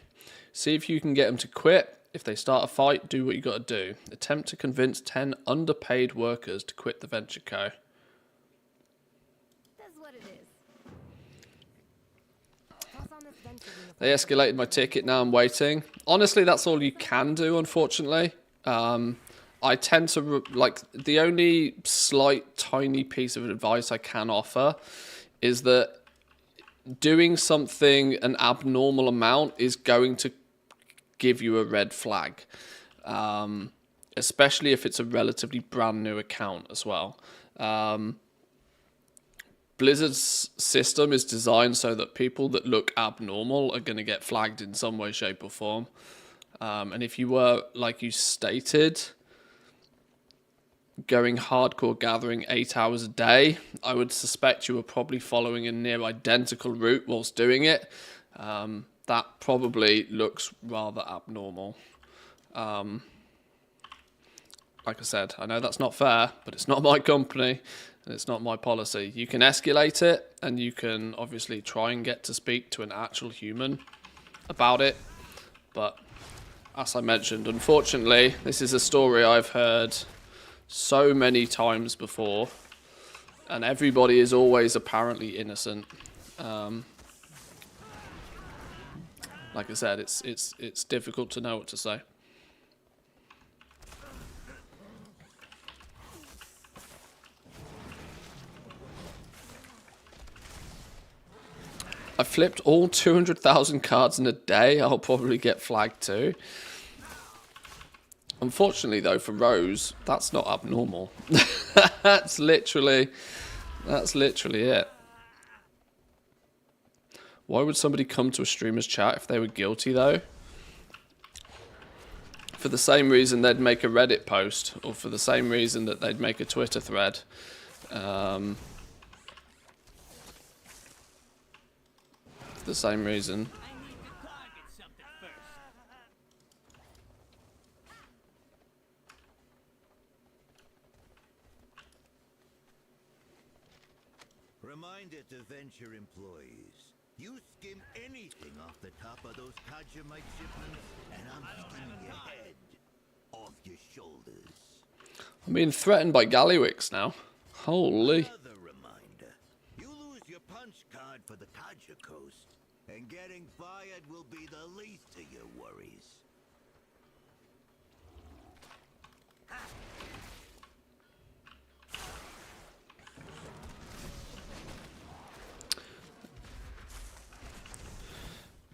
B: See if you can get them to quit. If they start a fight, do what you got to do. Attempt to convince 10 underpaid workers to quit the Venture Co.
F: That's what it is.
B: They escalated my ticket, now I'm waiting. Honestly, that's all you can do, unfortunately. I tend to, like, the only slight tiny piece of advice I can offer is that doing something an abnormal amount is going to give you a red flag. Especially if it's a relatively brand new account as well. Blizzard's system is designed so that people that look abnormal are going to get flagged in some way, shape or form. And if you were, like you stated, going hardcore gathering 8 hours a day, I would suspect you were probably following a near identical route whilst doing it. That probably looks rather abnormal. Like I said, I know that's not fair, but it's not my company and it's not my policy. You can escalate it and you can obviously try and get to speak to an actual human about it. But as I mentioned, unfortunately, this is a story I've heard so many times before and everybody is always apparently innocent. Like I said, it's difficult to know what to say. I flipped all 200,000 cards in a day. I'll probably get flagged too. Unfortunately, though, for Rose, that's not abnormal. That's literally it. Why would somebody come to a streamer's chat if they were guilty, though? For the same reason they'd make a Reddit post, or for the same reason that they'd make a Twitter thread. The same reason.
E: Reminder to Venture employees. You skim anything off the top of those Kajamite shipments, and I'm skimming your head off your shoulders.
B: I'm being threatened by Gallywix now. Holy.
E: Another reminder. You lose your punch card for the Kaja Coast, and getting fired will be the least of your worries.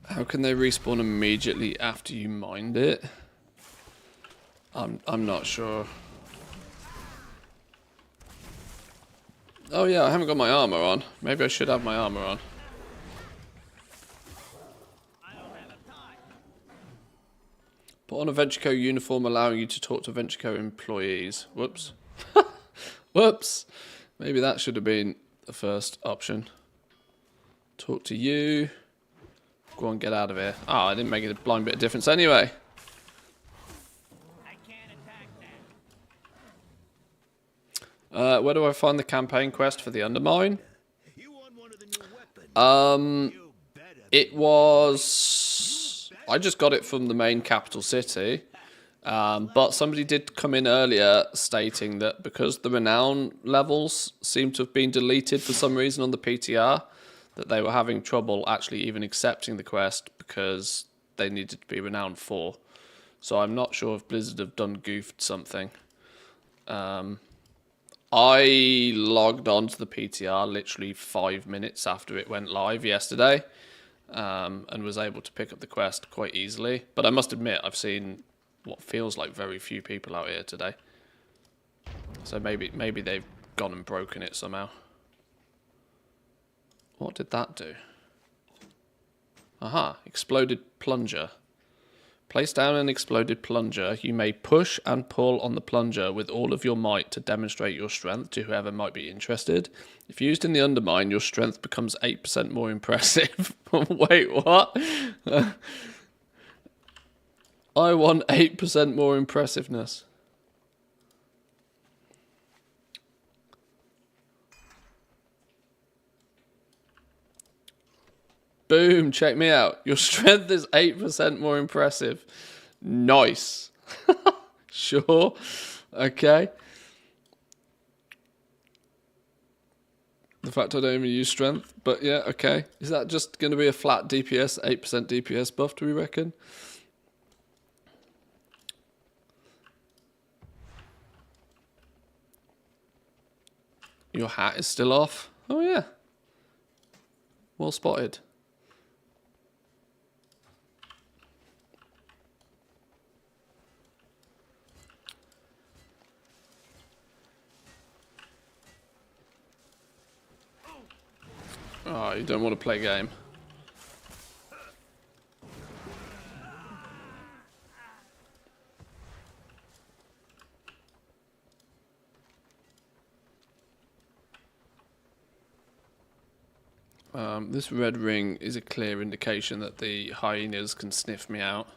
B: How can they respawn immediately after you mined it? I'm not sure. Oh yeah, I haven't got my armor on. Maybe I should have my armor on. Put on a VentureCo uniform allowing you to talk to VentureCo employees. Whoops. Whoops. Maybe that should have been the first option. Talk to you. Go on, get out of here. Oh, I didn't make it a blind bit of difference anyway. Where do I find the campaign quest for the Undermine? It was... I just got it from the main capital city. But somebody did come in earlier stating that because the renown levels seem to have been deleted for some reason on the PTR, that they were having trouble actually even accepting the quest because they needed to be renowned 4. So I'm not sure if Blizzard have done goofed something. I logged on to the PTR literally 5 minutes after it went live yesterday, and was able to pick up the quest quite easily. But I must admit, I've seen what feels like very few people out here today. So maybe they've gone and broken it somehow. What did that do? Aha, exploded plunger. Place down an exploded plunger. You may push and pull on the plunger with all of your might to demonstrate your strength to whoever might be interested. If used in the Undermine, your strength becomes 8% more impressive. Wait, what? I want 8% more impressiveness. Boom, check me out. Your strength is 8% more impressive. Nice. Sure. Okay. The fact I don't even use strength. But yeah, okay. Is that just going to be a flat DPS, 8% DPS buff, do we reckon? Your hat is still off. Oh yeah. Well spotted. Oh, you don't want to play a game. This red ring is a clear indication that the hyenas can sniff me out.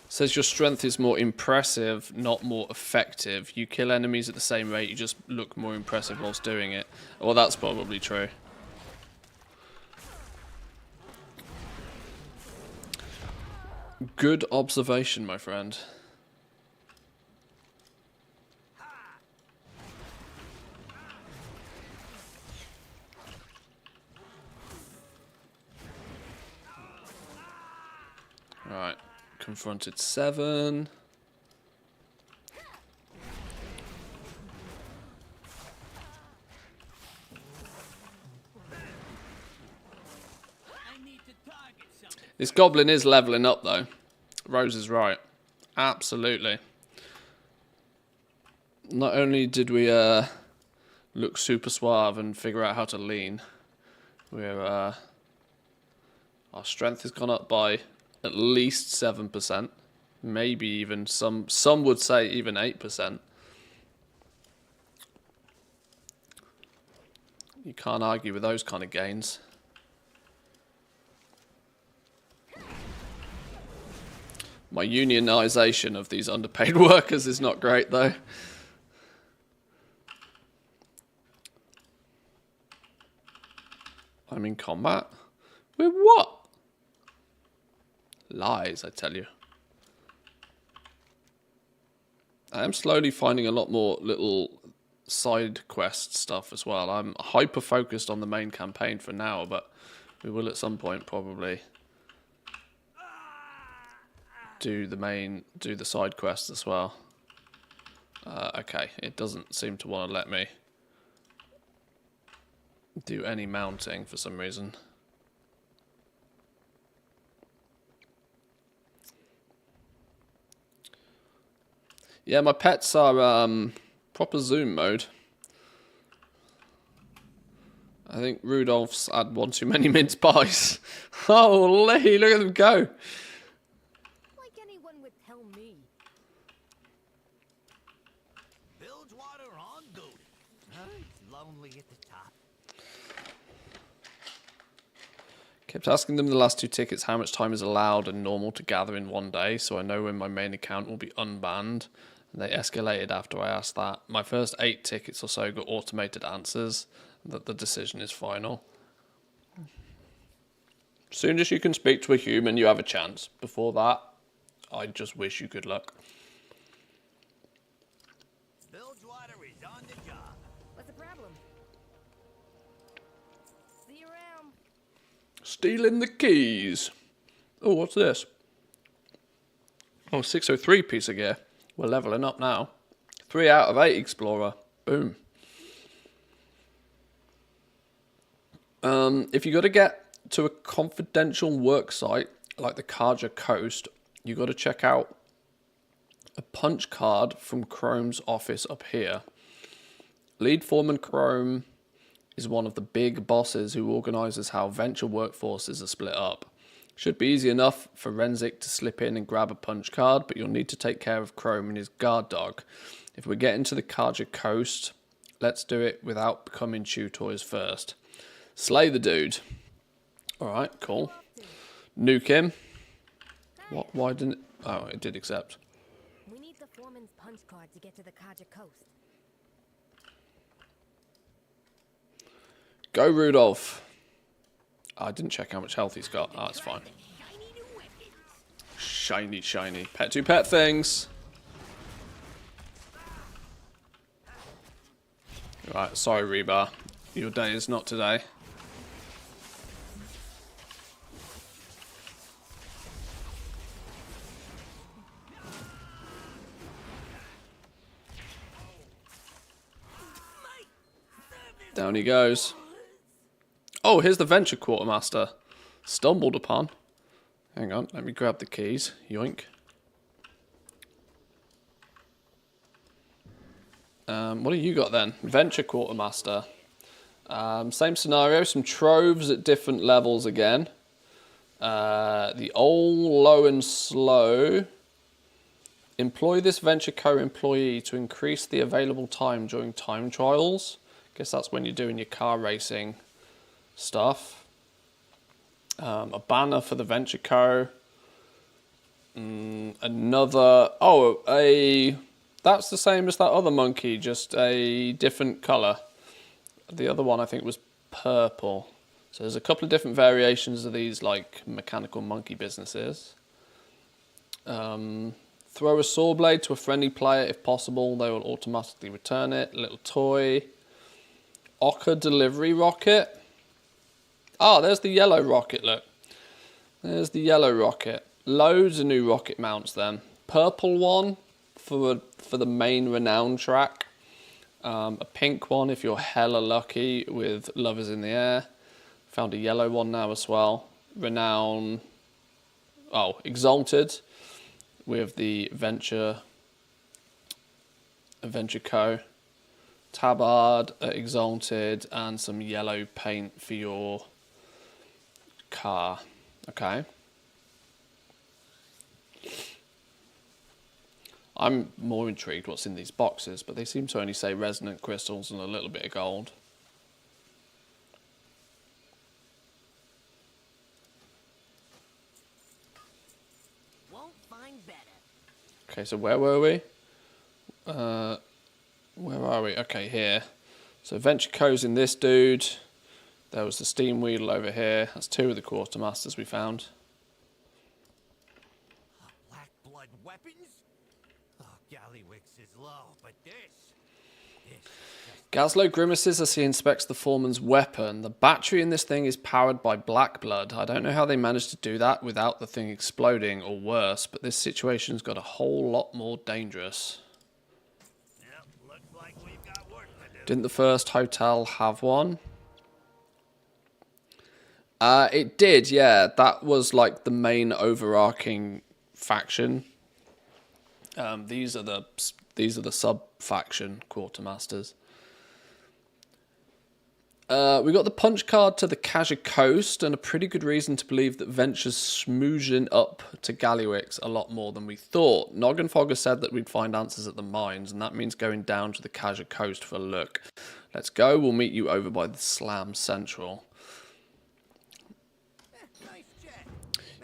B: Says your strength is more impressive, not more effective. You kill enemies at the same rate, you just look more impressive whilst doing it. Well, that's probably true. Good observation, my friend. Right, confronted 7. This goblin is leveling up though. Rose is right. Absolutely. Not only did we look super suave and figure out how to lean, we're our strength has gone up by at least 7%, maybe even some would say even 8%. You can't argue with those kind of gains. My unionization of these underpaid workers is not great though. I'm in combat? With what? Lies, I tell you. I am slowly finding a lot more little side quest stuff as well. I'm hyper focused on the main campaign for now, but we will at some point probably do the side quests as well. Okay, it doesn't seem to want to let me do any mounting for some reason. Yeah, my pets are proper zoom mode. I think Rudolph's had one too many mince pies. Holy, look at them go.
F: Like anyone would tell me.
E: Bilgewater on duty. It's lonely at the top.
B: Kept asking them the last 2 tickets how much time is allowed and normal to gather in one day, so I know when my main account will be unbanned. And they escalated after I asked that. My first 8 tickets or so got automated answers that the decision is final. As soon as you can speak to a human, you have a chance. Before that, I just wish you good luck.
E: Bilgewater is on the job.
F: What's the problem? See you around.
B: Stealing the keys. Oh, what's this? Oh, 603 piece of gear. We're leveling up now. 3 out of 8 Explorer. Boom. If you got to get to a confidential work site like the Kaja Coast, you got to check out a punch card from Chrome's office up here. Lead foreman Chrome is one of the big bosses who organises how venture workforces are split up. Should be easy enough for Renzik to slip in and grab a punch card, but you'll need to take care of Chrome and his guard dog. If we get into the Kaja Coast, let's do it without becoming chew toys first. Slay the dude. Alright, cool. Nuke him. What? Why didn't it? Oh, it did accept.
F: We need the foreman's punch card to get to the Kaja Coast.
B: Go, Rudolph. I didn't check how much health he's got. Oh, that's fine. Shiny, shiny. Pet to pet things. Right, sorry, Rebar. Your day is not today. Down he goes. Oh, here's the Venture Quartermaster. Stumbled upon. Hang on, let me grab the keys. Yoink. What do you got then? Venture Quartermaster. Same scenario, some troves at different levels again. The old, low and slow. Employ this Venture Co employee to increase the available time during time trials. Guess that's when you're doing your car racing stuff. A banner for the Venture Co. Another... Oh, that's the same as that other monkey, just a different colour. The other one I think was purple. So there's a couple of different variations of these like mechanical monkey businesses. Throw a saw blade to a friendly player if possible. They will automatically return it. Little toy. Ochre delivery rocket. Oh, there's the yellow rocket, look. There's the yellow rocket. Loads of new rocket mounts then. Purple one for the main renown track. A pink one if you're hella lucky with Lovers in the Air. Found a yellow one now as well. Renown. Oh, Exalted with the Venture Co. Tabard, Exalted, and some yellow paint for your car. Okay. I'm more intrigued what's in these boxes, but they seem to only say resonant crystals and a little bit of gold.
H: Won't find better.
B: Okay, so where were we? Where are we? Okay, here. So Venture Co's in this dude. There was the steam wheel over here. That's two of the quartermasters we found.
I: Black blood weapons? Oh, Gallywix is low, but this
B: Gazlo grimaces as he inspects the foreman's weapon. The battery in this thing is powered by black blood. I don't know how they managed to do that without the thing exploding or worse, but this situation's got a whole lot more dangerous.
I: Yep, looks like we've got work to do.
B: Didn't the first hotel have one? It did, yeah. That was like the main overarching faction. These are the sub-faction quartermasters. We got the punch card to the Kaja Coast, and a pretty good reason to believe that Venture's smooshing up to Gallywix a lot more than we thought. Noggenfogger said that we'd find answers at the mines, and that means going down to the Kaja Coast for a look. Let's go. We'll meet you over by the Slam Central.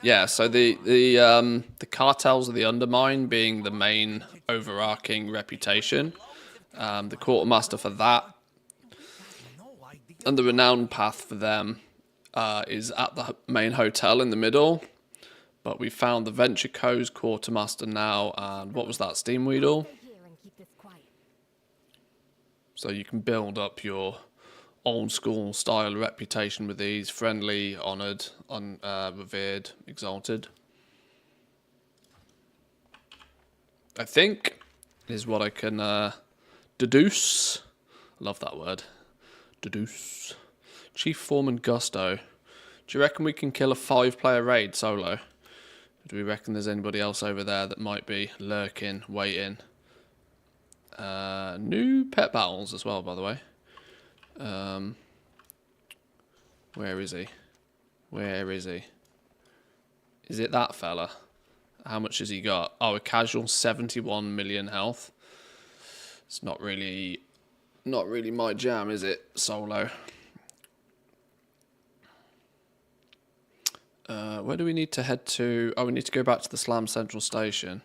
B: Yeah, so the cartels of the Undermine being the main overarching reputation. The quartermaster for that and the renowned path for them is at the main hotel in the middle. But we found the Venture Co's quartermaster now, and what was that, Steam Weedle? So you can build up your old school style reputation with these. Friendly, honoured, revered, exalted. I think is what I can deduce. Love that word. Deduce. Chief Foreman Gusto. Do you reckon we can kill a 5-player raid solo? Do we reckon there's anybody else over there that might be lurking, waiting? New pet battles as well, by the way. Where is he? Where is he? Is it that fella? How much has he got? Oh, a casual 71 million health. It's not really my jam, is it? Solo. Where do we need to head to? Oh, we need to go back to the Slam Central Station.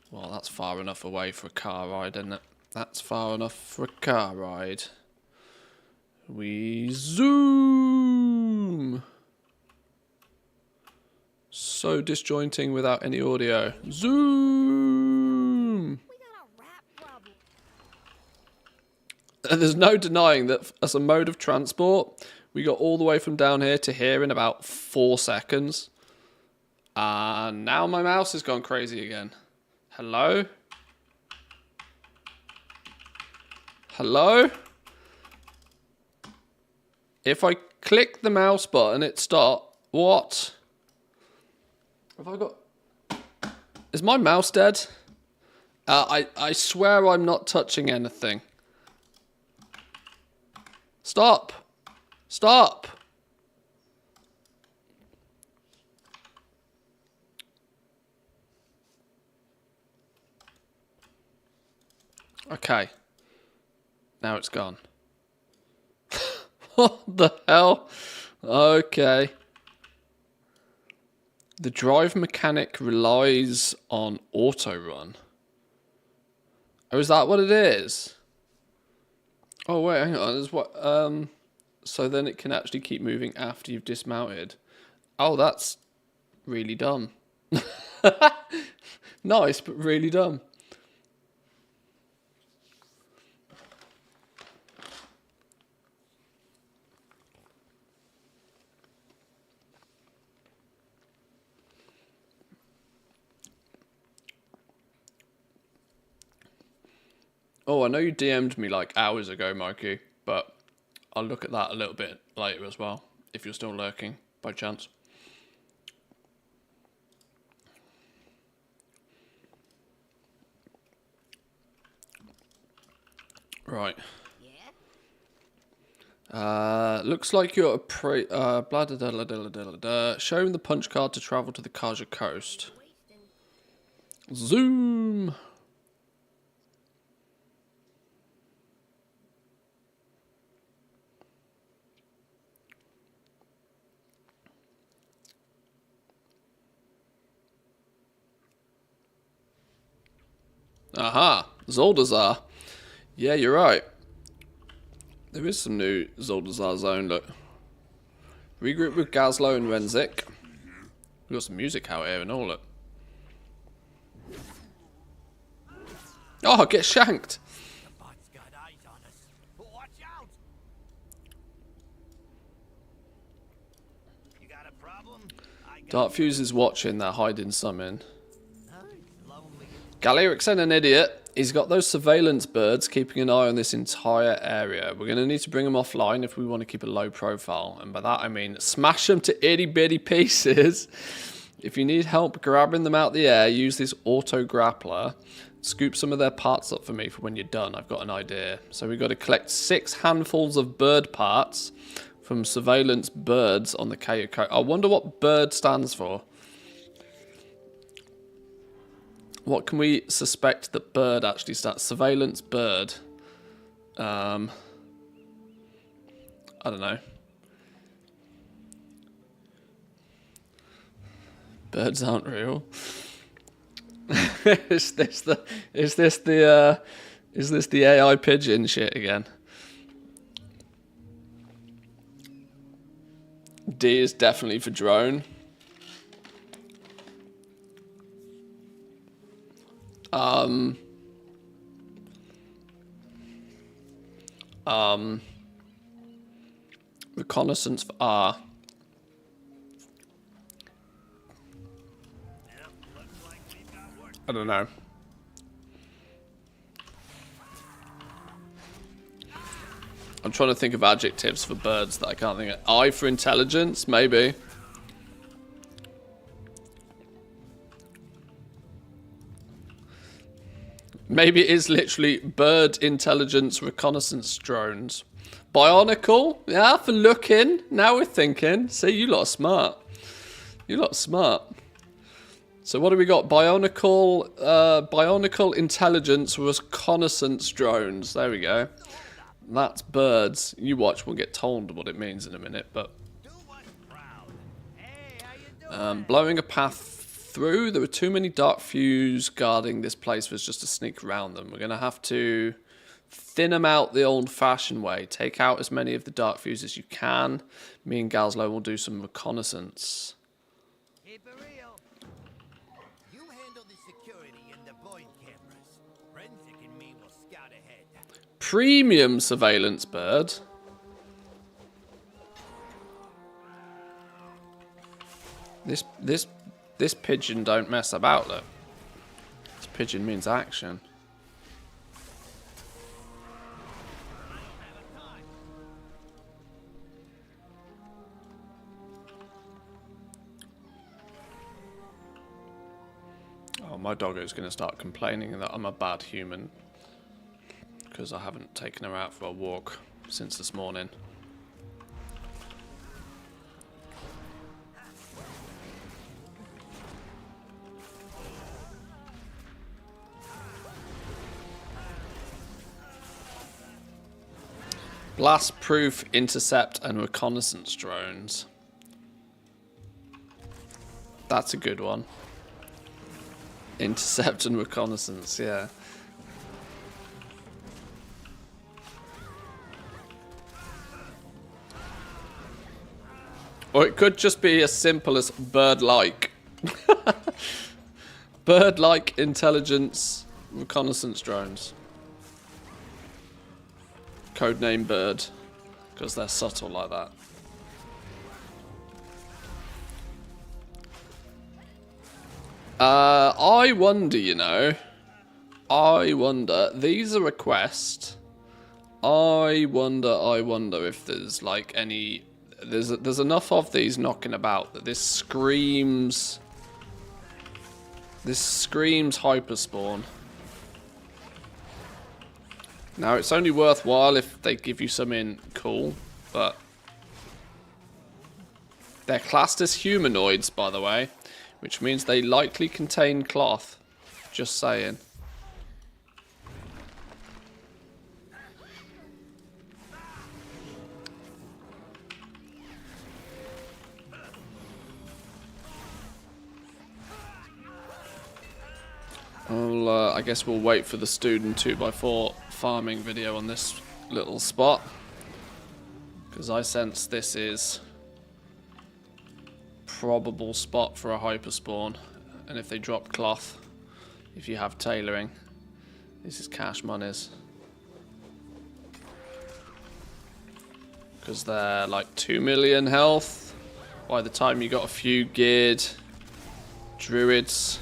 B: Well, that's far enough away for a car ride, isn't it? That's far enough for a car ride. We zoom. So disjointing without any audio. Zoom. there's no denying that as a mode of transport, we got all the way from down here to here in about 4 seconds. And now my mouse has gone crazy again. Hello? Hello? If I click the mouse button, it starts. What? Have I got... Is my mouse dead? I swear I'm not touching anything. Stop. Stop. Okay. Now it's gone. What the hell? Okay. The drive mechanic relies on auto run. Oh, is that what it is? Oh wait, hang on. There's what? So then it can actually keep moving after you've dismounted. Oh, that's really dumb. Nice, but really dumb. Oh, I know you DM'd me like hours ago, Mikey, but I'll look at that a little bit later as well, if you're still lurking, by chance. Right. Looks like you're blah, blah, blah, blah, blah, blah, blah. Showing the punch card to travel to the Kaja coast. Zoom! Aha! Zoldazar. Yeah, you're right. There is some new Zoldazar zone, look. Regroup with Gazlo and Renzik. We've got some music out here and all, look. Oh, get shanked!
I: The bot's got eyes on us. Watch out! You got a problem?
B: Dark Fuse is watching, they're hiding some in. Galerick's an idiot. He's got those surveillance birds keeping an eye on this entire area. We're going to need to bring them offline if we want to keep a low profile. And by that I mean smash them to itty bitty pieces. If you need help grabbing them out the air, use this auto grappler. Scoop some of their parts up for me for when you're done. I've got an idea. So we've got to collect 6 handfuls of bird parts from surveillance birds on the Kayako. I wonder what bird stands for. What can we suspect that bird actually stands? Surveillance bird. I don't know. Birds aren't real. Is this the AI pigeon shit again? D is definitely for drone. Reconnaissance for R. I don't know. I'm trying to think of adjectives for birds that I can't think of. I for intelligence, maybe. Maybe it is literally bird intelligence reconnaissance drones. Bionicle? Yeah, for looking. Now we're thinking. See, you lot are smart. You lot are smart. So what do we got? Bionicle intelligence reconnaissance drones. There we go. That's birds. You watch, we'll get told what it means in a minute, but... blowing a path through. There were too many dark fuse guarding this place for us just to sneak around them. We're going to have to thin them out the old-fashioned way. Take out as many of the dark fuse as you can. Me and Gazlo will do some reconnaissance.
E: Keep it real. You handle the security and the void cameras. Renzik and me will scout ahead.
B: premium surveillance bird. This pigeon don't mess about, look. This pigeon means action. Oh, my doggo's going to start complaining that I'm a bad human because I haven't taken her out for a walk since this morning. Blast-proof intercept and reconnaissance drones. That's a good one. Intercept and reconnaissance, yeah. Or it could just be as simple as bird-like. Bird-like intelligence reconnaissance drones. Codename bird, because they're subtle like that. I wonder, you know. I wonder. These are a quest. I wonder if there's like any. There's enough of these knocking about that this screams. This screams hyperspawn. Now it's only worthwhile if they give you something cool, but they're classed as humanoids, by the way, which means they likely contain cloth. Just saying. I guess we'll wait for the student 2x4 farming video on this little spot, because I sense this is probable spot for a hyperspawn, and if they drop cloth, if you have tailoring, this is cash monies, because they're like 2 million health by the time you got a few geared druids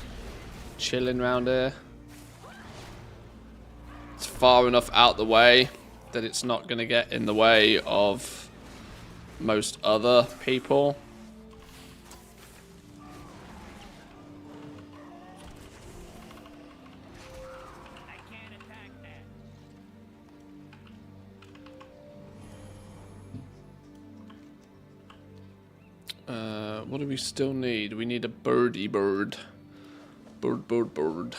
B: chilling around here. It's far enough out the way that it's not going to get in the way of most other people. What do we still need? We need a birdie bird. Bird.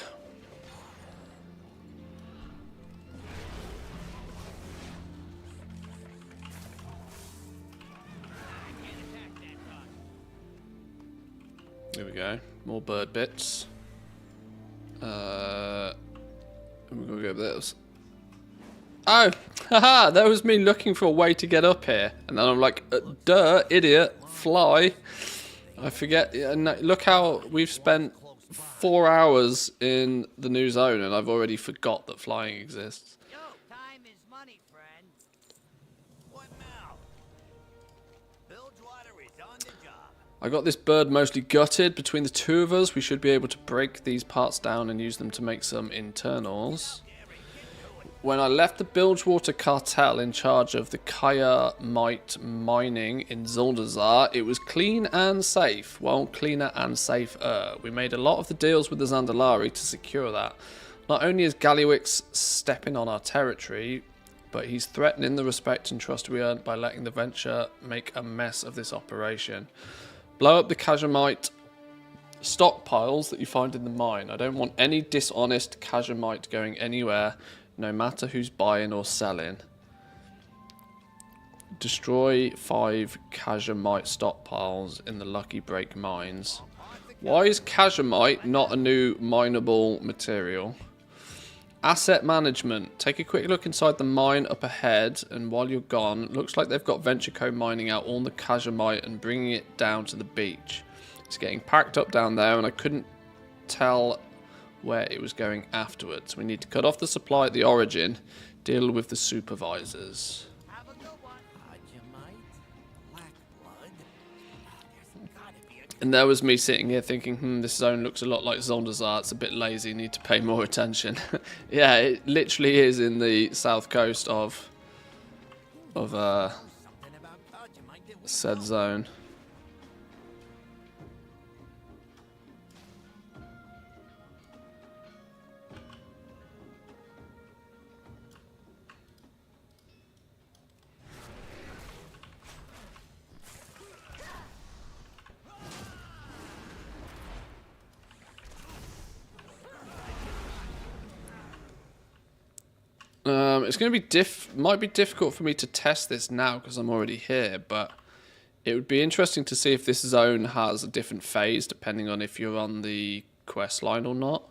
B: There we go. More bird bits. We're gonna go with those. Oh, haha! That was me looking for a way to get up here, and then I'm like, duh, idiot, fly. I forget. And look how we've spent 4 hours in the new zone, and I've already forgot that flying exists.
E: Yo, time is money, friend. What now? Bilgewater is on the job.
B: I got this bird mostly gutted. Between the two of us, we should be able to break these parts down and use them to make some internals. When I left the Bilgewater cartel in charge of the Kayamite mining in Zuldazar, it was clean and safe. Well, cleaner and safer. We made a lot of the deals with the Zandalari to secure that. Not only is Gallywix stepping on our territory, but he's threatening the respect and trust we earned by letting the venture make a mess of this operation. Blow up the Kayamite stockpiles that you find in the mine. I don't want any dishonest Kayamite going anywhere, no matter who's buying or selling. Destroy 5 Kayamite stockpiles in the Lucky Break mines. Why is Kayamite not a new mineable material? Asset management. Take a quick look inside the mine up ahead, and while you're gone, it looks like they've got VentureCo mining out all the Kayamite and bringing it down to the beach. It's getting packed up down there, and I couldn't tell where it was going afterwards. We need to cut off the supply at the origin, Deal with the supervisors.
E: Have a good one. Vegemite, black blood. There's gotta be a
B: And there was me sitting here thinking, this zone looks a lot like Zoldazar. It's a bit lazy, need to pay more attention. Yeah, it literally is in the south coast of
E: something about Vegemite that we
B: said zone. It's going to be might be difficult for me to test this now because I'm already here, but it would be interesting to see if this zone has a different phase depending on if you're on the quest line or not.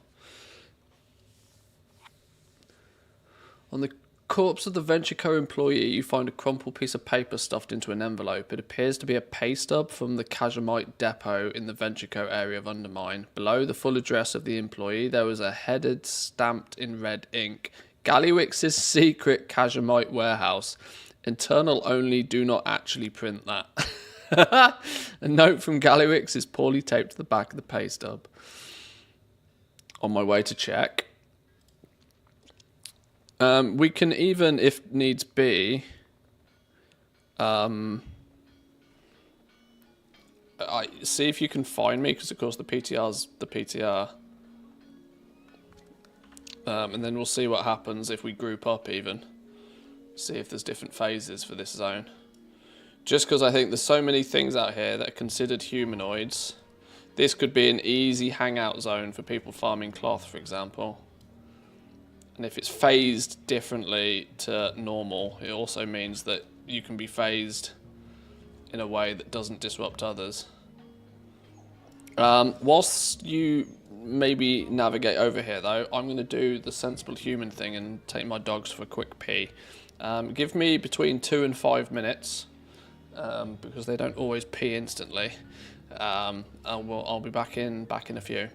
B: On the corpse of the Venture Co. employee, you find a crumpled piece of paper stuffed into an envelope. It appears to be a pay stub from the Kazamite depot in the Venture Co. area of Undermine. Below the full address of the employee, there was a headed stamped in red ink. Gallywix's secret Kazamite warehouse. Internal only, do not actually print that. A note from Gallywix is poorly taped to the back of the pay stub. On my way to check. We can even, if needs be, see if you can find me, because of course the PTR's the PTR. And then we'll see what happens if we group up even. See if there's different phases for this zone. Just because I think there's so many things out here that are considered humanoids. This could be an easy hangout zone for people farming cloth, for example. And if it's phased differently to normal, it also means that you can be phased in a way that doesn't disrupt others. Whilst you maybe navigate over here, though, I'm going to do the sensible human thing and take my dogs for a quick pee. Give me between 2 and 5 minutes, because they don't always pee instantly. I'll be back in a few.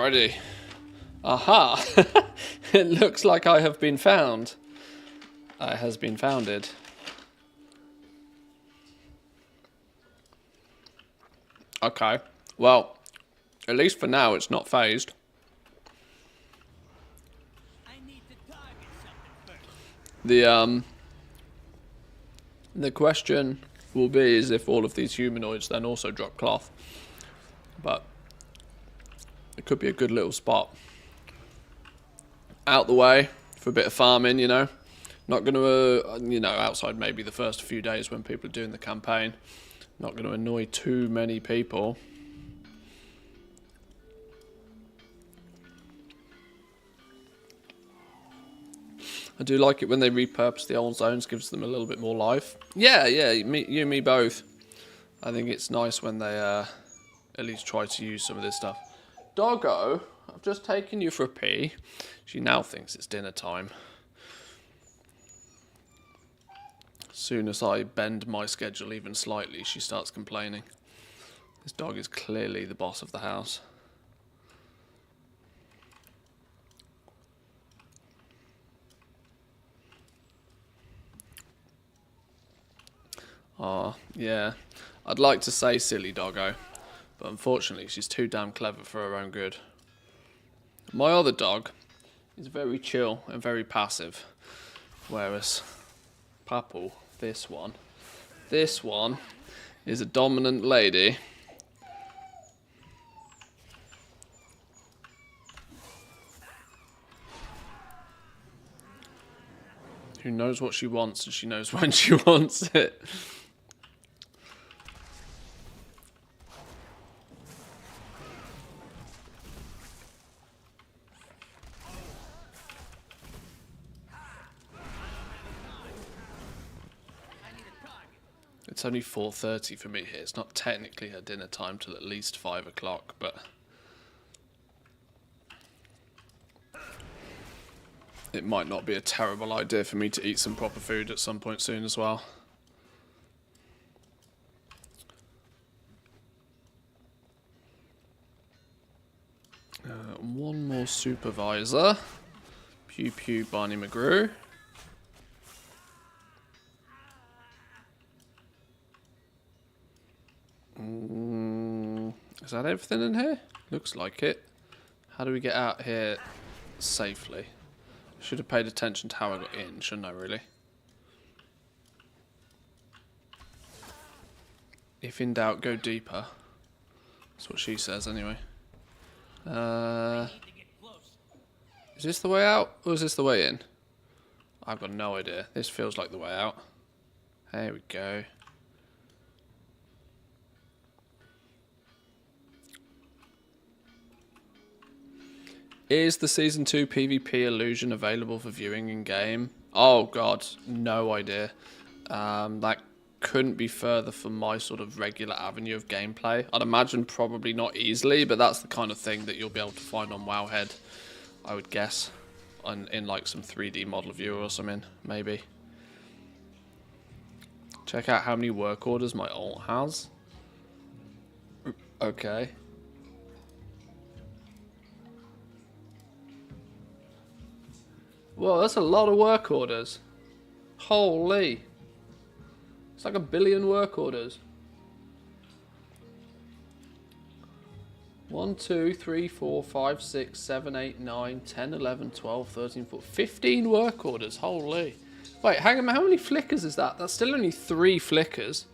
B: Alrighty. Aha! It looks like I have been found. I has been founded. Okay. Well, at least for now, it's not phased. The question will be is if all of these humanoids then also drop cloth. But it could be a good little spot. Out the way for a bit of farming, you know. Not going to, you know, outside maybe the first few days when people are doing the campaign. Not going to annoy too many people. I do like it when they repurpose the old zones, gives them a little bit more life. Yeah, you and me both. I think it's nice when they at least try to use some of this stuff. Doggo, I've just taken you for a pee. She now thinks it's dinner time. As soon as I bend my schedule even slightly, she starts complaining. This dog is clearly the boss of the house. Oh, yeah. I'd like to say silly doggo, but unfortunately she's too damn clever for her own good. My other dog is very chill and very passive, whereas Papal, this one is a dominant lady. Who knows what she wants and she knows when she wants it. It's only 4:30 for me here. It's not technically her dinner time till at least 5 o'clock, but it might not be a terrible idea for me to eat some proper food at some point soon as well. One more supervisor. Pew pew Barney McGrew. Is that everything in here? Looks like it. How do we get out here safely? Should have paid attention to how I got in, shouldn't I, really? If in doubt, go deeper. That's what she says, anyway. Is this the way out, or is this the way in? I've got no idea. This feels like the way out. There we go. Is the Season 2 PvP illusion available for viewing in-game? Oh god, no idea. That couldn't be further from my sort of regular avenue of gameplay. I'd imagine probably not easily, but that's the kind of thing that you'll be able to find on Wowhead, I would guess. In like some 3D model viewer or something, maybe. Check out how many work orders my alt has. Okay. Whoa, that's a lot of work orders. Holy. It's like 1 billion work orders. 1, 2, 3, 4, 5, 6, 7, 8, 9, 10, 11, 12, 13, 14, 15 work orders. Holy. Wait, hang on, how many flickers is that? That's still only 3 flickers.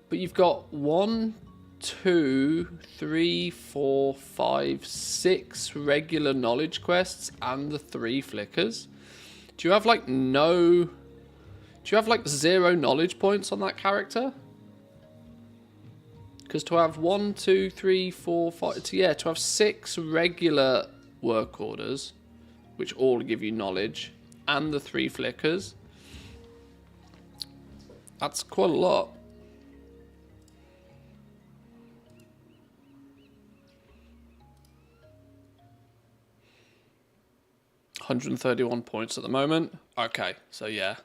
B: But you've got 1, 2, 3, 4, 5, 6 regular knowledge quests and the 3 flickers. Do you have like no... Do you have like 0 knowledge points on that character? Because to have 1, 2, 3, 4, 5... Yeah, to have 6 regular work orders, which all give you knowledge, and the 3 flickers, that's quite a lot. $131 points at the moment. Okay, so yeah.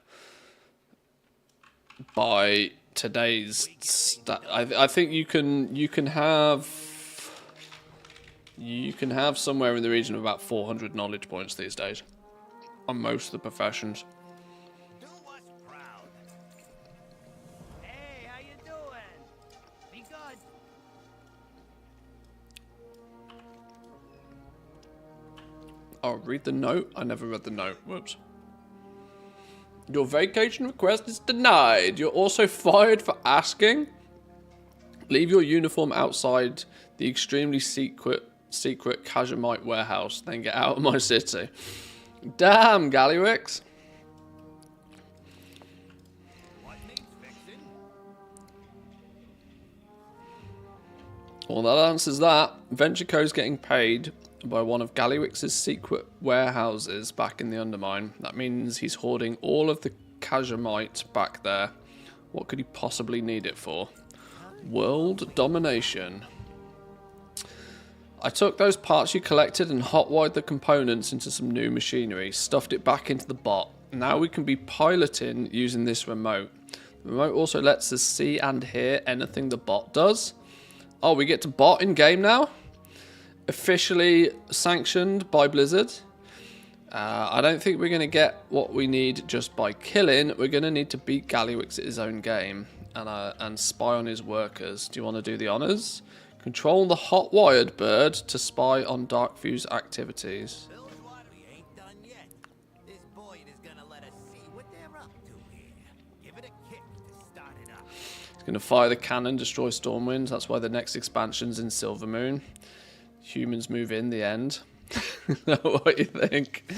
B: By today's I think you can have You can have somewhere in the region of about 400 knowledge points these days on most of the professions.
I: Do us proud. Hey, how you doing? Be good.
B: Oh, read the note? I never read the note. Whoops. Your vacation request is denied. You're also fired for asking. Leave your uniform outside the extremely secret Kazhamite warehouse. Then get out of my city. Damn, Gallywix.
I: What needs fixing?
B: Well, that answers that. Venture Co's getting paid by one of Gallywix's secret warehouses back in the Undermine. That means he's hoarding all of the Kazhamite back there. What could he possibly need it for? World domination. I took those parts you collected and hot-wired the components into some new machinery, stuffed it back into the bot. Now we can be piloting using this remote. The remote also lets us see and hear anything the bot does. Oh, we get to bot in game now? Officially sanctioned by Blizzard. I don't think we're going to get what we need just by killing. We're going to need to beat Gallywix at his own game and spy on his workers. Do you want to do the honors? Control the hot-wired bird to spy on Darkview's activities.
I: Bill's lottery ain't done yet. This Boyd is gonna let us see what they're up to here. Give it a kick to start it up.
B: He's going to fire the cannon, destroy Stormwind. That's why the next expansion's in Silvermoon. Humans move in, the end. What do you think?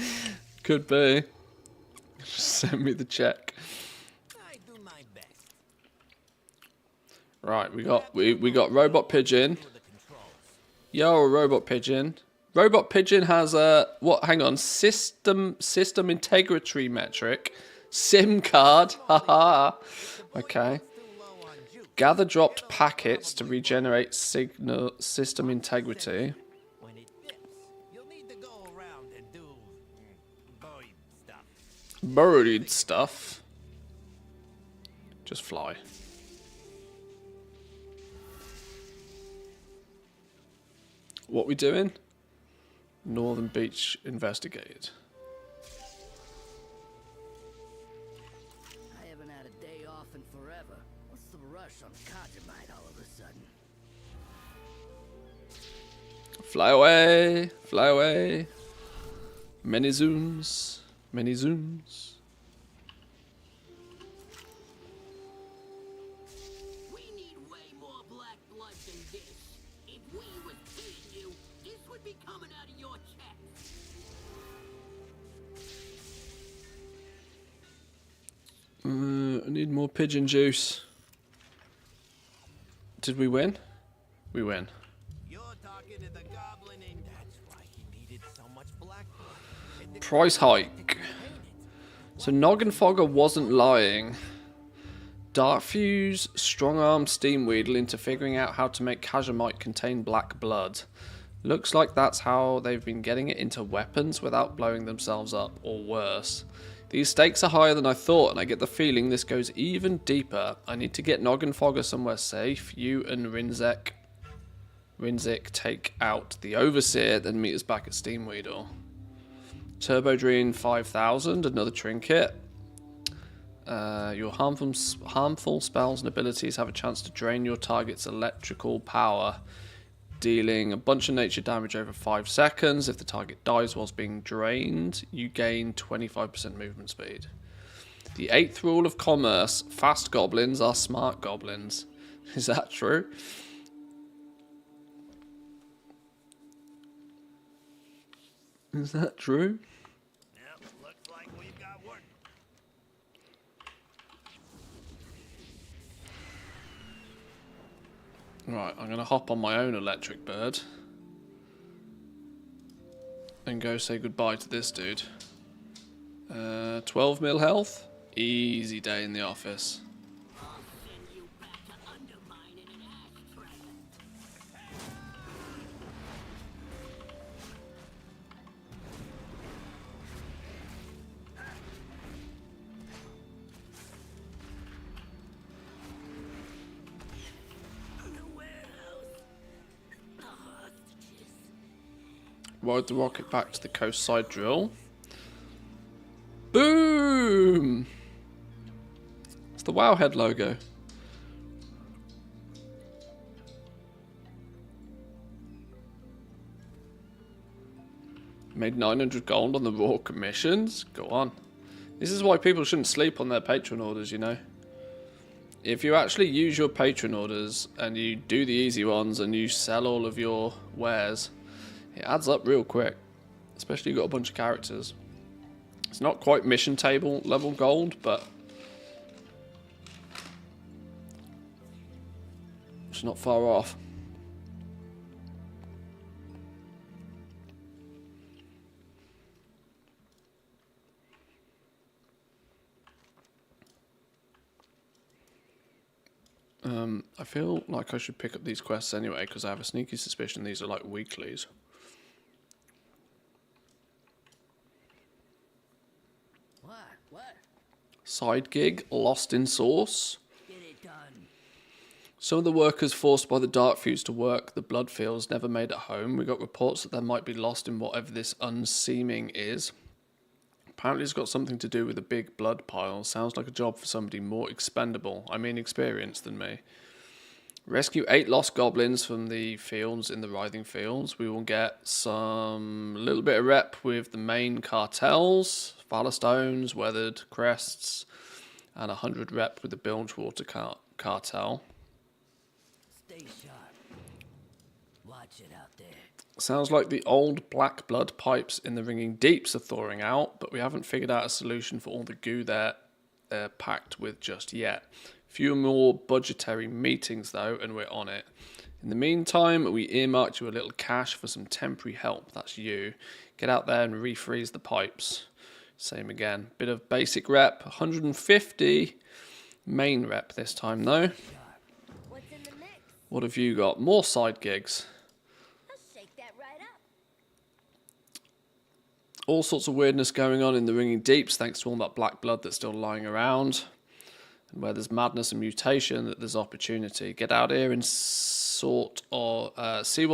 B: Could be. Send me the check.
I: I do my best.
B: Right, we got Robot Pigeon. Yo, Robot Pigeon. Robot Pigeon has a what? Hang on, system integrity metric, SIM card. Haha. Okay. Gather dropped packets to regenerate signal system integrity.
I: When it dips, you'll need to go around and do Boyd stuff.
B: Buried stuff. Just fly. What we doing? Northern Beach investigated.
H: I haven't had a day off in forever. What's the rush on Kazhamite all of a sudden?
B: Fly away, fly away. Many zooms, many zooms.
H: We need way more black blood than this. If we was paying you, this would be coming out of your check.
B: I need more pigeon juice. Did we win? We win.
I: You're talking to the goblin, and that's why he needed so much black blood.
B: Price hike. So Noggenfogger wasn't lying. Darkview's strong-armed Steamweedle into figuring out how to make Kazhamite contain black blood. Looks like that's how they've been getting it into weapons without blowing themselves up, or worse. These stakes are higher than I thought, and I get the feeling this goes even deeper. I need to get Noggenfogger somewhere safe. You and Rinzik take out the Overseer, then meet us back at Steamweedle. Turbodrene 5000, another trinket. Your harmful spells and abilities have a chance to drain your target's electrical power, dealing a bunch of nature damage over 5 seconds. If the target dies whilst being drained, you gain 25% movement speed. The 8th rule of commerce: fast goblins are smart goblins. Is that true? Is that true?
I: Yep, looks like we've got work.
B: Right, I'm going to hop on my own electric bird and go say goodbye to this dude. 12 mil health. Easy day in the office.
H: I'll send you back to Undermine in an ashtray. The warehouse. The hostages.
B: Ride the rocket back to the coast side drill. Boom! It's the Wowhead logo. Made 900 gold on the raw commissions. Go on. This is why people shouldn't sleep on their Patreon orders, you know. If you actually use your Patreon orders and you do the easy ones and you sell all of your wares, it adds up real quick. Especially if you've got a bunch of characters. It's not quite mission table level gold, but it's not far off. I feel like I should pick up these quests anyway, because I have a sneaky suspicion these are like weeklies.
H: What?
B: Side gig, lost in source.
H: Get it done.
B: Some of the workers forced by the Dark Fuse to work the blood fields never made it home. We got reports that they might be lost in whatever this unseeming is. Apparently it's got something to do with a big blood pile. Sounds like a job for somebody more expendable, I mean experienced than me. Rescue 8 lost goblins from the fields in the Writhing Fields. We will get some little bit of rep with the main cartels, Valorstones, Weathered Crests, and 100 rep with the Bilgewater cartel.
H: Stay sharp. Watch it out there.
B: Sounds like the old black blood pipes in the Ringing Deeps are thawing out, but we haven't figured out a solution for all the goo they're packed with just yet. Few more budgetary meetings though, and we're on it. In the meantime, we earmarked you a little cash for some temporary help. That's you. Get out there and refreeze the pipes. Same again. Bit of basic rep. 150 main rep this time though.
F: What's in the mix?
B: What have you got? More side gigs.
F: I'll shake that right up.
B: All sorts of weirdness going on in the Ringing Deeps thanks to all that black blood that's still lying around. And where there's madness and mutation, that there's opportunity. Get out here and see what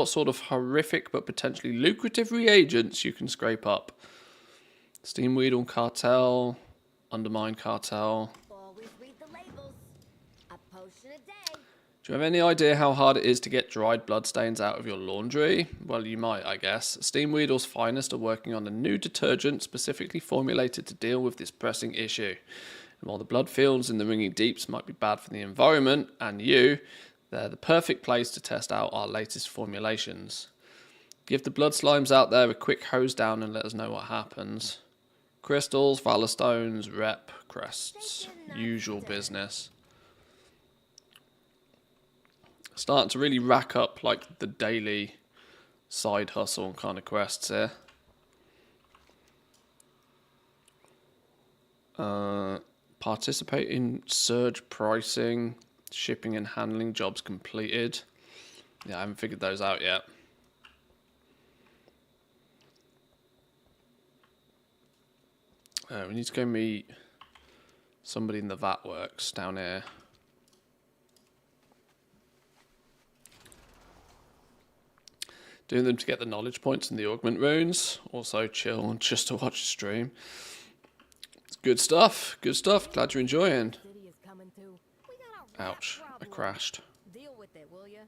B: sort of horrific but potentially lucrative reagents you can scrape up. Steamweedle cartel, Undermine cartel.
F: Always read the labels. A potion a day.
B: Do you have any idea how hard it is to get dried bloodstains out of your laundry? Well, you might, I guess. Steamweedle's finest are working on a new detergent specifically formulated to deal with this pressing issue. And while the blood fields in the Ringing Deeps might be bad for the environment and you, they're the perfect place to test out our latest formulations. Give the blood slimes out there a quick hose down and let us know what happens. Crystals, Valorstones, rep, crests. Usual business. Starting to really rack up like the daily side hustle kind of quests here. Participate in surge pricing, shipping and handling jobs completed. Yeah, I haven't figured those out yet. We need to go meet somebody in the VAT works down here. Doing them to get the knowledge points and the augment runes. Also chill and just to watch the stream. It's good stuff. Good stuff. Glad you're enjoying.
F: City is coming too. We got a rat
B: Ouch. I
F: problem.
B: crashed.
F: Deal with it, will ya?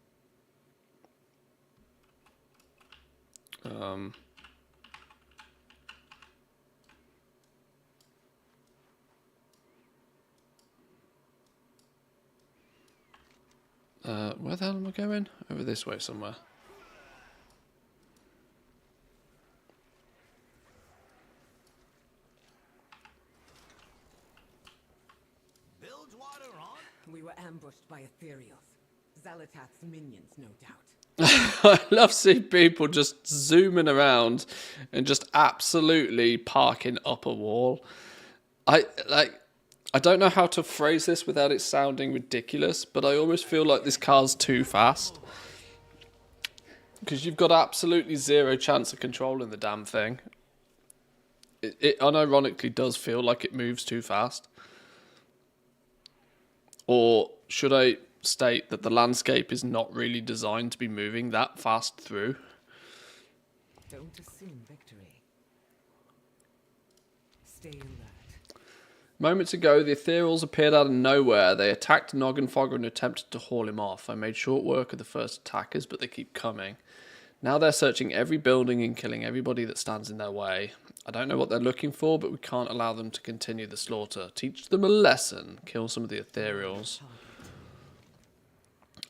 B: Where the hell am I going? Over this way somewhere.
I: Bilgewater on?
K: We were ambushed by ethereals. Zalatath's minions, no doubt.
B: I love seeing people just zooming around and just absolutely parking up a wall. I don't know how to phrase this without it sounding ridiculous, but I almost feel like this car's too fast. Because you've got absolutely zero chance of controlling the damn thing. It unironically does feel like it moves too fast. Or should I state that the landscape is not really designed to be moving that fast through?
K: Don't assume victory. Stay alert.
B: Moments ago, the Ethereals appeared out of nowhere. They attacked Noggenfogger and attempted to haul him off. I made short work of the first attackers, but they keep coming. Now they're searching every building and killing everybody that stands in their way. I don't know what they're looking for, but we can't allow them to continue the slaughter. Teach them a lesson. Kill some of the Ethereals.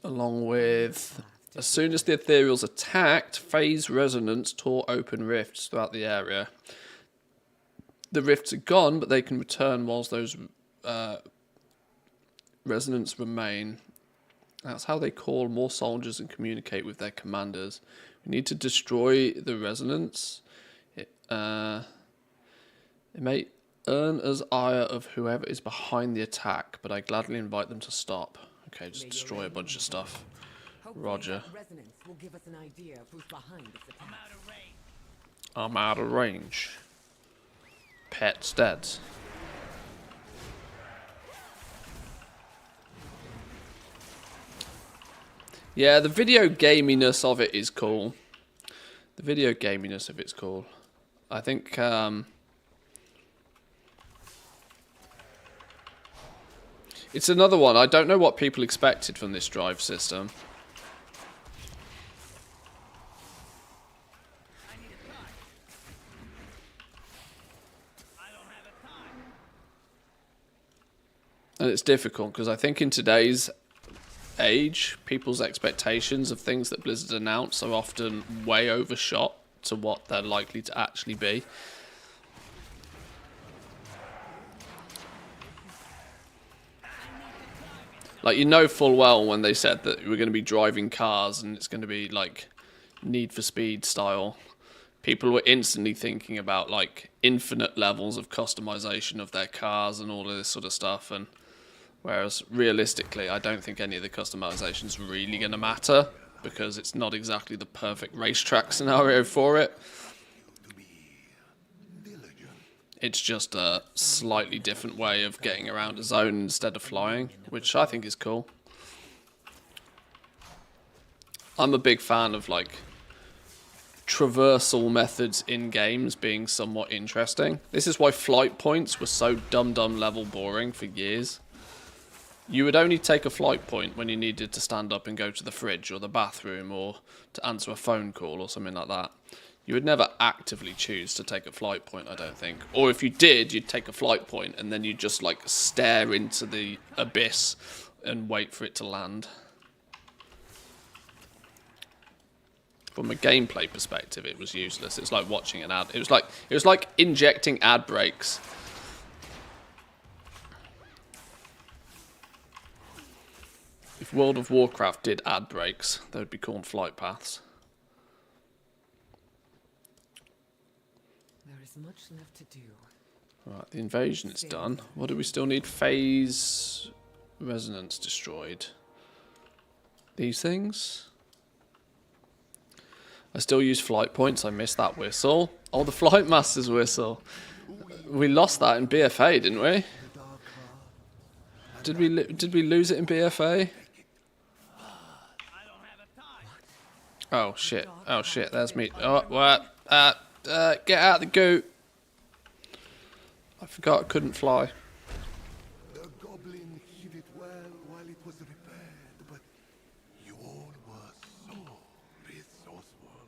B: Along with... As soon as the Ethereals attacked, phase resonance tore open rifts throughout the area. The rifts are gone, but they can return whilst those resonance remain. That's how they call more soldiers and communicate with their commanders. We need to destroy the resonance. It may earn us ire of whoever is behind the attack, but I gladly invite them to stop. Okay, just destroy a bunch of stuff. Roger.
K: Resonance will give us an idea of who's behind this attack.
B: I'm out of range. Pet's dead. Yeah, the video gaminess of it is cool. The video gaminess of it's cool. I think it's another one. I don't know what people expected from this drive system. And it's difficult because I think in today's age, people's expectations of things that Blizzard announce are often way overshot to what they're likely to actually be. Like, you know full well when they said that we're going to be driving cars and it's going to be like Need for Speed style. People were instantly thinking about like infinite levels of customization of their cars and all of this sort of stuff. And whereas realistically, I don't think any of the customization is really going to matter because it's not exactly the perfect racetrack scenario for it. It's just a slightly different way of getting around a zone instead of flying, which I think is cool. I'm a big fan of like traversal methods in games being somewhat interesting. This is why flight points were so dumb level boring for years. You would only take a flight point when you needed to stand up and go to the fridge or the bathroom or to answer a phone call or something like that. You would never actively choose to take a flight point, I don't think. Or if you did, you'd take a flight point and then you'd just like stare into the abyss and wait for it to land. From a gameplay perspective, it was useless. It's like watching an ad. It was like injecting ad breaks. If World of Warcraft did ad breaks, they would be called flight paths.
K: There is much left to do.
B: Right, the invasion is done. What do we still need? Phase resonance destroyed. These things? I still use flight points. I missed that whistle. Oh, the Flight Master's whistle. We lost that in BFA, didn't we? Did we lose it in BFA? Oh shit! Oh shit! There's me. Oh what? Get out of the goo! I forgot I couldn't fly.
E: The goblin hid it well while it was repaired, but you all were so resourceful.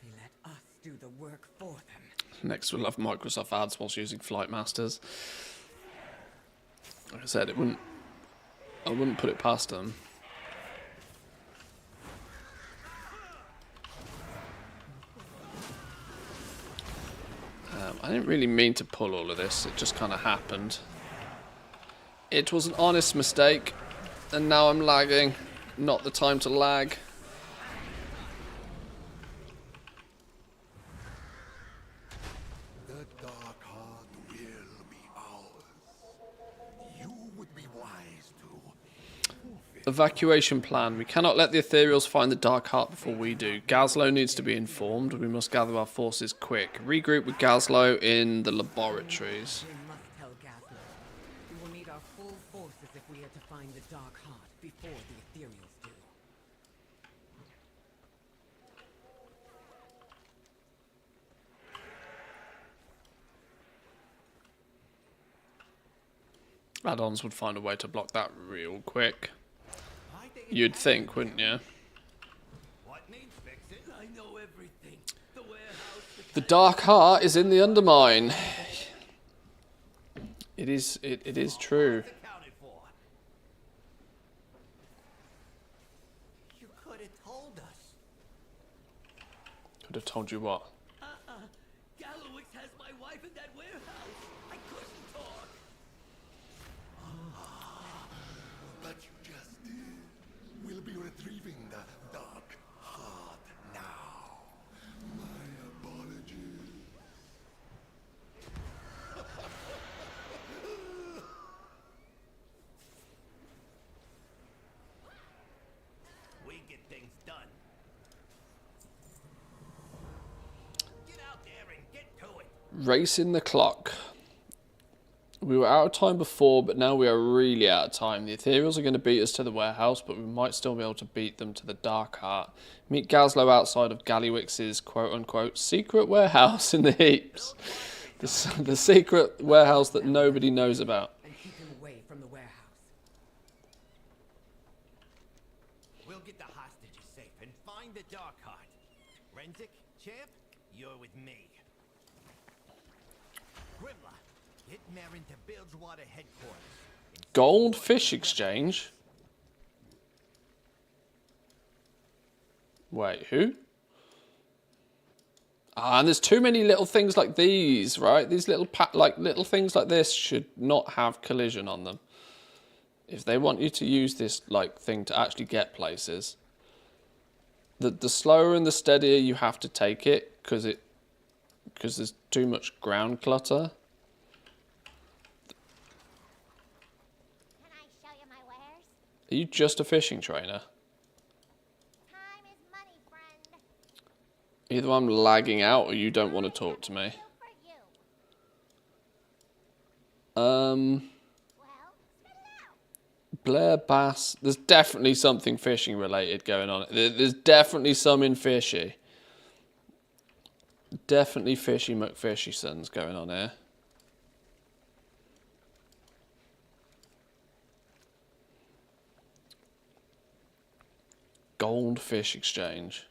K: They let us do the work for them.
B: Next, we'll have Microsoft ads whilst using Flight Masters. Like I said, I wouldn't put it past them. I didn't really mean to pull all of this, it just kind of happened. It was an honest mistake, and now I'm lagging. Not the time to lag.
E: The Dark Heart will be ours. You would be wise to...
B: Evacuation plan. We cannot let the Ethereals find the Dark Heart before we do. Gazlowe needs to be informed. We must gather our forces quick. Regroup with Gazlowe in the laboratories.
K: We must tell Gazlowe. We will need our full forces if we are to find the Dark Heart before the Ethereals do.
B: add-ons would find a way to block that real quick. You'd think, wouldn't you?
I: What needs fixing? I know everything. The warehouse.
B: The Dark Heart is in the Undermine. It is true.
I: Accounted for. You could have told us.
B: Could have told you what?
H: Gallowix has my wife in that warehouse. I couldn't talk.
J: But you just did. We'll be retrieving the Dark Heart now. My apologies.
I: We get things done. Get out there and get to it.
B: Racing the clock. We were out of time before, but now we are really out of time. The Ethereals are going to beat us to the warehouse, but we might still be able to beat them to the Dark Heart. Meet Gazlowe outside of Gallywix's quote-unquote secret warehouse in the heaps. The secret warehouse that nobody knows about.
K: And keep him away from the warehouse.
I: We'll get the hostages safe and find the Dark Heart. Renzik, Champ, you're with me. Grimla, get Marin to Bilgewater headquarters.
B: Goldfish exchange? Wait, who? Ah, and there's too many little things like these, right? These little little things like this should not have collision on them. If they want you to use this like thing to actually get places, the slower and the steadier you have to take it, because there's too much ground clutter.
C: Can I show you my wares?
B: Are you just a fishing trainer?
C: Time is money, friend.
B: Either I'm lagging out or you don't want to talk to me.
C: Deal for you. Well, spit it out.
B: Blair Bass. There's definitely something fishing related going on. There's definitely some in fishy. Definitely fishy McFishy-sons going on here. Goldfish exchange.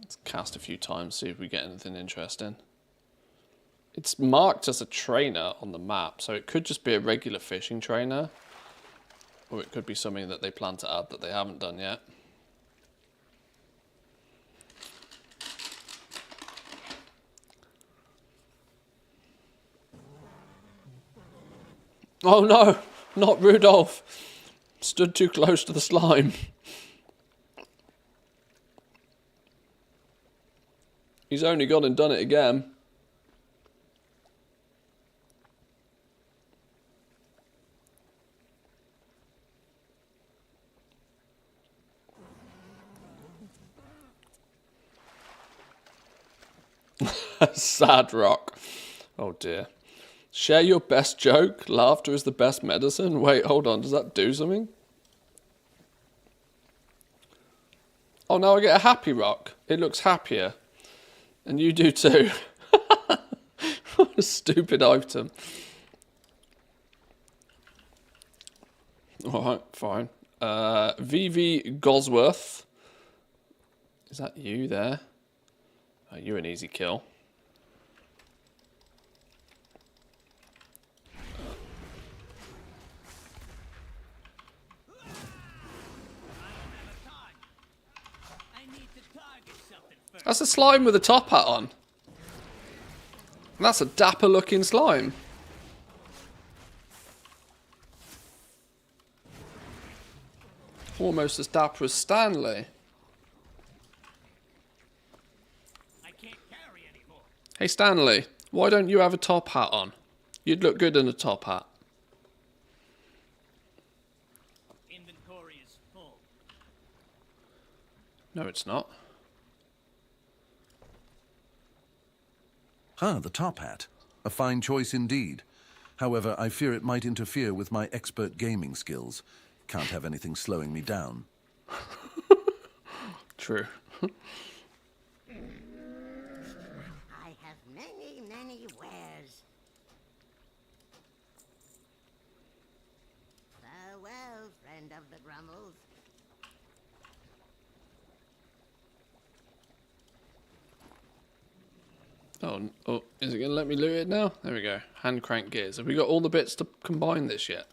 B: Let's cast a few times, see if we get anything interesting. It's marked as a trainer on the map, so it could just be a regular fishing trainer. Or it could be something that they plan to add that they haven't done yet. Oh no, not Rudolph. Stood too close to the slime. He's only gone and done it again. Sad rock. Oh dear. Share your best joke. Laughter is the best medicine. Wait, hold on. Does that do something? Oh, now I get a happy rock. It looks happier. And you do too. What a stupid item. Alright, fine. VV Gosworth. Is that you there? Oh, you're an easy kill. That's a slime with a top hat on. And that's a dapper looking slime. Almost as dapper as Stanley. Hey Stanley, why don't you have a top hat on? You'd look good in a top hat.
H: Inventory is full.
B: No, it's not.
A: Ah, the top hat. A fine choice indeed. However, I fear it might interfere with my expert gaming skills. Can't have anything slowing me down.
B: True.
H: Rummels.
B: Oh, is it going to let me loot it now? There we go. Hand crank gears. Have we got all the bits to combine this yet?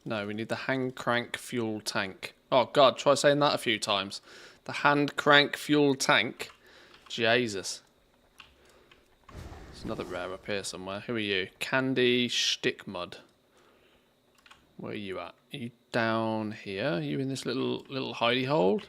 B: No, we need the hand crank fuel tank. Oh, God, try saying that a few times. The hand crank fuel tank. Jesus. There's another rare up here somewhere. Who are you? Candy Stick Mud. Where are you at? Are you down here? Are you in this little hidey hole?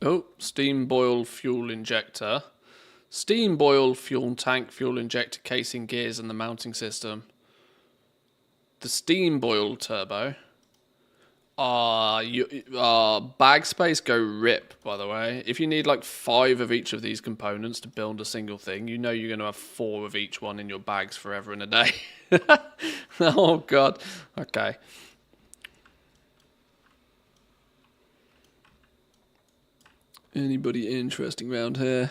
B: Oh, steam boil fuel injector. Steam boil fuel tank, fuel injector, casing, gears, and the mounting system. The steam boil turbo. Bag space go rip, by the way. If you need like 5 of each of these components to build a single thing, you know you're going to have 4 of each one in your bags forever and a day. Oh, God. Okay. Anybody interesting around here?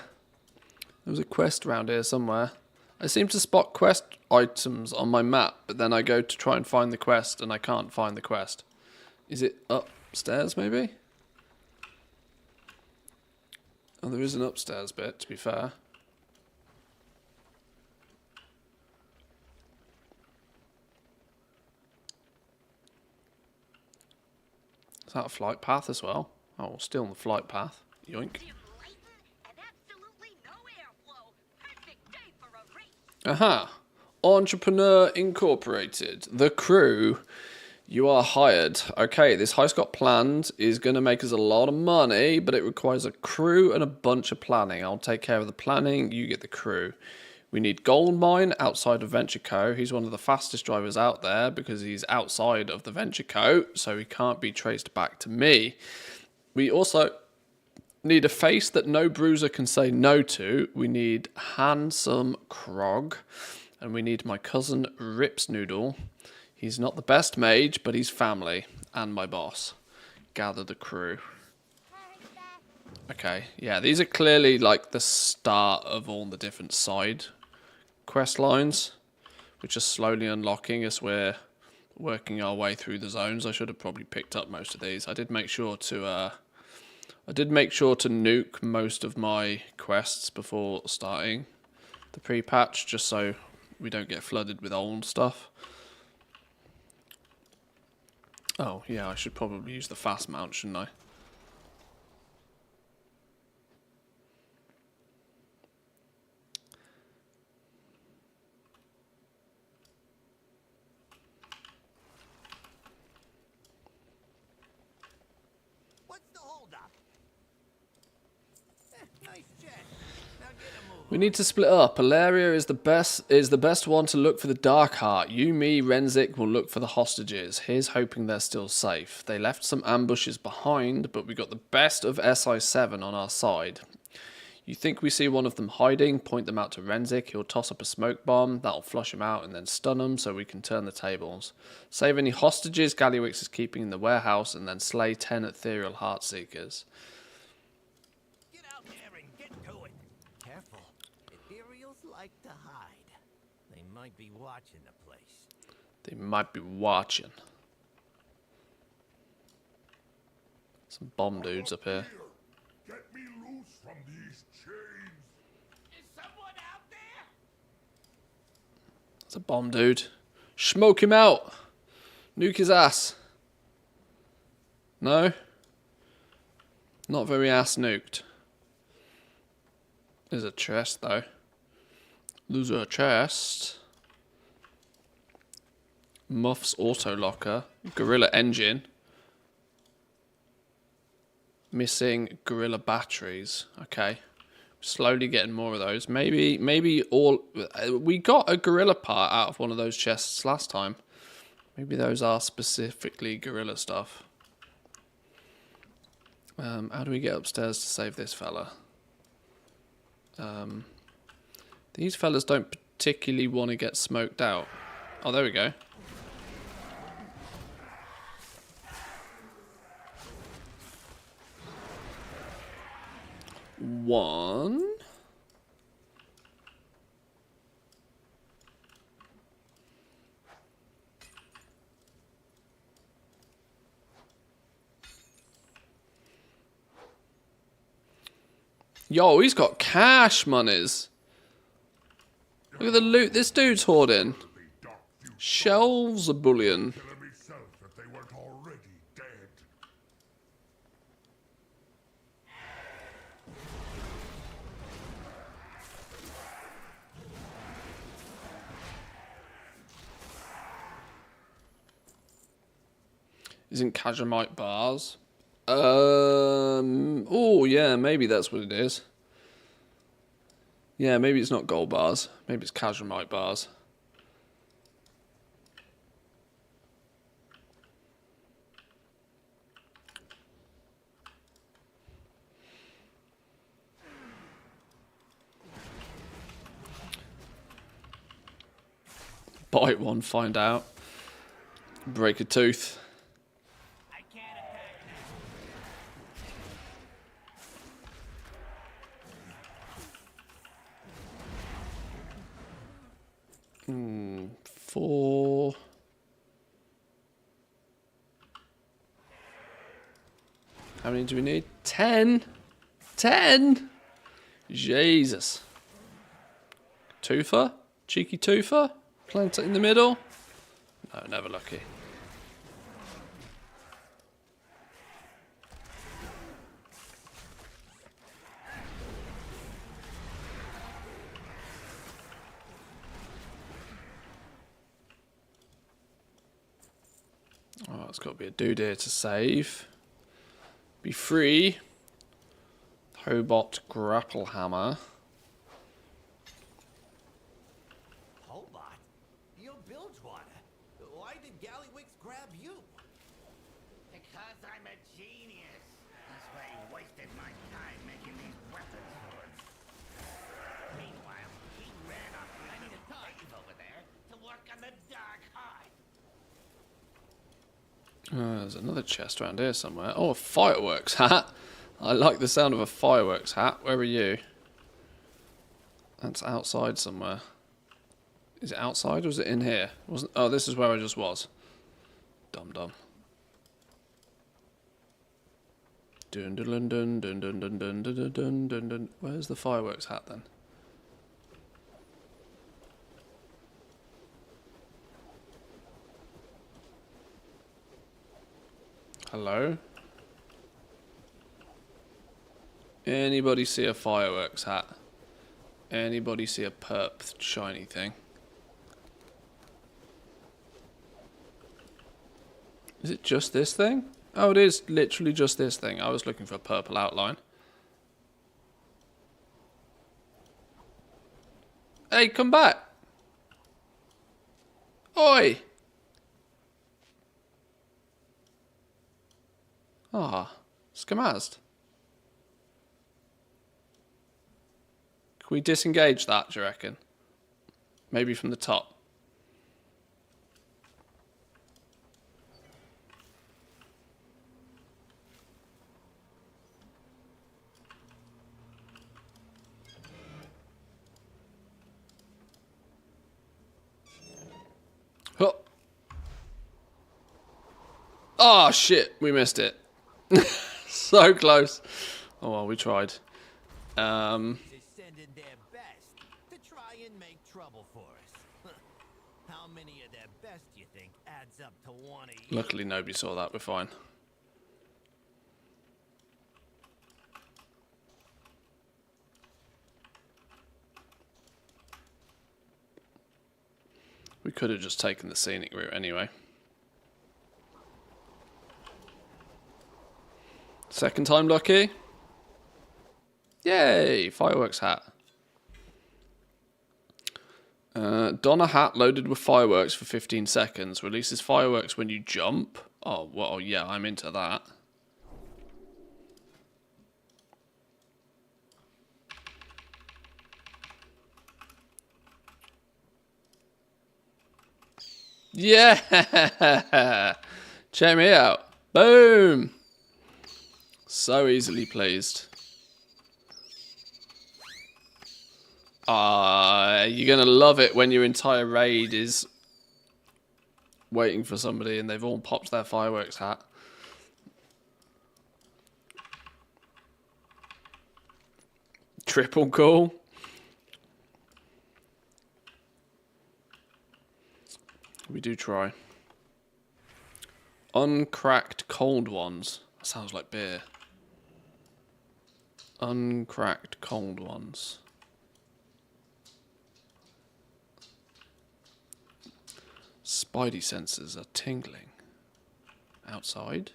B: There was a quest around here somewhere. I seem to spot quest items on my map, but then I go to try and find the quest and I can't find the quest. Is it upstairs maybe? Oh, there is an upstairs bit, to be fair. Is that a flight path as well? Oh, still on the flight path. Yoink. Aha! Entrepreneur Incorporated. The crew. You are hired. Okay, this heist got planned. Is going to make us a lot of money, but it requires a crew and a bunch of planning. I'll take care of the planning. You get the crew. We need Goldmine outside of Venture Co. He's one of the fastest drivers out there because he's outside of the Venture Co. So he can't be traced back to me. We also need a face that no bruiser can say no to. We need Handsome Krog. And we need my cousin Rips Noodle. He's not the best mage, but he's family. And my boss. Gather the crew. Okay, yeah, these are clearly like the start of all the different side quest lines, which are slowly unlocking as we're working our way through the zones. I should have probably picked up most of these. I did make sure to nuke most of my quests before starting the pre-patch, just so we don't get flooded with old stuff. Oh, yeah, I should probably use the fast mount, shouldn't I? We need to split up. Alaria is the best one to look for the Dark Heart. You, me, Renzik will look for the hostages. Here's hoping they're still safe. They left some ambushes behind, but we got the best of SI7 on our side. You think we see one of them hiding, point them out to Renzik. He'll toss up a smoke bomb. That'll flush him out and then stun them so we can turn the tables. Save any hostages Gallywix is keeping in the warehouse and then slay 10 ethereal heart seekers.
I: Like to hide. They might be watching the place.
B: They might be watching. Some bomb dudes up here.
J: Get me loose from these chains.
I: Is someone out there?
B: It's a bomb dude. Smoke him out. Nuke his ass. No? Not very ass nuked. There's a chest though. There's a chest. Muff's auto locker. Gorilla engine. Missing gorilla batteries. Okay. Slowly getting more of those. Maybe all... We got a gorilla part out of one of those chests last time. Maybe those are specifically gorilla stuff. How do we get upstairs to save this fella? These fellas don't particularly want to get smoked out. Oh, there we go. One. Yo, he's got cash monies. Look at the loot this dude's hoarding. Shelves of bullion.
J: Killing myself if they weren't already dead.
B: Isn't Kajamite bars? Oh, yeah, maybe that's what it is. Yeah, maybe it's not gold bars. Maybe it's Kajamite bars. Bite one, find out. Break a tooth.
E: I can't attack
B: now. 4. How many do we need? 10. 10. Jesus. Twofer? Cheeky twofer? Plant it in the middle? No, never lucky. Oh, it's got to be a dude here to save. Be free. Hobot grapple hammer.
I: Hobot? You're Bilgewater. Why did Gallywix grab you?
E: because I'm a genius. That's why he wasted my time making these weapons for him. Meanwhile, he ran off to the cave over there to work on the Dark Heart.
B: There's another chest around here somewhere. Oh, a fireworks hat. I like the sound of a fireworks hat. Where are you? That's outside somewhere. Is it outside or is it in here? Wasn't? Oh, this is where I just was. Dum dum. Dun dun dun dun dun dun dun dun dun dun dun. Where's the fireworks hat then? Hello? Anybody see a fireworks hat? Anybody see a perp shiny thing? Is it just this thing? Oh, it is literally just this thing. I was looking for a purple outline. Hey, come back! Oi! Ah, Skamazed. Can we disengage that, do you reckon? Maybe from the top. Oh, oh shit, we missed it. So close. Oh well, we tried.
I: Is sending their best to try and make trouble for us. How many of their best you think adds up to one a year?
B: Luckily nobody saw that, we're fine. We could have just taken the scenic route anyway. Second time lucky. Yay! Fireworks hat. Don a hat loaded with fireworks for 15 seconds. Releases fireworks when you jump. Oh, well, yeah, I'm into that. Yeah! Check me out. Boom! So easily pleased. You're going to love it when your entire raid is waiting for somebody and they've all popped their fireworks hat. Triple cool. We do try. Uncracked cold ones. That sounds like beer. Uncracked cold ones. Spidey senses are tingling. Outside.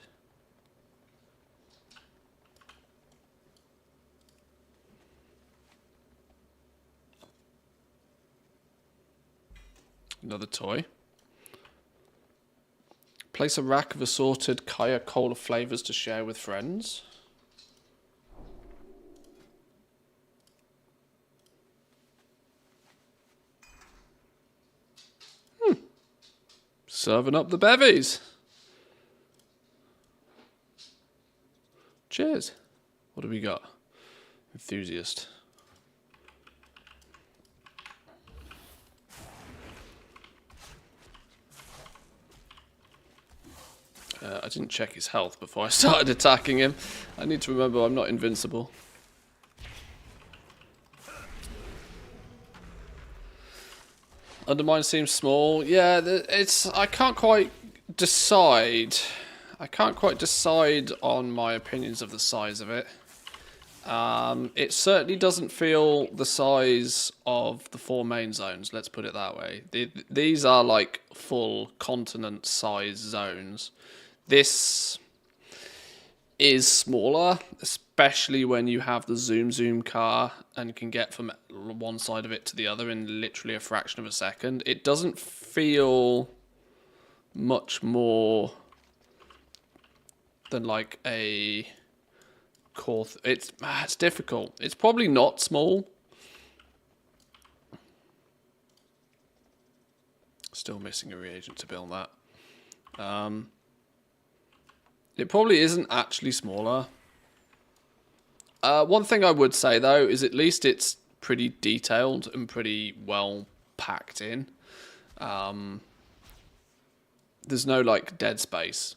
B: Another toy. Place a rack of assorted Kaya Cola flavors to share with friends. Serving up the bevies. Cheers. What do we got? Enthusiast. I didn't check his health before I started attacking him. I need to remember I'm not invincible. Undermine seems small. Yeah, it's. I can't quite decide. I can't quite decide on my opinions of the size of it. It certainly doesn't feel the size of the 4 main zones, let's put it that way. These are like full continent size zones. This is smaller, especially when you have the zoom car and can get from one side of it to the other in literally a fraction of a second. It doesn't feel much more than like a core. It's difficult. It's probably not small. Still missing a reagent to build that. It probably isn't actually smaller. One thing I would say though is at least it's pretty detailed and pretty well packed in. There's no like dead space.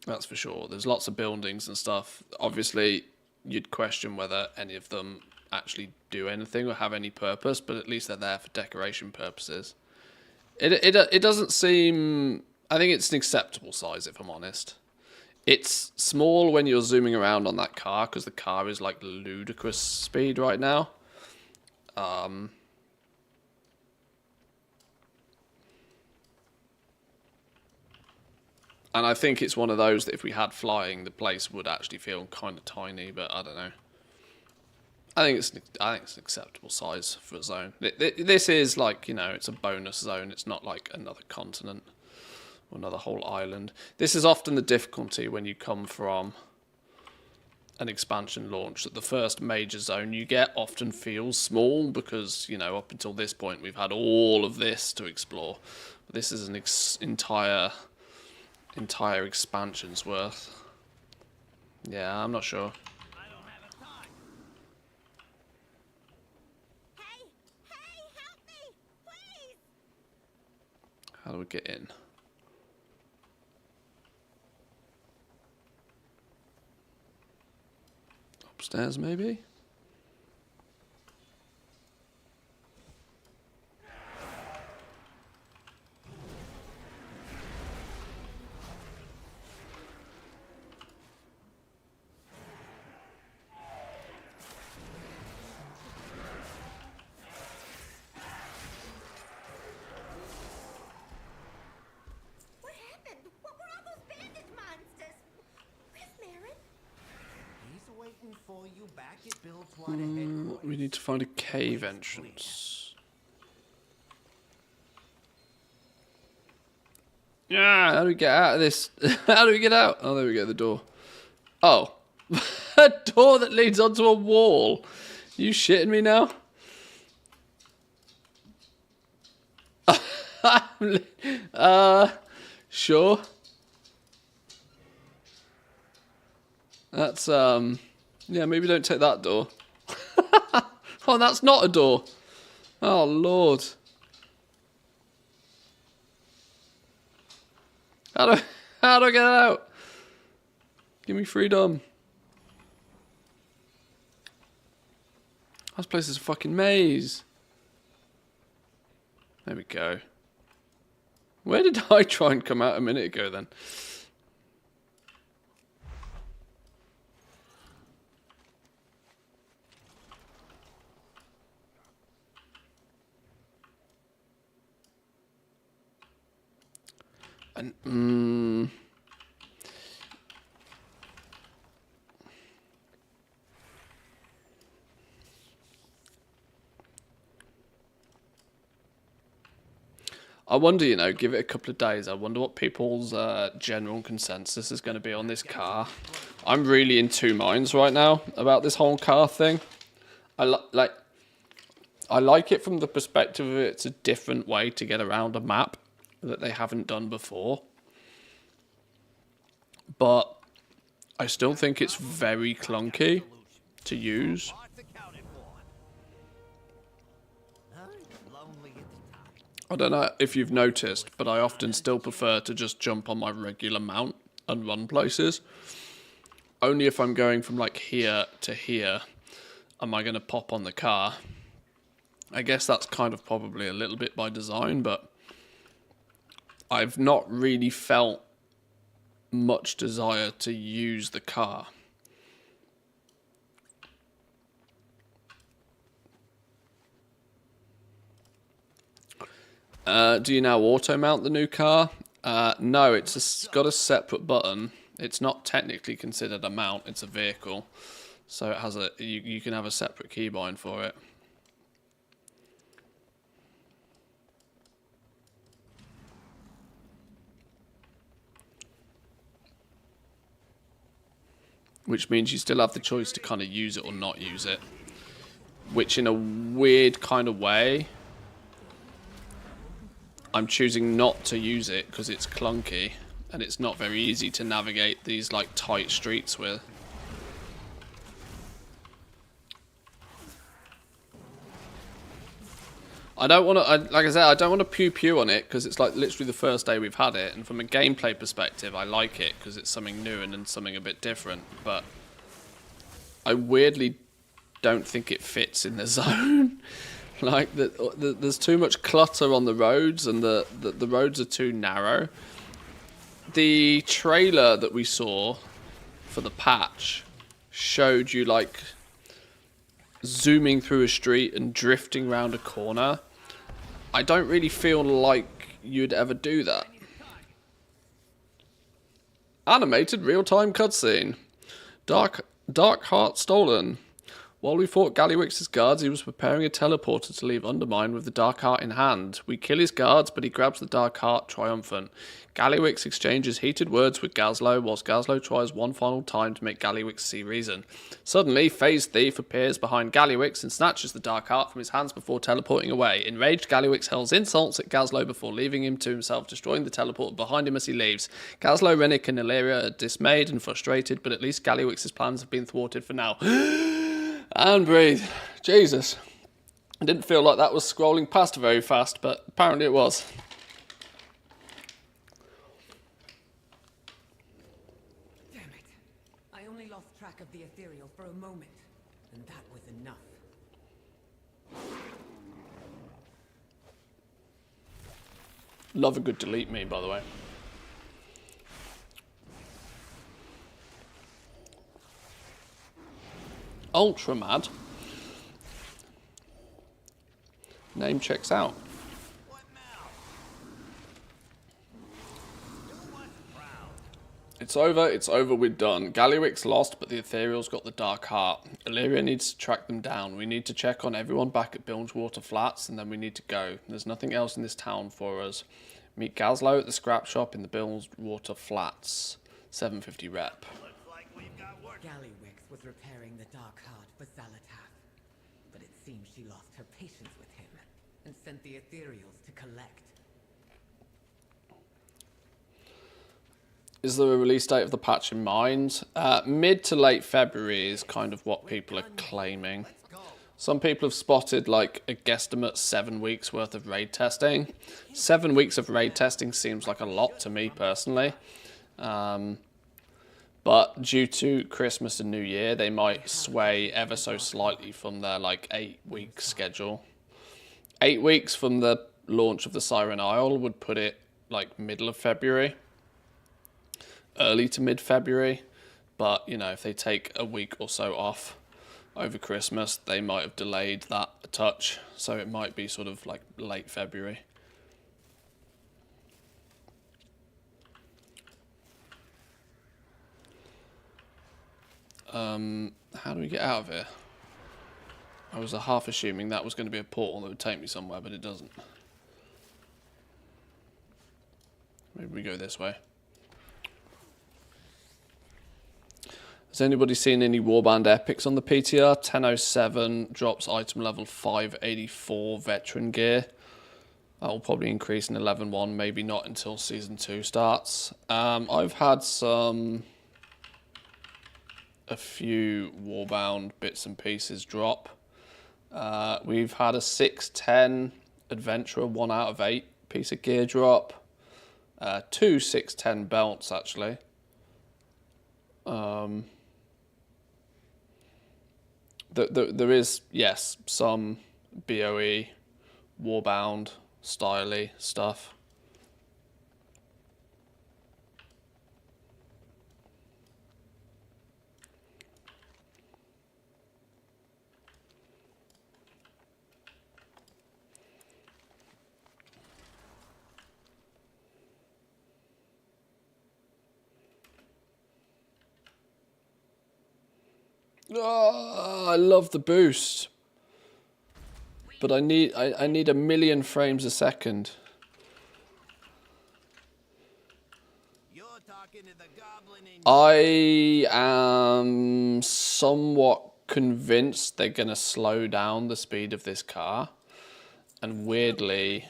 B: That's for sure. There's lots of buildings and stuff. Obviously, you'd question whether any of them actually do anything or have any purpose, but at least they're there for decoration purposes. It doesn't seem. I think it's an acceptable size, if I'm honest. It's small when you're zooming around on that car because the car is like ludicrous speed right now. And I think it's one of those that if we had flying, the place would actually feel kind of tiny, but I don't know. I think it's an acceptable size for a zone. This is like, you know, it's a bonus zone. It's not like another continent or another whole island. This is often the difficulty when you come from an expansion launch, that the first major zone you get often feels small because, you know, up until this point we've had all of this to explore. But this is an entire expansion's worth. Yeah, I'm not sure.
C: Hey, help me, please!
B: How do we get in? Upstairs, maybe?
C: What happened? What were all those bandit monsters? Where's Marin?
E: He's waiting for you back at Bilgewater headquarters.
B: We need to find a cave entrance. Yeah, how do we get out of this? How do we get out? Oh, there we go, the door. Oh. A door that leads onto a wall. You shitting me now? Sure. That's, yeah, maybe don't take that door. Oh, that's not a door. Oh, Lord. How do I get out? Give me freedom. This place is a fucking maze. There we go. Where did I try and come out a minute ago then? And, I wonder, you know, give it a couple of days. I wonder what people's general consensus is going to be on this car. I'm really in two minds right now about this whole car thing. I like it from the perspective of it's a different way to get around a map that they haven't done before. But I still think it's very clunky to use. I don't know if you've noticed, but I often still prefer to just jump on my regular mount and run places. Only if I'm going from like here to here am I going to pop on the car. I guess that's kind of probably a little bit by design, but I've not really felt much desire to use the car. Do you now auto mount the new car? No, it's got a separate button. It's not technically considered a mount, it's a vehicle. So it has you can have a separate keybind for it. Which means you still have the choice to kind of use it or not use it. Which in a weird kind of way, I'm choosing not to use it because it's clunky and it's not very easy to navigate these like tight streets with. I don't want to, like I said, I don't want to pew-pew on it because it's like literally the first day we've had it, and from a gameplay perspective I like it because it's something new and something a bit different, but I weirdly don't think it fits in the zone. Like, there's too much clutter on the roads, and the roads are too narrow. The trailer that we saw for the patch showed you, like, zooming through a street and drifting around a corner. I don't really feel like you'd ever do that. Animated real-time cutscene. Dark Heart stolen. While we fought Gallywix's guards, he was preparing a teleporter to leave Undermine with the Dark Heart in hand. We kill his guards, but he grabs the Dark Heart triumphant. Gallywix exchanges heated words with Gazlowe, whilst Gazlowe tries one final time to make Gallywix see reason. Suddenly, Phase Thief appears behind Gallywix and snatches the Dark Heart from his hands before teleporting away. Enraged, Gallywix hurls insults at Gazlowe before leaving him to himself, destroying the teleporter behind him as he leaves. Gazlowe, Rennick, and Illyria are dismayed and frustrated, but at least Gallywix's plans have been thwarted for now. And breathe. Jesus. I didn't feel like that was scrolling past very fast, but apparently it was.
K: Damn it. I only lost track of the ethereal for a moment, and that was enough.
B: Love a good delete me, by the way. Ultra mad. Name checks out. It's over, we're done. Gallywix lost, but the Ethereal's got the Dark Heart. Illyria needs to track them down. We need to check on everyone back at Bilgewater Flats, and then we need to go. There's nothing else in this town for us. Meet Gazlowe at the scrap shop in the Bilgewater Flats. 750 rep.
K: Gallywix was repairing the Dark Heart for Zalatath, but it seems she lost her patience with him and sent the Ethereals to collect.
B: Is there a release date of the patch in mind? Mid to late February is kind of what people are claiming. Some people have spotted like a guesstimate 7 weeks worth of raid testing. 7 weeks of raid testing seems like a lot to me personally. But due to Christmas and New Year, they might sway ever so slightly from their like 8-week schedule. 8 weeks from the launch of the Siren Isle would put it like middle of February. Early to mid-February, but you know, if they take a week or so off over Christmas, they might have delayed that a touch, so it might be sort of like late February. How do we get out of here? I was half assuming that was going to be a portal that would take me somewhere, but it doesn't. Maybe we go this way. Has anybody seen any Warband epics on the PTR? 1007 drops item level 584 veteran gear. That will probably increase in 11.1, maybe not until Season 2 starts. I've had a few Warbound bits and pieces drop. We've had a 610 Adventurer 1 out of 8 piece of gear drop. 2 610 belts actually. There is, yes, some BOE, Warbound, styly stuff. Oh, I love the boost, but I need a million frames a second.
I: You're talking to the goblin in
B: I am somewhat convinced they're gonna slow down the speed of this car, and weirdly,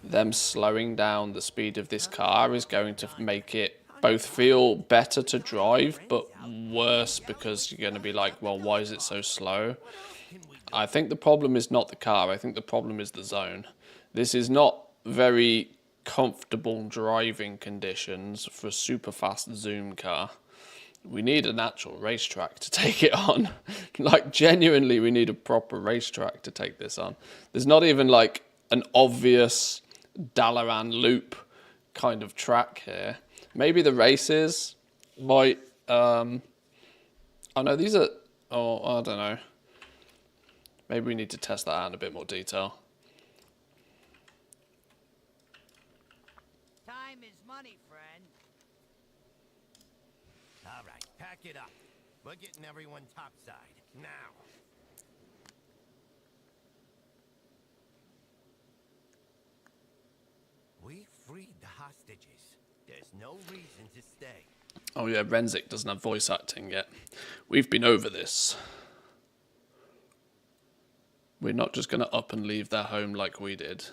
B: them slowing down the speed of this car is going to make it both feel better to drive, but worse because you're going to be like, well, why is it so slow? I think the problem is not the car. I think the problem is the zone. This is not very comfortable driving conditions for a super fast zoom car. We need an actual racetrack to take it on. Like, genuinely, we need a proper racetrack to take this on. There's not even like an obvious Dalaran loop kind of track here. Maybe the races might, oh no, these are, oh, I don't know. Maybe we need to test that out in a bit more detail.
E: Time is money, friend. All right, pack it up. We're getting everyone topside now. We freed the hostages. There's no reason to stay.
B: Oh yeah, Renzik doesn't have voice acting yet. We've been over this. We're not just going to up and leave their home like we did.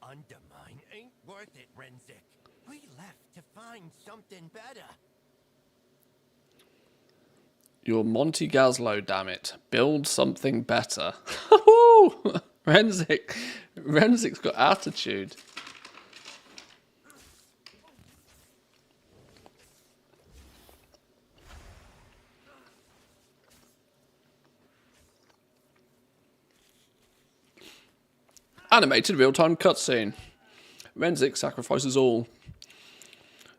E: Undermine ain't worth it, Renzik. We left to find something better.
B: You're Monty Gaslow, damn it. Build something better. Renzik's got attitude. Animated real-time cutscene. Renzik sacrifices all.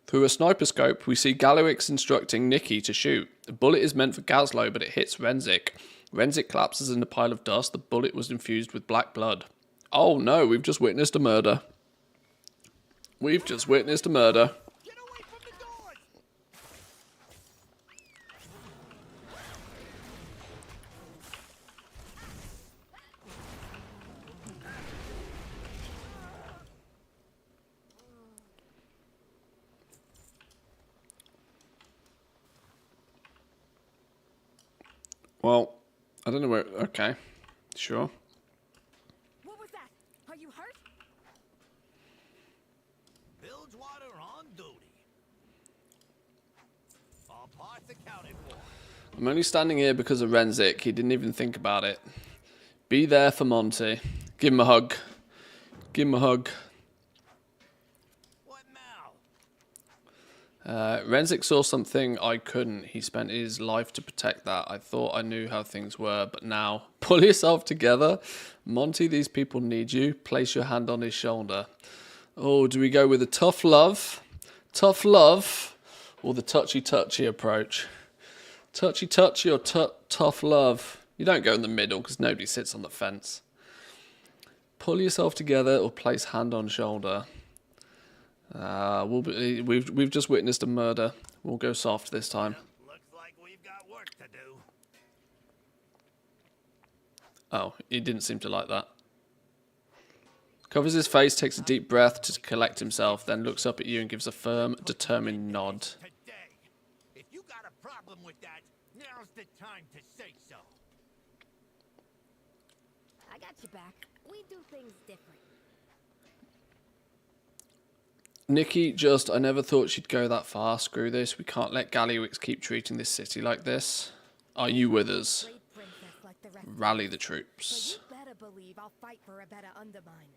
B: Through a sniper scope, we see Galliwix instructing Nikki to shoot. The bullet is meant for Gaslow, but it hits Renzik. Renzik collapses in a pile of dust. The bullet was infused with black blood. Oh no, we've just witnessed a murder. We've just witnessed a murder.
E: Get away from the doors!
B: Well, I don't know where... Okay, sure.
C: What was that? Are you hurt?
I: Bilgewater on on duty. All parts accounted for.
B: I'm only standing here because of Renzik. He didn't even think about it. Be there for Monty. Give him a hug. Give him a hug.
I: What now?
B: Renzik saw something I couldn't. He spent his life to protect that. I thought I knew how things were, but now, pull yourself together. Monty, these people need you. Place your hand on his shoulder. Oh, do we go with a tough love? Tough love? Or the touchy-touchy approach? Touchy-touchy or tough love? You don't go in the middle because nobody sits on the fence. Pull yourself together or place hand on shoulder. We've just witnessed a murder. We'll go soft this time.
I: Looks like we've got work to do.
B: Oh, he didn't seem to like that. Covers his face, takes a deep breath to collect himself, then looks up at you and gives a firm, determined nod.
I: Today. If you got a problem with that, now's the time to say so.
F: I got you back. We do things different.
B: Nikki, I never thought she'd go that far. Screw this. We can't let Gallywix keep treating this city like this. Are you with us?
F: Great princess like the rest.
B: Rally the
F: But
B: troops.
F: you better believe I'll fight for a better Undermine.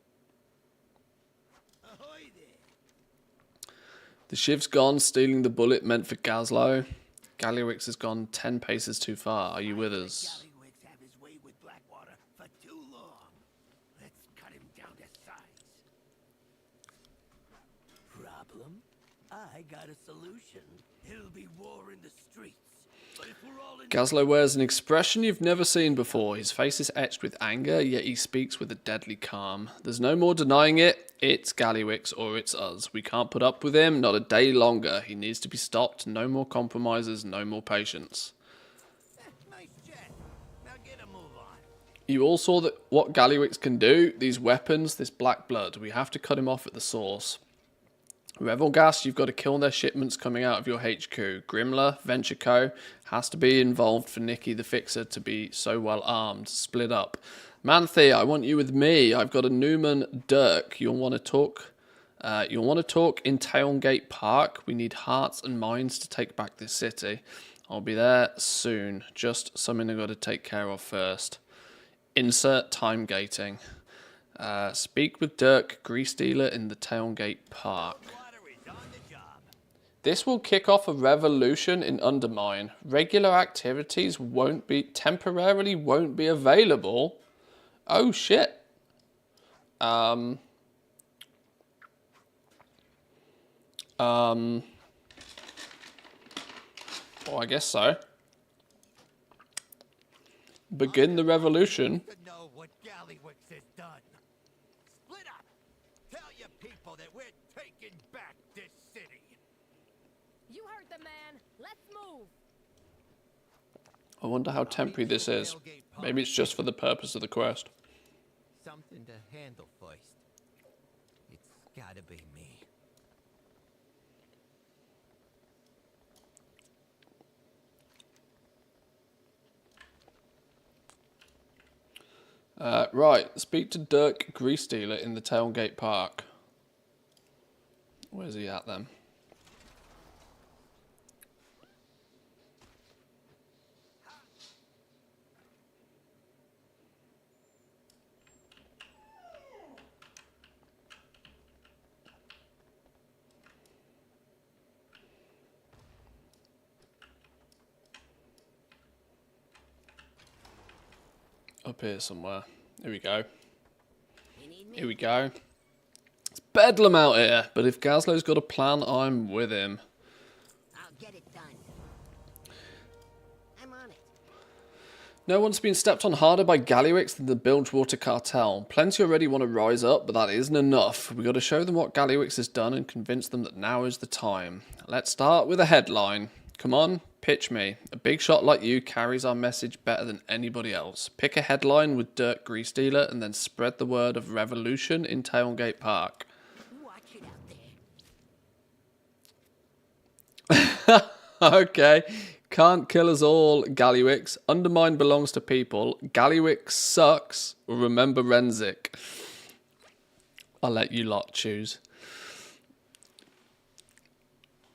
E: Ahoy there.
B: The shiv's gone, stealing the bullet meant for Gazlo. Gallywix has gone 10 paces too far. Are you with us?
E: Gallywix have his way with Blackwater for too long. Let's cut him down to size. Problem? I got a solution. It'll be war in the streets. But if we're all in
B: Gazlo wears an expression you've never seen before. His face is etched with anger, yet he speaks with a deadly calm. There's no more denying it. It's Gallywix or it's us. We can't put up with him, not a day longer. He needs to be stopped. No more compromises, no more patience.
E: nice jet. Now get a move on.
B: You all saw that what Gallywix can do. These weapons, this black blood. We have to cut him off at the source. Revelgas, you've got to kill their shipments coming out of your HQ. Grimler, Venture Co. has to be involved for Nikki the Fixer to be so well armed. Split up. Manthe, I want you with me. I've got a Newman Dirk. You'll want to talk. In Tailgate Park. We need hearts and minds to take back this city. I'll be there soon. Just something I've got to take care of first. Insert time gating. Speak with Dirk, Grease Dealer in the Tailgate Park. This will kick off a revolution in Undermine. Regular activities temporarily won't be available. Oh shit. Oh, I guess so. Begin the revolution.
I: To know what Gallywix has done. Split up. Tell your people that we're taking back this city.
F: You heard the man. Let's move.
B: I wonder how temporary this is. Maybe it's just for the purpose of the quest.
I: Something to handle first. It's gotta be me.
B: Right, speak to Dirk Grease Dealer in the Tailgate Park. Where's he at then? Up here somewhere. Here we go. Here we go. It's bedlam out here, but if Gazlo's got a plan, I'm with him.
C: I'll get it done. I'm on it.
B: No one's been stepped on harder by Gallywix than the Bilgewater Cartel. Plenty already want to rise up, but that isn't enough. We've got to show them what Gallywix has done and convince them that now is the time. Let's start with a headline. Come on, pitch me. A big shot like you carries our message better than anybody else. Pick a headline with Dirk Grease Dealer and then spread the word of revolution in Tailgate Park.
C: Watch it out there.
B: Okay. Can't kill us all, Gallywix. Undermine belongs to people. Gallywix sucks. Remember Renzik. I'll let you lot choose.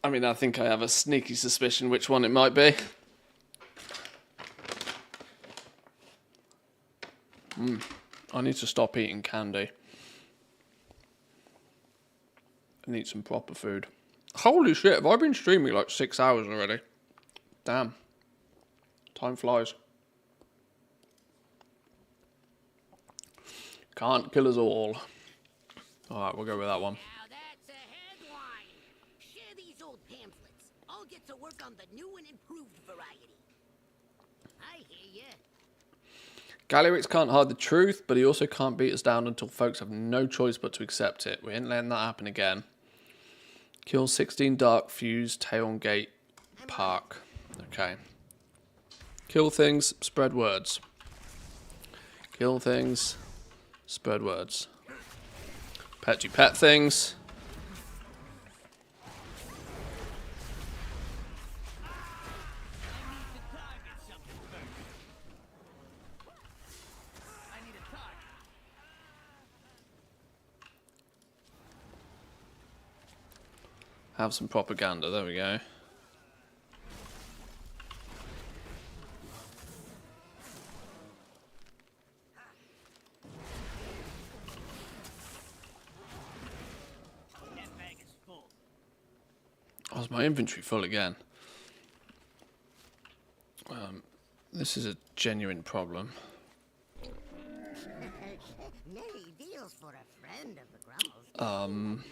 B: I mean, I think I have a sneaky suspicion which one it might be. I need to stop eating candy. And eat some proper food. Holy shit, have I been streaming like 6 hours already? Damn. Time flies. Can't kill us all. Alright, we'll go with that one.
H: Now that's a headline. Share these old pamphlets. I'll get to work on the new and improved variety. I hear ya.
B: Galliarix can't hide the truth, but he also can't beat us down until folks have no choice but to accept it. We ain't letting that happen again. Kill 16 Dark Fuse, Taeon Gate Park. Okay. Kill things, spread words. Kill things, spread words. Pet you pet things. Have some propaganda, there we go. Oh, is my inventory full again? This is a genuine problem.
H: Many deals for a friend of the Grummels.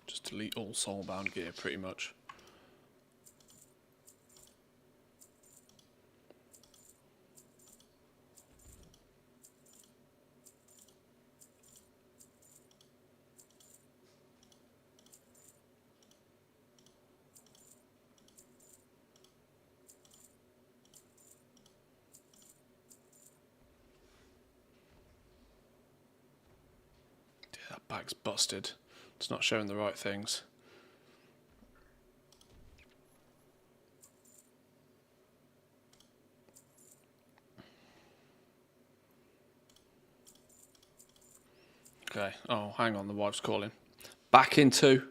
B: Just delete all soulbound gear, pretty much. Yeah, that bag's busted. It's not showing the right things. Okay. Oh, hang on. The wife's calling. Back into.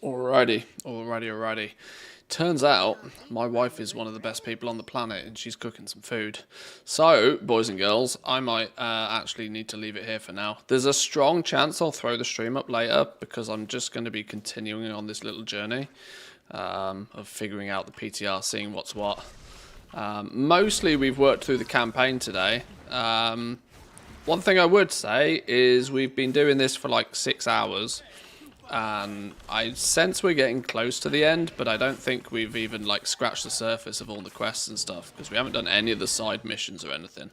B: Alrighty. Turns out my wife is one of the best people on the planet and she's cooking some food. So, boys and girls, I might actually need to leave it here for now. There's a strong chance I'll throw the stream up later because I'm just going to be continuing on this little journey of figuring out the PTR, seeing what's what. Mostly we've worked through the campaign today. One thing I would say is we've been doing this for like 6 hours. And I sense we're getting close to the end, but I don't think we've even like scratched the surface of all the quests and stuff because we haven't done any of the side missions or anything.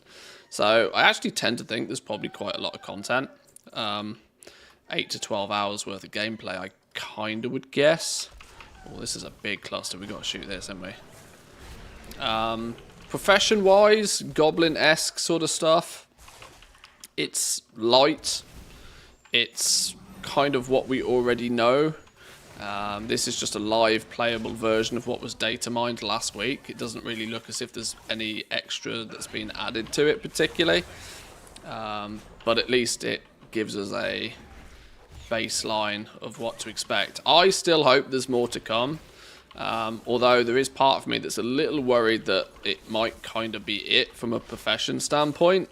B: So I actually tend to think there's probably quite a lot of content. 8 to 12 hours worth of gameplay, I kind of would guess. Oh, this is a big cluster. We've got to shoot this, haven't we? Profession-wise, goblin-esque sort of stuff. It's light. It's kind of what we already know. This is just a live playable version of what was data mined last week. It doesn't really look as if there's any extra that's been added to it particularly, but at least it gives us a baseline of what to expect. I still hope there's more to come, although there is part of me that's a little worried that it might kind of be it from a profession standpoint.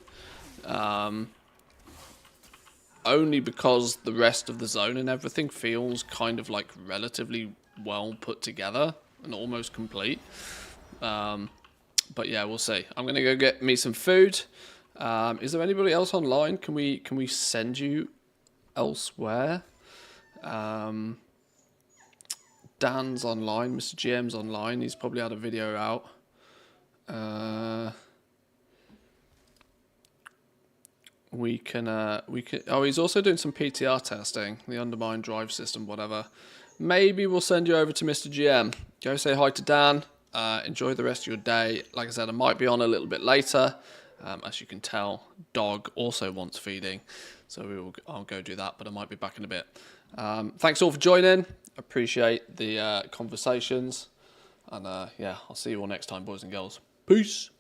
B: Only because the rest of the zone and everything feels kind of like relatively well put together. and almost complete. But yeah, we'll see. I'm gonna go get me some food. Is there anybody else online? Can we send you elsewhere? Dan's online. Mr. GM's online. He's probably had a video out. We can. Oh, he's also doing some PTR testing. The Undermine drive system, whatever. Maybe we'll send you over to Mr. GM. Go say hi to Dan. Enjoy the rest of your day. Like I said, I might be on a little bit later. As you can tell, dog also wants feeding, so I'll go do that. But I might be back in a bit. Thanks all for joining. Appreciate the conversations, and yeah, I'll see you all next time, boys and girls. Peace.